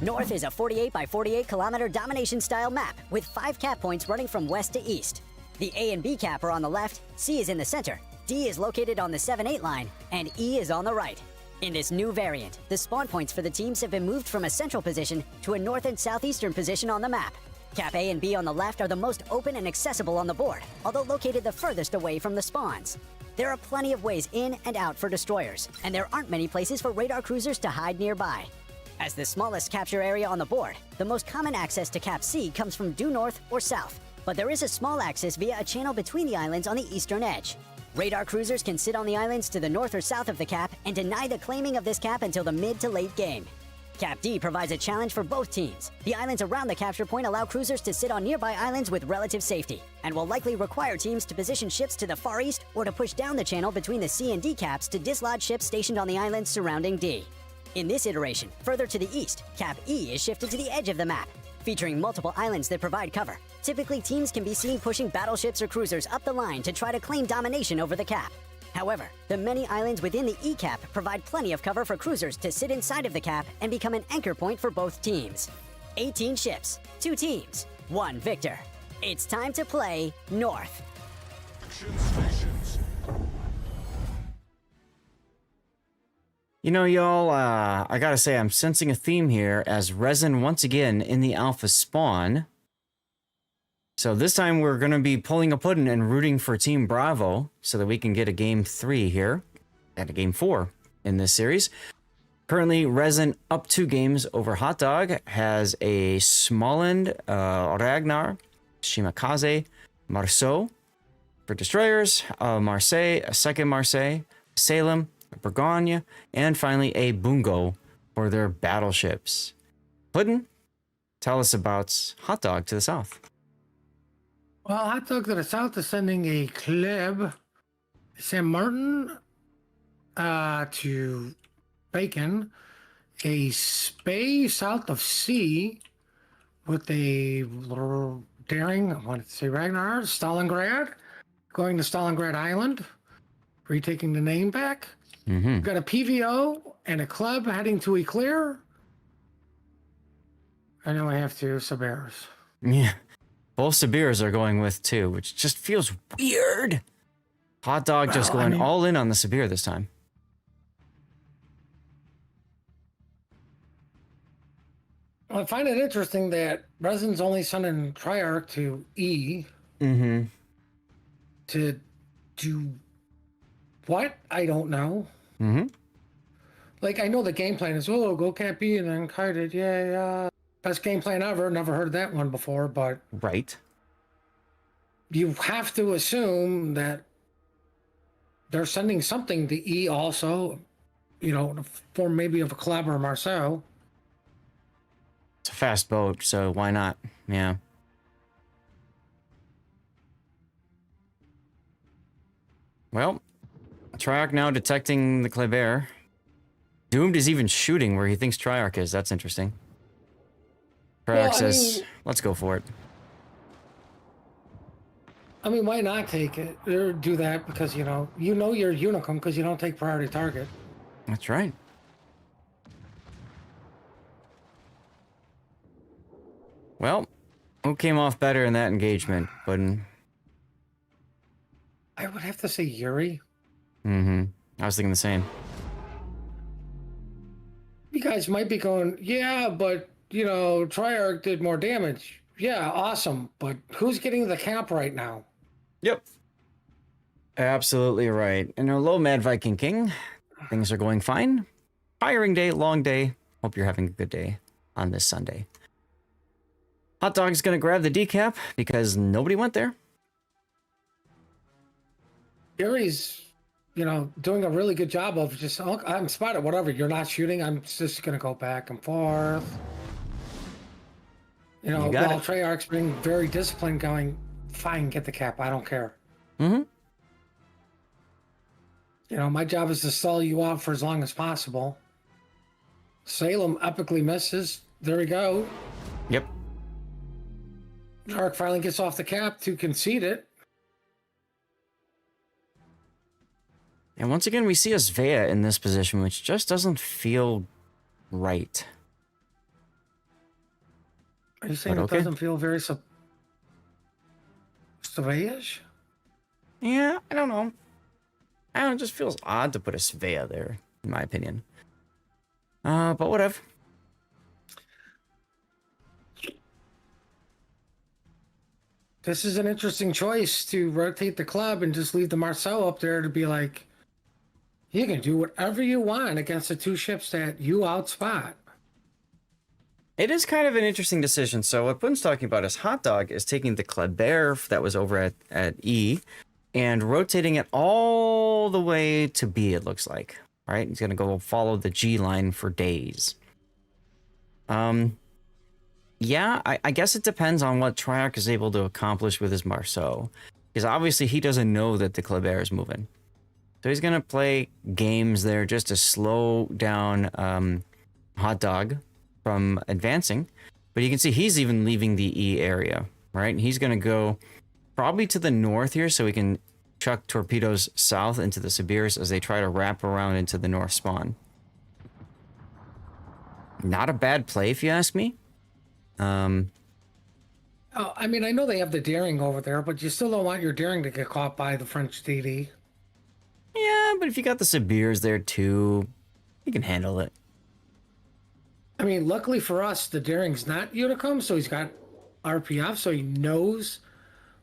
North is a 48 by 48 kilometer domination style map with 5 cap points running from west to east. The A and B cap are on the left, C is in the center, D is located on the 7-8 line, and E is on the right. In this new variant, the spawn points for the teams have been moved from a central position to a north and southeastern position on the map. Cap A and B on the left are the most open and accessible on the board, although located the furthest away from the spawns. There are plenty of ways in and out for destroyers, and there aren't many places for radar cruisers to hide nearby. As the smallest capture area on the board, the most common access to Cap C comes from due north or south, but there is a small access via a channel between the islands on the eastern edge. Radar cruisers can sit on the islands to the north or south of the cap and deny the claiming of this cap until the mid to late game. Cap D provides a challenge for both teams. The islands around the capture point allow cruisers to sit on nearby islands with relative safety, and will likely require teams to position ships to the far east or to push down the channel between the C and D caps to dislodge ships stationed on the islands surrounding D. In this iteration, further to the east, Cap E is shifted to the edge of the map, featuring multiple islands that provide cover. Typically, teams can be seen pushing battleships or cruisers up the line to try to claim domination over the cap. However, the many islands within the E cap provide plenty of cover for cruisers to sit inside of the cap and become an anchor point for both teams. 18 ships, 2 teams, 1 victor. It's time to play North. Action stations. You know, y'all, I gotta say, I'm sensing a theme here as Resin once again in the alpha spawn. So this time we're gonna be pulling a pudding and rooting for Team Bravo so that we can get a game 3 here and a game 4 in this series. Currently, Resin up 2 games over Hot Dog has a Smoland, Ragnar, Shimakaze, Marceau for destroyers, Marseille, a second Marseille, Salem, Bourgogne, and finally a Bungo for their battleships. Puddin, tell us about Hot Dog to the south. Well, Hot Dog to the south is sending a Club San Martin to Bacon, a Spey south of C with a daring, I wanted to say Ragnar, Stalingrad, going to Stalingrad Island, retaking the name back. We've got a PVO and a club heading to Eclair. I know I have 2 Saberas. Yeah, both Sabirs are going with 2, which just feels weird. Hot Dog just going all in on the Sabir this time. I find it interesting that Resin's only sending Triarch to E. To do what? I don't know. Like, I know the game plan is, oh, go Cap E and then kite it. Yeah. Best game plan ever. Never heard that one before, but... Right. You have to assume that they're sending something to E also, you know, in form maybe of a Club or Marceau. It's a fast boat, so why not? Yeah. Well, Triarch now detecting the Kleber. Doomed is even shooting where he thinks Triarch is. That's interesting. Triarch says, let's go for it. I mean, why not take it or do that? Because, you know you're Unicum because you don't take priority target. That's right. Well, who came off better in that engagement, Puddin? I would have to say Yuri. I was thinking the same. You guys might be going, yeah, but, you know, Triarch did more damage. Yeah, awesome. But who's getting the cap right now? Yep. Absolutely right. And hello, Mad Viking King. things are going fine. Firing day, long day. Hope you're having a good day on this Sunday. Hot Dog's gonna grab the decap because nobody went there. Gary's, doing a really good job of just, oh, I'm spotted, whatever, you're not shooting, I'm just going to go back and forth. You got while it. Treyarch's being very disciplined, going, fine, get the cap, I don't care. Mm-hmm. My job is to stall you out for as long as possible. Salem epically misses. There we go. Yep. Treyarch finally gets off the cap to concede it. And once again, we see Svea in this position, which just doesn't feel right. Are you saying But it okay. doesn't feel very Svea-ish? Yeah, I don't know. I don't know, it just feels odd to put a Svea there, in my opinion. But whatever. This is an interesting choice to rotate the club and just leave the Marcel up there to be like, you can do whatever you want against the two ships that you outspot. It is kind of an interesting decision. So what Boon's talking about is Hot Dog is taking the Kleber that was over at E and rotating it all the way to B, it looks like. All right, he's going to go follow the G line for days. Yeah, I guess it depends on what Treyarch is able to accomplish with his Marceau. Because obviously he doesn't know that the Kleber is moving. So he's going to play games there just to slow down Hot Dog from advancing. But you can see he's even leaving the E area, right? He's going to go probably to the north here so we can chuck torpedoes south into the Sibirs as they try to wrap around into the north spawn. Not a bad play, if you ask me. Oh, I mean, I know they have the daring over there, but you still don't want your daring to get caught by the French DD. Yeah, but if you got the Sibirs there too, you can handle it. I mean, luckily for us, the daring's not Unicum, so he's got RPF, so he knows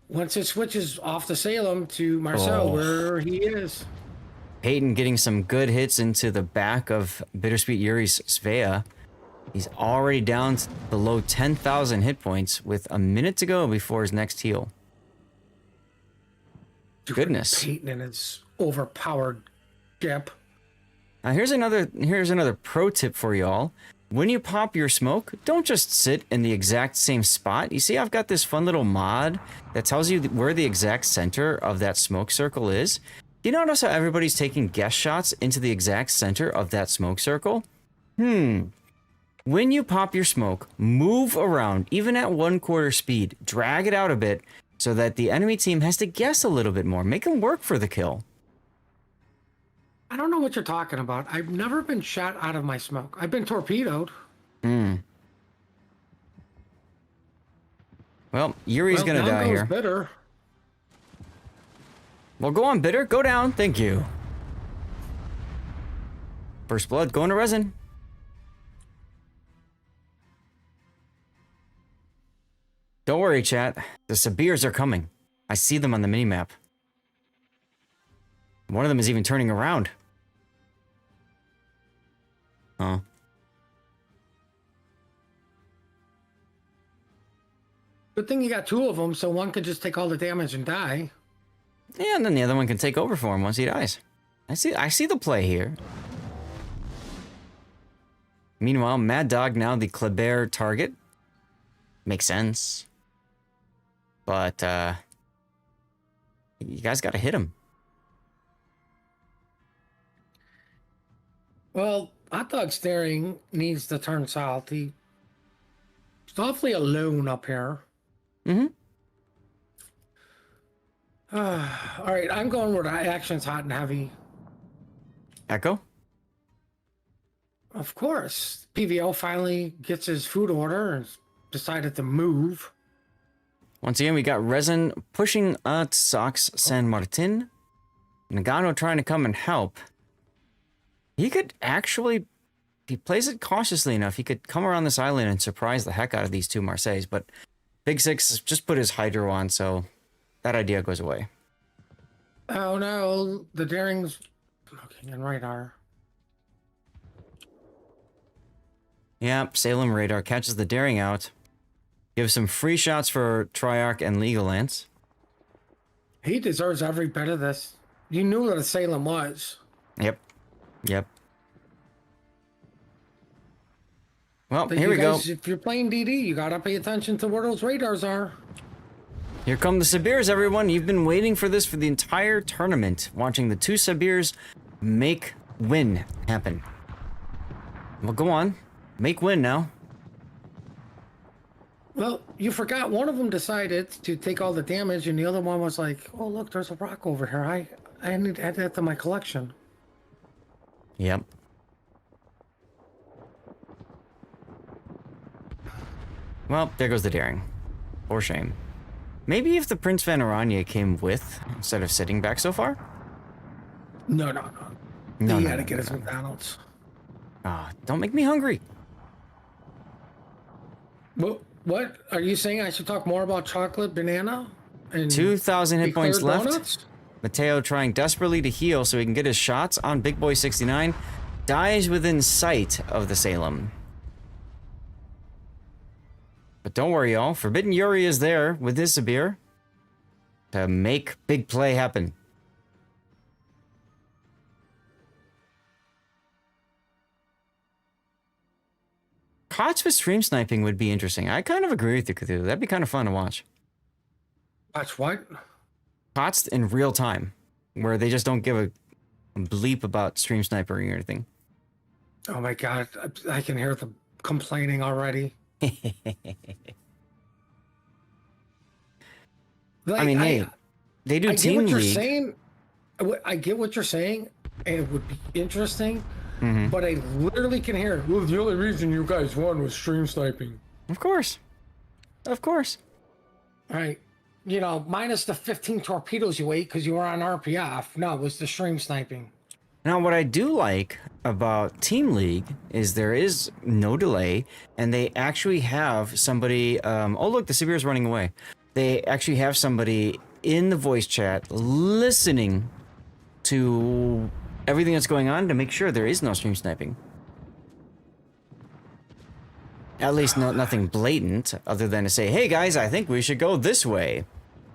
once it switches off the Salem to Marcel where he is. Peyton getting some good hits into the back of Bittersweet Yuri's Svea. He's already down to below 10,000 hit points with a minute to go before his next heal. Goodness. Peyton and his overpowered ship. Now here's another pro tip for y'all. When you pop your smoke, don't just sit in the exact same spot. You see, I've got this fun little mod that tells you where the exact center of that smoke circle is. Do you notice how everybody's taking guess shots into the exact center of that smoke circle? When you pop your smoke, move around, even at 1/4 speed. Drag it out a bit so that the enemy team has to guess a little bit more. Make them work for the kill. I don't know what you're talking about. I've never been shot out of my smoke. I've been torpedoed. Well, Yuri's gonna die here. Bitter. Well, go on, Bitter. Go down. Thank you. First blood going to resin. Don't worry, chat. The Sibirs are coming. I see them on the minimap. One of them is even turning around. Huh. Good thing you got two of them, so one could just take all the damage and die. Yeah, and then the other one can take over for him once he dies. I see the play here. Meanwhile, Mad Dog now the Kleber target. Makes sense. But, you guys gotta hit him. Well, Hot Dog Staring needs to turn south. He's awfully alone up here. All right, I'm going where the action's hot and heavy. Echo? Of course. PVO finally gets his food order and decided to move. Once again, we got Resin pushing at Sox San Martin. Nagano trying to come and help. He could actually, if he plays it cautiously enough, he could come around this island and surprise the heck out of these two Marseilles. But Big Six just put his Hydro on, so that idea goes away. Oh no, the Daring's looking in radar. Yep, Salem radar catches the daring out. Give some free shots for Triarch and Legolas. He deserves every bit of this. You knew what a Salem was. Yep. Yep. Well, But here you we go. guys, if you're playing DD, you gotta pay attention to where those radars are. Here come the Sibirs, everyone. You've been waiting for this for the entire tournament. Watching the two Sibirs make win happen. Well, go on. Make win now. Well, you forgot one of them decided to take all the damage, and the other one was like, "Oh, look, there's a rock over here. I need to add that to my collection." Yep. Well, there goes the daring. For shame. Maybe if the Prince Van Aranya came with, instead of sitting back so far? No. No, He no, had to no, get no, his no. McDonald's. Ah, don't make me hungry. What are you saying? I should talk more about chocolate banana and 2,000 hit points eclair left. donuts? Mateo trying desperately to heal so he can get his shots on Big Boy 69. Dies within sight of the Salem. But don't worry, y'all. Forbidden Yuri is there with his Sabir to make big play happen. KOTS with stream sniping would be interesting. I kind of agree with you, Cthulhu. That'd be kind of fun to watch. Watch what? KOTS in real time, where they just don't give a bleep about stream sniping or anything. Oh my god, I can hear them complaining already. Like, I mean, hey, they do I get team what you're league. saying. I get what you're saying, and it would be interesting. Mhm. But I literally can hear. Well, the only reason you guys won was stream sniping. Of course. Of course. Right. You know, minus the 15 torpedoes you ate because you were on RPF. No, it was the stream sniping. Now, what I do like about Team League is there is no delay, and they actually have somebody. Oh, look, the Severe is running away. They actually have somebody in the voice chat listening to everything that's going on to make sure there is no stream sniping. At least nothing blatant, other than to say, "Hey guys, I think we should go this way."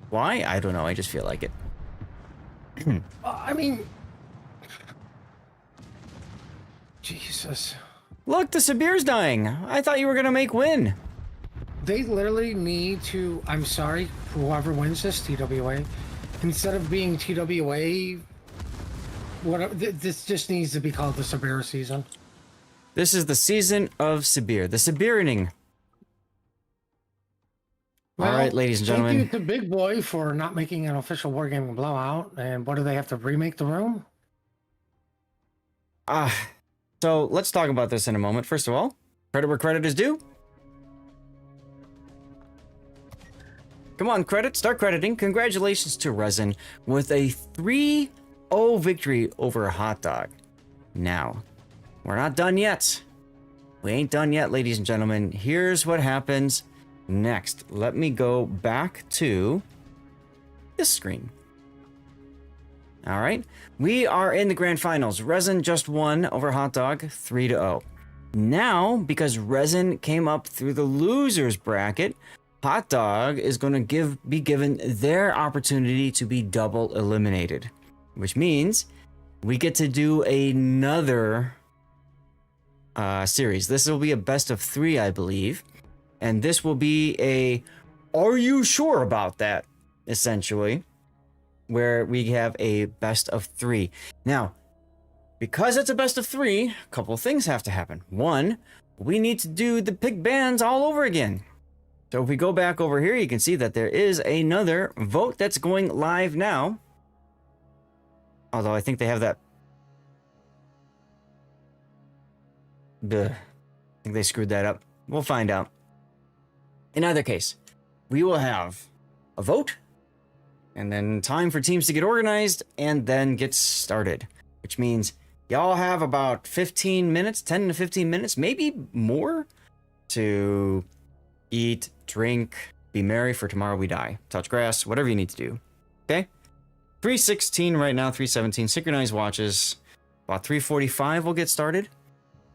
Why? I don't know. I just feel like it. I mean, Jesus. Look, the Sabir's dying. I thought you were gonna make win. They literally need to. I'm sorry, whoever wins this TWA, instead of being TWA, whatever. This just needs to be called the Sabir season. This is the season of Sabir, the Sabirening. All right, ladies and gentlemen. Thank you to Big Boy for not making an official Wargaming blowout. And what do they have to remake the room? So let's talk about this in a moment. First of all, credit where credit is due. Come on, credit. Start crediting. Congratulations to Resin with a 3-0 victory over Hot Dog. Now, we're not done yet. We ain't done yet, ladies and gentlemen. Here's what happens next. Let me go back to this screen. All right. We are in the grand finals. Resin just won over Hot Dog 3-0. Now, because Resin came up through the losers bracket, Hot Dog is going to be given their opportunity to be double eliminated, which means we get to do another series. This will be a best of 3, I believe, and this will be a "Are you sure about that?" essentially, where we have a best of 3. Now, because it's a best of 3, a couple of things have to happen. One, we need to do the pick bands all over again. So if we go back over here, you can see that there is another vote that's going live now. Although I think they have that. Duh. I think they screwed that up. We'll find out. In either case, we will have a vote, and then time for teams to get organized, and then get started. Which means y'all have about 15 minutes, 10 to 15 minutes, maybe more, to eat, drink, be merry, for tomorrow we die. Touch grass, whatever you need to do. Okay? 3:16 right now, 3:17. Synchronized watches. About 3:45 we'll get started.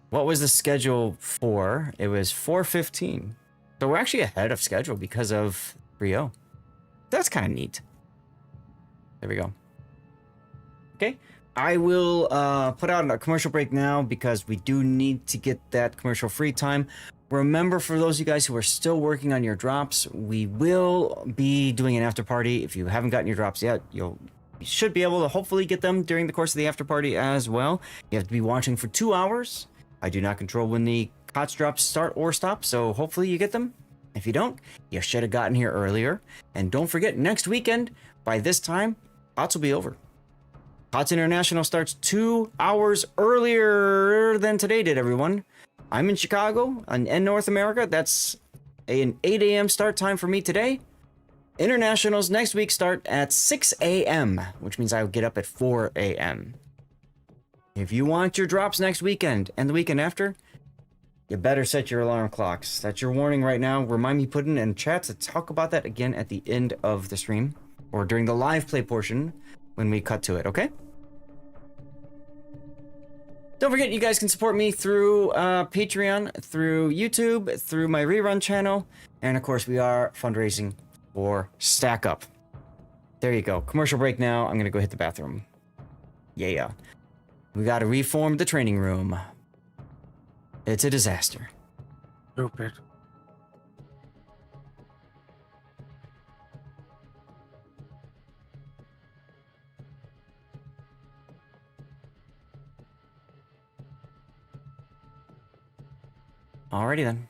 what was the schedule for? It was 4:15. So we're actually ahead of schedule because of 3-0. That's kind of neat. There we go. Okay. I will put out a commercial break now because we do need to get that commercial free time. Remember, for those of you guys who are still working on your drops, we will be doing an after party. If you haven't gotten your drops yet, you should be able to hopefully get them during the course of the after party as well. You have to be watching for 2 hours. I do not control when the KOTS drops start or stop, so hopefully you get them. If you don't, you should have gotten here earlier. And don't forget, next weekend, by this time, KOTS will be over. KOTS International starts 2 hours earlier than today did, everyone. I'm in Chicago, in North America. That's an 8 a.m. start time for me today. Internationals next week start at 6 a.m., which means I will get up at 4 a.m. If you want your drops next weekend and the weekend after, you better set your alarm clocks. That's your warning right now. Remind me, put in chat to talk about that again at the end of the stream or during the live play portion when we cut to it, okay? Don't forget, you guys can support me through Patreon, through YouTube, through my rerun channel, and of course we are fundraising for Stack Up. There you go. Commercial break now. I'm gonna go hit the bathroom. Yeah. We gotta reform the training room. It's a disaster. Stupid. Alrighty then.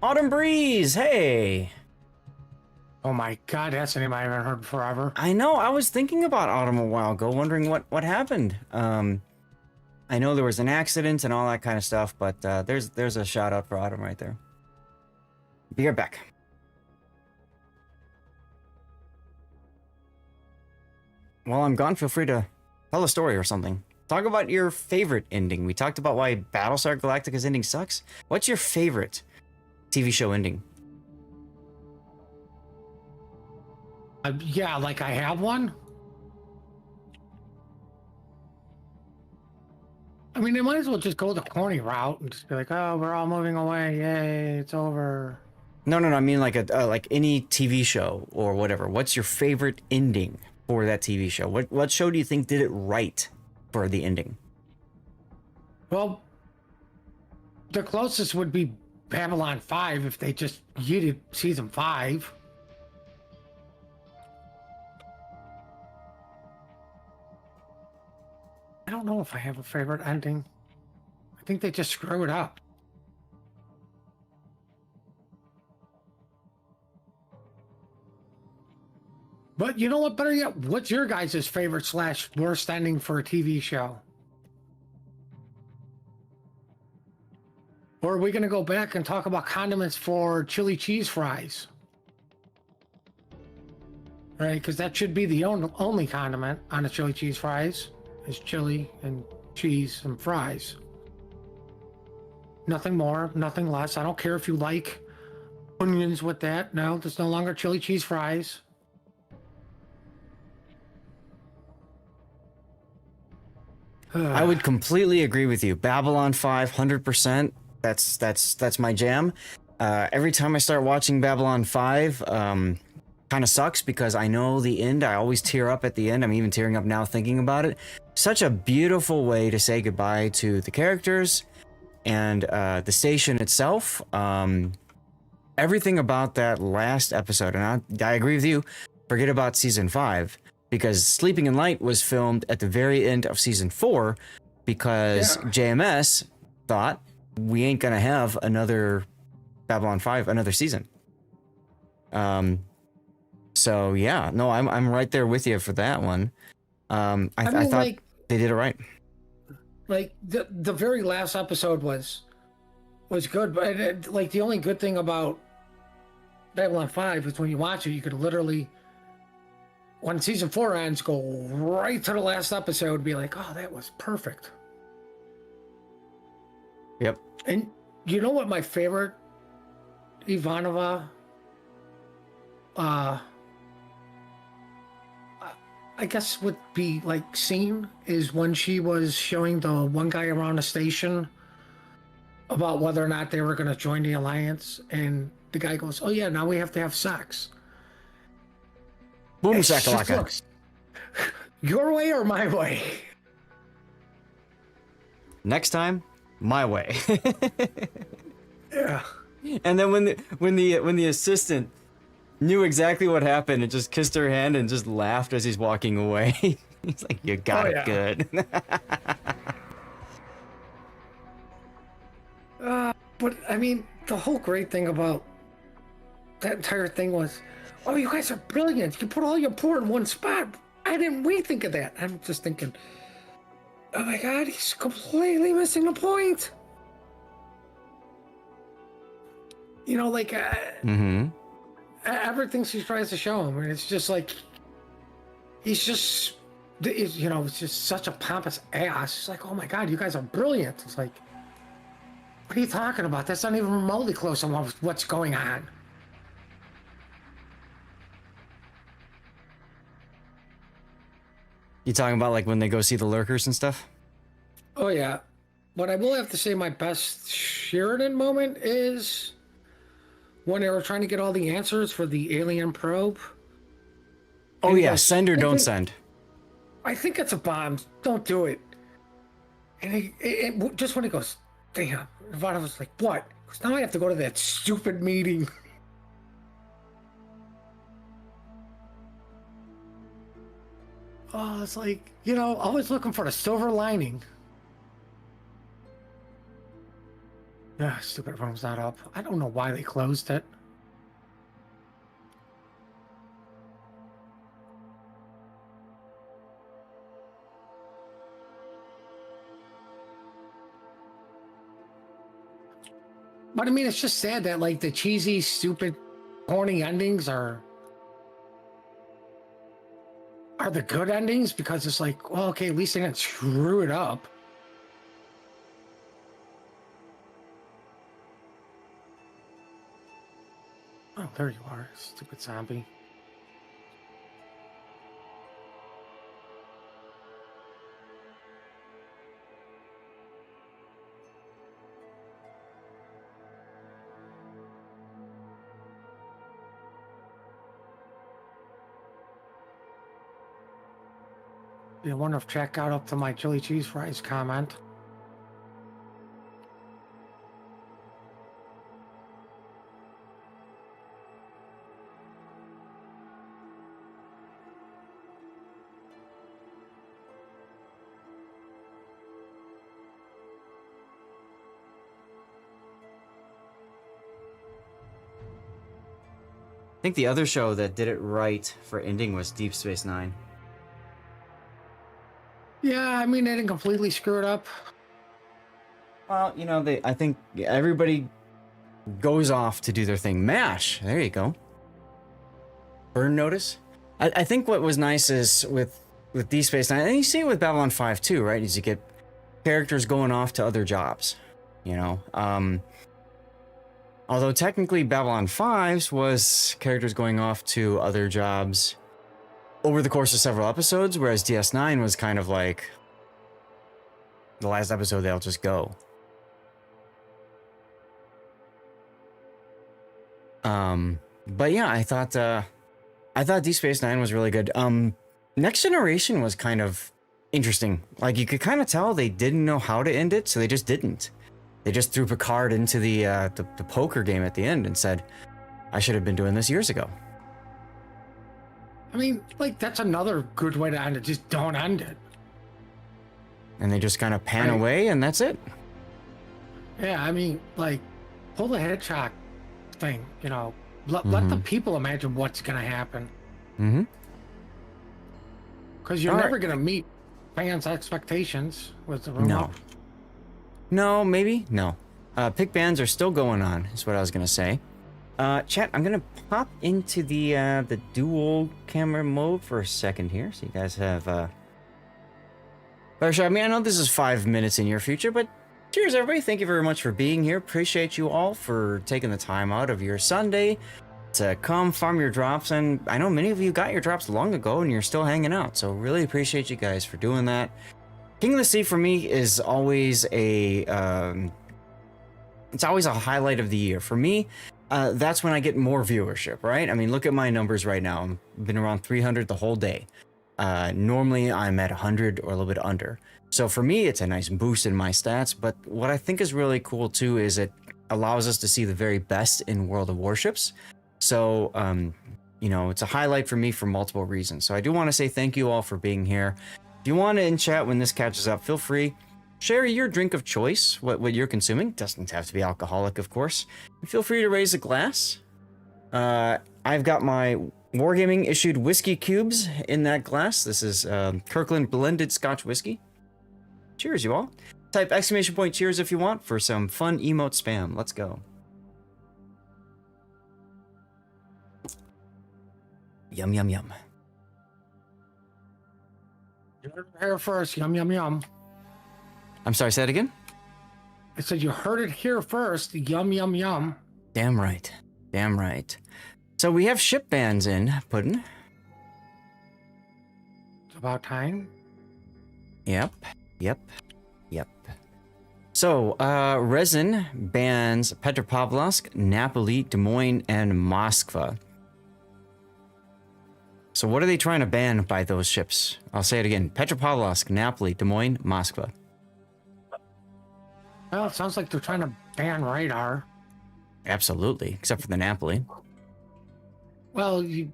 Autumn Breeze, hey! Oh my god, that's a name I haven't heard forever. I know, I was thinking about Autumn a while ago, wondering what happened. I know there was an accident and all that kind of stuff, but there's a shout out for Autumn right there. Be right back. While I'm gone, feel free to tell a story or something. Talk about your favorite ending. We talked about why Battlestar Galactica's ending sucks. What's your favorite TV show ending? Yeah, like I have one. I mean, they might as well just go the corny route and just be like, "Oh, we're all moving away! Yay, it's over." No. I mean like like any TV show or whatever. What's your favorite ending for that TV show? What show do you think did it right for the ending? Well, the closest would be Babylon 5 if they just yeeted season 5. I don't know if I have a favorite ending. I think they just screw it up. But you know what? Better yet, what's your guys' favorite / worst ending for a TV show? Or are we going to go back and talk about condiments for chili cheese fries? Right, because that should be the only condiment on the chili cheese fries is chili and cheese and fries. Nothing more, nothing less. I don't care if you like onions with that. No, there's no longer chili cheese fries. I would completely agree with you. Babylon 5, 100%. That's my jam. Every time I start watching Babylon 5, kind of sucks because I know the end. I always tear up at the end. I'm even tearing up now thinking about it. Such a beautiful way to say goodbye to the characters and the station itself. Everything about that last episode, and I agree with you. Forget about season 5. Because Sleeping in Light was filmed at the very end of season 4 because JMS thought we ain't gonna have another Babylon 5, another season. So yeah, no, I'm right there with you for that one. I thought like, they did it right. Like the very last episode was good, but like the only good thing about Babylon 5 is when you watch it, you could literally, when season 4 ends, go right to the last episode and be like, oh, that was perfect. Yep. And you know what my favorite Ivanova, I I guess would be like seen is when she was showing the one guy around the station about whether or not they were going to join the alliance, and the guy goes, "Oh yeah, now we have to have sex." Boom It's just, shakalaka. look, your way or my way? Next time, my way. Yeah. And then when the assistant knew exactly what happened and just kissed her hand and just laughed as he's walking away. He's like, "You got it good." But I mean, the whole great thing about that entire thing was, "Oh, you guys are brilliant. You put all your porn in one spot. Why didn't we think of that?" I'm just thinking, oh my god, he's completely missing the point. You know, like everything she tries to show him, and it's just like he's just, you know, it's just such a pompous ass. It's like, oh my god, you guys are brilliant. It's like, what are you talking about? That's not even remotely close on what's going on. You talking about like when they go see the lurkers and stuff? Oh yeah, but I will have to say my best Sheridan moment is when they were trying to get all the answers for the alien probe. Oh And he yeah, goes, send or don't send. I think it's a bomb. Don't do it. And just when he goes, damn, Nevada was like, what? Because now I have to go to that stupid meeting. Oh, it's like, you know, always looking for the silver lining. Yeah, stupid room's not up. I don't know why they closed it. But I mean, it's just sad that like the cheesy, stupid, corny endings are the good endings, because it's like, well, okay, at least they didn't screw it up. Oh, there you are, stupid zombie. I wonder if Jack got up to my chili cheese fries comment. I think the other show that did it right for ending was Deep Space Nine. Yeah, I mean, they didn't completely screw it up. Well, you know, I think everybody goes off to do their thing. MASH, there you go. Burn notice. I think what was nice is with Deep Space Nine, and you see it with Babylon 5 too, right? Is you get characters going off to other jobs, you know. Although technically Babylon 5's was characters going off to other jobs over the course of several episodes, whereas DS9 was kind of like the last episode they'll just go. But yeah, I thought Deep Space Nine was really good. Next Generation was kind of interesting. Like, you could kind of tell they didn't know how to end it, so they just didn't. They just threw Picard into the poker game at the end and said, "I should have been doing this years ago." I mean, like, that's another good way to end it. Just don't end it. And they just kind of pan away, and that's it. Yeah, I mean, like, pull the headshot thing, you know. Let the people imagine what's going to happen. Mm-hmm. Because you're never going to meet fans' expectations with the remote. No, maybe? No. Pick bans are still going on, is what I was going to say. Chat, I'm going to pop into the dual camera mode for a second here, so you guys have... I mean, I know this is 5 minutes in your future, but cheers, everybody. Thank you very much for being here. Appreciate you all for taking the time out of your Sunday to come farm your drops. And I know many of you got your drops long ago and you're still hanging out. So really appreciate you guys for doing that. King of the Sea for me is always it's always a highlight of the year. For me, that's when I get more viewership, right? I mean, look at my numbers right now. I've been around 300 the whole day. Normally, I'm at 100 or a little bit under. So for me, it's a nice boost in my stats. But what I think is really cool, too, is it allows us to see the very best in World of Warships. So, you know, it's a highlight for me for multiple reasons. So I do want to say thank you all for being here. If you want to in chat when this catches up, feel free. Share your drink of choice, what you're consuming. Doesn't have to be alcoholic, of course. And feel free to raise a glass. I've got my Wargaming issued whiskey cubes in that glass. This is Kirkland blended Scotch whiskey. Cheers, you all. Type exclamation point cheers if you want for some fun emote spam. Let's go. Yum, yum, yum. You heard it here first. Yum, yum, yum. I'm sorry, say that again? I said you heard it here first. Yum, yum, yum. Damn right. Damn right. So we have ship bans in, Puddin'. It's about time. Yep. So, Resin bans Petropavlovsk, Napoli, Des Moines, and Moskva. So what are they trying to ban by those ships? I'll say it again. Petropavlovsk, Napoli, Des Moines, Moskva. Well, it sounds like they're trying to ban radar. Absolutely, except for the Napoli. Well, you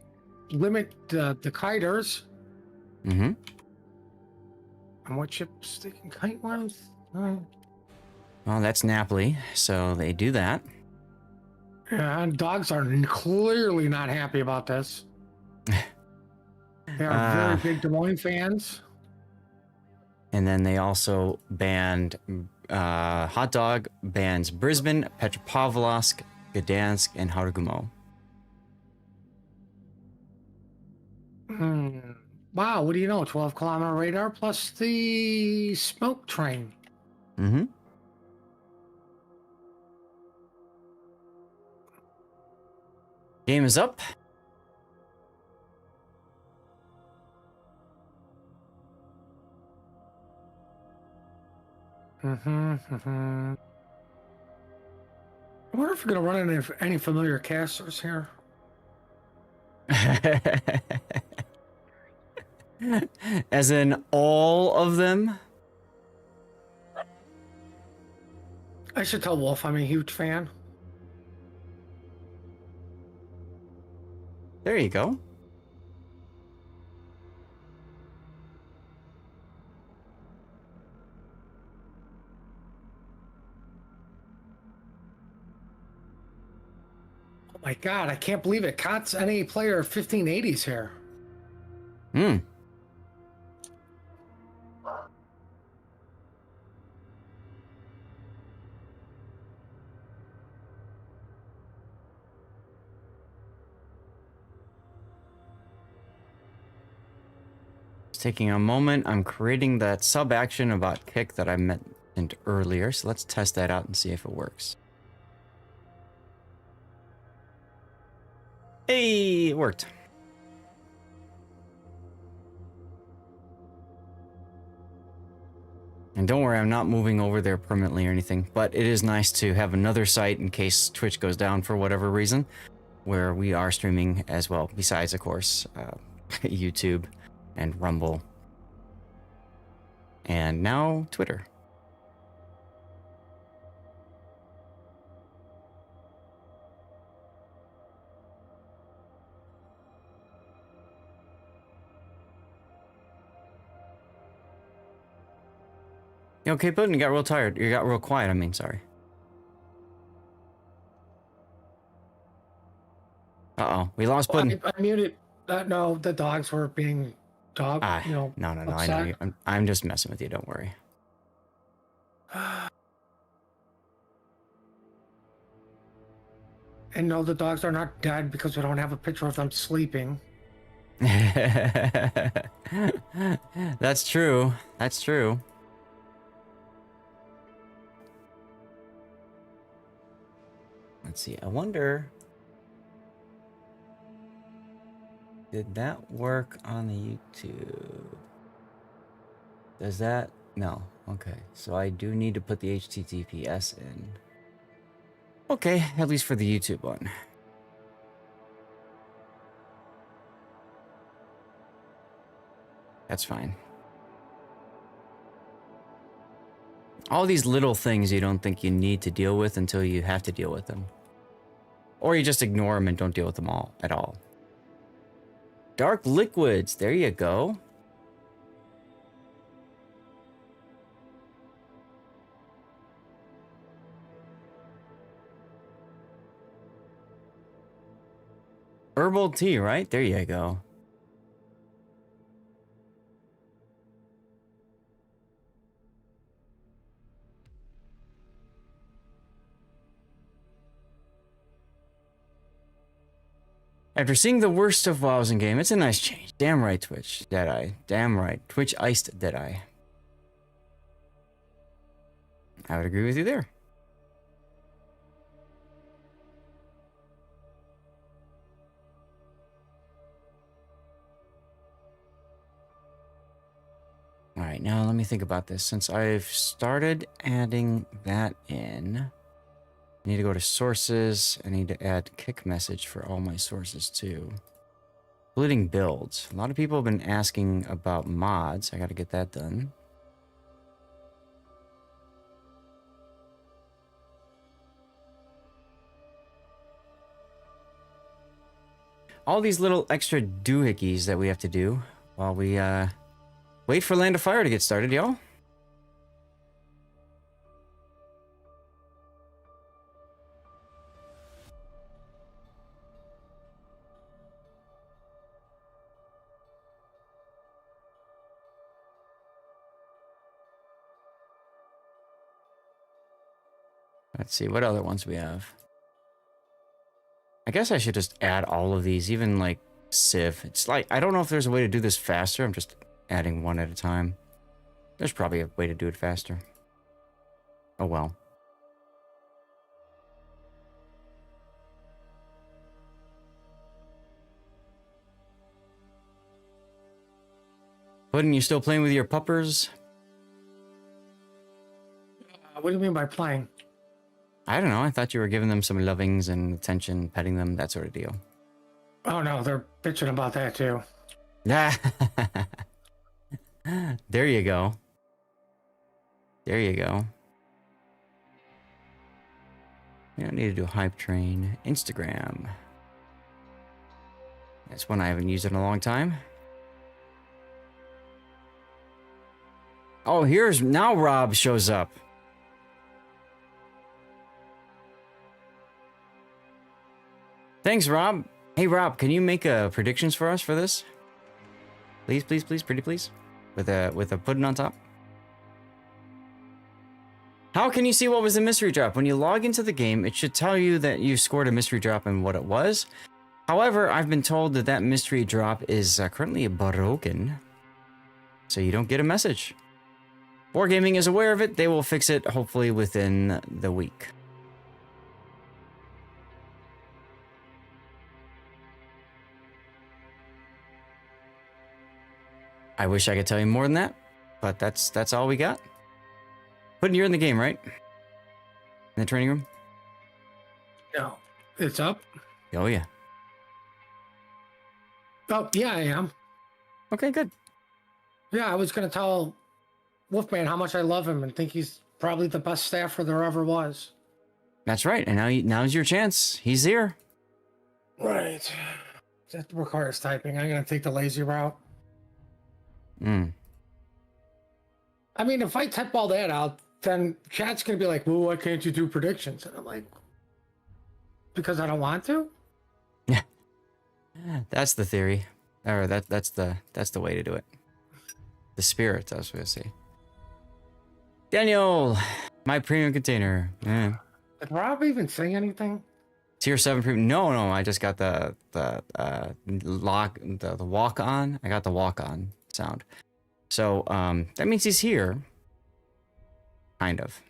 limit the kiters. Mm-hmm. And what ships they can kite with? Well, that's Napoli, so they do that. Yeah, and dogs are clearly not happy about this. They are very big Des Moines fans. And then they also banned Hot Dog bans Brisbane, Petropavlovsk, Gdansk, and Hargumo. Wow, what do you know? 12-kilometer radar plus the smoke train. Mm-hmm. Game is up. I wonder if we're gonna run into any familiar casters here. As in all of them? I should tell Wolf I'm a huge fan. There you go. Oh my god, I can't believe it. KOTS NA player 1580s here. Hmm. Just taking a moment, I'm creating that sub action about kick that I mentioned earlier, so let's test that out and see if it works. Hey, it worked. And don't worry, I'm not moving over there permanently or anything, but it is nice to have another site in case Twitch goes down for whatever reason, where we are streaming as well, besides, of course, YouTube and Rumble. And now Twitter. You okay, Puddin'? You got real tired. You got real quiet, I mean, sorry. Uh-oh, we lost Puddin'. I muted. No, the dogs were being dog. No, I know. I'm just messing with you, don't worry. And no, the dogs are not dead because we don't have a picture of them sleeping. That's true. That's true. Let's see. I wonder. Did that work on the YouTube? Does that? No. Okay. So I do need to put the HTTPS in. Okay, at least for the YouTube one. That's fine. All these little things you don't think you need to deal with until you have to deal with them. Or you just ignore them and don't deal with them all at all. Dark liquids, there you go. Herbal tea, right? There you go. After seeing the worst of WoWs in game, it's a nice change. Damn right, Twitch. Deadeye. Damn right. Twitch iced Deadeye. I would agree with you there. Alright, now let me think about this. Since I've started adding that in, I need to go to sources. I need to add kick message for all my sources too. Including builds. A lot of people have been asking about mods. I gotta get that done. All these little extra doohickeys that we have to do while we wait for Land of Fire to get started, y'all. Let's see, what other ones we have? I guess I should just add all of these, even like Civ. It's like, I don't know if there's a way to do this faster. I'm just adding one at a time. There's probably a way to do it faster. Oh well. Puddin', you still playing with your puppers? What do you mean by playing? I don't know. I thought you were giving them some lovings and attention, petting them, that sort of deal. Oh no, they're bitching about that too. There you go. There you go. We don't need to do hype train. Instagram. That's one I haven't used in a long time. Oh, here's now Rob shows up. Thanks, Rob. Hey, Rob, can you make predictions for us for this? Please, please, please, pretty please. With a pudding on top. How can you see what was the mystery drop? When you log into the game, it should tell you that you scored a mystery drop and what it was. However, I've been told that that mystery drop is currently broken, so you don't get a message. Wargaming is aware of it. They will fix it hopefully within the week. I wish I could tell you more than that, but that's all we got. Puddin', you're in the game, right? In the training room? No, it's up. Oh yeah. Oh yeah, I am. Okay, good. Yeah, I was gonna tell Wolfman how much I love him and think he's probably the best staffer there ever was. That's right. And now's your chance. He's here. Right. That requires typing. I'm gonna take the lazy route. Mm. I mean, if I type all that out, then chat's gonna be like, "Well, why can't you do predictions?" And I'm like, "Because I don't want to." Yeah, that's the theory, or that's the way to do it. The spirit, I was going to say. Daniel, my premium container. Yeah. Did Rob even say anything? Tier 7 premium. No, I just got the walk on. I got the walk on sound. So that means he's here. Kind of.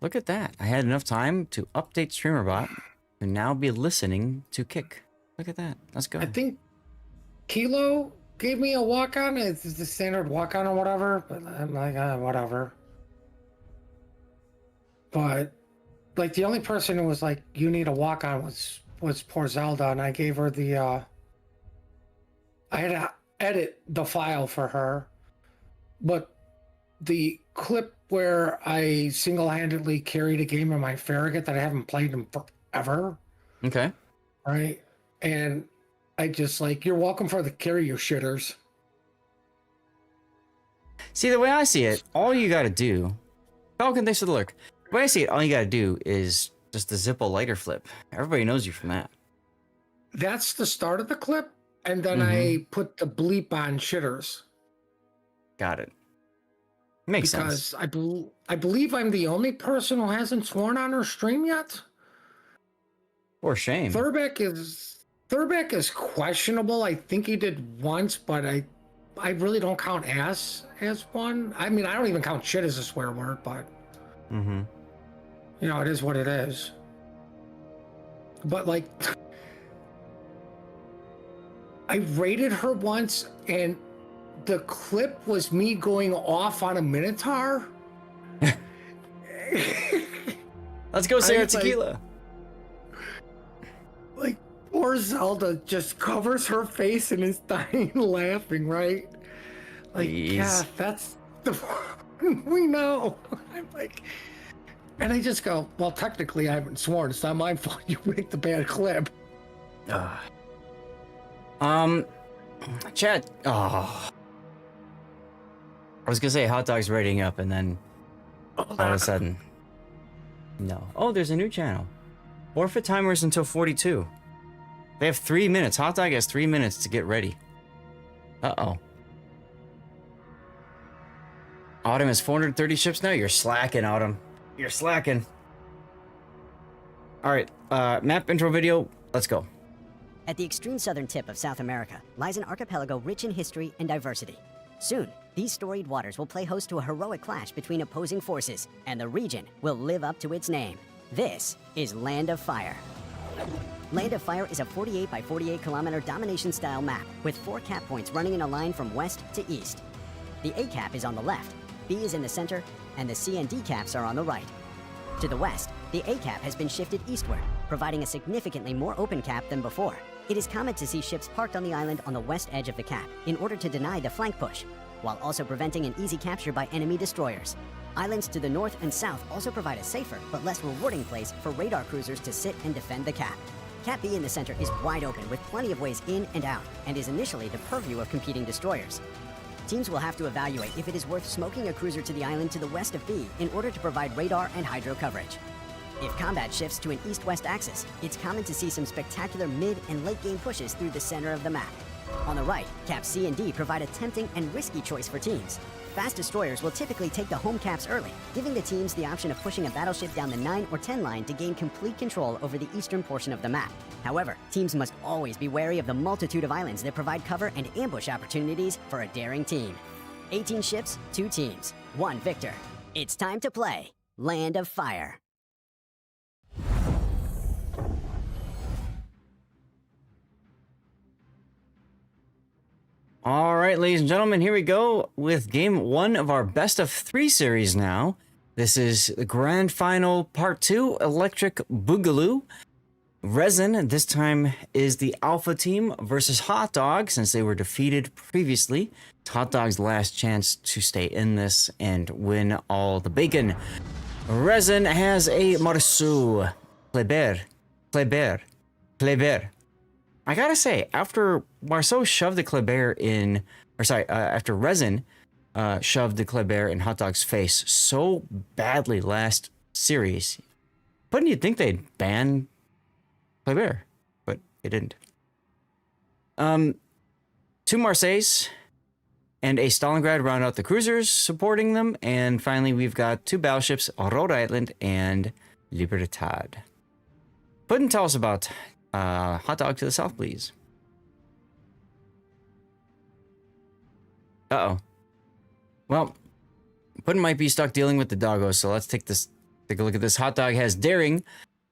Look at that. I had enough time to update StreamerBot and now be listening to kick. Look at that. Let's go. I think Kilo gave me a walk on. It's the standard walk on or whatever. But I'm like, whatever. But like the only person who was like, you need a walk on was poor Zelda, and I gave her the. I had to edit the file for her, but the clip where I single-handedly carried a game of my Farragut that I haven't played in forever. Okay. Right. And I just like, you're welcome for the carry, you shitters. See, the way I see it, all you gotta do... Falcon, thanks for the lurk. The way I see it, all you gotta do is just the Zippo lighter flip. Everybody knows you from that. That's the start of the clip, and then I put the bleep on shitters. Got it. Makes sense. Because I believe I'm the only person who hasn't sworn on her stream yet. For shame. Thurbeck is questionable. I think he did once, but I really don't count ass as one. I mean, I don't even count shit as a swear word, but you know, it is what it is. But like, I rated her once, and the clip was me going off on a Minotaur. Let's go, Sarah Tequila. Like, poor Zelda just covers her face and is dying laughing, right? Like, yeah, that's the one we know. I'm like, and I just go, well, technically I haven't sworn. It's not my fault you picked the bad clip. Chat. Oh. I was gonna say hot dogs rating up, and then all of a sudden, no. Oh, there's a new channel. Forfeit timers until 42. They have 3 minutes. Hot dog has 3 minutes to get ready. Uh-oh. Autumn has 430 ships now. You're slacking, Autumn. You're slacking. All right, map intro video. Let's go. At the extreme southern tip of South America lies an archipelago rich in history and diversity. Soon, these storied waters will play host to a heroic clash between opposing forces, and the region will live up to its name. This is Land of Fire. Land of Fire is a 48 by 48 kilometer domination-style map with 4 cap points running in a line from west to east. The A cap is on the left, B is in the center, and the C and D caps are on the right. To the west, the A cap has been shifted eastward, providing a significantly more open cap than before. It is common to see ships parked on the island on the west edge of the cap in order to deny the flank push, while also preventing an easy capture by enemy destroyers. Islands to the north and south also provide a safer but less rewarding place for radar cruisers to sit and defend the cap. Cap B in the center is wide open with plenty of ways in and out, and is initially the purview of competing destroyers. Teams will have to evaluate if it is worth smoking a cruiser to the island to the west of B in order to provide radar and hydro coverage. If combat shifts to an east-west axis, it's common to see some spectacular mid- and late-game pushes through the center of the map. On the right, Caps C and D provide a tempting and risky choice for teams. Fast destroyers will typically take the home caps early, giving the teams the option of pushing a battleship down the 9 or 10 line to gain complete control over the eastern portion of the map. However, teams must always be wary of the multitude of islands that provide cover and ambush opportunities for a daring team. 18 ships, 2 teams, 1 victor. It's time to play Land of Fire. All right, ladies and gentlemen, here we go with game 1 of our best of 3 series now. This is the grand final part 2, Electric Boogaloo. Resin, this time, is the alpha team versus Hot Dog, since they were defeated previously. It's Hot Dog's last chance to stay in this and win all the bacon. Resin has a Marceau. Kleber. I gotta say, after Marceau shoved the Kleber in, after Resin shoved the Kleber in Hot Dog's face so badly last series, wouldn't you think they'd ban Kleber? But they didn't. 2 Marseilles and a Stalingrad round out the cruisers supporting them, and finally we've got 2 battleships, Rhode Island and Libertad. Puddin', tell us about Hot Dog to the south, please. Uh-oh. Well, Puddin' might be stuck dealing with the doggos, so let's take a look at this. Hot Dog has Daring,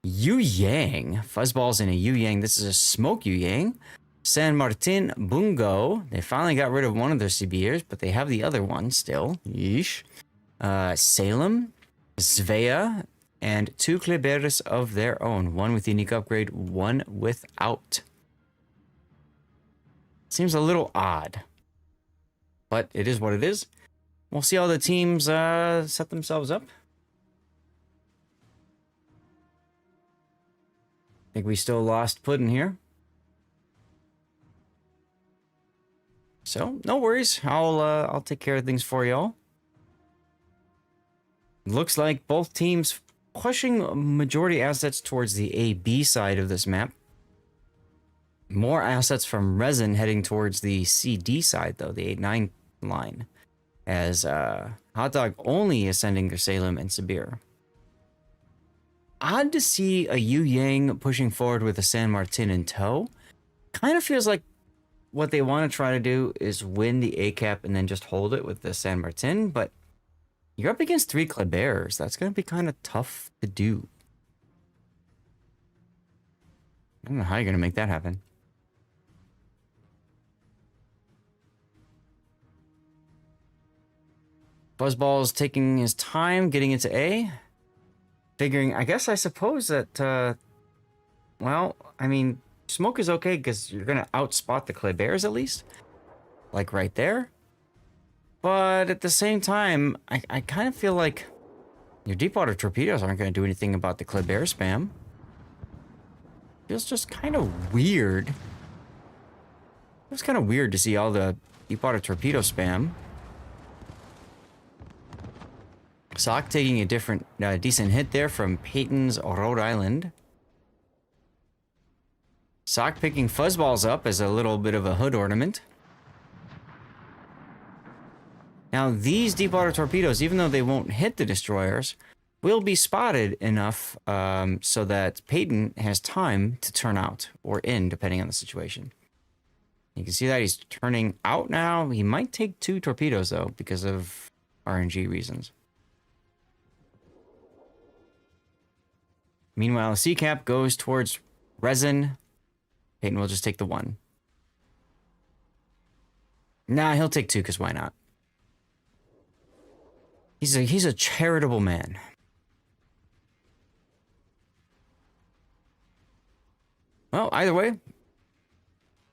Yu Yang. Fuzzballs in a Yu Yang. This is a smoke Yu Yang. San Martin Bungo. They finally got rid of one of their CBers, but they have the other one still. Yeesh. Salem, Svea, and 2 Kleberes of their own. One with unique upgrade, one without. Seems a little odd, but it is what it is. We'll see how the teams set themselves up. I think we still lost Puddin here. So, no worries. I'll take care of things for y'all. Looks like both teams pushing majority assets towards the AB side of this map. More assets from Resin heading towards the CD side, though, the 8-9 line. As Hot Dog only is sending their Salem and Sabir. Odd to see a Yu Yang pushing forward with a San Martin in tow. Kind of feels like what they want to try to do is win the A cap and then just hold it with the San Martin, but you're up against 3 Klebears. That's going to be kind of tough to do. I don't know how you're going to make that happen. Buzzball is taking his time getting into A. Figuring, I suppose that, well, I mean, smoke is okay because you're going to outspot the Klebears at least. Like right there. But at the same time, I kind of feel like your deep water torpedoes aren't going to do anything about the Klebear spam. Feels just kind of weird. It's kind of weird to see all the deep water torpedo spam. Sock taking a different, decent hit there from Peyton's Rhode Island. Sock picking Fuzzballs up as a little bit of a hood ornament. Now, these deep water torpedoes, even though they won't hit the destroyers, will be spotted enough so that Peyton has time to turn out or in, depending on the situation. You can see that he's turning out now. He might take 2 torpedoes, though, because of RNG reasons. Meanwhile, C-Cap goes towards Resin. Peyton will just take the 1. Nah, he'll take 2, because why not? He's a charitable man. Well, either way,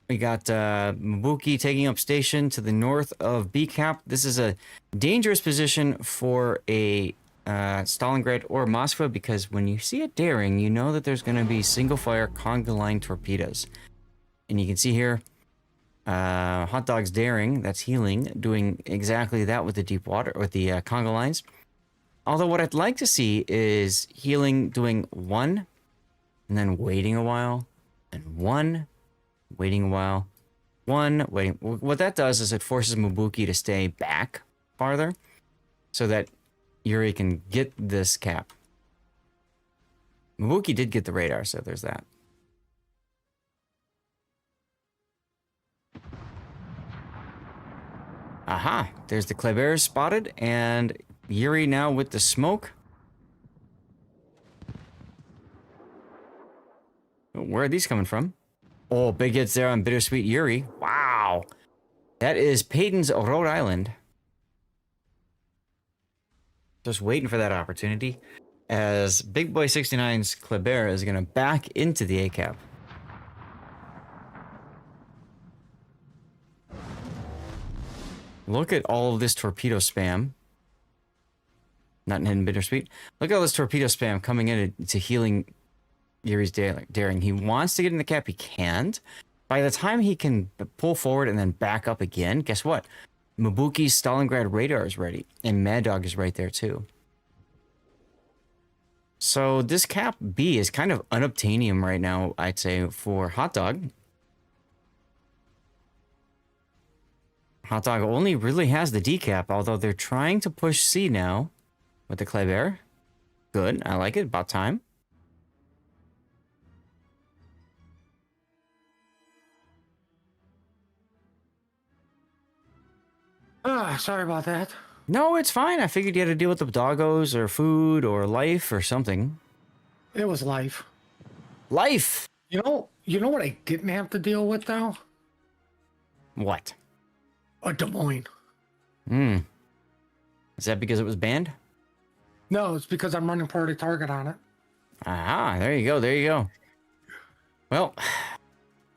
we got Mabuki taking up station to the north of B-Cap. This is a dangerous position for a Stalingrad or Moskva because when you see a daring, you know that there's going to be single-fire conga line torpedoes. And you can see here, Hot Dog's daring, that's healing, doing exactly that with the deep water, with the conga lines. Although what I'd like to see is healing doing 1, and then waiting a while, and 1, waiting a while, 1, waiting. What that does is it forces Mabuki to stay back farther, so that Yuri can get this cap. Mabuki did get the radar, so there's that. Aha, there's the Klebears spotted, and Yuri now with the smoke. Where are these coming from? Oh, big hits there on Bittersweet Yuri. Wow. That is Peyton's Rhode Island. Just waiting for that opportunity as Big Boy 69's Klebear is going to back into the A-cap. Look at all of this torpedo spam. Not in Bittersweet. Look at all this torpedo spam coming in to healing Yuri's daring. He wants to get in the cap. He can't. By the time he can pull forward and then back up again, guess what? Mabuki's Stalingrad radar is ready. And Mad Dog is right there too. So this cap B is kind of unobtainium right now, I'd say, for Hot Dog. Hot Dog only really has the D cap, although they're trying to push C now with the Klebear. Good, I like it, about time. Sorry about that. No, it's fine. I figured you had to deal with the doggos or food or life or something. It was life. Life. You know what I didn't have to deal with though? What? A Des Moines. Is that because it was banned? No, it's because I'm running Party Target on it. Ah, there you go. There you go. Well,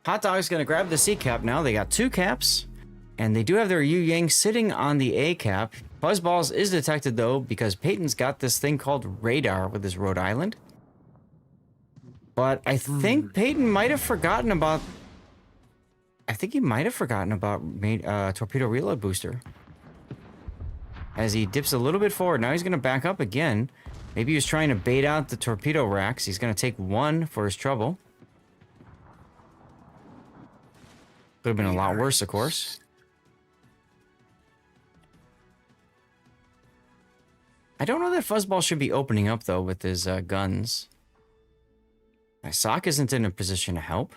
Hot Dog's going to grab the C cap now. They got 2 caps, and they do have their Yu Yang sitting on the A cap. Buzzballs is detected, though, because Peyton's got this thing called radar with his Rhode Island. But I think Peyton might have forgotten about... I think he might have forgotten about torpedo reload booster. As he dips a little bit forward. Now he's going to back up again. Maybe he was trying to bait out the torpedo racks. He's going to take 1 for his trouble. Could have been a lot worse, of course. I don't know that Fuzzball should be opening up, though, with his guns. Sock isn't in a position to help.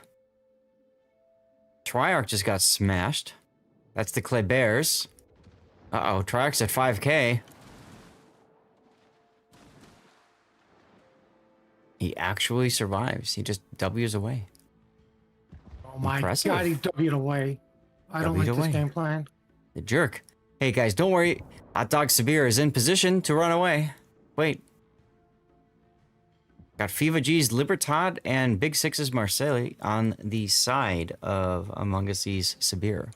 Triarch just got smashed. That's the Clay Bears. Uh-oh, Triarch's at 5K. He actually survives. He just W's away. Oh my Impressive. God, he W'd away. I don't like this game plan. The jerk. Hey guys, don't worry. Hot Dog Sabir is in position to run away. Wait. Got Fiva G's Libertad and Big Six's Marseille on the side of Among Us's Sabir.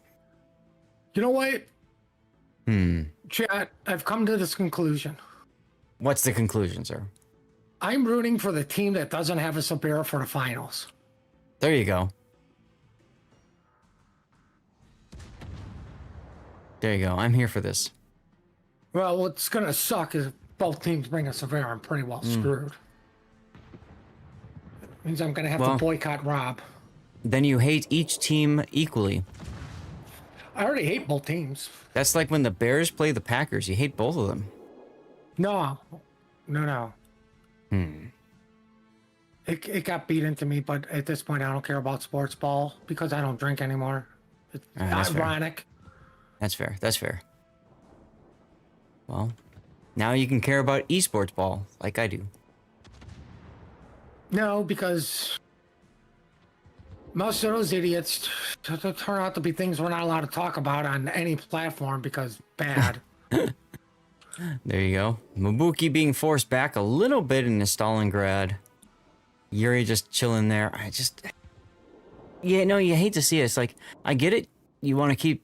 You know what? Chat, I've come to this conclusion. What's the conclusion, sir? I'm rooting for the team that doesn't have a Sabir for the finals. There you go. There you go. I'm here for this. Well, what's going to suck is both teams bring a Sabir. I'm pretty well screwed. Means I'm going to have to boycott Rob. Then you hate each team equally. I already hate both teams. That's like when the Bears play the Packers. You hate both of them. No. It got beat into me, but at this point, I don't care about sports ball because I don't drink anymore. It's ironic. That's fair. That's fair. Well, now you can care about esports ball like I do. No, because most of those idiots turn out to be things we're not allowed to talk about on any platform because bad. There you go. Mabuki being forced back a little bit in Stalingrad. Yuri just chilling there. Yeah, no, you hate to see it. It's like, I get it. You want to keep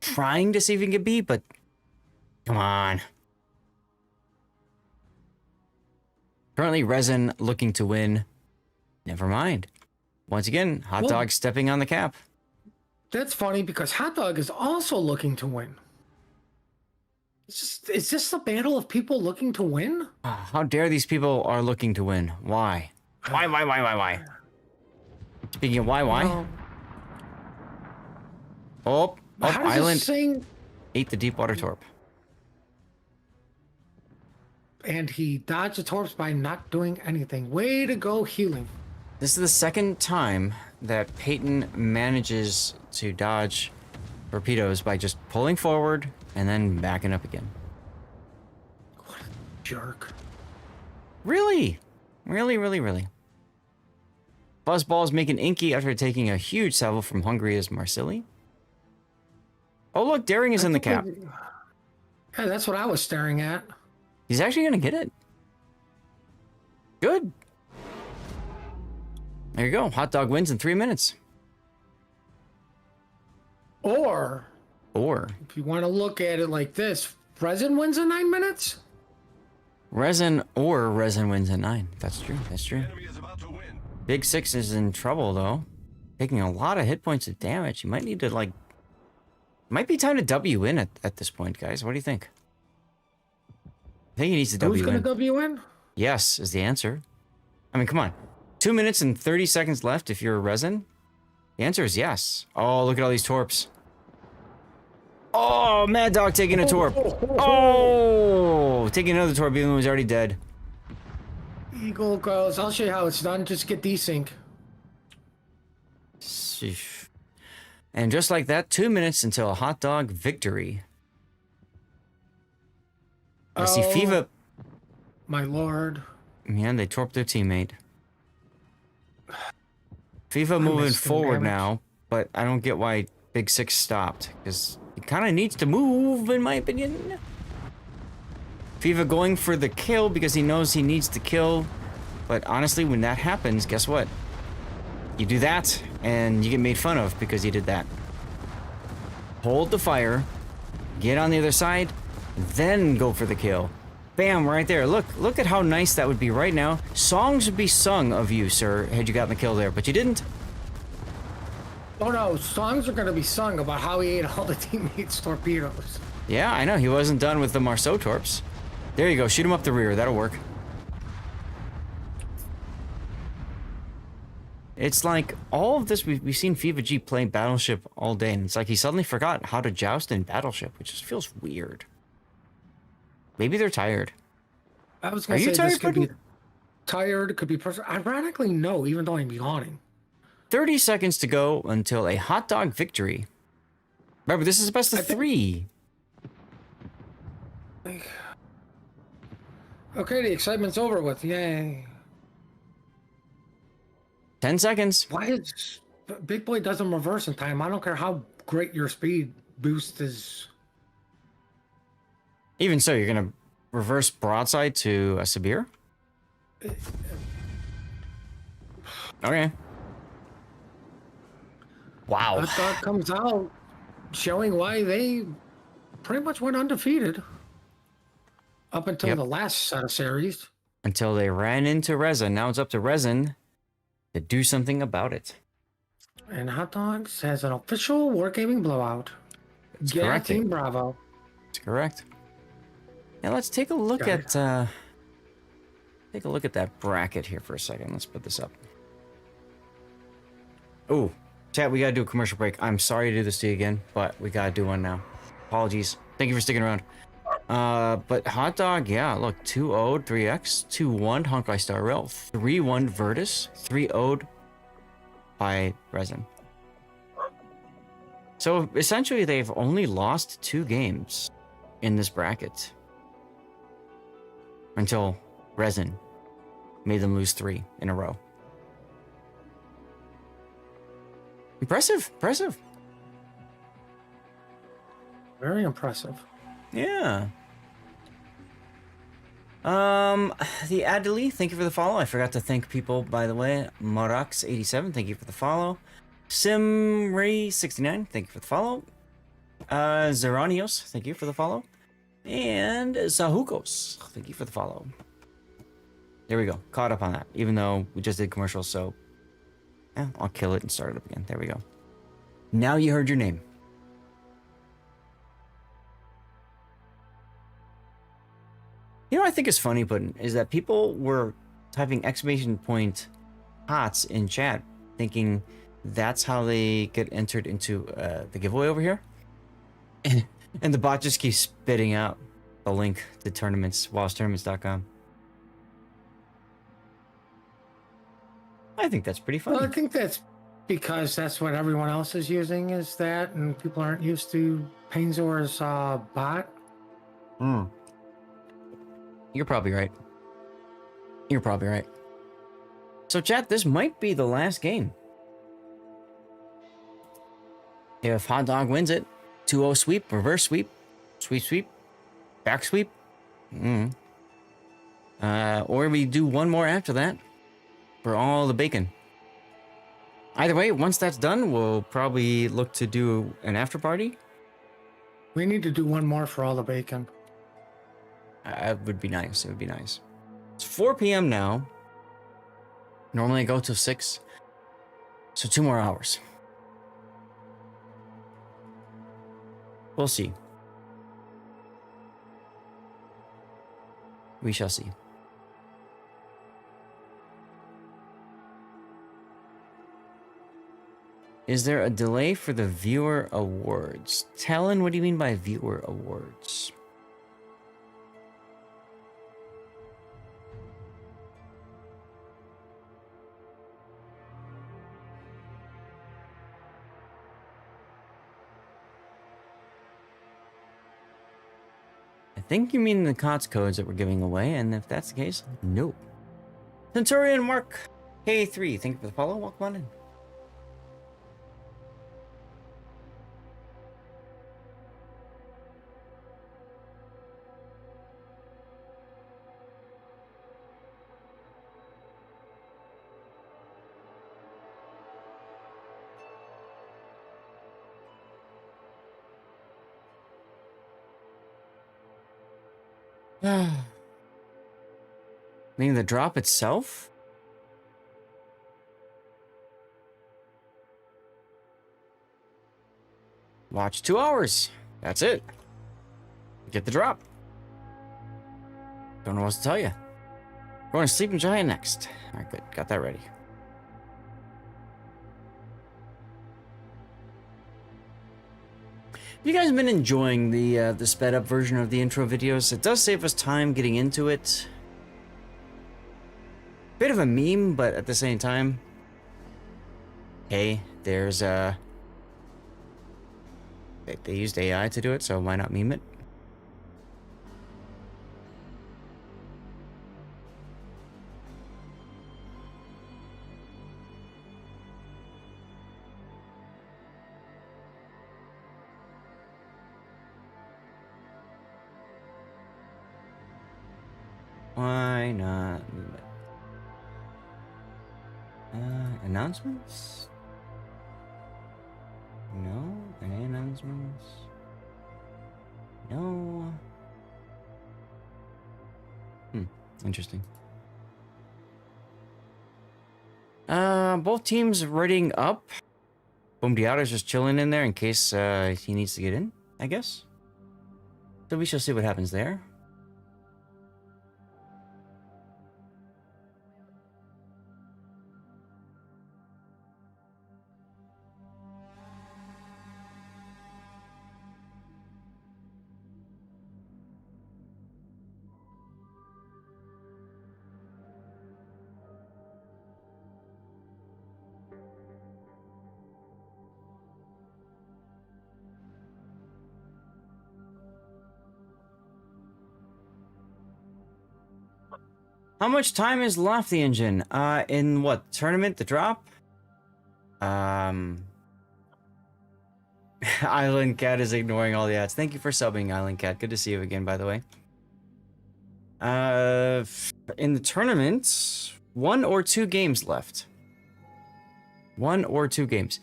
trying to see if you can get beat, but come on. Currently, Resin looking to win. Never mind. Once again, Hot Dog stepping on the cap. That's funny because Hot Dog is also looking to win. Is this a battle of people looking to win? How dare these people are looking to win? Why? Why? Speaking of why? No. Oh, How does Island this thing... ate the Deepwater Torp. And he dodged the torps by not doing anything. Way to go, healing. This is the second time that Peyton manages to dodge torpedoes by just pulling forward and then backing up again. What a jerk. Really? Really? Buzzball's making Inky after taking a huge salvo from Hungaria's Marsilli. Oh, look, Daring is in the cap. Yeah, that's what I was staring at. He's actually going to get it. Good. There you go. Hot Dog wins in 3 minutes. Or, if you want to look at it like this, Resin wins in 9 minutes? Resin wins at 9. That's true. Enemy is about to win. Big Six is in trouble, though. Taking a lot of hit points of damage. You might need to, like... Might be time to W in at this point, guys. What do you think? I think he needs to W in. Who's going to W in? Yes, is the answer. I mean, come on. 2 minutes and 30 seconds left if you're a Resin. The answer is yes. Oh, look at all these torps. Oh, Mad Dog taking a torp. Oh, taking another torp even though he's already dead. Eagle goes, I'll show you how it's done. Just get desync. Sheesh. And just like that, 2 minutes until a Hot Dog victory. I see Fiva. My lord. Man, they tore up their teammate. FIFA I moving missed him, forward damn it. now, but I don't get why Big Six stopped, because he kind of needs to move, in my opinion. FIFA going for the kill because he knows he needs to kill, but honestly, when that happens, guess what? You do that, and you get made fun of because you did that. Hold the fire, get on the other side, then go for the kill. Bam, right there. Look at how nice that would be right now. Songs would be sung of you, sir, had you gotten the kill there, but you didn't. Oh no, songs are gonna be sung about how he ate all the teammates' torpedoes. Yeah, I know, he wasn't done with the Marceau torps. There you go, shoot him up the rear, that'll work. It's like all of this, we've seen FIFA G play Battleship all day, and it's like he suddenly forgot how to joust in Battleship, which just feels weird. Maybe they're tired. I was Are gonna you say tired, this could be Britton? tired, it could be ironically no, even though I'm yawning. 30 seconds to go until a hot dog victory. Remember, this is the best of three. Okay, the excitement's over with. Yay. 10 seconds. Why is Big Boy doesn't reverse in time? I don't care how great your speed boost is. Even so, you're gonna reverse broadside to a Sabir? Okay. Wow. That thought comes out showing why they pretty much went undefeated up until Yep. the last set of series. Until they ran into Resin. Now it's up to Resin to do something about it. And Hot Dogs has an official Wargaming blowout. Yeah, correct. Team Bravo. That's correct. Now let's take a look Got at take a look at that bracket here for a second. Let's put this up. Oh, chat, we gotta do a commercial break. I'm sorry to do this to you again, but we gotta do one now. Apologies. Thank you for sticking around. But Hot Dog, yeah, look, 2-0'd 3X, 2-1 Honkai Star Rail, 3-1 Virtus, 3-0'd by Resin. So essentially, they've only lost 2 games in this bracket until Resin made them lose 3 in a row. Impressive, impressive. Very impressive. Yeah. The Adeli, thank you for the follow. I forgot to thank people, by the way. Marax87, thank you for the follow. Simray69, thank you for the follow. Zeranios, thank you for the follow. And Zahukos, thank you for the follow. There we go. Caught up on that, even though we just did commercials, so I'll kill it and start it up again. There we go. Now you heard your name. You know what I think is funny, Puddin, is that people were typing exclamation point HOTS in chat, thinking that's how they get entered into the giveaway over here. And the bot just keeps spitting out the link to tournaments, wallostournaments.com. I think that's pretty funny. Well, I think that's because that's what everyone else is using, is that, and people aren't used to Painzor's bot. You're probably right. You're probably right. So chat, this might be the last game. If Hot Dog wins it, 2-0 sweep, reverse sweep, sweep sweep, back sweep. Or we do one more after that for all the bacon. Either way, once that's done, we'll probably look to do an after party. We need to do one more for all the bacon. It would be nice. It would be nice. It's 4 p.m. now. Normally I go till 6. So 2 more hours. We'll see. We shall see. Is there a delay for the viewer awards? Talon, what do you mean by viewer awards? I think you mean the KOTS codes that we're giving away, and if that's the case, no. Centurion Mark K3, thank you for the follow. Welcome on in. Meaning the drop itself? Watch 2 hours. That's it. Get the drop. Don't know what else to tell you. We're going to Sleeping Giant next. Alright, good. Got that ready. Have you guys been enjoying the sped up version of the intro videos? It does save us time getting into it. Bit of a meme, but at the same time, hey, there's they used AI to do it, so why not meme it? Why not meme it? Announcements? No? Any announcements? No. Interesting. Both teams readying up. Boom Diato's just chilling in there in case he needs to get in, I guess. So we shall see what happens there. How much time is left, the engine? In what tournament? The drop? Island Cat is ignoring all the ads. Thank you for subbing, Island Cat. Good to see you again, by the way. In the tournament, 1 or 2 games left. 1 or 2 games.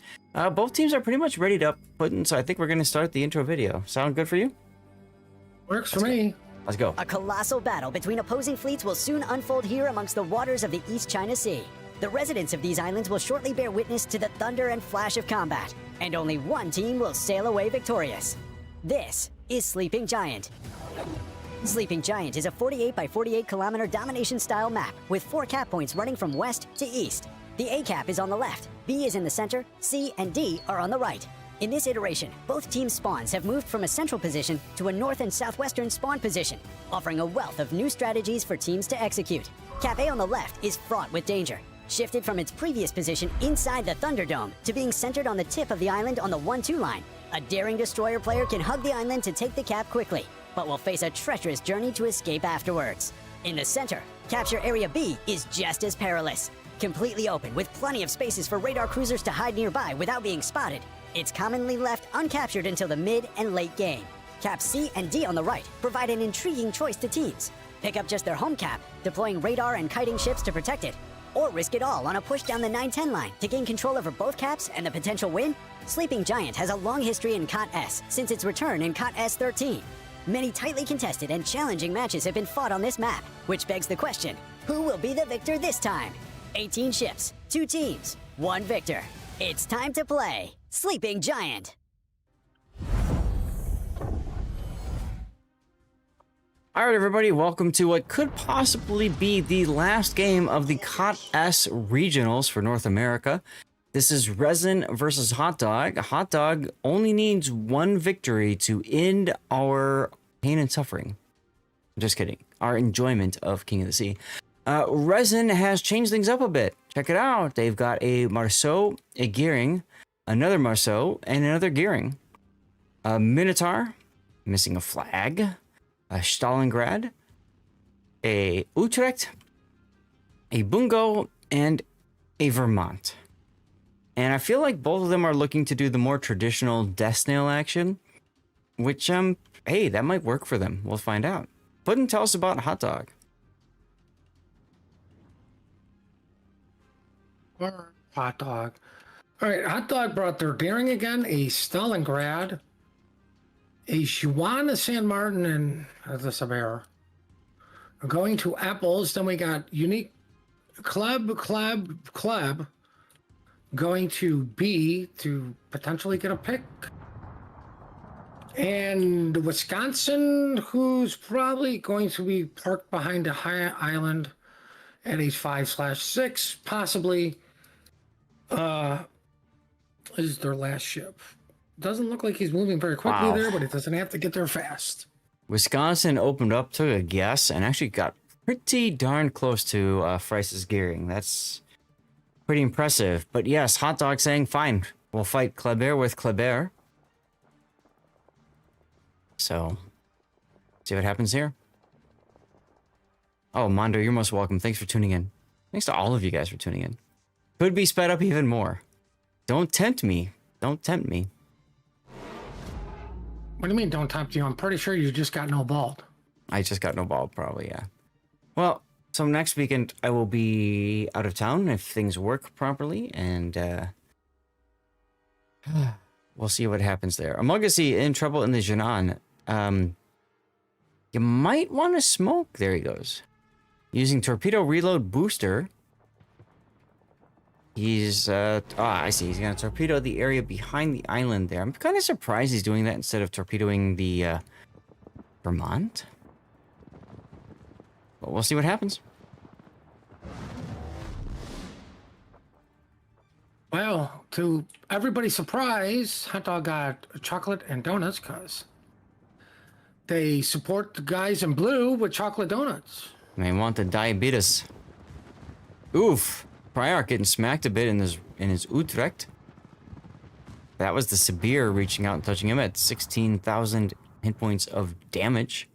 Both teams are pretty much ready to put in, so I think we're going to start the intro video. Sound good for you? Works for me. Let's go. A colossal battle between opposing fleets will soon unfold here amongst the waters of the East China Sea. The residents of these islands will shortly bear witness to the thunder and flash of combat, and only one team will sail away victorious. This is Sleeping Giant. Sleeping Giant is a 48 by 48 kilometer domination-style map with 4 cap points running from west to east. The A cap is on the left, B is in the center, C and D are on the right. In this iteration, both teams' spawns have moved from a central position to a north and southwestern spawn position, offering a wealth of new strategies for teams to execute. Cap A on the left is fraught with danger, shifted from its previous position inside the Thunderdome to being centered on the tip of the island on the 1-2 line. A daring destroyer player can hug the island to take the cap quickly, but will face a treacherous journey to escape afterwards. In the center, capture area B is just as perilous. Completely open with plenty of spaces for radar cruisers to hide nearby without being spotted, it's commonly left uncaptured until the mid and late game. Caps C and D on the right provide an intriguing choice to teams. Pick up just their home cap, deploying radar and kiting ships to protect it, or risk it all on a push down the 9-10 line to gain control over both caps and the potential win. Sleeping Giant has a long history in KOTS since its return in KOTS 13. Many tightly contested and challenging matches have been fought on this map, which begs the question, who will be the victor this time? 18 ships, 2 teams, 1 victor. It's time to play Sleeping Giant. Alright everybody, welcome to what could possibly be the last game of the KOTS regionals for North America. This is Resin versus Hot Dog. Hot Dog only needs 1 victory to end our pain and suffering. Just kidding. Our enjoyment of King of the Sea. Resin has changed things up a bit. Check it out. They've got a Marceau, a Gearing, another Marceau, and another Gearing. A Minotaur, missing a flag. A Stalingrad. A Utrecht. a Bungo, and a Vermont. And I feel like both of them are looking to do the more traditional death snail action, which, hey, that might work for them. We'll find out. Puddin', tell us about Hot Dog. Hot Dog. All right, Hot Dog brought their daring again, a Stalingrad, a Juan de San Martin, and the Sabera. Going to apples, then we got unique Club. Going to B to potentially get a pick. And Wisconsin, who's probably going to be parked behind a high island at age 5/6, possibly is their last ship. Doesn't look like he's moving very quickly there, but it doesn't have to get there fast. Wisconsin opened up, took a guess, and actually got pretty darn close to Frice's gearing. That's pretty impressive. But yes, Hot Dog saying, fine, we'll fight Kleber with Kleber. So, see what happens here. Oh, Mondo, you're most welcome. Thanks for tuning in. Thanks to all of you guys for tuning in. Could be sped up even more. Don't tempt me. Don't tempt me. What do you mean, don't tempt you? I'm pretty sure you just got no bald. I just got no ball, probably, yeah. Well, so next weekend I will be out of town if things work properly, and we'll see what happens there. Amogacy in trouble in the Jinan. You might want to smoke. There he goes. Using torpedo reload booster. He's, I see. He's going to torpedo the area behind the island there. I'm kind of surprised he's doing that instead of torpedoing the, Vermont. But we'll see what happens. Well, to everybody's surprise, Hot Dog got chocolate and donuts because they support the guys in blue with chocolate donuts. They want the diabetes. Oof. Priarch getting smacked a bit in his Utrecht. That was the Sibir reaching out and touching him at 16,000 hit points of damage.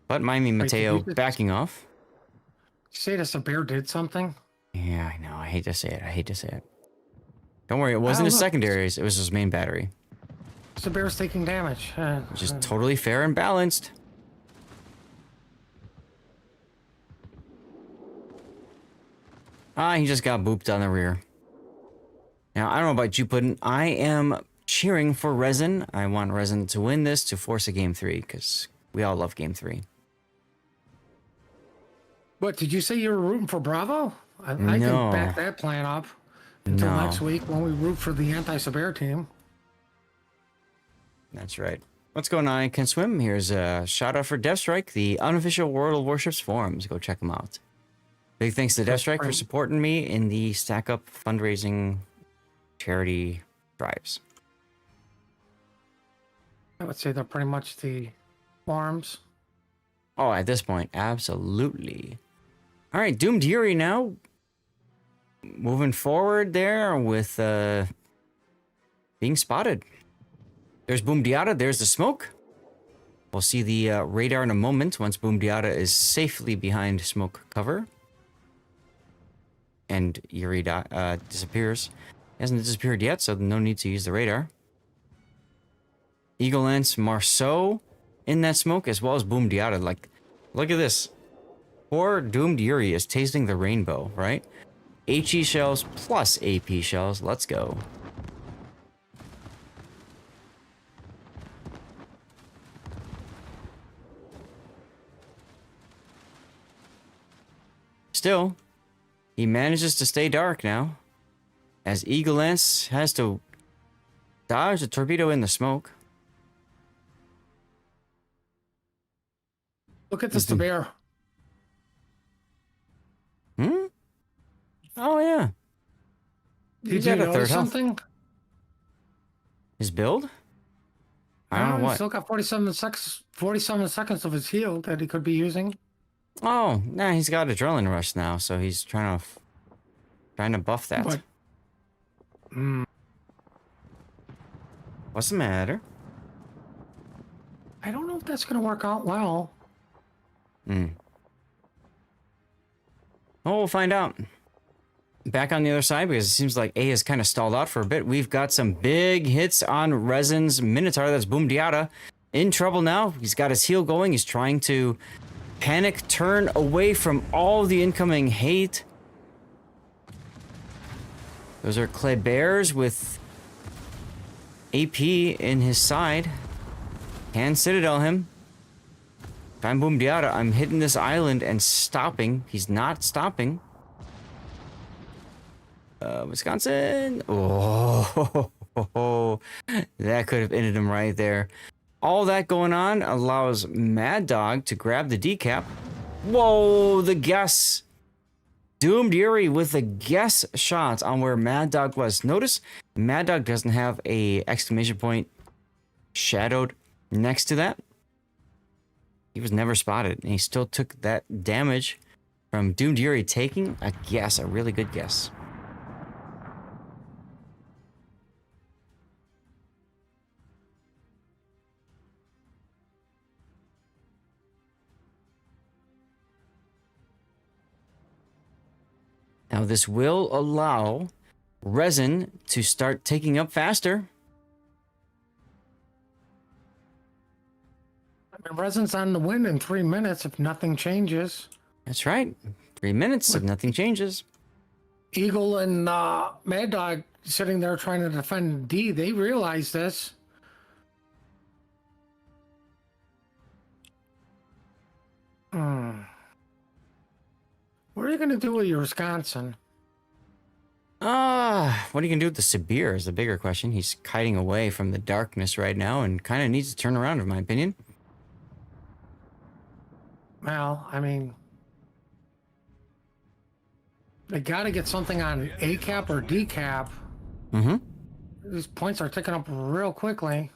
But Miami Mateo backing off. You say the bear did something? Yeah, I know. I hate to say it. Don't worry, it wasn't his secondaries. It was his main battery. The bear's taking damage. Which is totally fair and balanced. He just got booped on the rear. Now, I don't know about you, Puddin'. I am cheering for Resin. I want Resin to win this to force a Game 3, because we all love Game 3. What, did you say you were rooting for Bravo? I No. can back that plan up until No. next week when we root for the anti-Sabere team. That's right. What's going on? I Can Swim. Here's a shout out for Deathstrike, the unofficial World of Warships forums. Go check them out. Big thanks to Deathstrike for supporting me in the Stack Up fundraising charity drives. I would say they're pretty much the forums. Oh, at this point, absolutely. All right, Doomed Yuri now. Moving forward there with being spotted. There's Boom Diata, there's the smoke. We'll see the radar in a moment once Boom Diata is safely behind smoke cover. And Yuri disappears. He hasn't disappeared yet, so no need to use the radar. Eagle Lance Marceau in that smoke, as well as Boom Diata. Like, look at this. Poor Doomed Yuri is tasting the rainbow, right? HE shells plus AP shells. Let's go. Still, he manages to stay dark now, as Eagle Lance has to dodge a torpedo in the smoke. Look at this, the bear. Hmm? Oh, yeah. Did you notice something? His build? I don't know He's what. still got 47 seconds of his heal that he could be using. Oh, nah, he's got adrenaline rush now, so he's trying to buff that. But, What's the matter? I don't know if that's going to work out well. Oh, we'll find out. Back on the other side, because it seems like A has kind of stalled out for a bit. We've got some big hits on Resin's Minotaur. That's Boom Diata. In trouble now. He's got his heal going. He's trying to panic turn away from all the incoming hate. Those are Clay Bears with AP in his side. Can Citadel him. If I'm Boom Diata, I'm hitting this island and stopping. He's not stopping. Wisconsin. Oh, that could have ended him right there. All that going on allows Mad Dog to grab the decap. Whoa, the guess. Doomed Yuri with the guess shots on where Mad Dog was. Notice Mad Dog doesn't have a exclamation point shadowed next to that. He was never spotted, and he still took that damage from Doomed Yuri taking a guess, a really good guess. Now this will allow Resin to start taking up faster. I mean, Resin's on the win in 3 minutes if nothing changes. That's right. 3 minutes if nothing changes. Eagle and Mad Dog sitting there trying to defend D, they realize this. What are you going to do with your Wisconsin? What are you going to do with the Sibir is the bigger question. He's kiting away from the darkness right now and kind of needs to turn around, in my opinion. Well, I mean, they got to get something on A cap or D cap. Mm-hmm. These points are ticking up real quickly.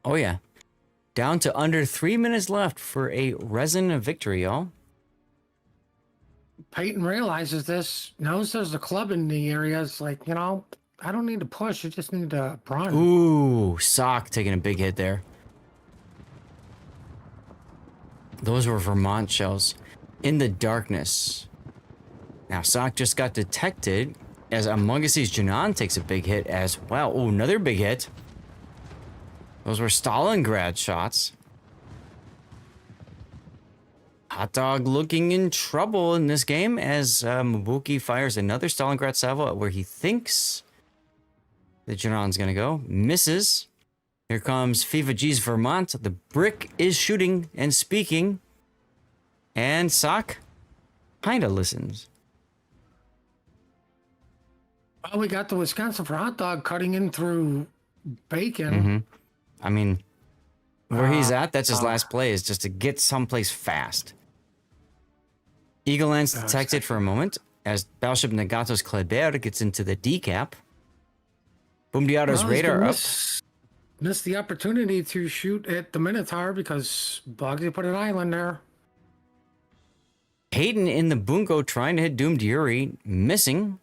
Oh, yeah. Down to under 3 minutes left for a Resin victory, y'all. Peyton realizes this, knows there's a club in the area. It's like, you know, I don't need to push. I just need to run. Ooh, Sock taking a big hit there. Those were Vermont shells in the darkness. Now, Sock just got detected as Among Us's Janan takes a big hit as well. Ooh, another big hit. Those were Stalingrad shots. Hot Dog looking in trouble in this game as Mabuki fires another Stalingrad salvo at where he thinks the Janon's gonna go. Misses. Here comes FIFA G's Vermont. The brick is shooting and speaking. And Sock kinda listens. Well, we got the Wisconsin for Hot Dog cutting in through Bacon. Mm-hmm. I mean, where he's at, that's his last play, is just to get someplace fast. Eagle Lance detected for a moment as Battleship Nagato's Kleber gets into the decap. Boom Diato's radar up. Missed the opportunity to shoot at the Minotaur because Bugsy put an island there. Hayden in the Bungo trying to hit Doomed Yuri, missing.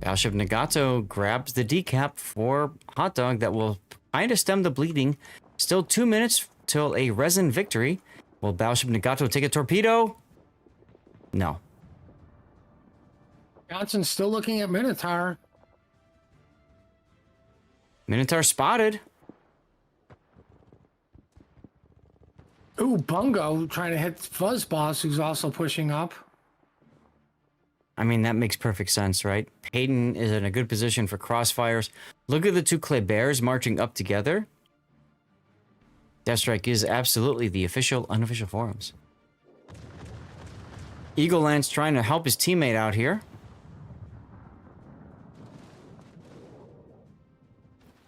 Battleship Nagato grabs the decap for Hot Dog that will kind of stem the bleeding. Still 2 minutes till a Resin victory. Will Battleship Nagato take a torpedo? No. Johnson's still looking at Minotaur. Minotaur spotted. Ooh, Bungo trying to hit Fuzzboss, who's also pushing up. I mean, that makes perfect sense, right? Hayden is in a good position for crossfires. Look at the two Klebears marching up together. Deathstrike is absolutely the official, unofficial forums. Eagle Lance trying to help his teammate out here.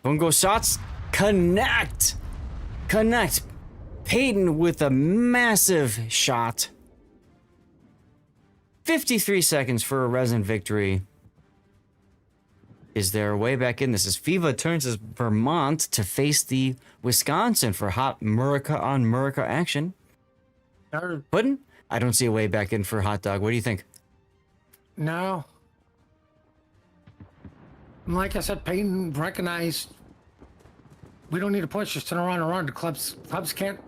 Bungo shots connect. Connect. Peyton with a massive shot. 53 seconds for a Resin victory. Is there a way back in? This is FIFA turns his Vermont to face the Wisconsin for hot Murica on Murica action. Puddin'? I don't see a way back in for Hot Dog. What do you think? No. Like I said, Peyton recognized We don't need to push. Just turn around and run. The clubs can't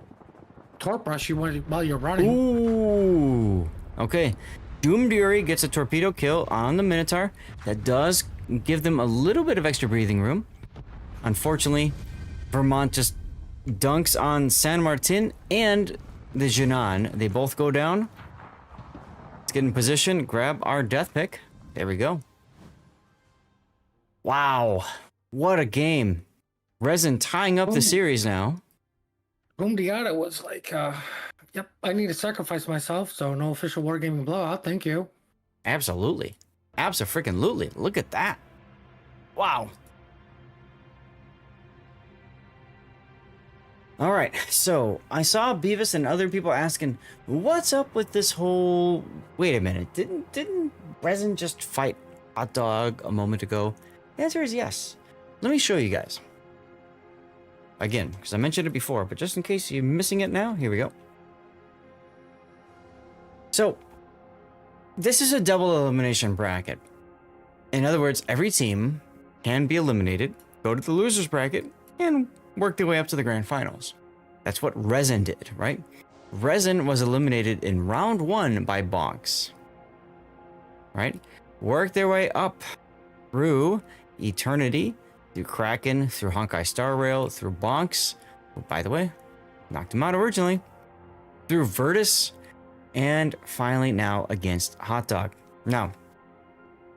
torp rush you while you're running. Ooh. Okay. Doom Fury gets a torpedo kill on the Minotaur. That does give them a little bit of extra breathing room. Unfortunately, Vermont just dunks on San Martin and the Jinan. They both go down. Let's get in position. Grab our death pick. There we go. Wow. What a game. Resin tying up the series now. Boom Diata was like, yep, I need to sacrifice myself, so no official wargaming blowout. Thank you. Absolutely. Abso-freaking-lutely. Look at that. Wow. All right, so I saw Beavis and other people asking, what's up with this whole... Wait a minute, didn't Resin just fight Hot Dog a moment ago? The answer is yes. Let me show you guys. Again, because I mentioned it before, but just in case you're missing it now, here we go. So, this is a double elimination bracket. In other words, every team can be eliminated, go to the losers bracket, and work their way up to the grand finals. That's what Resin did, right? Resin was eliminated in round 1 by Bonks. Right? Worked their way up through Eternity, through Kraken, through Honkai Star Rail, through Bonks, who, by the way, knocked him out originally, through Virtus, and finally now against Hot Dog. Now,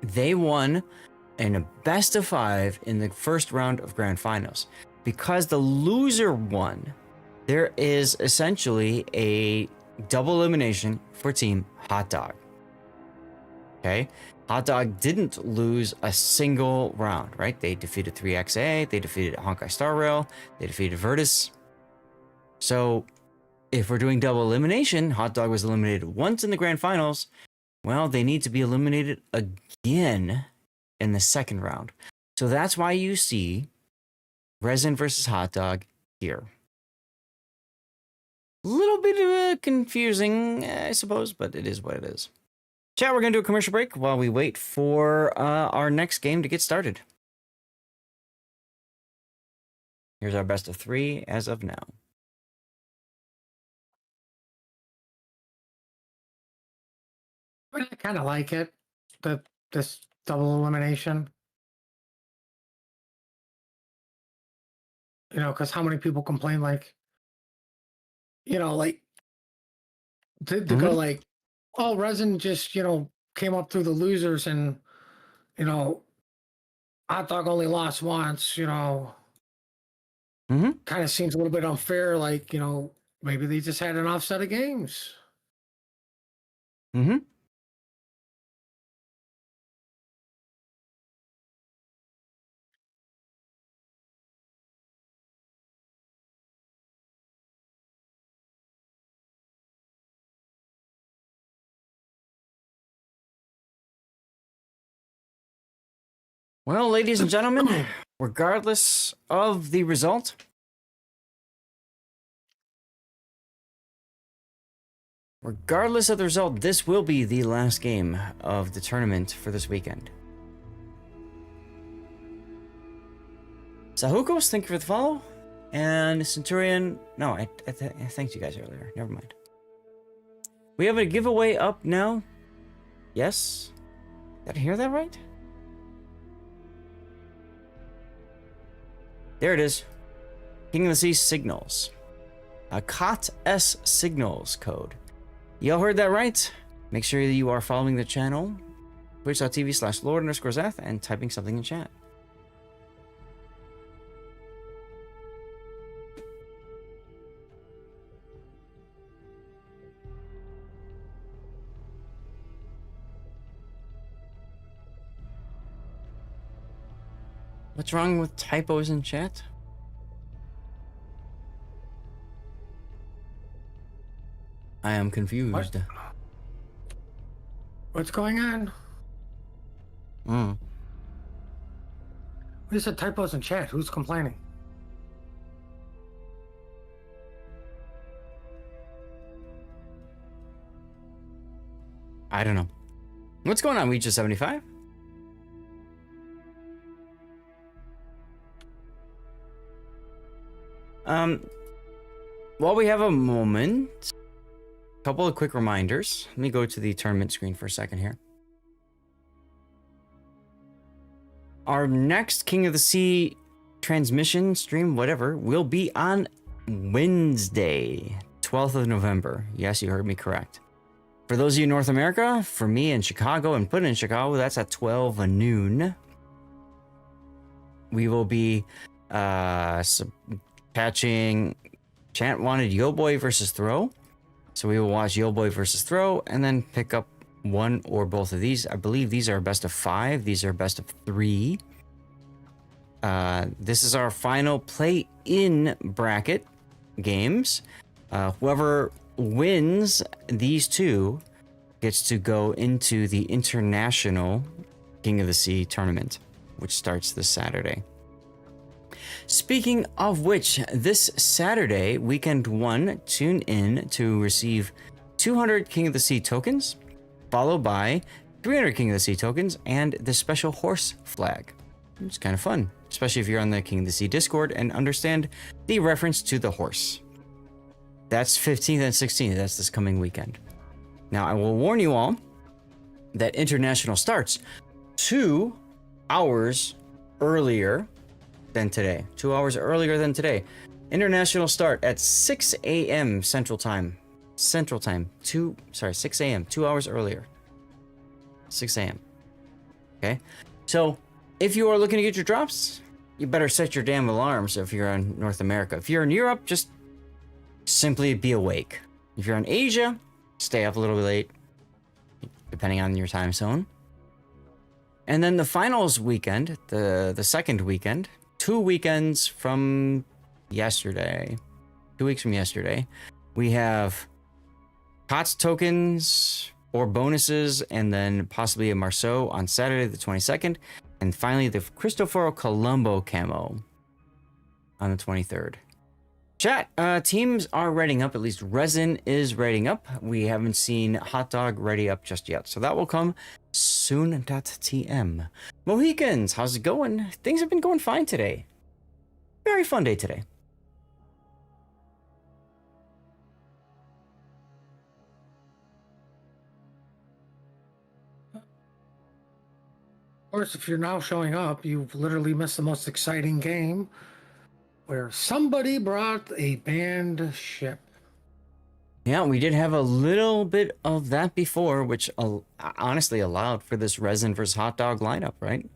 they won in a best of 5 in the first round of grand finals. Because the loser won, there is essentially a double elimination for Team Hot Dog. Okay? Hot Dog didn't lose a single round, right? They defeated 3XA, they defeated Honkai Star Rail, they defeated Virtus. So, if we're doing double elimination, Hot Dog was eliminated once in the grand finals. Well, they need to be eliminated again in the second round. So that's why you see Resin versus Hot Dog here. A little bit confusing, I suppose, but it is what it is. Chat, we're going to do a commercial break while we wait for our next game to get started. Here's our best of 3 as of now. I kind of like it, this double elimination. You know, because how many people complain, like, you know, like, to go like, oh, Resin just, you know, came up through the losers and, you know, Hot Dog only lost once, you know. Kind of seems a little bit unfair, like, you know, maybe they just had an offset of games. Well, ladies and gentlemen, regardless of the result, this will be the last game of the tournament for this weekend. Sahukos, thank you for the follow. And Centurion, no, I thanked you guys earlier. Never mind. We have a giveaway up now. Yes? Did I hear that right? There it is. King of the Sea Signals. A KOTS Signals code. Y'all heard that right? Make sure that you are following the channel, twitch.tv/Lord_Zeth, and typing something in chat. What's wrong with typos in chat? I am confused. What's going on? We said typos in chat. Who's complaining? I don't know. What's going on, Reach 75? While we have a moment, a couple of quick reminders. Let me go to the tournament screen for a second here. Our next King of the Sea transmission stream, whatever, will be on Wednesday, 12th of November. Yes, you heard me correct. For those of you in North America, for me in Chicago and put in Chicago, that's at 12 noon. We will be catching Chant wanted Yo Boy versus Throw. So we will watch Yo Boy versus Throw and then pick up one or both of these. I believe these are best of 5. These are best of 3. This is our final play-in bracket games. Whoever wins these two gets to go into the International King of the Sea tournament, which starts this Saturday. Speaking of which, this Saturday, weekend 1, tune in to receive 200 King of the Sea tokens, followed by 300 King of the Sea tokens and the special horse flag. It's kind of fun, especially if you're on the King of the Sea Discord and understand the reference to the horse. That's 15th and 16th. That's this coming weekend. Now, I will warn you all that International starts 2 hours earlier than today. 2 hours earlier than today. International start at 6 a.m. Central Time. 6 a.m. 2 hours earlier. 6 a.m. Okay? So, if you are looking to get your drops, you better set your damn alarms if you're in North America. If you're in Europe, just simply be awake. If you're in Asia, stay up a little bit late, depending on your time zone. And then the finals weekend, the second weekend, 2 weekends from yesterday, 2 weeks from yesterday, we have KOTS tokens or bonuses, and then possibly a Marceau on Saturday the 22nd. And finally, the Cristoforo Colombo camo on the 23rd. Chat, teams are readying up. At least Resin is readying up. We haven't seen Hot Dog ready up just yet. So that will come soon.tm. Mohicans, how's it going? Things have been going fine today. Very fun day today. Of course, if you're now showing up, you've literally missed the most exciting game where somebody brought a banned ship. Yeah, we did have a little bit of that before, which honestly allowed for this Resin versus Hot Dog lineup, right?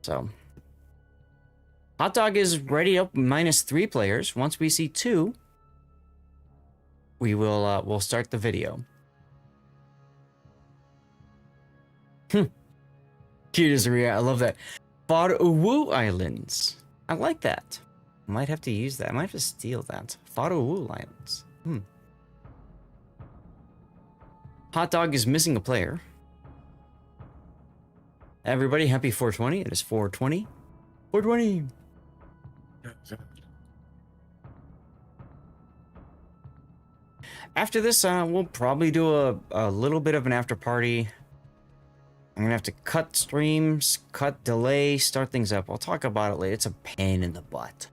So, Hot Dog is ready up -3 players. Once we see 2, we will we'll start the video. Cute as a real. I love that. Faroe Islands. I like that. I might have to use that. I might have to steal that. Faroe Islands. Hot Dog is missing a player. Everybody, happy 420. It is 420. 420. After this, we'll probably do a little bit of an after party. I'm gonna have to cut streams, cut delay, start things up. I'll talk about it later. It's a pain in the butt.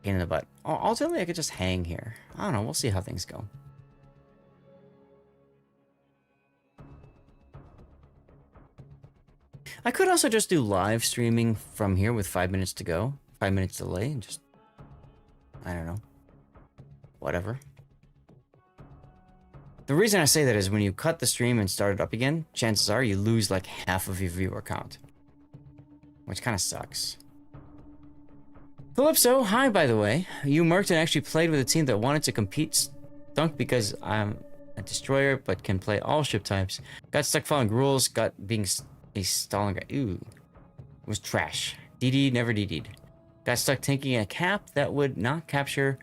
Pain in the butt. Ultimately, I could just hang here. I don't know. We'll see how things go. I could also just do live streaming from here with 5 minutes to go. 5 minutes delay and just... I don't know. Whatever. The reason I say that is when you cut the stream and start it up again, chances are you lose like half of your viewer count. Which kind of sucks. Calypso, hi by the way. You merked and actually played with a team that wanted to compete Dunk because I'm a destroyer but can play all ship types. Got stuck following rules, got being a stalling guy. Ooh. It was trash. DD never DD'd. Got stuck tanking a cap that would not capture,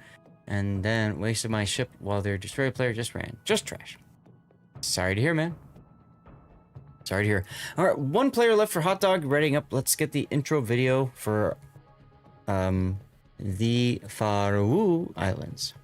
and then wasted my ship while their destroyer player just ran. Just trash. Sorry to hear, man. Sorry to hear. All right, 1 player left for Hot Dog, readying up. Let's get the intro video for the Faroe Islands.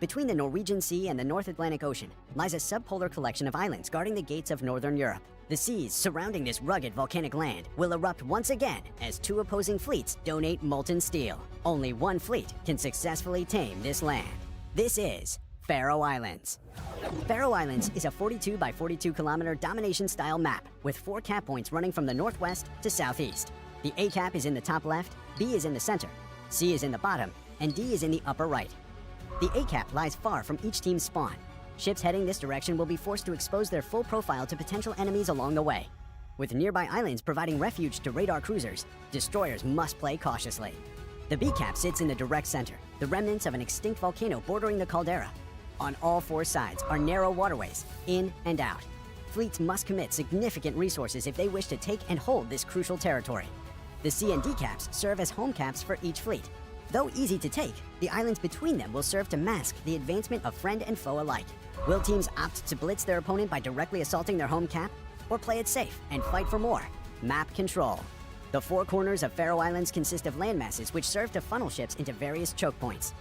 Between the Norwegian Sea and the North Atlantic Ocean lies a subpolar collection of islands guarding the gates of northern Europe. The seas surrounding this rugged volcanic land will erupt once again as two opposing fleets donate molten steel. Only one fleet can successfully tame this land. This is Faroe Islands. Faroe Islands is a 42 by 42 kilometer domination-style map with 4 cap points running from the northwest to southeast. The A cap is in the top left, B is in the center, C is in the bottom, and D is in the upper right. The A cap lies far from each team's spawn. Ships heading this direction will be forced to expose their full profile to potential enemies along the way. With nearby islands providing refuge to radar cruisers, destroyers must play cautiously. The B cap sits in the direct center, the remnants of an extinct volcano bordering the caldera. On all 4 sides are narrow waterways, in and out. Fleets must commit significant resources if they wish to take and hold this crucial territory. The C and D caps serve as home caps for each fleet. Though easy to take, the islands between them will serve to mask the advancement of friend and foe alike. Will teams opt to blitz their opponent by directly assaulting their home cap, or play it safe and fight for more? Map control. The 4 corners of Faroe Islands consist of landmasses which serve to funnel ships into various choke points.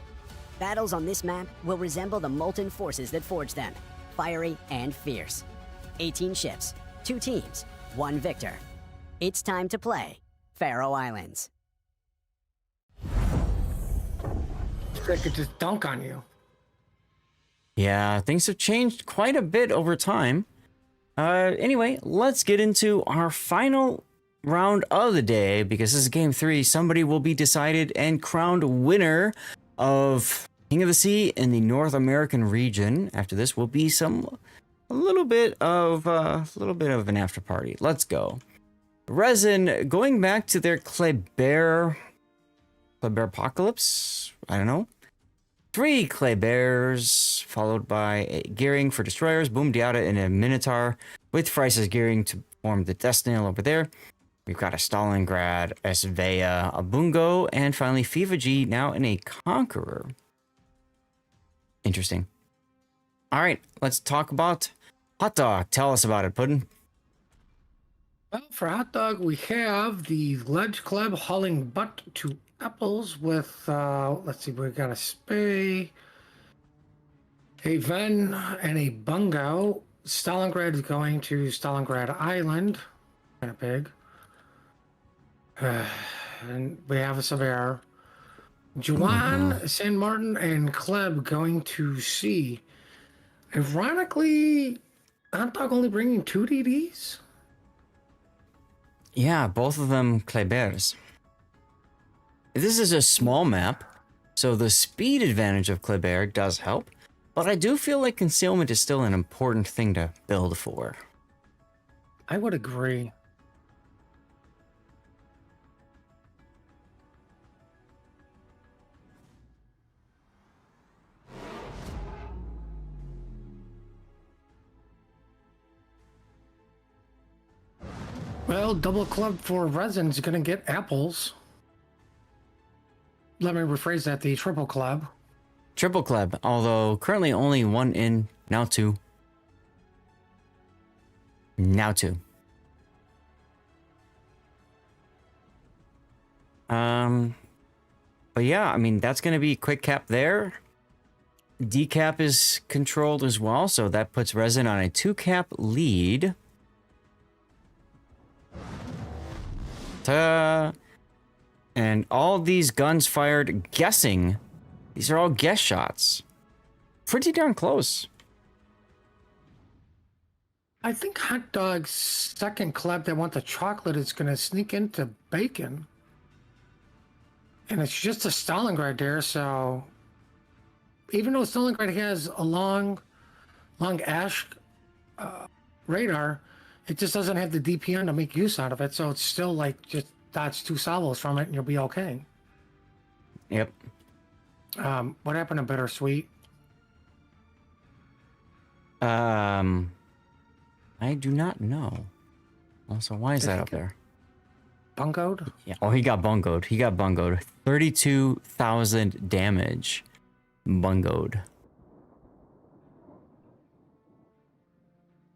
Battles on this map will resemble the molten forces that forged them, fiery and fierce. 18 ships, 2 teams, 1 victor. It's time to play Faroe Islands. They could just dunk on you. Yeah, things have changed quite a bit over time. Anyway, let's get into our final round of the day, because this is game 3. Somebody will be decided and crowned winner of King of the Sea in the North American region. After this will be a little bit of an after party. Let's go. Resin, going back to their Kleber apocalypse. I don't know. 3 Klebers, followed by a gearing for destroyers, Boom Diata, and a Minotaur, with Frice's gearing to form the Destinal over there. We've got a Stalingrad, a Svea, a Bungo, and finally FIFA G, now in a Conqueror. Interesting. All right, let's talk about Hot Dog. Tell us about it, Puddin'. Well, for Hot Dog, we have the Ledge Club hauling butt to apples with, let's see, we've got a Spey, a Ven, and a Bungo. Stalingrad is going to Stalingrad Island. Kind of big. And we have a Sever. Juan, San Martin, and Kleb going to sea. Ironically, Hot Dog only bringing 2 DDs? Yeah, both of them Klebers. This is a small map, so the speed advantage of Kleber does help, but I do feel like concealment is still an important thing to build for. I would agree. Well, double club for Resin's gonna get apples. Let me rephrase that, the triple club. Triple Kleb, although currently only 1 in, now 2. Now 2. But yeah, I mean, that's going to be quick cap there. D cap is controlled as well, so that puts Resin on a 2 cap lead. Ta. And all these guns fired guessing. These are all guess shots. Pretty darn close. I think Hot Dog's second club that want the chocolate is going to sneak into bacon. And it's just a Stalingrad there, so even though Stalingrad has a long ash radar, it just doesn't have the DPN to make use out of it, so it's still like just dodge 2 salvos from it and you'll be okay. Yep. What happened to Bittersweet? I do not know. Also, why is that up there? Bungoed? Yeah. Oh, he got bungoed. 32,000 damage. Bungoed.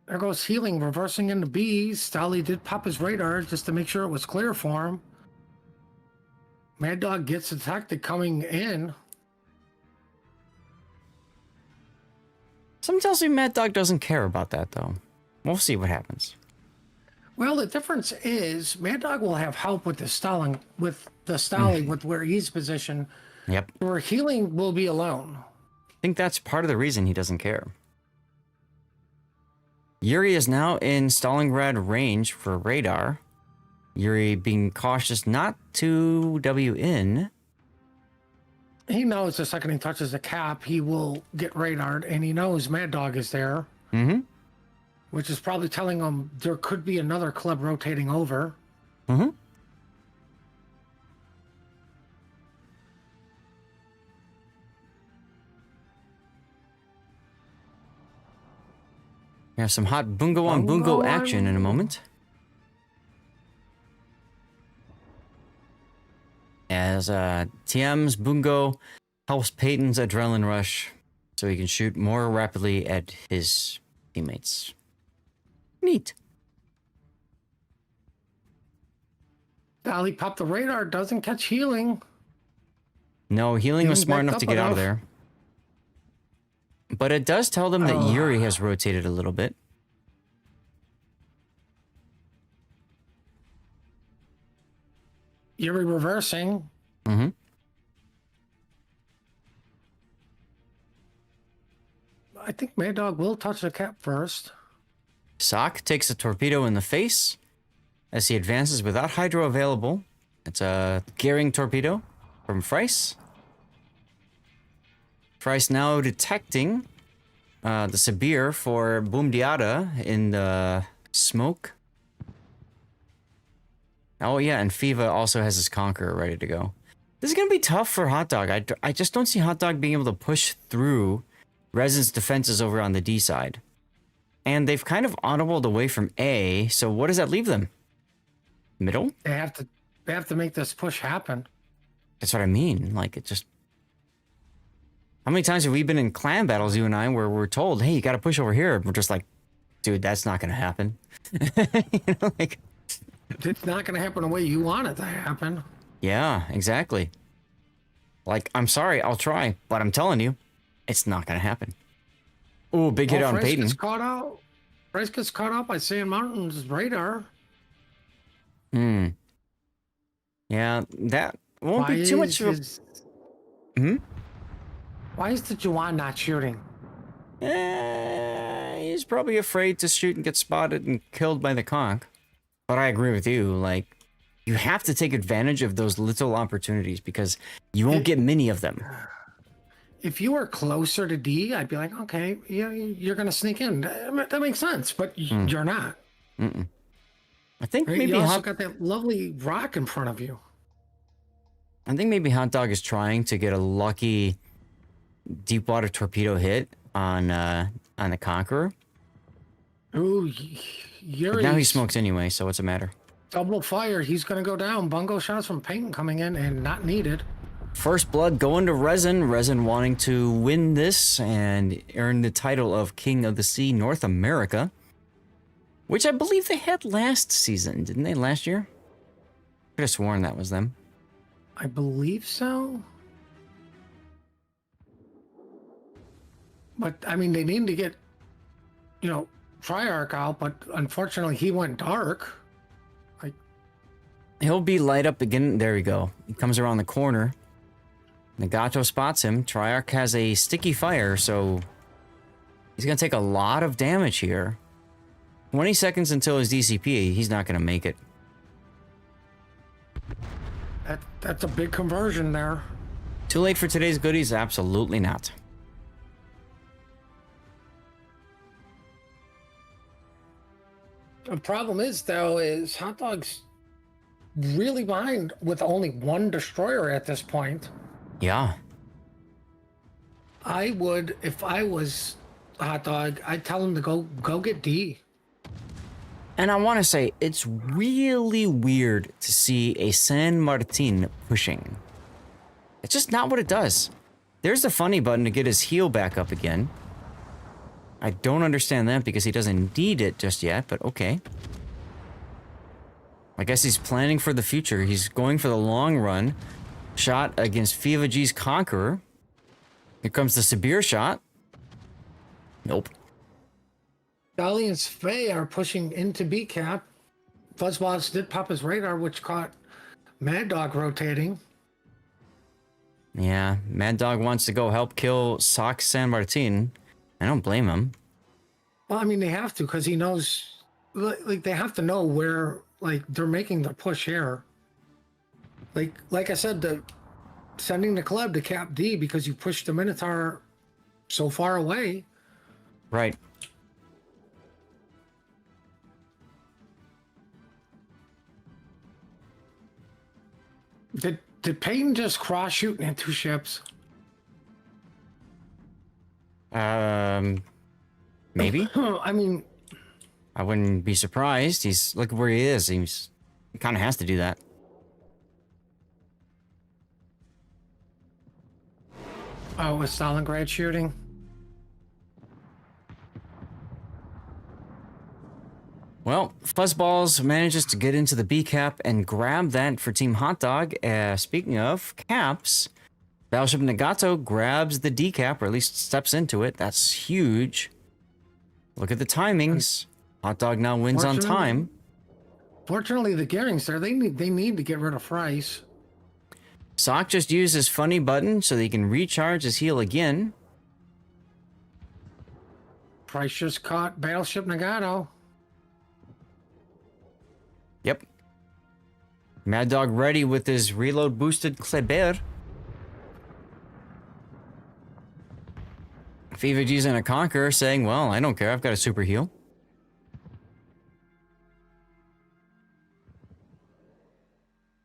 There goes healing, reversing into bees. Stolly did pop his radar just to make sure it was clear for him. Mad Dog gets detected coming in. Something tells me Mad Dog doesn't care about that, though. We'll see what happens. Well, the difference is Mad Dog will have help with the stalling, with where he's positioned. Yep. Where healing will be alone. I think that's part of the reason he doesn't care. Yuri is now in Stalingrad range for radar. Yuri being cautious not to W in. He knows the second he touches the cap, he will get radared, and he knows Mad Dog is there. Mm-hmm. Which is probably telling him there could be another club rotating over. Mm-hmm. We have some hot bungo on bungo action in a moment. As TM's bungo helps Peyton's adrenaline rush so he can shoot more rapidly at his teammates. Neat. Dolly popped the radar, doesn't catch healing. No, healing was Healing smart backed enough to up get out of enough. there. But it does tell them that Yuri has rotated a little bit. Yuri reversing. Mm-hmm. I think Mad Dog will touch the cap first. Sock takes a torpedo in the face as he advances without hydro available. It's a gearing torpedo from Freiss. Freiss now detecting the Sabir for Boomdiata in the smoke. Oh yeah, and Fiva also has his Conqueror ready to go. This is going to be tough for Hot Dog. I just don't see Hot Dog being able to push through Resin's defenses over on the D side. And they've kind of audibled away from A, so what does that leave them? Middle? They have to make this push happen. That's what I mean. Like, it just... How many times have we been in clan battles, you and I, where we're told, hey, you gotta push over here. We're just like, dude, that's not gonna happen. You know, like... It's not going to happen the way you want it to happen. Yeah, exactly. Like, I'm sorry, I'll try, but I'm telling you, it's not gonna happen. Ooh, big hit on Peyton. Bryce gets caught out by Sand Mountain's radar. Hmm. Yeah, that won't be too much of a... Why is the Juwan not shooting? He's probably afraid to shoot and get spotted and killed by the conch. But I agree with you, like, you have to take advantage of those little opportunities because you won't get many of them. If you were closer to D, I'd be like, okay, yeah, you're going to sneak in. That makes sense, but you're not. I think Right? maybe You also got that lovely rock in front of you. I think maybe Hot Dog is trying to get a lucky deep water torpedo hit on the Conqueror. Ooh, But now he smokes anyway, so what's the matter? Double fire. He's going to go down. Bungo shots from Peyton coming in and not needed. First blood going to Resin. Resin wanting to win this and earn the title of King of the Sea North America, which I believe they had last season, didn't they? Last year? Could have sworn that was them. I believe so. But, I mean, they need to get, Triarch out, but unfortunately he went dark. He'll be light up again. There we go. He comes around the corner. Nagato spots him. Triarch has a sticky fire, so he's going to take a lot of damage here. 20 seconds until his DCP. He's not going to make it. That's a big conversion there. Too late for today's goodies? Absolutely not. The problem is, though, is Hot Dog's really behind with only one destroyer at this point. Yeah. I would, if I was Hot Dog, I'd tell him to go get D. And I want to say, it's really weird to see a San Martin pushing. It's just not what it does. There's the funny button to get his heal back up again. I don't understand that because he doesn't need it just yet, but okay. I guess he's planning for the future. He's going for the long run. Shot against Fiva G's Conqueror. Here comes the Sabir shot. Nope. Dolly and Faye are pushing into B cap. Fuzzballs did pop his radar, which caught Mad Dog rotating. Yeah, Mad Dog wants to go help kill Sock San Martin. I don't blame him. Well, I mean, they have to, because he knows, like, they have to know where, like, they're making the push here. Like I said, sending the club to Cap D because you pushed the Minotaur so far away. Right. Did Peyton just cross shooting into ships? Maybe. I mean, I wouldn't be surprised. Look where he is. He kind of has to do that. oh, with Stalingrad shooting? Well, Fuzzballs manages to get into the B cap and grab that for Team Hot Dog. Speaking of caps, Battleship Nagato grabs the D cap, or at least steps into it. That's huge. Look at the timings. Hot Dog now wins on time. Fortunately, the Gearings there, they need to get rid of Price. Sock just used his funny button so that he can recharge his heal again. Price just caught Battleship Nagato. Yep. Mad Dog ready with his reload boosted Kleber. Fever G's in a Conqueror saying, well, I don't care, I've got a super heal.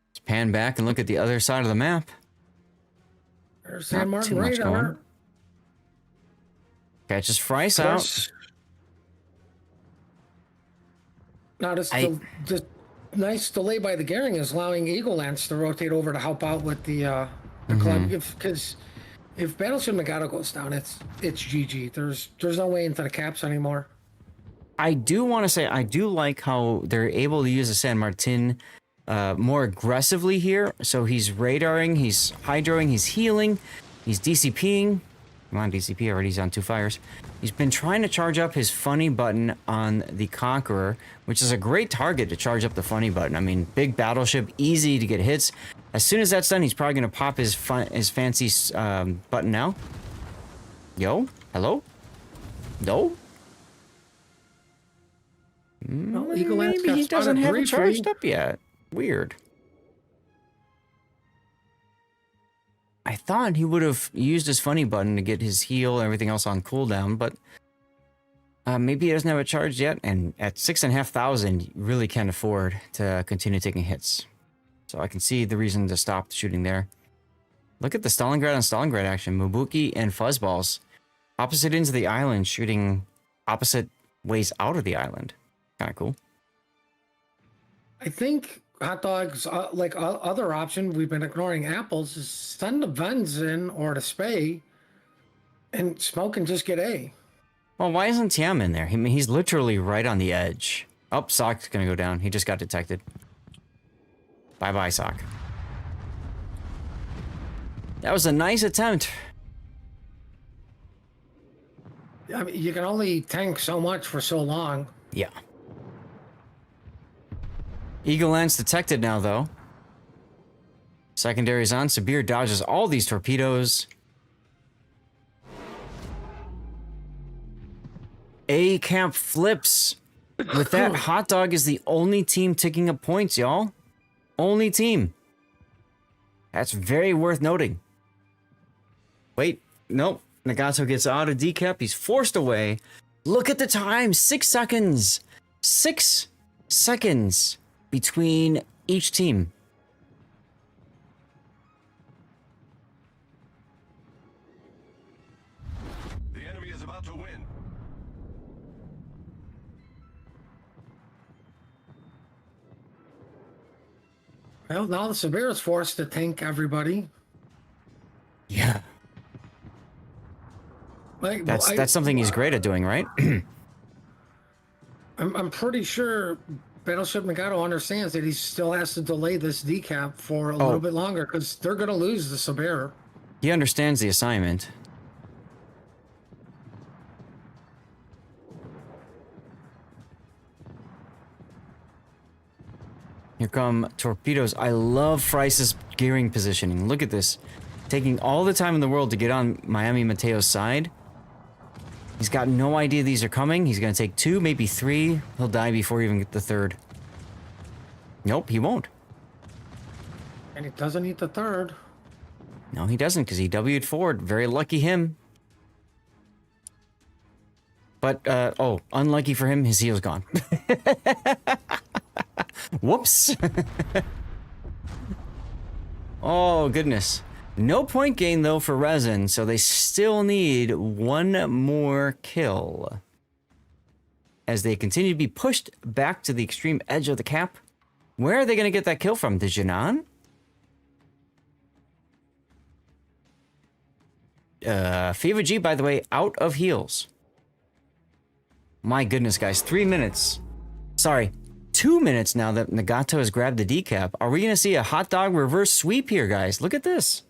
Let's pan back and look at the other side of the map. There's San Not too Martin much going. radar. Catches Frice out. Plus- Now, this nice delay by the Gearing is allowing Eagle Lance to rotate over to help out with the club. Because if Battleship Nagato goes down, it's GG. There's no way into the caps anymore. I do want to say, I do like how they're able to use the San Martin more aggressively here. So he's radaring, he's hydroing, he's healing, he's DCPing. Come on, DCP already, he's on 2 fires. He's been trying to charge up his funny button on the Conqueror, which is a great target to charge up the funny button. I mean, big battleship, easy to get hits. As soon as that's done, he's probably going to pop his fancy button now. Yo? Hello? No? No, Eagle Lance Maybe got he doesn't spotted have it briefly. charged up yet. Weird. I thought he would have used his funny button to get his heal and everything else on cooldown, but maybe he doesn't have it charged yet. And at 6,500, you really can't afford to continue taking hits. So I can see the reason to stop shooting there. Look at the Stalingrad on Stalingrad action. Mubuki and Fuzzballs. Opposite ends of the island, shooting opposite ways out of the island. Kind of cool. I think Hot Dog's other option we've been ignoring apples is send the Vens in or to Spay and smoke and just get A. Well, why isn't Tiam in there? I mean, he's literally right on the edge. Oh, Sock's gonna go down. He just got detected. Bye-bye, Sock. That was a nice attempt. I mean, you can only tank so much for so long. Yeah. Eagle Lance detected now, though. Secondaries on. Sabir dodges all these torpedoes. A camp flips. With that, Hot Dog is the only team taking up points, y'all. Only team. That's very worth noting. Wait, nope. Nagato gets out of decap. He's forced away. Look at the time. 6 seconds. 6 seconds between each team. The enemy is about to win. Well, now the Sabir is forced to tank everybody. Yeah. Like, That's something he's great at doing, right? I'm pretty sure Battleship Nagato understands that he still has to delay this decap for a little bit longer because they're going to lose the Sabir. He understands the assignment. Here come torpedoes. I love Frice's gearing positioning. Look at this. Taking all the time in the world to get on Miami Mateo's side. He's got no idea these are coming. He's going to take 2, maybe 3. He'll die before he even get the 3rd. Nope, he won't. And he doesn't eat the 3rd. No, he doesn't, because he W'd forward. Very lucky him. But, oh, unlucky for him, his heel's gone. Whoops. Oh, goodness. No point gain, though, for Resin, so they still need 1 more kill. As they continue to be pushed back to the extreme edge of the cap. Where are they going to get that kill from? The Jinan? Fever G, by the way, out of heals. My goodness, guys. 3 minutes. Sorry, 2 minutes now that Nagato has grabbed the decap. Are we going to see a hot dog reverse sweep here, guys? Look at this.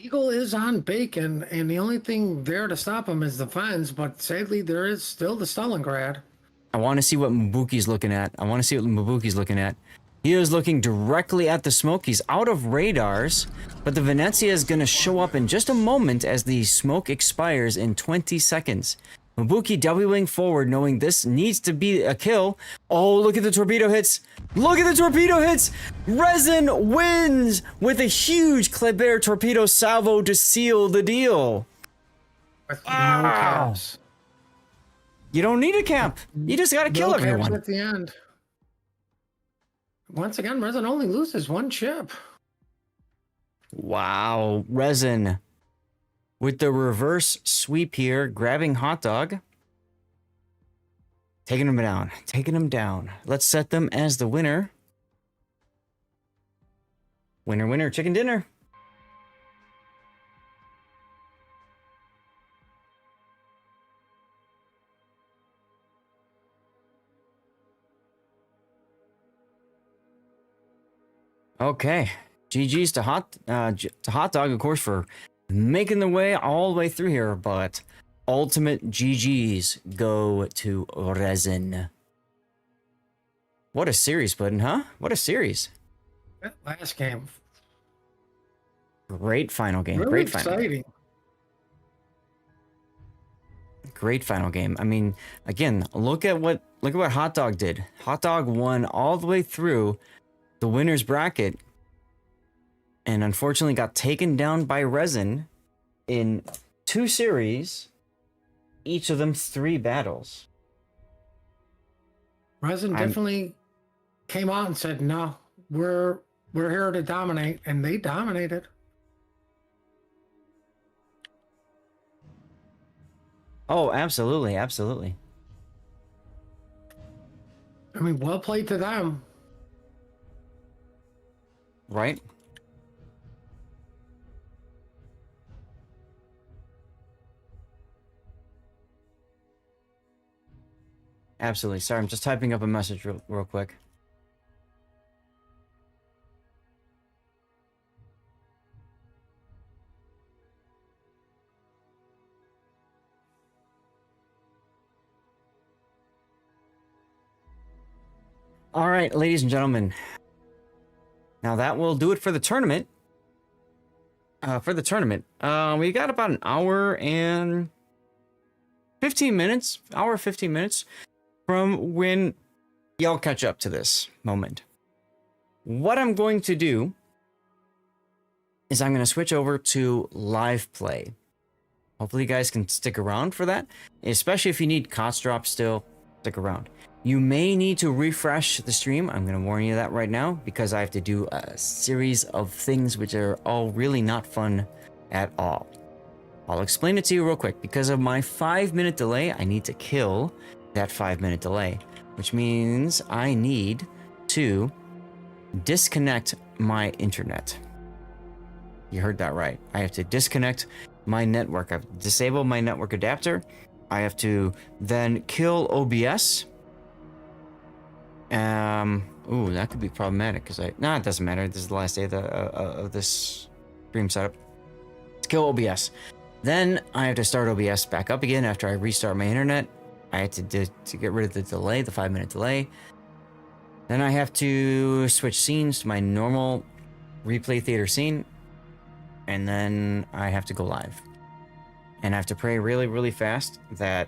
Eagle is on bacon, and the only thing there to stop him is the fence, but sadly, there is still the Stalingrad. I want to see what Mabuki's looking at. He is looking directly at the smoke. He's out of radars, but the Venezia is going to show up in just a moment as the smoke expires in 20 seconds. Mabuki Wing forward, knowing this needs to be a kill. Oh, look at the torpedo hits. Look at the torpedo hits. Resin wins with a huge Kleber torpedo salvo to seal the deal. With no caps. You don't need a cap. You just got to kill No caps everyone. at the end. Once again, Resin only loses 1 ship. Wow, Resin with the reverse sweep here, grabbing Hot Dog. Taking him down. Let's set them as the winner. Winner, winner, chicken dinner. Okay, GG's to Hot Dog, of course, for making the way all the way through here, but ultimate GG's go to Resin. What a series, Puddin', huh? What a series. That last game. Great final game. Really Great final game. exciting. Great final game. I mean, again, look at what Hot Dog did. Hot Dog won all the way through the winner's bracket, and unfortunately got taken down by Resin in 2 series, each of them 3 battles. Resin definitely came out and said, "No, we're here to dominate," and they dominated. Oh, absolutely, absolutely. I mean, well played to them. Right? Absolutely. Sorry, I'm just typing up a message real quick. All right, ladies and gentlemen. Now that will do it for the tournament. We got about an hour and 15 minutes. Hour 15 minutes from when y'all catch up to this moment. What I'm going to do is I'm going to switch over to live play. Hopefully you guys can stick around for that, especially if you need COTS drop still, stick around. You may need to refresh the stream. I'm going to warn you that right now because I have to do a series of things which are all really not fun at all. I'll explain it to you real quick. Because of my 5-minute delay, I need to kill that 5-minute delay, which means I need to disconnect my internet. You heard that right. I have to disconnect my network. I've disabled my network adapter. I have to then kill OBS. Ooh, that could be problematic because it doesn't matter. This is the last day of this stream setup. Let's kill OBS. Then I have to start OBS back up again after I restart my internet. I had to get rid of the delay, the 5-minute delay. Then I have to switch scenes to my normal replay theater scene. And then I have to go live. And I have to pray really, really fast that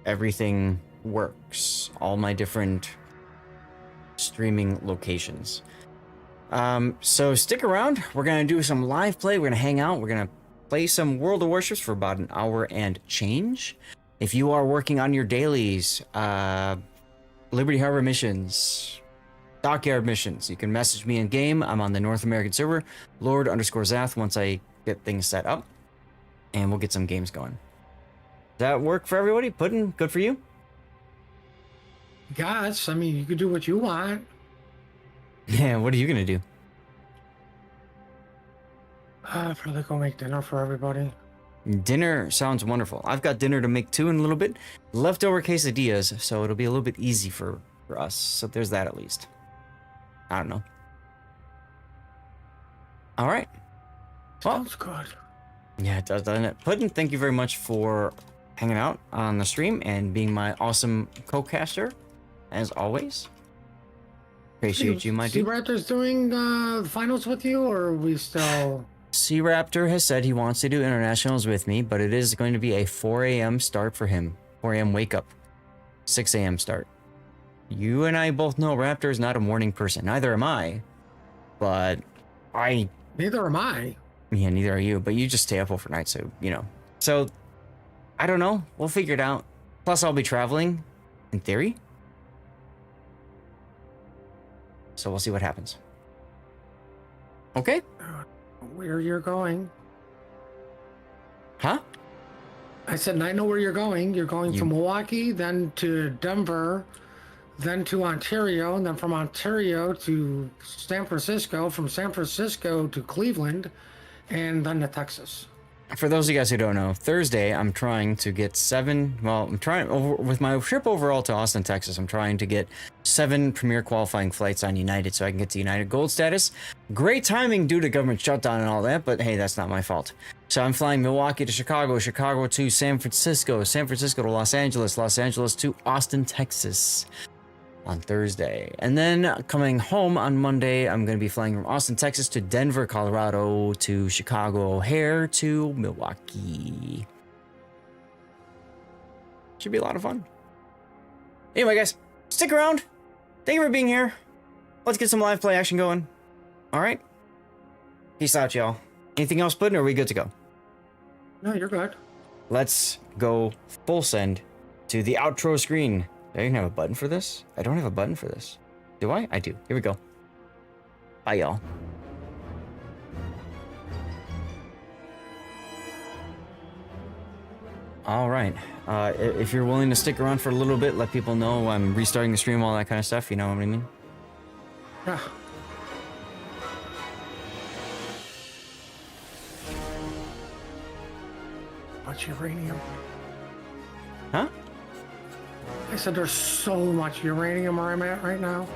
everything works. All my different streaming locations. So stick around. We're going to do some live play. We're going to hang out. We're going to play some World of Warships for about an hour and change. If you are working on your dailies, Liberty Harbor missions, Dockyard missions, you can message me in game. I'm on the North American server, Lord_Zath, once I get things set up. And we'll get some games going. Does that work for everybody? Puddin', good for you? Guys, I mean, you could do what you want. Yeah, what are you going to do? Probably go make dinner for everybody. Dinner sounds wonderful. I've got dinner to make too in a little bit. Leftover quesadillas, so it'll be a little bit easy for us. So there's that at least. I don't know. All right. Well, Sounds good. yeah, it does, doesn't it? Puddin', thank you very much for hanging out on the stream and being my awesome co-caster, as always. Appreciate you, my Sea dude. Raptor's doing finals with you, or are we still... Sea Raptor has said he wants to do internationals with me, but it is going to be a 4 a.m. start for him. 4 a.m. wake up. 6 a.m. start. You and I both know Raptor is not a morning person. Neither am I. But Neither am I. yeah, neither are you. But you just stay up overnight, so, you know. So, I don't know. We'll figure it out. Plus, I'll be traveling, in theory. So we'll see what happens. Okay? Where you're going. Huh? I said, I know where you're going. You're going You- from Milwaukee, then to Denver, then to Ontario, and then from Ontario to San Francisco, from San Francisco to Cleveland, and then to Texas. For those of you guys who don't know, Thursday I'm trying to get with my trip overall to Austin, Texas, I'm trying to get 7 premier qualifying flights on United so I can get to United Gold status. Great timing due to government shutdown and all that, but hey, that's not my fault. So I'm flying Milwaukee to Chicago, Chicago to San Francisco, San Francisco to Los Angeles, Los Angeles to Austin, Texas on Thursday. And then coming home on Monday, I'm going to be flying from Austin, Texas to Denver, Colorado to Chicago O'Hare to Milwaukee. Should be a lot of fun. Anyway, guys, stick around. Thank you for being here. Let's get some live play action going. All right. Peace out, y'all. Anything else, Puddin', or are we good to go? No, you're good. Let's go full send to the outro screen. Do I even have a button for this? I don't have a button for this. Do I? I do. Here we go. Bye, y'all. All right. If you're willing to stick around for a little bit, let people know I'm restarting the stream, all that kind of stuff. You know what I mean? Yeah. Much uranium. Huh? I said there's so much uranium where I'm at right now.